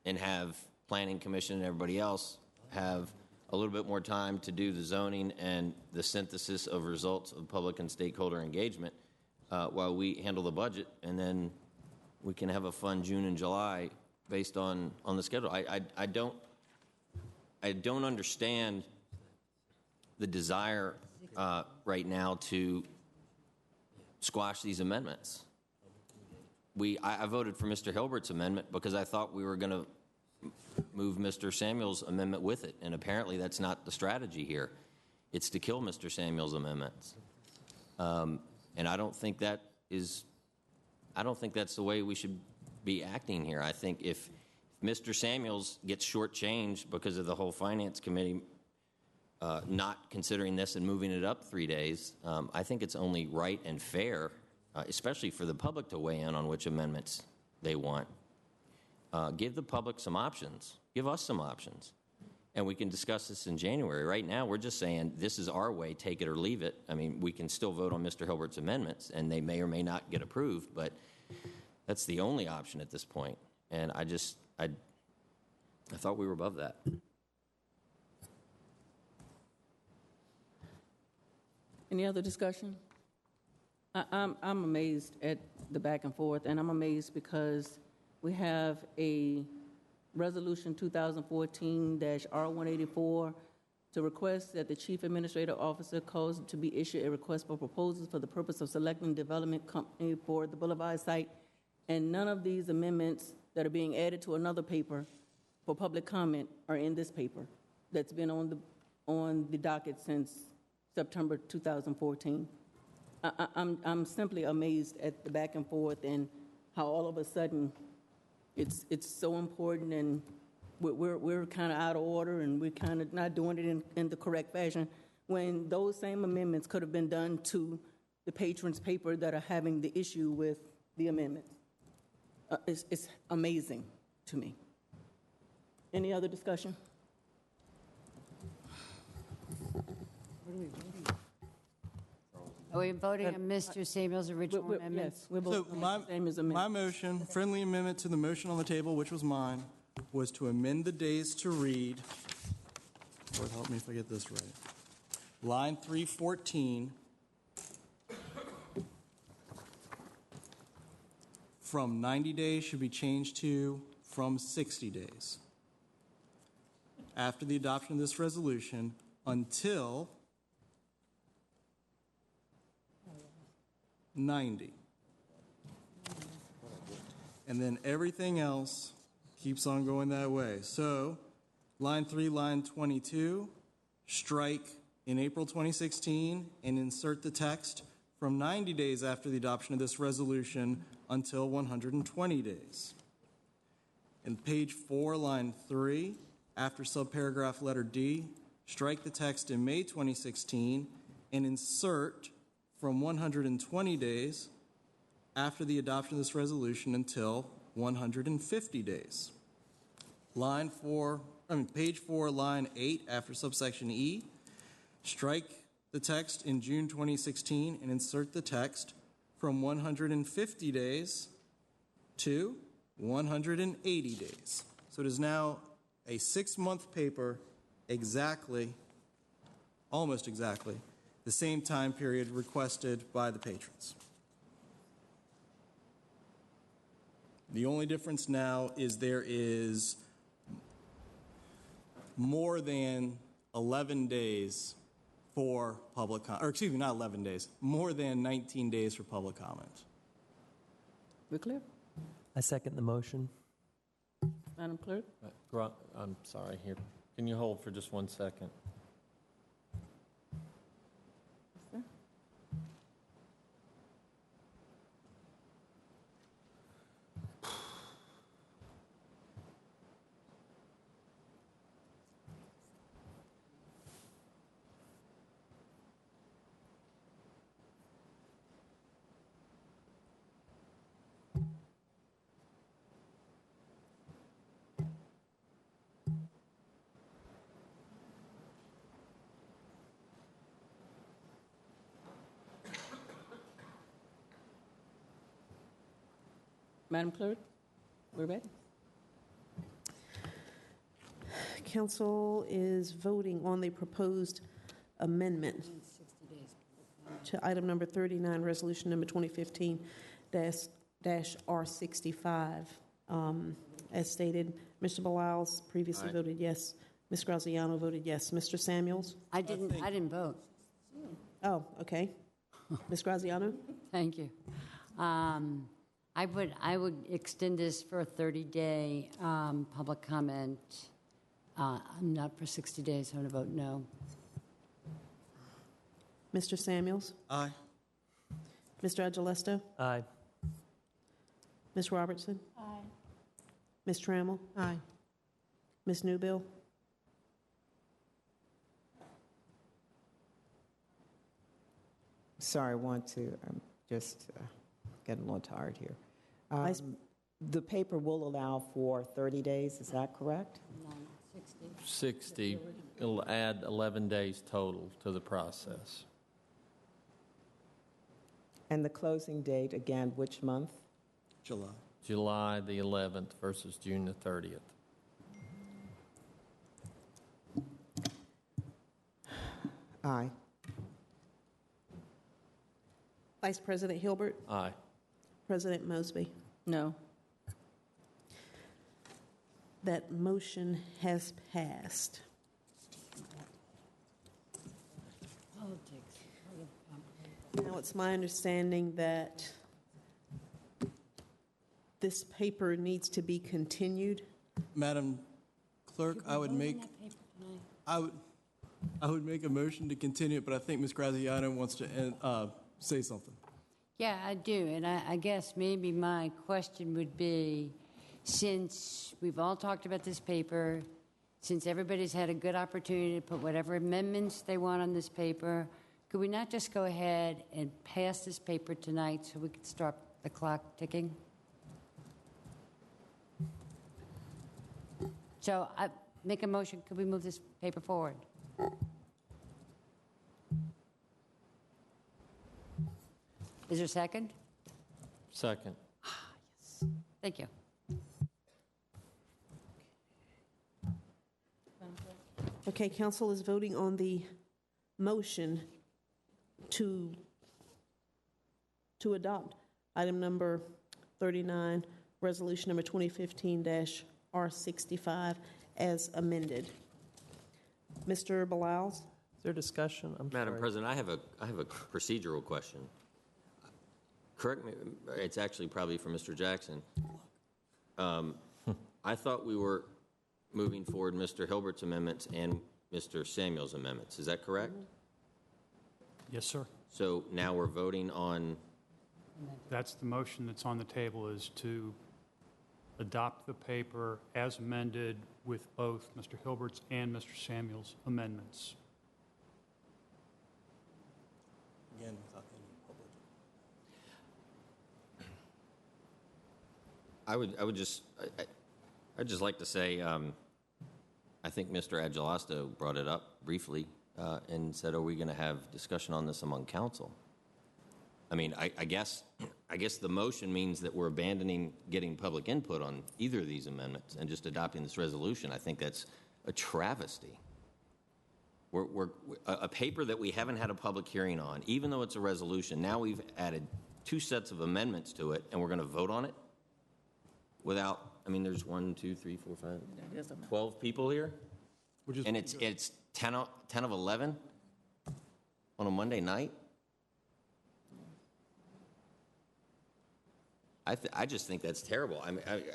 and have Planning Commission and everybody else have a little bit more time to do the zoning and the synthesis of results of public and stakeholder engagement while we handle the budget, and then we can have a fun June and July based on the schedule. I don't understand the desire right now to squash these amendments. I voted for Mr. Hilbert's amendment because I thought we were going to move Mr. Samuel's amendment with it, and apparently that's not the strategy here. It's to kill Mr. Samuel's amendments, and I don't think that's the way we should be acting here. I think if Mr. Samuel's gets shortchanged because of the whole Finance Committee not considering this and moving it up 3 days, I think it's only right and fair, especially for the public, to weigh in on which amendments they want. Give the public some options. Give us some options. And we can discuss this in January. Right now, we're just saying this is our way, take it or leave it. I mean, we can still vote on Mr. Hilbert's amendments, and they may or may not get approved, but that's the only option at this point. And I thought we were above that. Any other discussion? I'm amazed at the back and forth, and I'm amazed because we have a resolution 2014-R184 to request that the Chief Administrative Officer cause to be issued a request for proposals for the purpose of selecting development company for the Boulevard site, and none of these amendments that are being added to another paper for public comment are in this paper that's been on the docket since September 2014. I'm simply amazed at the back and forth and how all of a sudden it's so important, and we're kind of out of order, and we're kind of not doing it in the correct fashion, when those same amendments could have been done to the patrons' paper that are having the issue with the amendments. It's amazing to me. Any other discussion? Are we voting on Mr. Samuel's original amendment? Yes, we're voting on Mr. Samuel's amendment. My motion, friendly amendment to the motion on the table, which was mine, was to amend the days to read, Lord help me if I get this right, line 314, from 90 days should be changed to from 60 days. After the adoption of this resolution, until 90. And then everything else keeps on going that way. So, line 3, line 22, strike in April 2016 and insert the text from 90 days after the adoption of this resolution until 120 days. And page 4, line 3, after subparagraph letter D, strike the text in May 2016 and insert from 120 days after the adoption of this resolution until 150 days. Page 4, line 8, after subsection E, strike the text in June 2016 and insert the text from 150 days to 180 days. So it is now a 6-month paper, almost exactly, the same time period requested by the patrons. The only difference now is there is more than 11 days for public comment, or excuse me, not 11 days, more than 19 days for public comment. We're clear? I second the motion. Madam Clerk? I'm sorry here. Can you hold for just 1 second? Madam Clerk, we're ready. Council is voting on the proposed amendment to item number 39, resolution number 2015-R65. As stated, Mr. Beliles previously voted yes. Ms. Graziano voted yes. Mr. Samuels? I didn't vote. Oh, okay. Ms. Graziano? Thank you. I would extend this for a 30-day public comment. I'm not for 60 days, so I'm going to vote no. Mr. Samuels? Aye. Mr. Agelesto? Aye. Ms. Robertson? Aye. Ms. Trammell? Aye. Ms. Newbill? Sorry, I want to just get a little tired here. The paper will allow for 30 days, is that correct? No, 60. 60. It'll add 11 days total to the process. And the closing date, again, which month? July. July the 11th versus June the 30th. Aye. Vice President Hilbert? Aye. President Mosby? No. That motion has passed. Politics. Now, it's my understanding that this paper needs to be continued. Madam Clerk, I would make a motion to continue it, but I think Ms. Graziano wants to say something. Yeah, I do. And I guess maybe my question would be, since we've all talked about this paper, since everybody's had a good opportunity to put whatever amendments they want on this paper, could we not just go ahead and pass this paper tonight so we can start the clock ticking? So I make a motion, could we move this paper forward? Is there a second? Second. Yes. Thank you. Okay, council is voting on the motion to adopt item number 39, resolution number 2015-R65 as amended. Mr. Beliles? Is there discussion? Madam sorry. President, I have a procedural question. Correct me, it's actually probably for Mr. Jackson. I thought we were moving forward Mr. Hilbert's amendments and Mr. Samuel's amendments. Is that correct? Yes, sir. So now we're voting on, That's the motion that's on the table, is to adopt the paper as amended with both Mr. Hilbert's and Mr. Samuel's amendments. Again, without any public. I'd just like to say, I think Mr. Agelasto brought it up briefly and said, are we going to have discussion on this among council? I mean, I guess the motion means that we're abandoning getting public input on either of these amendments and just adopting this resolution. I think that's a travesty. We're a paper that we haven't had a public hearing on, even though it's a resolution. Now we've added 2 sets of amendments to it, and we're going to vote on it without. I mean, there's 1, 2, 3, 4, 5, 12 people here, and it's 10 of 11 on a Monday night. I just think that's terrible.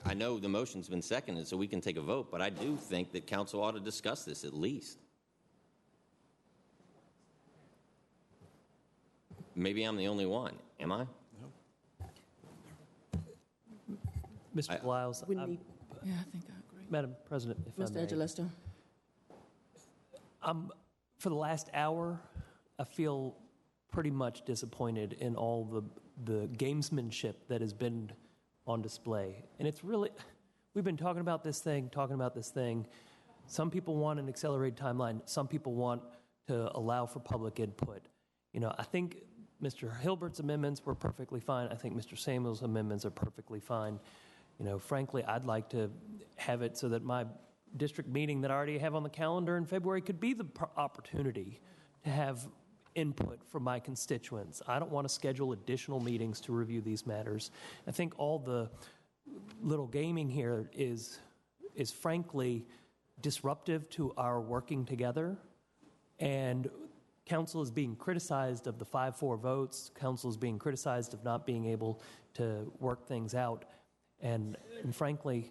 I know the motion's been seconded, so we can take a vote, but I do think that council ought to discuss this at least. Maybe I'm the only one. Am I? Mr. Bliles, Yeah, I think I agree. Madam President, if Mr. I may. Angelesto? For the last hour, I feel pretty much disappointed in all the gamesmanship that has been on display. And it's really, we've been talking about this thing. Some people want an accelerated timeline. Some people want to allow for public input. I think Mr. Hilbert's amendments were perfectly fine. I think Mr. Samuel's amendments are perfectly fine. Frankly, I'd like to have it so that my district meeting that I already have on the calendar in February could be the opportunity to have input from my constituents. I don't want to schedule additional meetings to review these matters. I think all the little gaming here is frankly disruptive to our working together, and council is being criticized of the 5-4 votes. Council is being criticized of not being able to work things out. And frankly,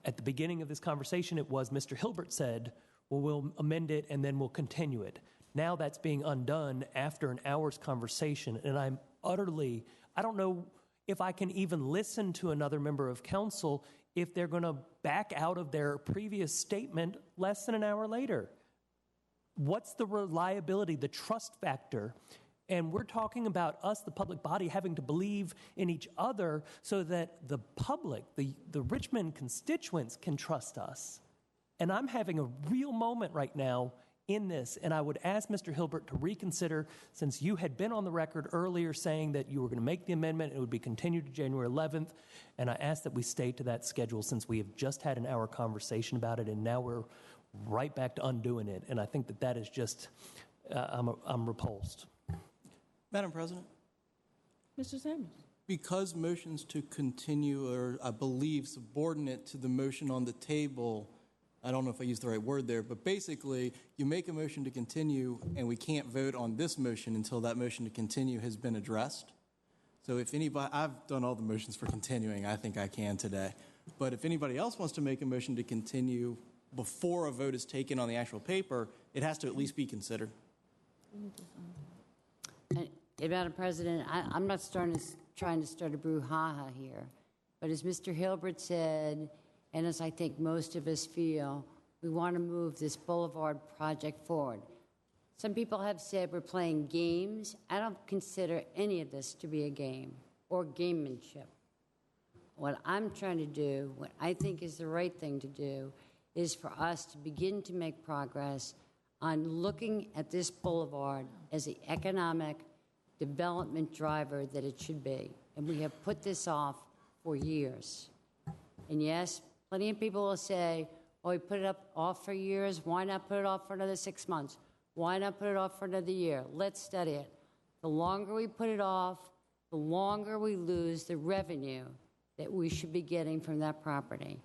at the beginning of this conversation, it was Mr. Hilbert said, well, we'll amend it and then we'll continue it. Now that's being undone after an hour's conversation, and I don't know if I can even listen to another member of council if they're going to back out of their previous statement less than an hour later. What's the reliability, the trust factor? And we're talking about us, the public body, having to believe in each other so that the public, the Richmond constituents can trust us. And I'm having a real moment right now in this, and I would ask Mr. Hilbert to reconsider, since you had been on the record earlier saying that you were going to make the amendment, it would be continued to January 11th, and I ask that we stay to that schedule since we have just had an hour conversation about it, and now we're right back to undoing it. And I think that is just, I'm repulsed. Madam President? Mr. Samuels? Because motions to continue are, I believe, subordinate to the motion on the table, I don't know if I used the right word there, but basically, you make a motion to continue, and we can't vote on this motion until that motion to continue has been addressed. So if anybody, I've done all the motions for continuing, I think I can today. But if anybody else wants to make a motion to continue before a vote is taken on the actual paper, it has to at least be considered. Madam President, I'm not trying to start a brouhaha here, but as Mr. Hilbert said, and as I think most of us feel, we want to move this boulevard project forward. Some people have said we're playing games. I don't consider any of this to be a game or gamemanship. What I'm trying to do, what I think is the right thing to do, is for us to begin to make progress on looking at this boulevard as the economic development driver that it should be. And we have put this off for years. And yes, plenty of people will say, oh, we put it off for years. Why not put it off for another 6 months? Why not put it off for another year? Let's study it. The longer we put it off, the longer we lose the revenue that we should be getting from that property.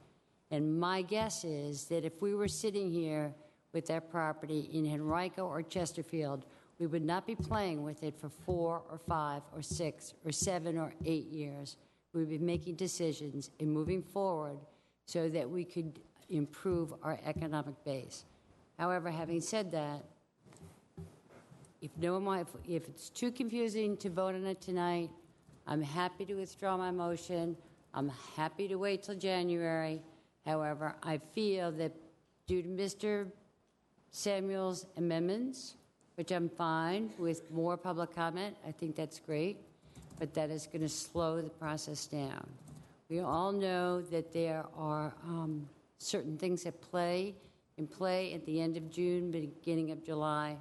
And my guess is that if we were sitting here with that property in Henrico or Chesterfield, we would not be playing with it for 4 or 5 or 6 or 7 or 8 years. We would be making decisions and moving forward so that we could improve our economic base. However, having said that, if it's too confusing to vote on it tonight, I'm happy to withdraw my motion. I'm happy to wait till January. However, I feel that due to Mr. Samuel's amendments, which I'm fine with more public comment, I think that's great, but that is going to slow the process down. We all know that there are certain things in play at the end of June, beginning of July,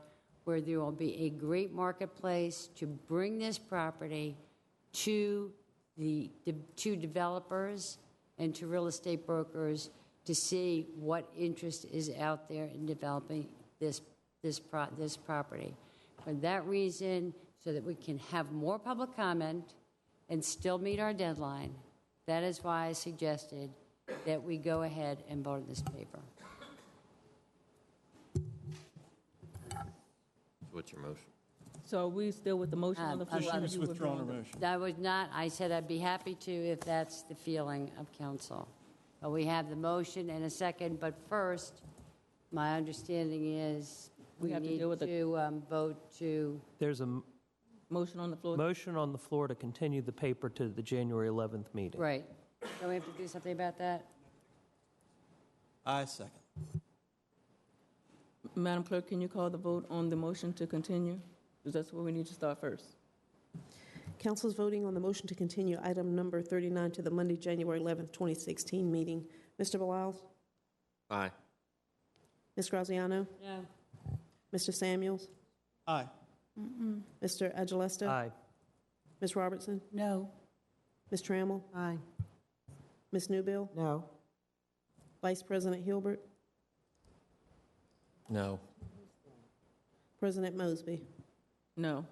where there will be a great marketplace to bring this property to developers and to real estate brokers to see what interest is out there in developing this property. For that reason, so that we can have more public comment and still meet our deadline, that is why I suggested that we go ahead and vote on this paper. What's your motion? So are we still with the motion on the floor? She was You withdrawing her withdrawing motion. I was not. I said I'd be happy to if that's the feeling of council. But we have the motion and a second, but first, my understanding is we have to need deal with to vote to, There's a motion on the floor? motion on the floor to continue the paper to the January 11th meeting. right. Don't we have to do something about that? I second. Madam Clerk, can you call the vote on the motion to continue? Because that's where we need to start first. Council's voting on the motion to continue item number 39 to the Monday, January 11th, 2016 meeting. Mr. Bilal? Aye. Ms. Graziano? No. Mr. Samuels? Aye. Mr. Agilesta? Aye. Ms. Robertson? No. Ms. Trammell? Aye. Ms. Newbill? No. Vice President Hilbert? No. President Mosby? No.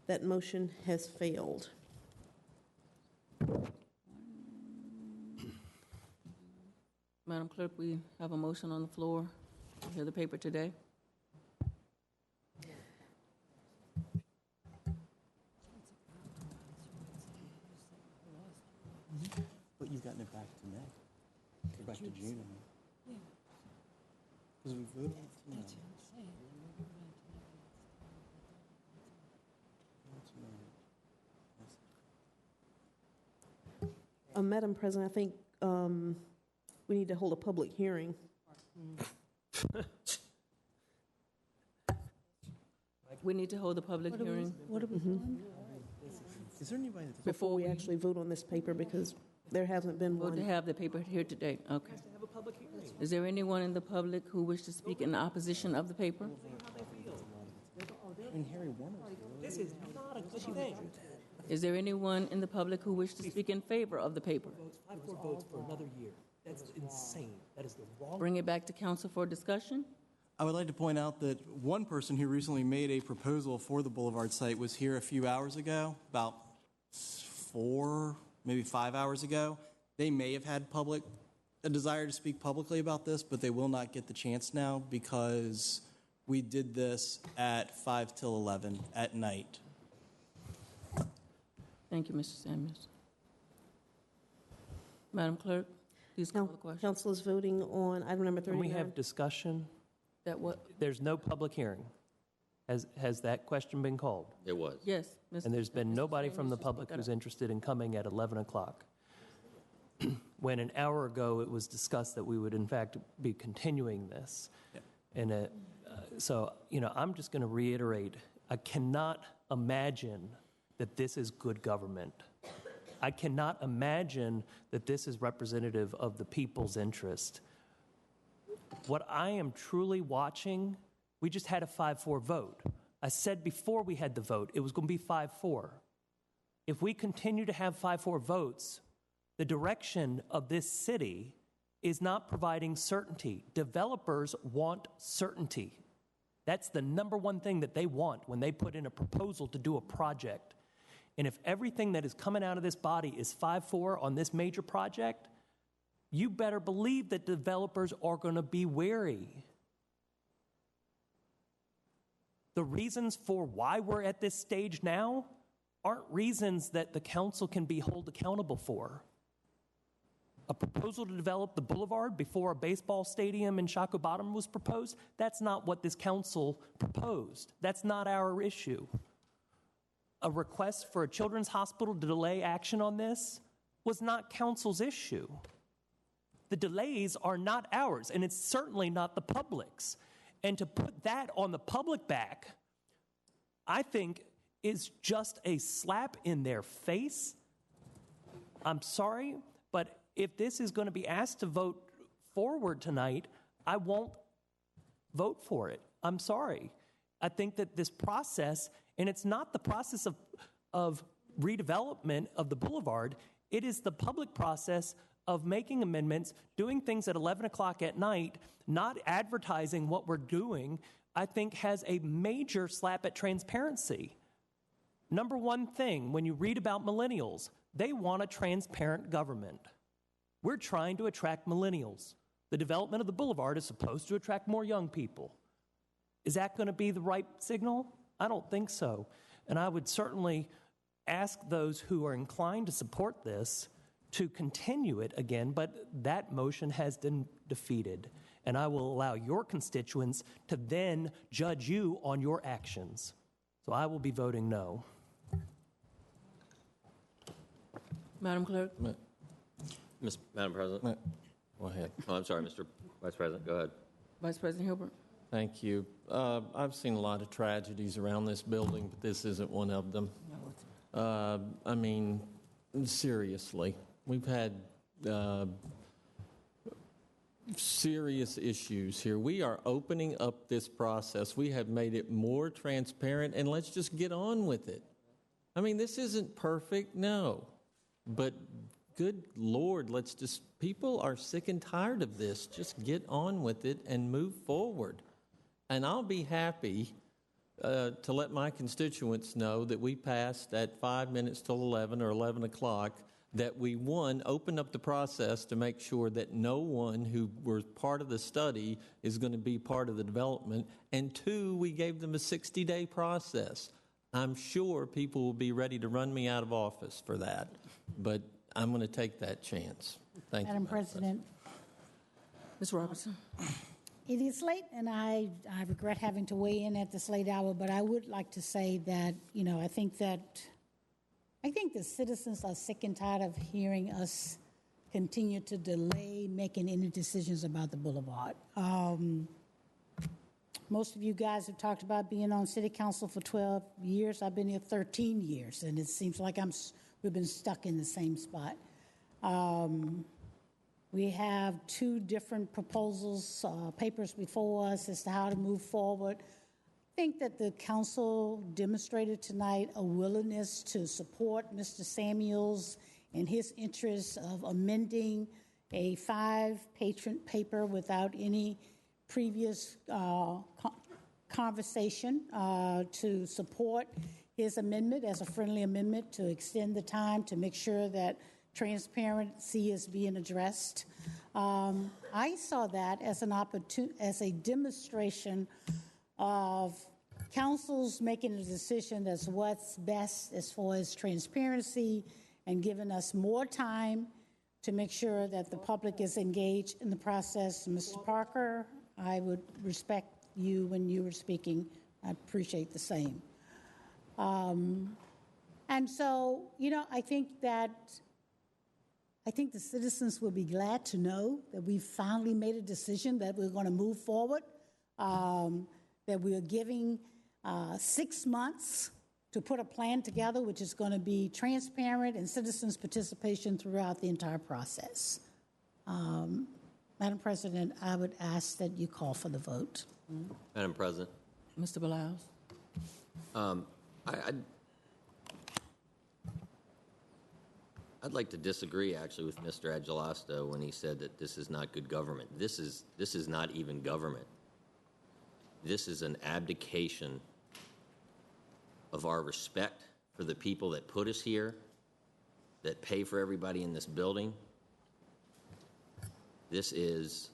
That motion has failed. Madam Clerk, we have a motion on the floor. You hear the paper today? But you've gotten it back to May. Or back to June, I mean. Because we voted on it tonight. Madam President, I think we need to hold a public hearing. We need to hold a public hearing. Is there anybody that's... Before we actually vote on this paper, because there hasn't been Vote to one. have the paper here today. Okay. Is there anyone in the public who wishes to speak in opposition of the paper? And Harry Warner. This is not a good thing. Is there anyone in the public who wishes to speak in favor of the paper? 5-4 votes for another year. That's insane. That is the wrong. Bring it back to council for discussion. I would like to point out that one person who recently made a proposal for the Boulevard site was here a few hours ago, about 4, maybe 5 hours ago. They may have had a desire to speak publicly about this, but they will not get the chance now because we did this at 5 till 11 at night. Thank you, Mr. Samuels. Madam Clerk, please call the question. Council is voting on item number Can 39. we have discussion? That what? There's no public hearing. Has that question been called? It was. Yes. Mr. And there's been Mr. nobody Samuels, from the just public speak who's up. interested in coming at 11 o'clock. When an hour ago it was discussed that we would in fact be continuing this. Yeah. And so, I'm just going to reiterate, I cannot imagine that this is good government. I cannot imagine that this is representative of the people's interest. What I am truly watching, we just had a 5-4 vote. I said before we had the vote, it was going to be 5-4. If we continue to have 5-4 votes, the direction of this city is not providing certainty. Developers want certainty. That's the number one thing that they want when they put in a proposal to do a project. And if everything that is coming out of this body is 5-4 on this major project, you better believe that developers are going to be wary. The reasons for why we're at this stage now aren't reasons that the council can be held accountable for. A proposal to develop the boulevard before a baseball stadium in Shockoe Bottom was proposed, that's not what this council proposed. That's not our issue. A request for a children's hospital to delay action on this was not council's issue. The delays are not ours, and it's certainly not the public's. And to put that on the public back, I think is just a slap in their face. I'm sorry, but if this is going to be asked to vote forward tonight, I won't vote for it. I'm sorry. I think that this process, and it's not the process of redevelopment of the boulevard, it is the public process of making amendments, doing things at 11 o'clock at night, not advertising what we're doing, I think has a major slap at transparency. Number one thing, when you read about millennials, they want a transparent government. We're trying to attract millennials. The development of the boulevard is supposed to attract more young people. Is that going to be the right signal? I don't think so. And I would certainly ask those who are inclined to support this to continue it again, but that motion has been defeated. And I will allow your constituents to then judge you on your actions. So I will be voting no. Madam Clerk? Madam President? Go ahead. Oh, I'm sorry, Mr. Vice President. Go ahead. Vice President Hilbert? Thank you. I've seen a lot of tragedies around this building, but this isn't one of them. I mean, seriously, we've had serious issues here. We are opening up this process. We have made it more transparent, and let's just get on with it. I mean, this isn't perfect, no. But good Lord, people are sick and tired of this. Just get on with it and move forward. And I'll be happy to let my constituents know that we passed at 5 minutes till 11 or 11 o'clock, that we, one, opened up the process to make sure that no one who was part of the study is going to be part of the development, and two, we gave them a 60-day process. I'm sure people will be ready to run me out of office for that, but I'm going to take that chance. Thank you, Madam President. Ms. Robertson. It is late, and I regret having to weigh in at this late hour, but I would like to say that, I think the citizens are sick and tired of hearing us continue to delay making any decisions about the boulevard. Most of you guys have talked about being on city council for 12 years. I've been here 13 years, and it seems like we've been stuck in the same spot. We have two different proposals, papers before us as to how to move forward. I think that the council demonstrated tonight a willingness to support Mr. Samuels in his interest of amending a 5-page paper without any previous conversation to support his amendment as a friendly amendment to extend the time to make sure that transparency is being addressed. I saw that as an opportunity, as a demonstration of councils making a decision as what's best as far as transparency and giving us more time to make sure that the public is engaged in the process. Mr. Parker, I would respect you when you were speaking. I appreciate the same. And so, I think the citizens will be glad to know that we finally made a decision that we're going to move forward, that we're giving 6 months to put a plan together which is going to be transparent and citizens' participation throughout the entire process. Madam President, I would ask that you call for the vote. Madam President. Mr. Balaus. I'd like to disagree, actually, with Mr. Agelasto when he said that this is not good government. This is not even government. This is an abdication of our respect for the people that put us here, that pay for everybody in this building. This is,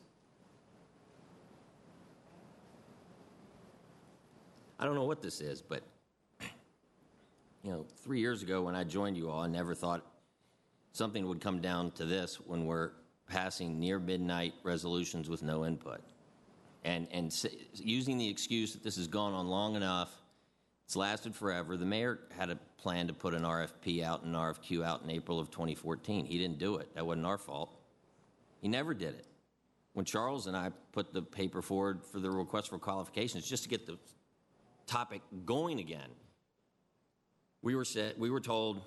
I don't know what this is, but 3 years ago when I joined you all, I never thought something would come down to this when we're passing near midnight resolutions with no input. And using the excuse that this has gone on long enough, it's lasted forever. The mayor had a plan to put an RFP out and an RFQ out in April of 2014. He didn't do it. That wasn't our fault. He never did it. When Charles and I put the paper forward for the request for qualifications just to get the topic going again, we were told,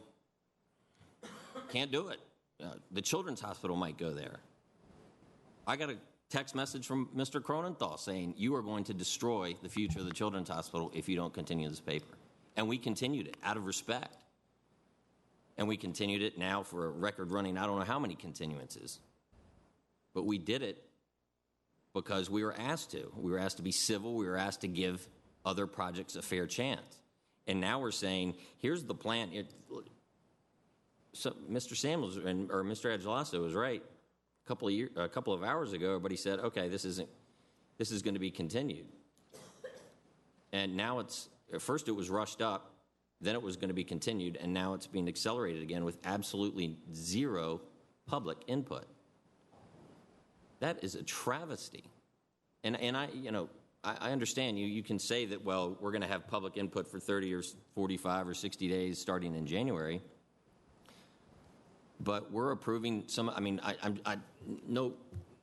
can't do it. The Children's Hospital might go there. I got a text message from Mr. Cronenthal saying, you are going to destroy the future of the Children's Hospital if you don't continue this paper. And we continued it out of respect. And we continued it now for a record running, I don't know how many continuances. But we did it because we were asked to. We were asked to be civil. We were asked to give other projects a fair chance. And now we're saying, here's the plan. So Mr. Samuels or Mr. Agelasto was right. A couple of hours ago, everybody said, okay, this is going to be continued. And now at first it was rushed up, then it was going to be continued, and now it's being accelerated again with absolutely zero public input. That is a travesty. And I understand you can say that, well, we're going to have public input for 30 or 45 or 60 days starting in January. But we're approving some, no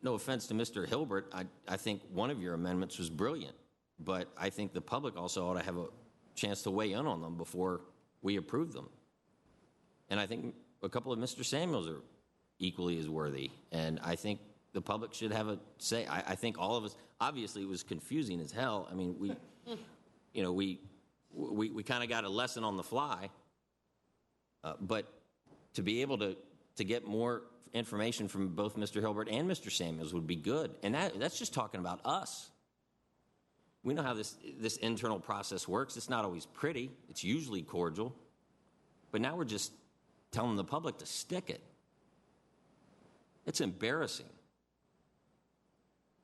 offense to Mr. Hilbert, I think one of your amendments was brilliant. But I think the public also ought to have a chance to weigh in on them before we approve them. And I think a couple of Mr. Samuels are equally as worthy. And I think the public should have a say. I think all of us, obviously it was confusing as hell. I mean, we kind of got a lesson on the fly. But to be able to get more information from both Mr. Hilbert and Mr. Samuels would be good. And that's just talking about us. We know how this internal process works. It's not always pretty. It's usually cordial. But now we're just telling the public to stick it. It's embarrassing.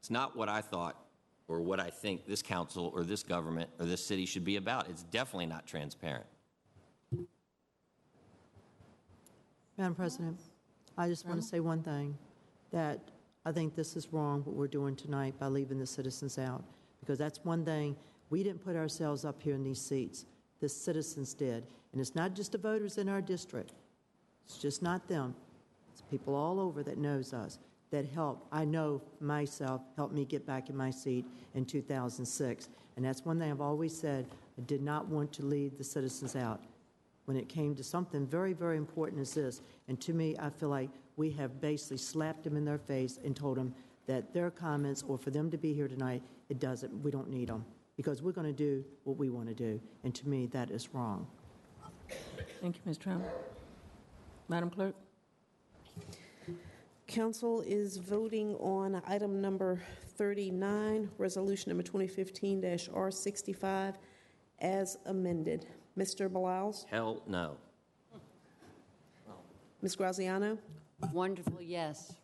It's not what I thought or what I think this council or this government or this city should be about. It's definitely not transparent. Madam President, I just want to say one thing, that I think this is wrong, what we're doing tonight by leaving the citizens out. Because that's one thing, we didn't put ourselves up here in these seats. The citizens did. And it's not just the voters in our district. It's just not them. It's people all over that knows us, that helped, I know myself, helped me get back in my seat in 2006. And that's one thing I've always said, I did not want to leave the citizens out when it came to something very, very important as this. And to me, I feel like we have basically slapped them in their face and told them that their comments, or for them to be here tonight, we don't need them, because we're going to do what we want to do. And to me, that is wrong. Thank you, Ms. Trammell. Madam Clerk? Council is voting on item number 39, resolution number 2015-R65, as amended. Mr. Beliles? Hell no. Ms. Graziano? Wonderful, yes.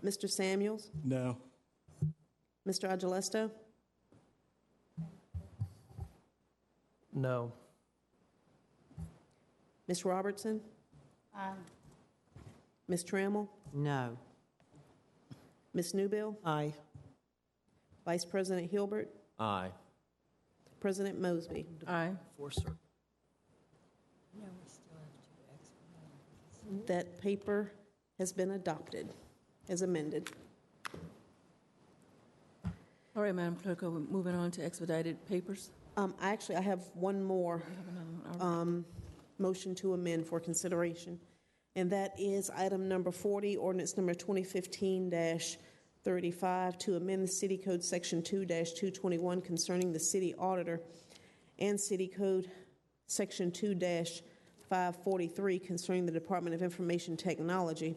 Mr. Samuels? No. Mr. Agilesto? No. Ms. Robertson? Aye. Ms. Trammell? No. Ms. Newbill? Aye. Vice President Hilbert? Aye. President Mosby? Aye. That paper has been adopted as amended. All right, Madam Clerk, are we moving on to expedited papers? I have one more motion to amend for consideration, and that is item number 40, ordinance number 2015-35, to amend the City Code Section 2-221 concerning the city auditor, and City Code Section 2-543 concerning the Department of Information Technology,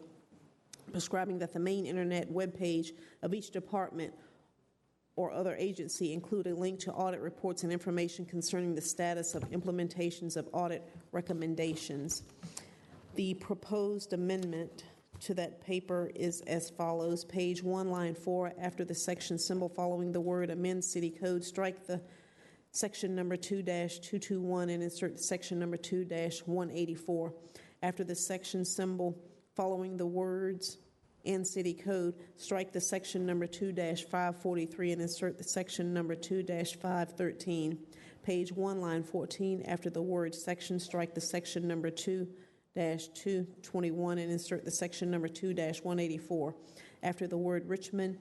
prescribing that the main internet webpage of each department or other agency include a link to audit reports and information concerning the status of implementations of audit recommendations. The proposed amendment to that paper is as follows. Page 1, line 4, after the section symbol following the word amend city code, strike the section number 2-221 and insert the section number 2-184. After the section symbol following the words and city code, strike the section number 2-543 and insert the section number 2-513. Page 1, line 14, after the word section, strike the section number 2-221 and insert the section number 2-184. After the word Richmond,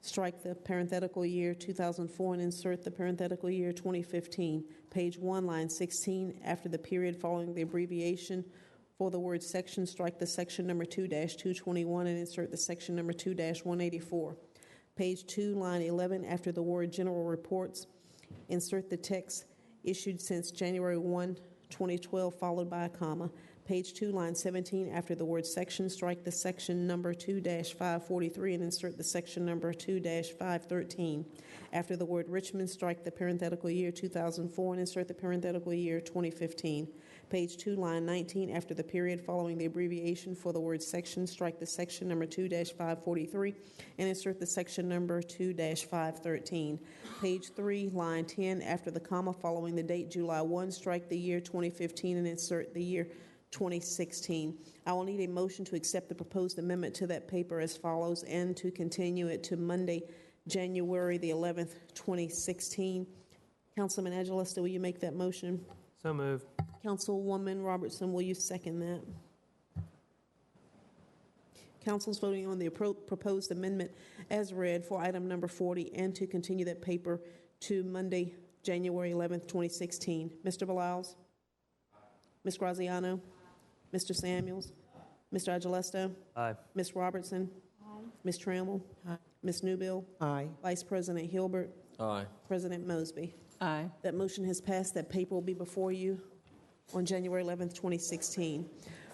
strike the parenthetical year 2004 and insert the parenthetical year 2015. Page 1, line 16, after the period following the abbreviation for the word section, strike the section number 2-221 and insert the section number 2-184. Page 2, line 11, after the word general reports, insert the text issued since January 1, 2012, followed by a comma. Page 2, line 17, after the word section, strike the section number 2-543 and insert the section number 2-513. After the word Richmond, strike the parenthetical year 2004 and insert the parenthetical year 2015. Page 2, line 19, after the period following the abbreviation for the word section, strike the section number 2-543 and insert the section number 2-513. Page 3, line 10, after the comma following the date July 1, strike the year 2015 and insert the year 2016. I will need a motion to accept the proposed amendment to that paper as follows and to continue it to Monday, January the 11th, 2016. Councilman Aguilesta, will you make that motion? So moved. Councilwoman Robertson, will you second that? Council's voting on the proposed amendment as read for item number 40 and to continue that paper to Monday, January 11th, 2016. Mr. Beliles? Ms. Graziano? Mr. Samuels? Mr. Aguilesta? Aye. Ms. Robertson? Ms. Trammell? Ms. Newbill? Aye. Vice President Hilbert? Aye. President Mosby? Aye. That motion has passed. That paper will be before you on January 11th, 2016.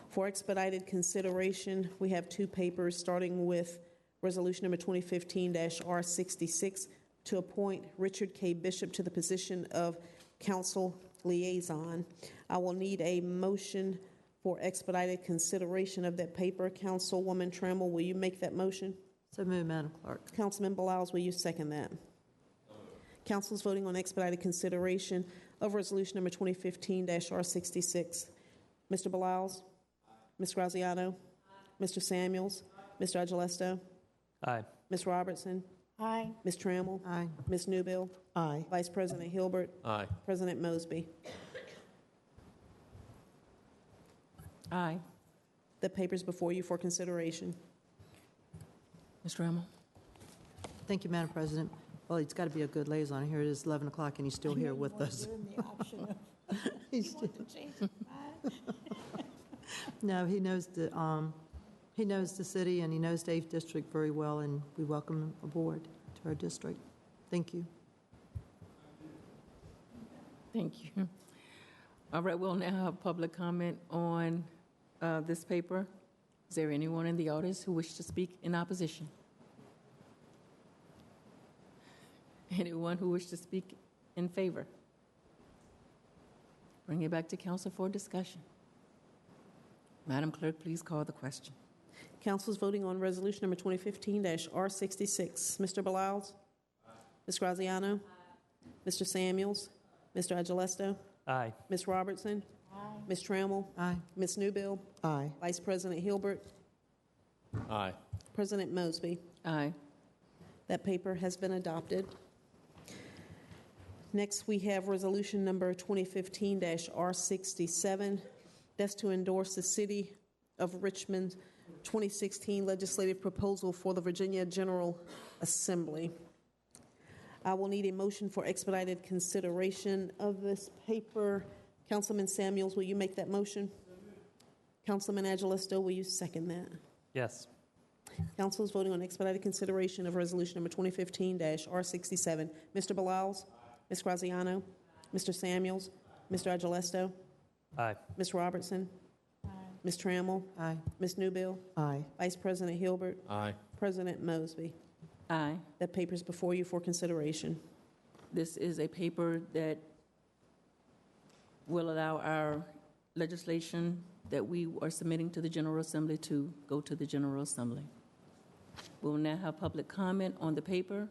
For expedited consideration, we have two papers, starting with Resolution Number 2015-R66 to appoint Richard K. Bishop to the position of Council Liaison. I will need a motion for expedited consideration of that paper. Councilwoman Trammell, will you make that motion? So moved, Madam Clerk. Councilman Beliles, will you second that? Council is voting on expedited consideration of Resolution Number 2015-R66. Mr. Beliles? Ms. Graziano? Mr. Samuels? Mr. Aguilesta? Aye. Ms. Robertson? Aye. Ms. Trammell? Aye. Ms. Newbill? Aye. Vice President Hilbert? Aye. President Mosby? Aye. The paper's before you for consideration. Ms. Trammell? Thank you, Madam President. Well, it's got to be a good liaison. Here it is, 11 o'clock, and he's still here with us. He's still- No, he knows the city, and he knows the 8th District very well, and we welcome him aboard to our district. Thank you. Thank you. All right, we'll now have public comment on this paper. Is there anyone in the audience who wishes to speak in opposition? Anyone who wishes to speak in favor? Bring it back to council for discussion. Madam Clerk, please call the question. Council is voting on Resolution Number 2015-R66. Mr. Beliles? Ms. Graziano? Mr. Samuels? Mr. Aguilesta? Aye. Ms. Robertson? Ms. Trammell? Aye. Ms. Newbill? Aye. Vice President Hilbert? Aye. President Mosby? Aye. That paper has been adopted. Next, we have Resolution Number 2015-R67. That's to endorse the City of Richmond 2016 legislative proposal for the Virginia General Assembly. I will need a motion for expedited consideration of this paper. Councilman Samuels, will you make that motion? Councilman Aguilesta, will you second that? Yes. Council is voting on expedited consideration of Resolution Number 2015-R67. Mr. Beliles? Ms. Graziano? Mr. Samuels? Mr. Aguilesta? Aye. Ms. Robertson? Ms. Trammell? Aye. Ms. Newbill? Aye. Vice President Hilbert? Aye. President Mosby? Aye. That paper is before you for consideration. This is a paper that will allow our legislation that we are submitting to the General Assembly to go to the General Assembly. We will now have public comment on the paper.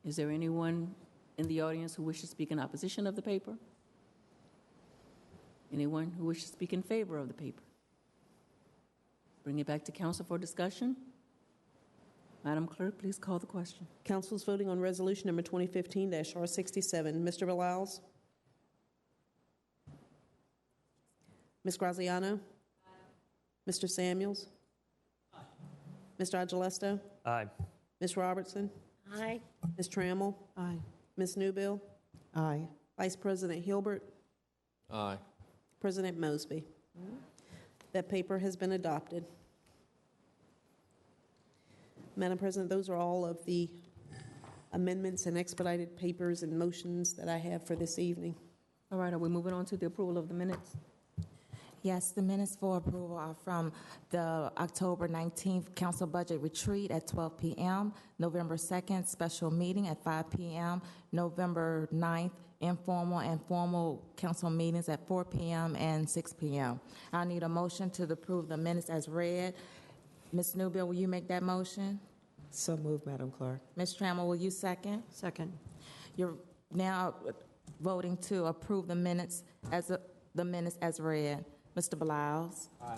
Is there anyone in the audience who wishes to speak in opposition of the paper? Anyone who wishes to speak in favor of the paper? Bring it back to council for discussion. Madam Clerk, please call the question. Council is voting on Resolution Number 2015-R67. Mr. Beliles? Ms. Graziano? Mr. Samuels? Mr. Aguilesta? Aye. Ms. Robertson? Aye. Ms. Trammell? Aye. Ms. Newbill? Aye. Vice President Hilbert? Aye. President Mosby? That paper has been adopted. Madam President, those are all of the amendments and expedited papers and motions that I have for this evening. All right, are we moving on to the approval of the minutes? Yes, the minutes for approval are from the October 19th council budget retreat at 12 p.m., November 2nd special meeting at 5 p.m., November 9th informal and formal council meetings at 4 p.m. and 6 p.m. I need a motion to approve the minutes as read. Ms. Newbill, will you make that motion? So moved, Madam Clerk. Ms. Trammell, will you second? Second. You're now voting to approve the minutes as read. Mr. Beliles? Aye.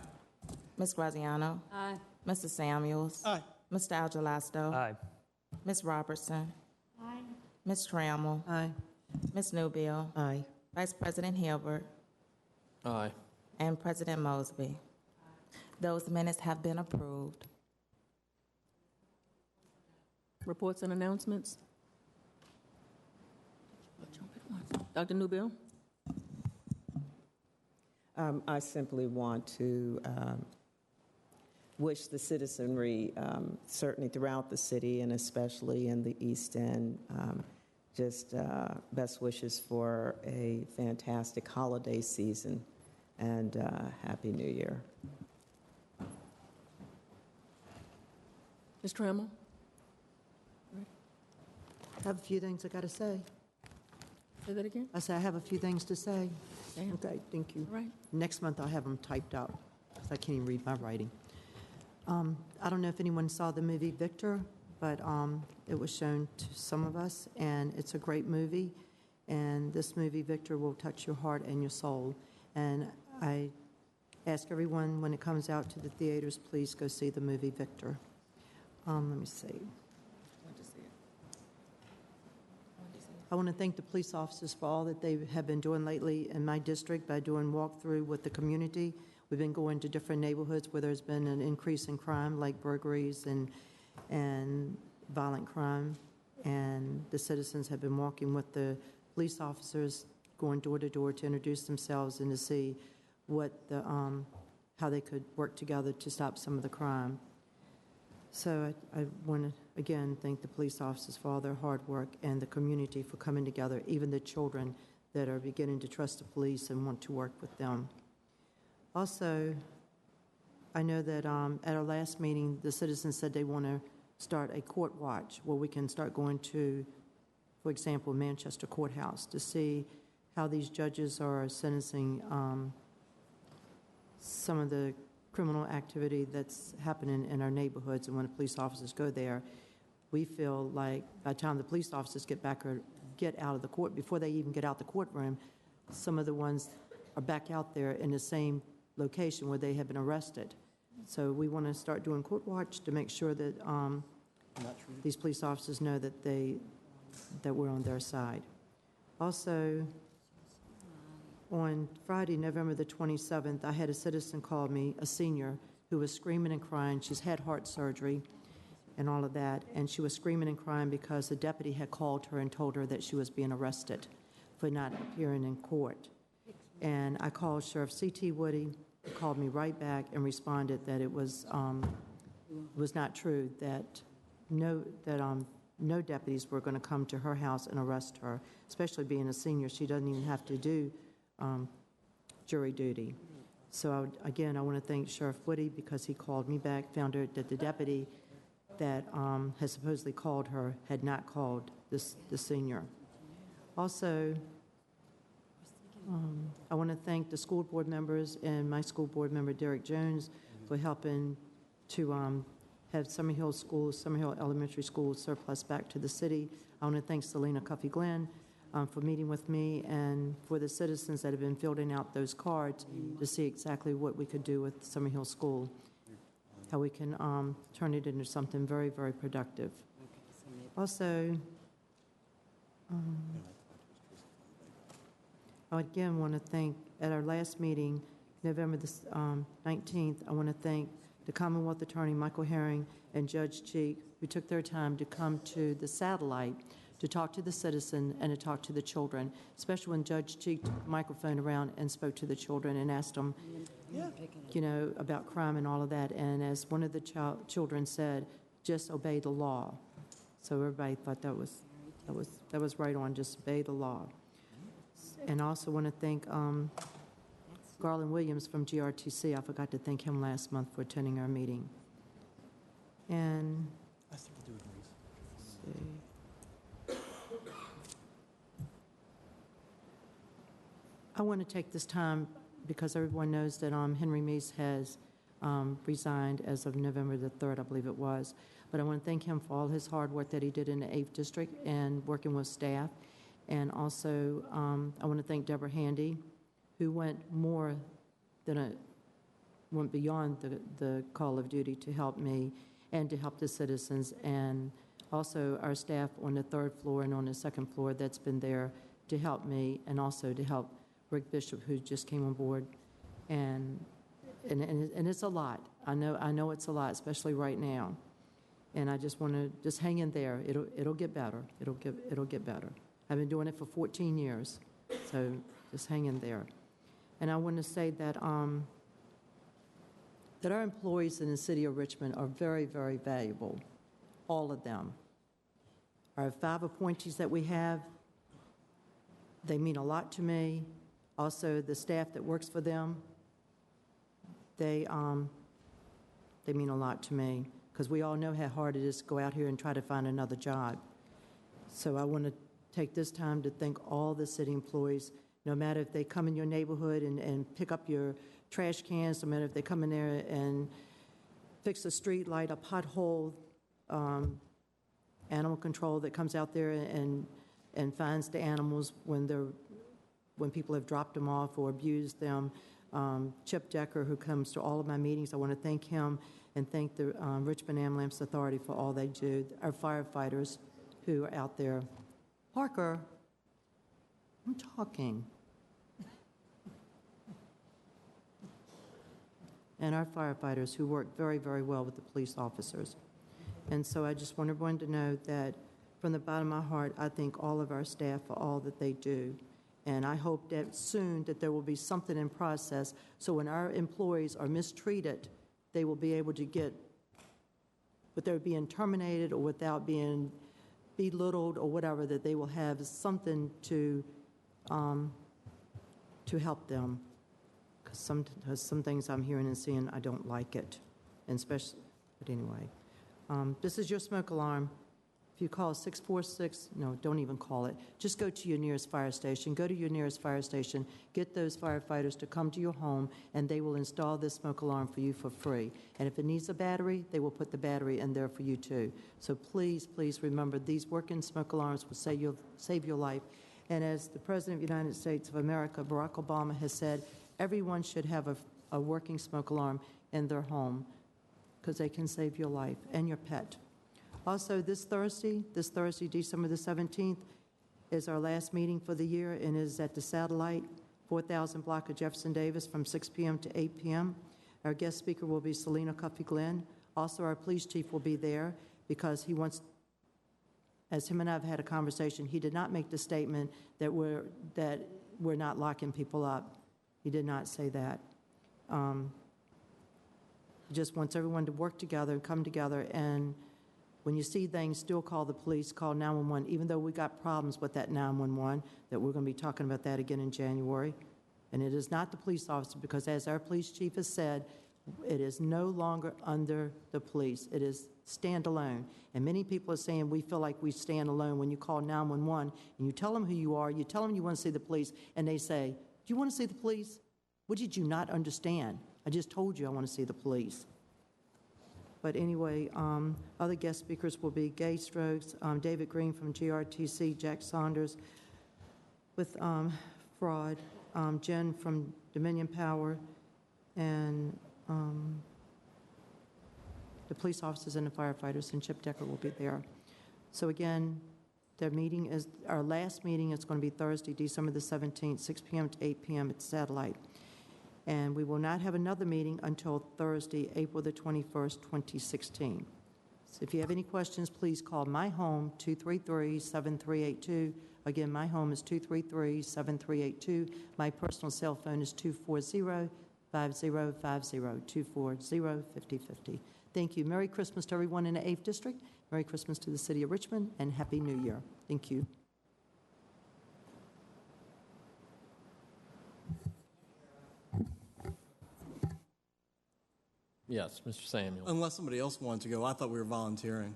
Ms. Graziano? Aye. Mr. Samuels? Aye. Mr. Algelasto? Aye. Ms. Robertson? Aye. Ms. Trammell? Aye. Ms. Newbill? Aye. Vice President Hilbert? Aye. And President Mosby? Those minutes have been approved. Reports and announcements. Dr. Newbill? I simply want to wish the citizenry, certainly throughout the city and especially in the East End, just best wishes for a fantastic holiday season and Happy New Year. Ms. Trammell? I have a few things I got to say. Say that again? I say I have a few things to say. Damn. Okay, thank you. All right. Next month, I'll have them typed out, because I can't even read my writing. I don't know if anyone saw the movie Victor, but it was shown to some of us, and it's a great movie. And this movie, Victor, will touch your heart and your soul. And I ask everyone, when it comes out to the theaters, please go see the movie Victor. Let me see. I want to thank the police officers for all that they have been doing lately in my district by doing walkthrough with the community. We've been going to different neighborhoods where there's been an increase in crime, like burglaries and violent crime. And the citizens have been walking with the police officers, going door to door to introduce themselves and to see what how they could work together to stop some of the crime. So I want to, again, thank the police officers for all their hard work and the community for coming together, even the children that are beginning to trust the police and want to work with them. Also, I know that at our last meeting, the citizens said they want to start a court watch where we can start going to, for example, Manchester Courthouse to see how these judges are sentencing some of the criminal activity that's happening in our neighborhoods. And when the police officers go there, we feel like by the time the police officers get back or get out of the court, before they even get out the courtroom, some of the ones are back out there in the same location where they have been arrested. So we want to start doing court watch to make sure that these police officers know that that we're on their side. Also, on Friday, November the 27th, I had a citizen call me, a senior, who was screaming and crying. She's had heart surgery and all of that, and she was screaming and crying because the deputy had called her and told her that she was being arrested for not appearing in court. And I called Sheriff C.T. Woody, who called me right back and responded that it was not true, that no deputies were going to come to her house and arrest her, especially being a senior. She doesn't even have to do jury duty. So again, I want to thank Sheriff Woody because he called me back, found out that the deputy that has supposedly called her had not called the senior. Also, I want to thank the school board members and my school board member, Derek Jones, for helping to have Summer Hill Elementary School surplus back to the city. I want to thank Selena Cuffey-Glenn for meeting with me and for the citizens that have been filling out those cards to see exactly what we could do with Summer Hill School, how we can turn it into something very, very productive. Also, I again want to thank, at our last meeting, November the 19th, I want to thank the Commonwealth Attorney Michael Herring and Judge Cheek, who took their time to come to the satellite to talk to the citizen and to talk to the children, especially when Judge Cheek took the microphone around and spoke to the children and asked them, about crime and all of that. And as one of the children said, just obey the law. So everybody thought that was right on, just obey the law. And I also want to thank Garland Williams from GRTC. I forgot to thank him last month for attending our meeting. And let's see. I want to take this time, because everyone knows that Henry Meese has resigned as of November the 3rd, I believe it was. But I want to thank him for all his hard work that he did in the 8th District and working with staff. And also, I want to thank Deborah Handy, who went beyond the call of duty to help me and to help the citizens, and also our staff on the 3rd floor and on the 2nd floor that's been there to help me, and also to help Rick Bishop, who just came on board. And it's a lot. I know it's a lot, especially right now. And I just want to just hang in there. It'll get better. It'll get better. I've been doing it for 14 years, so just hang in there. And I want to say that that our employees in the city of Richmond are very, very valuable, all of them. Our 5 appointees that we have, they mean a lot to me. Also, the staff that works for them, they mean a lot to me, because we all know how hard it is to go out here and try to find another job. So I want to take this time to thank all the city employees, no matter if they come in your neighborhood and pick up your trash cans, no matter if they come in there and fix a street light, a pothole, animal control that comes out there and finds the animals when people have dropped them off or abused them. Chip Decker, who comes to all of my meetings, I want to thank him and thank the Richmond Ambulance Authority for all they do. Our firefighters who are out there. Parker, I'm talking. And our firefighters who work very, very well with the police officers. And so I just want everyone to know that from the bottom of my heart, I thank all of our staff for all that they do. And I hope that soon that there will be something in process, so when our employees are mistreated, they will be able to get, without being terminated or without being belittled or whatever, that they will have something to help them. Because some things I'm hearing and seeing, I don't like it, and especially, but anyway. This is your smoke alarm. If you call 646, no, don't even call it. Just go to your nearest fire station. Go to your nearest fire station. Get those firefighters to come to your home, and they will install this smoke alarm for you for free. And if it needs a battery, they will put the battery in there for you too. So please, please remember, these working smoke alarms will save your life. And as the President of the United States of America, Barack Obama, has said, everyone should have a working smoke alarm in their home, because they can save your life and your pet. Also, this Thursday, December the 17th, is our last meeting for the year, and is at the Satellite, 4000 block of Jefferson Davis, from 6 p.m. to 8 p.m. Our guest speaker will be Selena Cuffey Glenn. Also, our police chief will be there, because he wants, as him and I have had a conversation, he did not make the statement that we're not locking people up. He did not say that. He just wants everyone to work together and come together, and when you see things, still call the police, call 911, even though we got problems with that 911, that we're going to be talking about that again in January. And it is not the police officer, because as our police chief has said, it is no longer under the police. It is standalone. And many people are saying we feel like we stand alone when you call 911 and you tell them who you are, you tell them you want to see the police, and they say, do you want to see the police? What did you not understand? I just told you I want to see the police. But anyway, other guest speakers will be Gay Strokes, David Green from GRTC, Jack Saunders with fraud, Jen from Dominion Power, and the police officers and the firefighters, and Chip Decker will be there. So again, our last meeting is going to be Thursday, December the 17th, 6 p.m. to 8 p.m. at Satellite. And we will not have another meeting until Thursday, April the 21st, 2016. So if you have any questions, please call my home, 233-7382. Again, my home is 233-7382. My personal cell phone is 240-5050, 240-5050. Thank you. Merry Christmas to everyone in the 8th District. Merry Christmas to the City of Richmond, and Happy New Year. Thank you. Yes, Mr. Samuels. Unless somebody else wanted to go, I thought we were volunteering.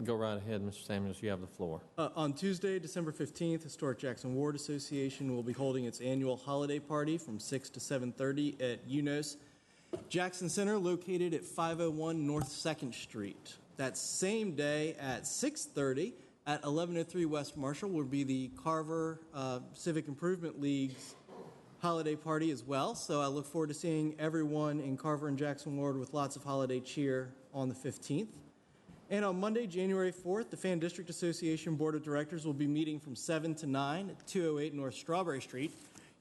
Go right ahead, Mr. Samuels. You have the floor. On Tuesday, December 15th, Historic Jackson Ward Association will be holding its annual holiday party from 6 to 7:30 at U.S.A. Jackson Center, located at 501 North 2nd Street. That same day at 6:30 at 1103 West Marshall will be the Carver Civic Improvement League's holiday party as well. So I look forward to seeing everyone in Carver and Jackson Ward with lots of holiday cheer on the 15th. And on Monday, January 4th, the Fan District Association Board of Directors will be meeting from 7 to 9 at 208 North Strawberry Street.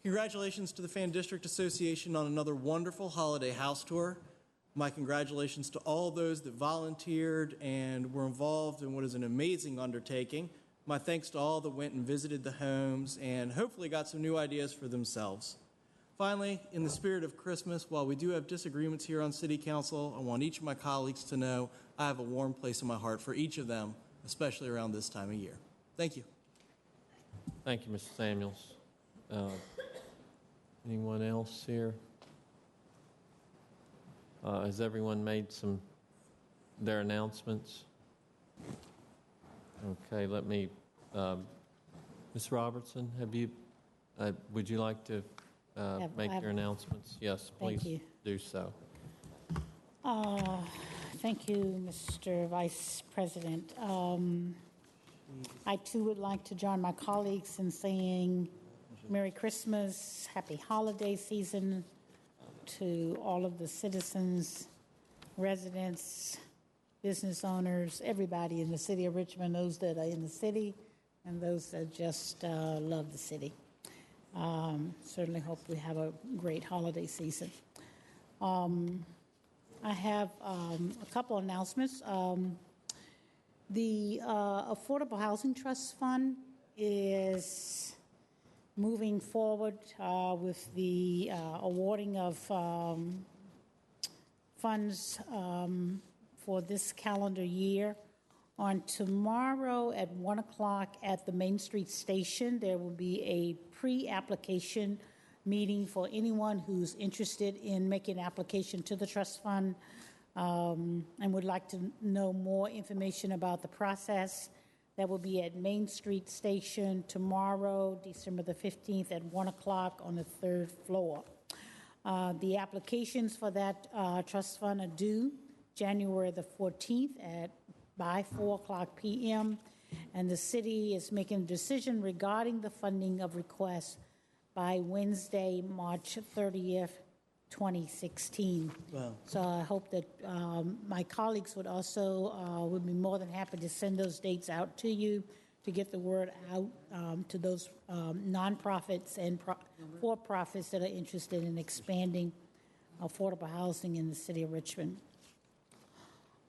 Congratulations to the Fan District Association on another wonderful holiday house tour. My congratulations to all those that volunteered and were involved in what is an amazing undertaking. My thanks to all that went and visited the homes and hopefully got some new ideas for themselves. Finally, in the spirit of Christmas, while we do have disagreements here on City Council, I want each of my colleagues to know I have a warm place in my heart for each of them, especially around this time of year. Thank you. Thank you, Mr. Samuels. Anyone else here? Has everyone made their announcements? Okay, let me, Ms. Robertson, would you like to make your announcements? Yes, please do so. Thank you, Mr. Vice President. I too would like to join my colleagues in saying Merry Christmas, Happy Holiday Season to all of the citizens, residents, business owners, everybody in the city of Richmond, those that are in the city and those that just love the city. Certainly hope we have a great holiday season. I have a couple announcements. The Affordable Housing Trust Fund is moving forward with the awarding of funds for this calendar year. On tomorrow at 1 o'clock at the Main Street Station, there will be a pre-application meeting for anyone who's interested in making an application to the trust fund and would like to know more information about the process. That will be at Main Street Station tomorrow, December the 15th at 1 o'clock on the 3rd floor. The applications for that trust fund are due January the 14th by 4 o'clock p.m., and the city is making a decision regarding the funding of requests by Wednesday, March 30th, 2016. Wow. So I hope that my colleagues would also would be more than happy to send those dates out to you to get the word out to those nonprofits and for-profits that are interested in expanding affordable housing in the city of Richmond.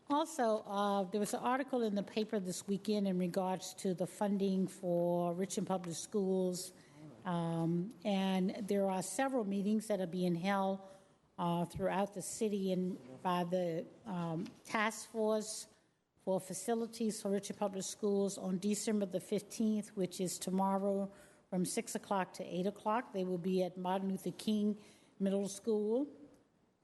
Also, there was an article in the paper this weekend in regards to the funding for Richmond Public Schools, and there are several meetings that are being held throughout the city and by the task force for facilities for Richmond Public Schools on December the 15th, which is tomorrow from 6 o'clock to 8 o'clock. They will be at Martin Luther King Middle School.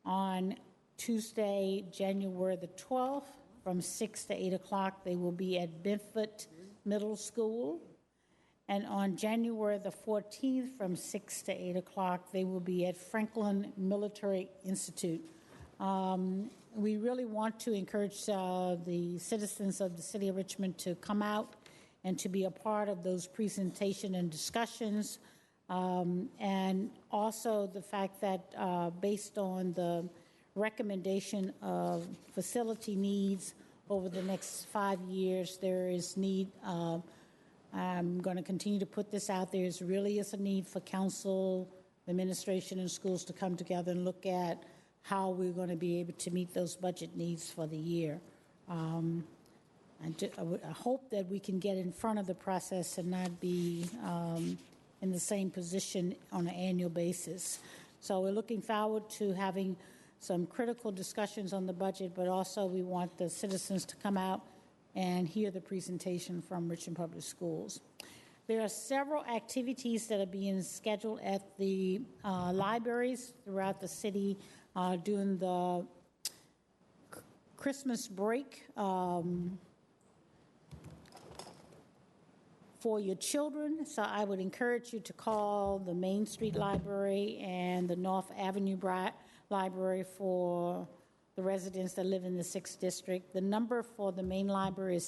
On Tuesday, January the 12th, from 6 to 8 o'clock, they will be at Benford Middle School. And on January the 14th, from 6 to 8 o'clock, they will be at Franklin Military Institute. We really want to encourage the citizens of the city of Richmond to come out and to be a part of those presentation and discussions. And also the fact that based on the recommendation of facility needs over the next 5 years, there is need. I'm going to continue to put this out there. There really is a need for council, administration, and schools to come together and look at how we're going to be able to meet those budget needs for the year. I hope that we can get in front of the process and not be in the same position on an annual basis. So we're looking forward to having some critical discussions on the budget, but also we want the citizens to come out and hear the presentation from Richmond Public Schools. There are several activities that are being scheduled at the libraries throughout the city during the Christmas break for your children. So I would encourage you to call the Main Street Library and the North Avenue Library for the residents that live in the 6th District. The number for the main library is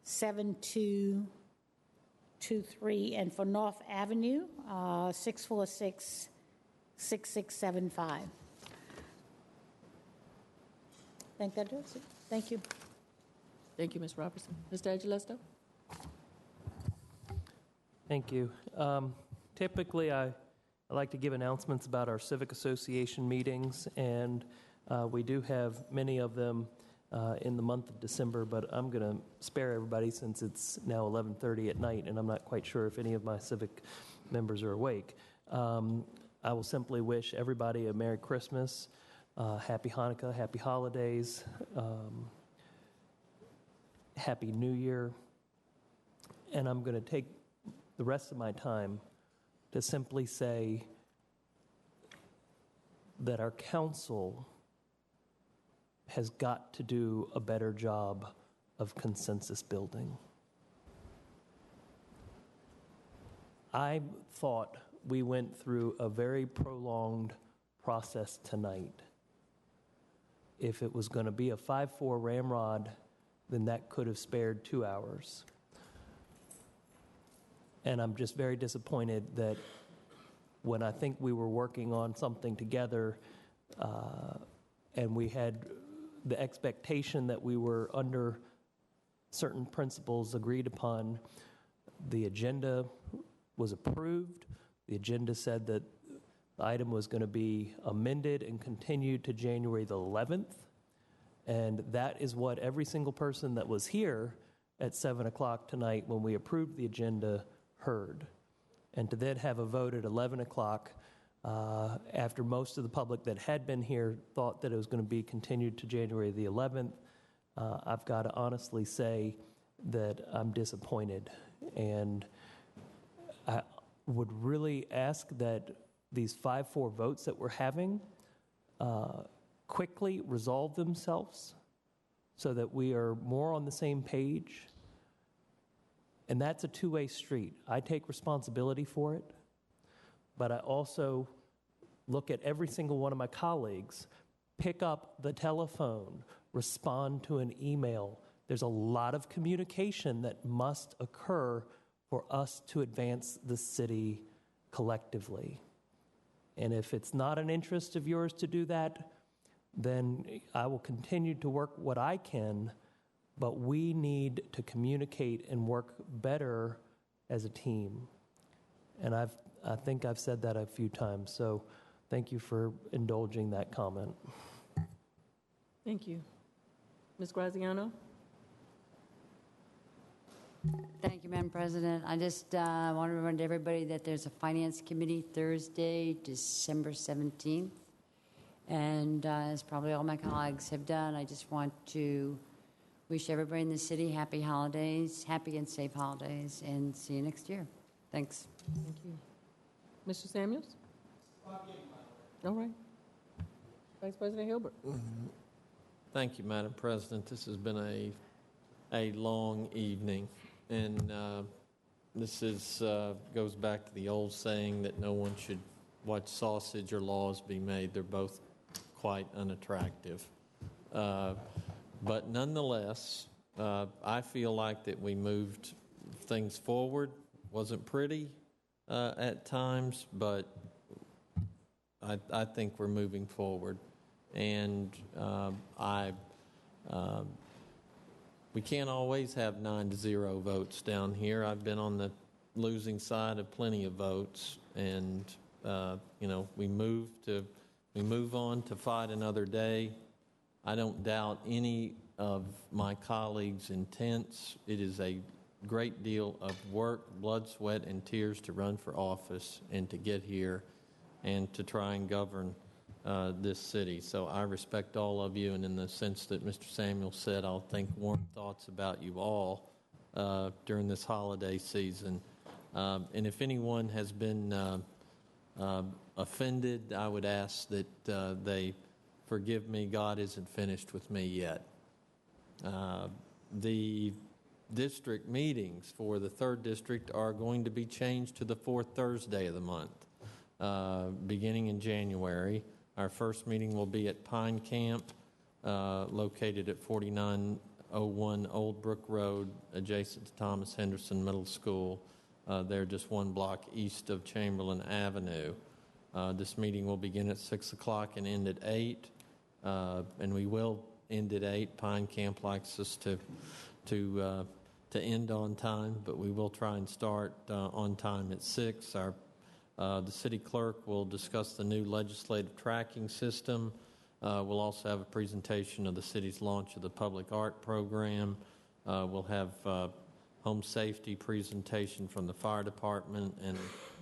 646-7223, and for North Avenue, 646-6675. I think that does it. Thank you. Thank you, Ms. Robertson. Mr. Aguilesto? Thank you. Typically, I like to give announcements about our civic association meetings, and we do have many of them in the month of December, but I'm going to spare everybody since it's now 11:30 at night, and I'm not quite sure if any of my civic members are awake. I will simply wish everybody a Merry Christmas, Happy Hanukkah, Happy Holidays, Happy New Year, and I'm going to take the rest of my time to simply say that our council has got to do a better job of consensus building. I thought we went through a very prolonged process tonight. If it was going to be a 5-4 ramrod, then that could have spared 2 hours. And I'm just very disappointed that when I think we were working on something together and we had the expectation that we were under certain principles agreed upon, the agenda was approved. The agenda said that the item was going to be amended and continued to January the 11th. And that is what every single person that was here at 7 o'clock tonight when we approved the agenda heard. And to then have a vote at 11 o'clock after most of the public that had been here thought that it was going to be continued to January the 11th, I've got to honestly say that I'm disappointed. And I would really ask that these 5-4 votes that we're having quickly resolve themselves so that we are more on the same page. And that's a two-way street. I take responsibility for it, but I also look at every single one of my colleagues, pick up the telephone, respond to an email. There's a lot of communication that must occur for us to advance the city collectively. And if it's not an interest of yours to do that, then I will continue to work what I can. But we need to communicate and work better as a team. And I think I've said that a few times. So thank you for indulging that comment. Thank you. Ms. Graziano? Thank you, Madam President. I just want to remind everybody that there's a Finance Committee Thursday, December 17th. And as probably all my colleagues have done, I just want to wish everybody in the city happy holidays, happy and safe holidays, and see you next year. Thanks. Thank you. Mr. Samuels? All right. Vice President Hilbert? Thank you, Madam President. This has been a long evening, and this goes back to the old saying that no one should watch sausage or laws be made. They're both quite unattractive. But nonetheless, I feel like that we moved things forward. Wasn't pretty at times, but I think we're moving forward. And we can't always have 9-0 votes down here. I've been on the losing side of plenty of votes, and we move on to fight another day. I don't doubt any of my colleagues' intents. It is a great deal of work, blood, sweat, and tears to run for office and to get here and to try and govern this city. So I respect all of you, and in the sense that Mr. Samuel said, I'll think warm thoughts about you all during this holiday season. And if anyone has been offended, I would ask that they forgive me. God isn't finished with me yet. The district meetings for the 3rd District are going to be changed to the 4th Thursday of the month, beginning in January. Our first meeting will be at Pine Camp, located at 4901 Old Brook Road, adjacent to Thomas Henderson Middle School. They're just one block east of Chamberlain Avenue. This meeting will begin at 6 o'clock and end at 8, and we will end at 8. Pine Camp likes us to end on time, but we will try and start on time at 6. The city clerk will discuss the new legislative tracking system. We'll also have a presentation of the city's launch of the public art program. We'll have home safety presentation from the fire department, and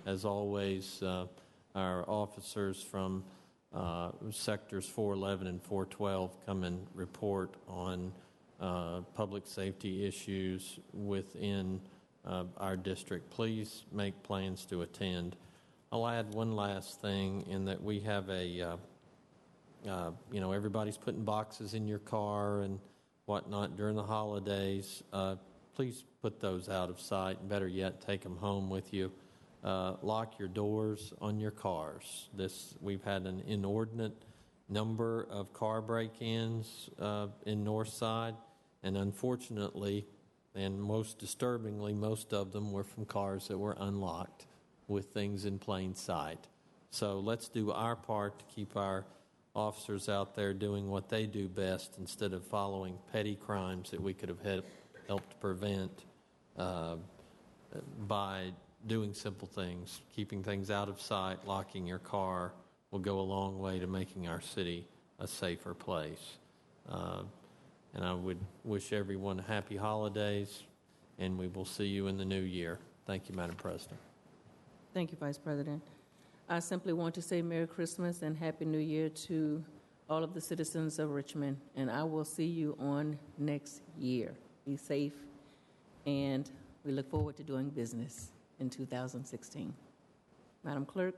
as always, our officers from sectors 411 and 412 come and report on public safety issues within our district. Please make plans to attend. I'll add one last thing in that we have everybody's putting boxes in your car and whatnot during the holidays. Please put those out of sight. Better yet, take them home with you. Lock your doors on your cars. We've had an inordinate number of car break-ins in Northside, and unfortunately, and most disturbingly, most of them were from cars that were unlocked with things in plain sight. So let's do our part to keep our officers out there doing what they do best instead of following petty crimes that we could have helped prevent by doing simple things. Keeping things out of sight, locking your car will go a long way to making our city a safer place. And I would wish everyone happy holidays, and we will see you in the new year. Thank you, Madam President. Thank you, Vice President. I simply want to say Merry Christmas and Happy New Year to all of the citizens of Richmond, and I will see you on next year. Be safe, and we look forward to doing business in 2016. Madam Clerk.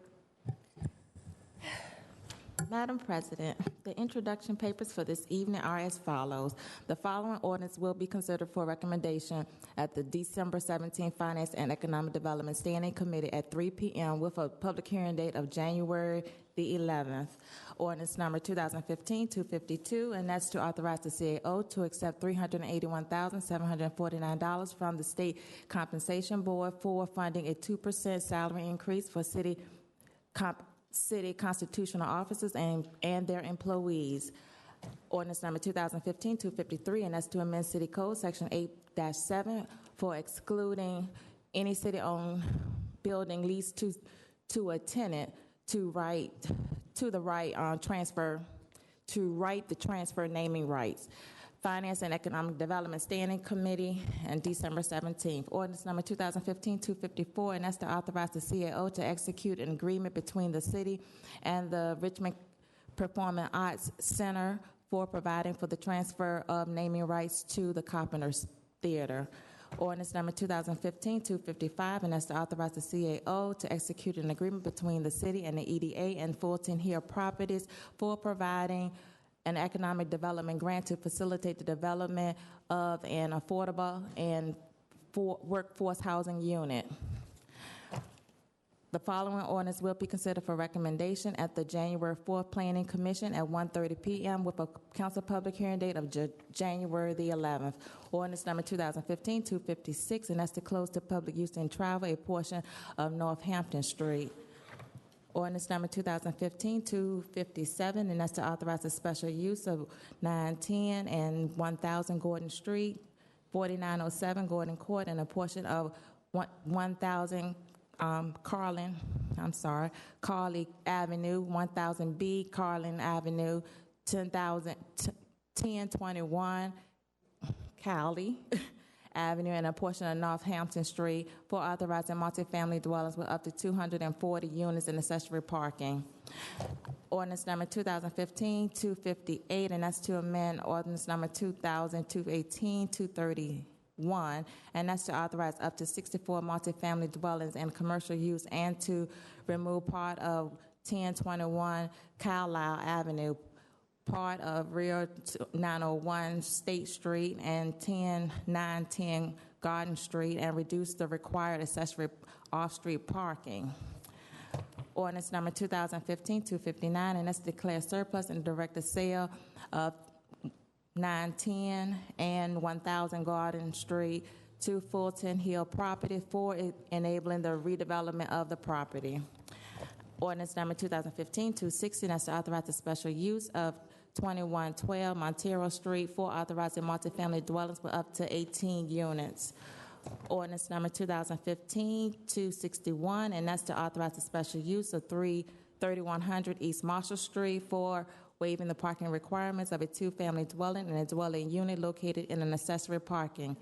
Madam President, the introduction papers for this evening are as follows. The following ordinance will be considered for recommendation at the December 17th Finance and Economic Development Standing Committee at 3 p.m. with a public hearing date of January the 11th. Ordinance number 2015-252, and that's to authorize the CAO to accept $381,749 from the State Compensation Board for funding a 2% salary increase for city constitutional officers and their employees. Ordinance number 2015-253, and that's to amend City Code Section 8-7 for excluding any city-owned building leased to a tenant to write the transfer naming rights. Finance and Economic Development Standing Committee, and December 17th. Ordinance number 2015-254, and that's to authorize the CAO to execute an agreement between the city and the Richmond Performing Arts Center for providing for the transfer of naming rights to the Carpenters Theater. Ordinance number 2015-255, and that's to authorize the CAO to execute an agreement between the city and the EDA and Fulton Hill Properties for providing an economic development grant to facilitate the development of an affordable and workforce housing unit. The following ordinance will be considered for recommendation at the January 4th Planning Commission at 1:30 p.m. with a council public hearing date of January the 11th. Ordinance number 2015-256, and that's to close to public use and travel a portion of Northampton Street. Ordinance number 2015-257, and that's to authorize the special use of 910 and 1000 Gordon Street, 4907 Gordon Court, and a portion of 1000 Carly Avenue, 1000B Carlin Avenue, 1021 Cowley Avenue, and a portion of Northampton Street for authorizing multifamily dwellings with up to 240 units in accessory parking. Ordinance number 2015-258, and that's to amend ordinance number 2000-218-231, and that's to authorize up to 64 multifamily dwellings and commercial use and to remove part of 1021 Carlisle Avenue, part of rear 901 State Street and 10910 Garden Street, and reduce the required accessory off-street parking. Ordinance number 2015-259, and that's declare surplus and direct the sale of 910 and 1000 Garden Street to Fulton Hill property for enabling the redevelopment of the property. Ordinance number 2015-260, that's to authorize the special use of 2112 Montero Street for authorizing multifamily dwellings with up to 18 units. Ordinance number 2015-261, and that's to authorize the special use of 3100 East Marshall Street for waiving the parking requirements of a two-family dwelling and a dwelling unit located in an accessory parking.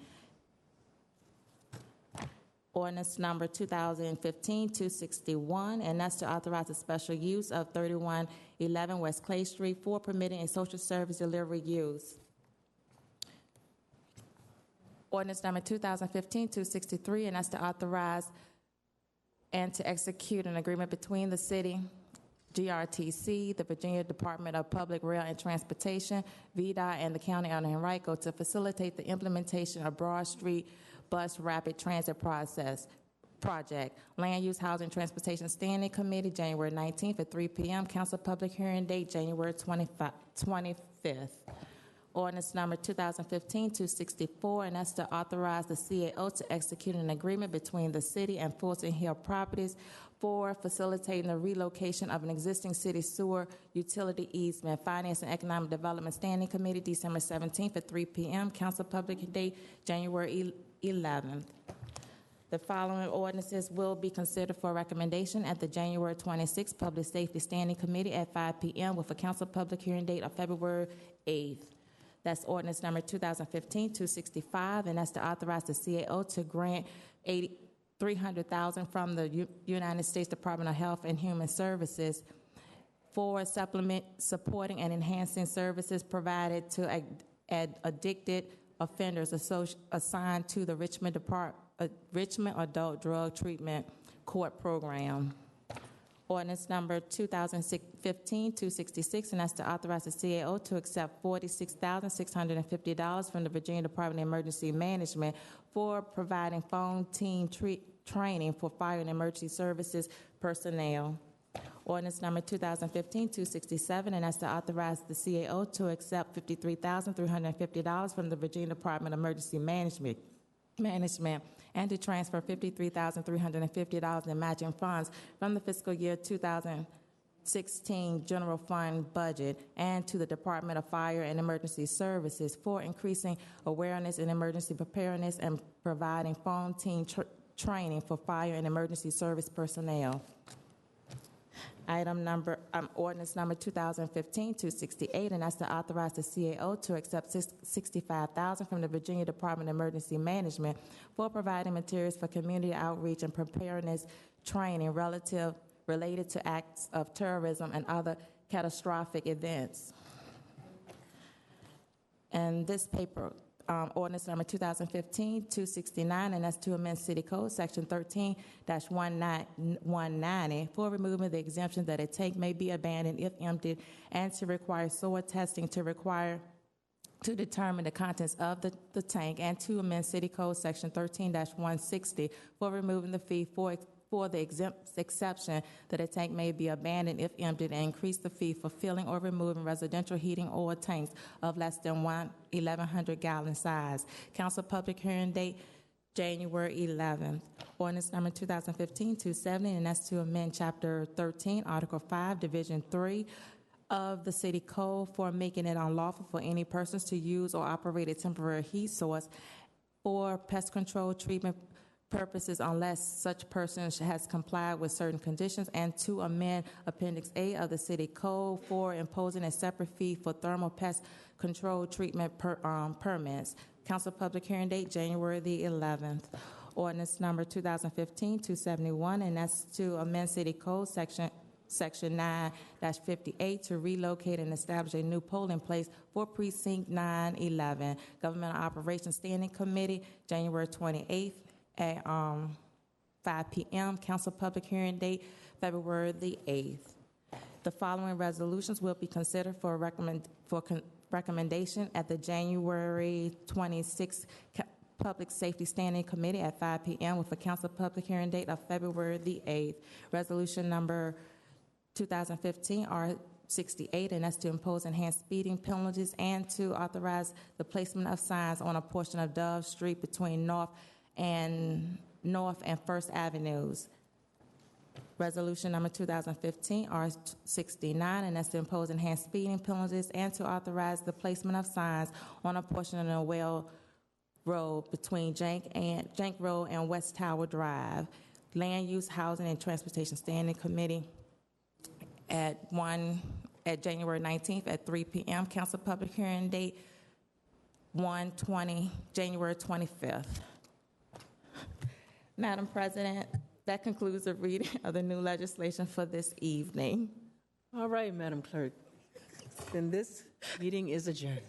Ordinance number 2015-261, and that's to authorize the special use of 3111 West Clay Street for permitting a social service delivery use. Ordinance number 2015-263, and that's to authorize and to execute an agreement between the city, GRTC, the Virginia Department of Public Rail and Transportation, VDOT, and the County of Henrico to facilitate the implementation of Broad Street Bus Rapid Transit Project. Land Use, Housing, Transportation Standing Committee, January 19th at 3 p.m. Council public hearing date, January 25th. Ordinance number 2015-264, and that's to authorize the CAO to execute an agreement between the city and Fulton Hill Properties for facilitating the relocation of an existing city sewer utility easement. Finance and Economic Development Standing Committee, December 17th at 3 p.m. Council public date, January 11th. The following ordinances will be considered for recommendation at the January 26th Public Safety Standing Committee at 5 p.m. with a council public hearing date of February 8th. That's ordinance number 2015-265, and that's to authorize the CAO to grant $300,000 from the United States Department of Health and Human Services for supplement, supporting, and enhancing services provided to addicted offenders assigned to the Richmond Adult Drug Treatment Court Program. Ordinance number 2015-266, and that's to authorize the CAO to accept $46,650 from the Virginia Department of Emergency Management for providing phone team training for fire and emergency services personnel. Ordinance number 2015-267, and that's to authorize the CAO to accept $53,350 from the Virginia Department of Emergency Management and to transfer $53,350 in matching funds from the fiscal year 2016 general fund budget and to the Department of Fire and Emergency Services for increasing awareness in emergency preparedness and providing phone team training for fire and emergency service personnel. Ordinance number 2015-268, and that's to authorize the CAO to accept $65,000 from the Virginia Department of Emergency Management for providing materials for community outreach and preparedness training related to acts of terrorism and other catastrophic events. And this paper, ordinance number 2015-269, and that's to amend City Code Section 13-190 for removing the exemption that a tank may be abandoned if emptied, and to require soil testing to determine the contents of the tank, and to amend City Code Section 13-160 for removing the fee for the exception that a tank may be abandoned if emptied, and increase the fee for filling or removing residential heating oil tanks of less than 1,100 gallon size. Council public hearing date, January 11th. Ordinance number 2015-270, and that's to amend Chapter 13, Article 5, Division 3 of the City Code for making it unlawful for any persons to use or operate a temporary heat source for pest control treatment purposes unless such person has complied with certain conditions, and to amend Appendix A of the City Code for imposing a separate fee for thermal pest control treatment permits. Council public hearing date, January the 11th. Ordinance number 2015-271, and that's to amend City Code Section 9-58 to relocate and establish a new polling place for Precinct 911. Government Operations Standing Committee, January 28th. At 5 p.m. Council public hearing date, February the 8th. The following resolutions will be considered for recommendation at the January 26th Public Safety Standing Committee at 5 p.m. with a council public hearing date of February the 8th. Resolution number 2015 R68, and that's to impose enhanced speeding penalties and to authorize the placement of signs on a portion of Dove Street between North and First Avenues. Resolution number 2015 R69, and that's to impose enhanced speeding penalties and to authorize the placement of signs on a portion of Noel Road between Jank Road and West Tower Drive. Land Use, Housing, and Transportation Standing Committee at January 19th at 3 p.m. Council public hearing date January 25th. Madam President, that concludes the reading of the new legislation for this evening. All right, Madam Clerk. Then this meeting is adjourned.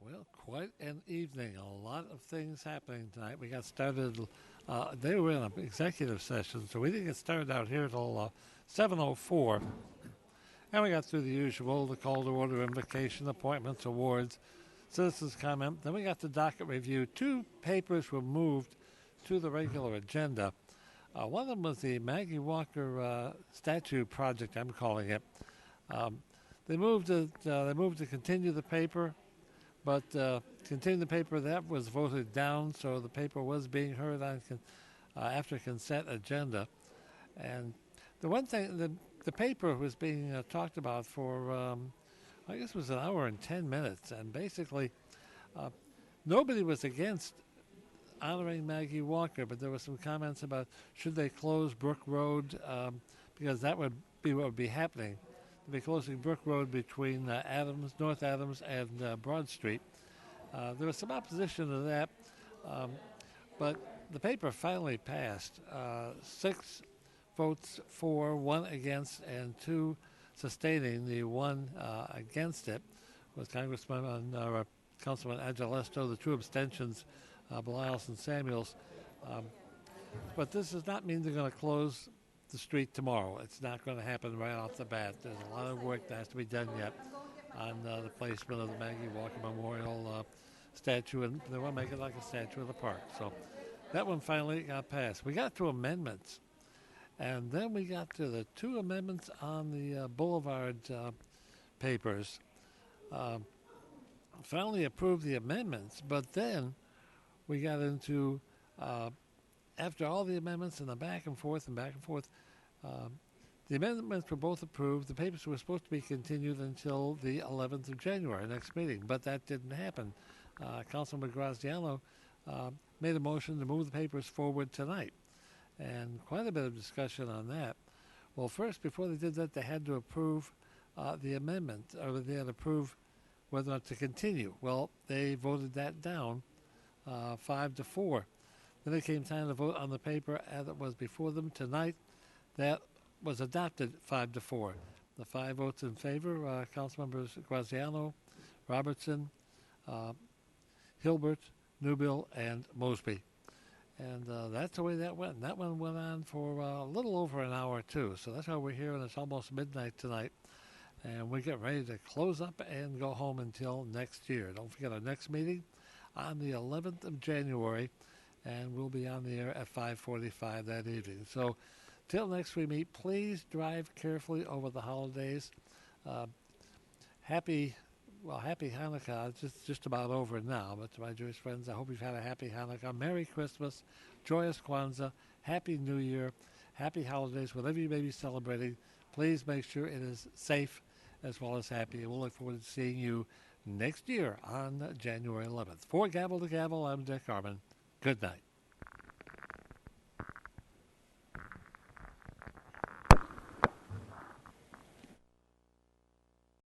Well, quite an evening. A lot of things happening tonight. We got started, they were in an executive session, so we didn't get started out here until 7:04. And we got through the usual, the call to order, invocation, appointments, awards, citizens' comment. Then we got the docket review. Two papers were moved to the regular agenda. One of them was the Maggie Walker statue project, I'm calling it. They moved to continue the paper, but continue the paper, that was voted down, so the paper was being heard on after consent agenda. And the one thing, the paper was being talked about for, I guess it was an hour and 10 minutes, and basically nobody was against honoring Maggie Walker, but there were some comments about should they close Brook Road, because that would be what would be happening. They'd be closing Brook Road between North Adams and Broad Street. There was some opposition to that, but the paper finally passed. 6 votes for, 1 against, and 2 sustaining. The 1 against it was Councilman Agelesto. The 2 abstentions, Belials and Samuels. But this does not mean they're going to close the street tomorrow. It's not going to happen right off the bat. There's a lot of work that has to be done yet on the placement of the Maggie Walker Memorial statue, and they want to make it like a statue in the park. So that one finally got passed. We got to amendments, and then we got to the 2 amendments on the Boulevard papers. Finally approved the amendments, but then we got into, after all the amendments and the back and forth, the amendments were both approved. The papers were supposed to be continued until the 11th of January, next meeting, but that didn't happen. Councilman Graziano made a motion to move the papers forward tonight, and quite a bit of discussion on that. Well, first, before they did that, they had to approve the amendment, or they had to approve whether or not to continue. Well, they voted that down 5-4. Then it came time to vote on the paper as it was before them tonight. That was adopted 5-4. The 5 votes in favor, Councilmembers Graziano, Robertson, Hilbert, Newbill, and Mosby. And that's the way that went. And that one went on for a little over an hour, too. So that's why we're here, and it's almost midnight tonight. And we get ready to close up and go home until next year. Don't forget our next meeting on the 11th of January, and we'll be on the air at 5:45 that evening. So till next we meet, please drive carefully over the holidays. Happy Hanukkah. It's just about over now. But to my Jewish friends, I hope you've had a happy Hanukkah. Merry Christmas, joyous Kwanzaa, Happy New Year, happy holidays, whatever you may be celebrating. Please make sure it is safe as well as happy. And we'll look forward to seeing you next year on January 11th. For Gavel to Gavel, I'm Dick Harmon. Good night.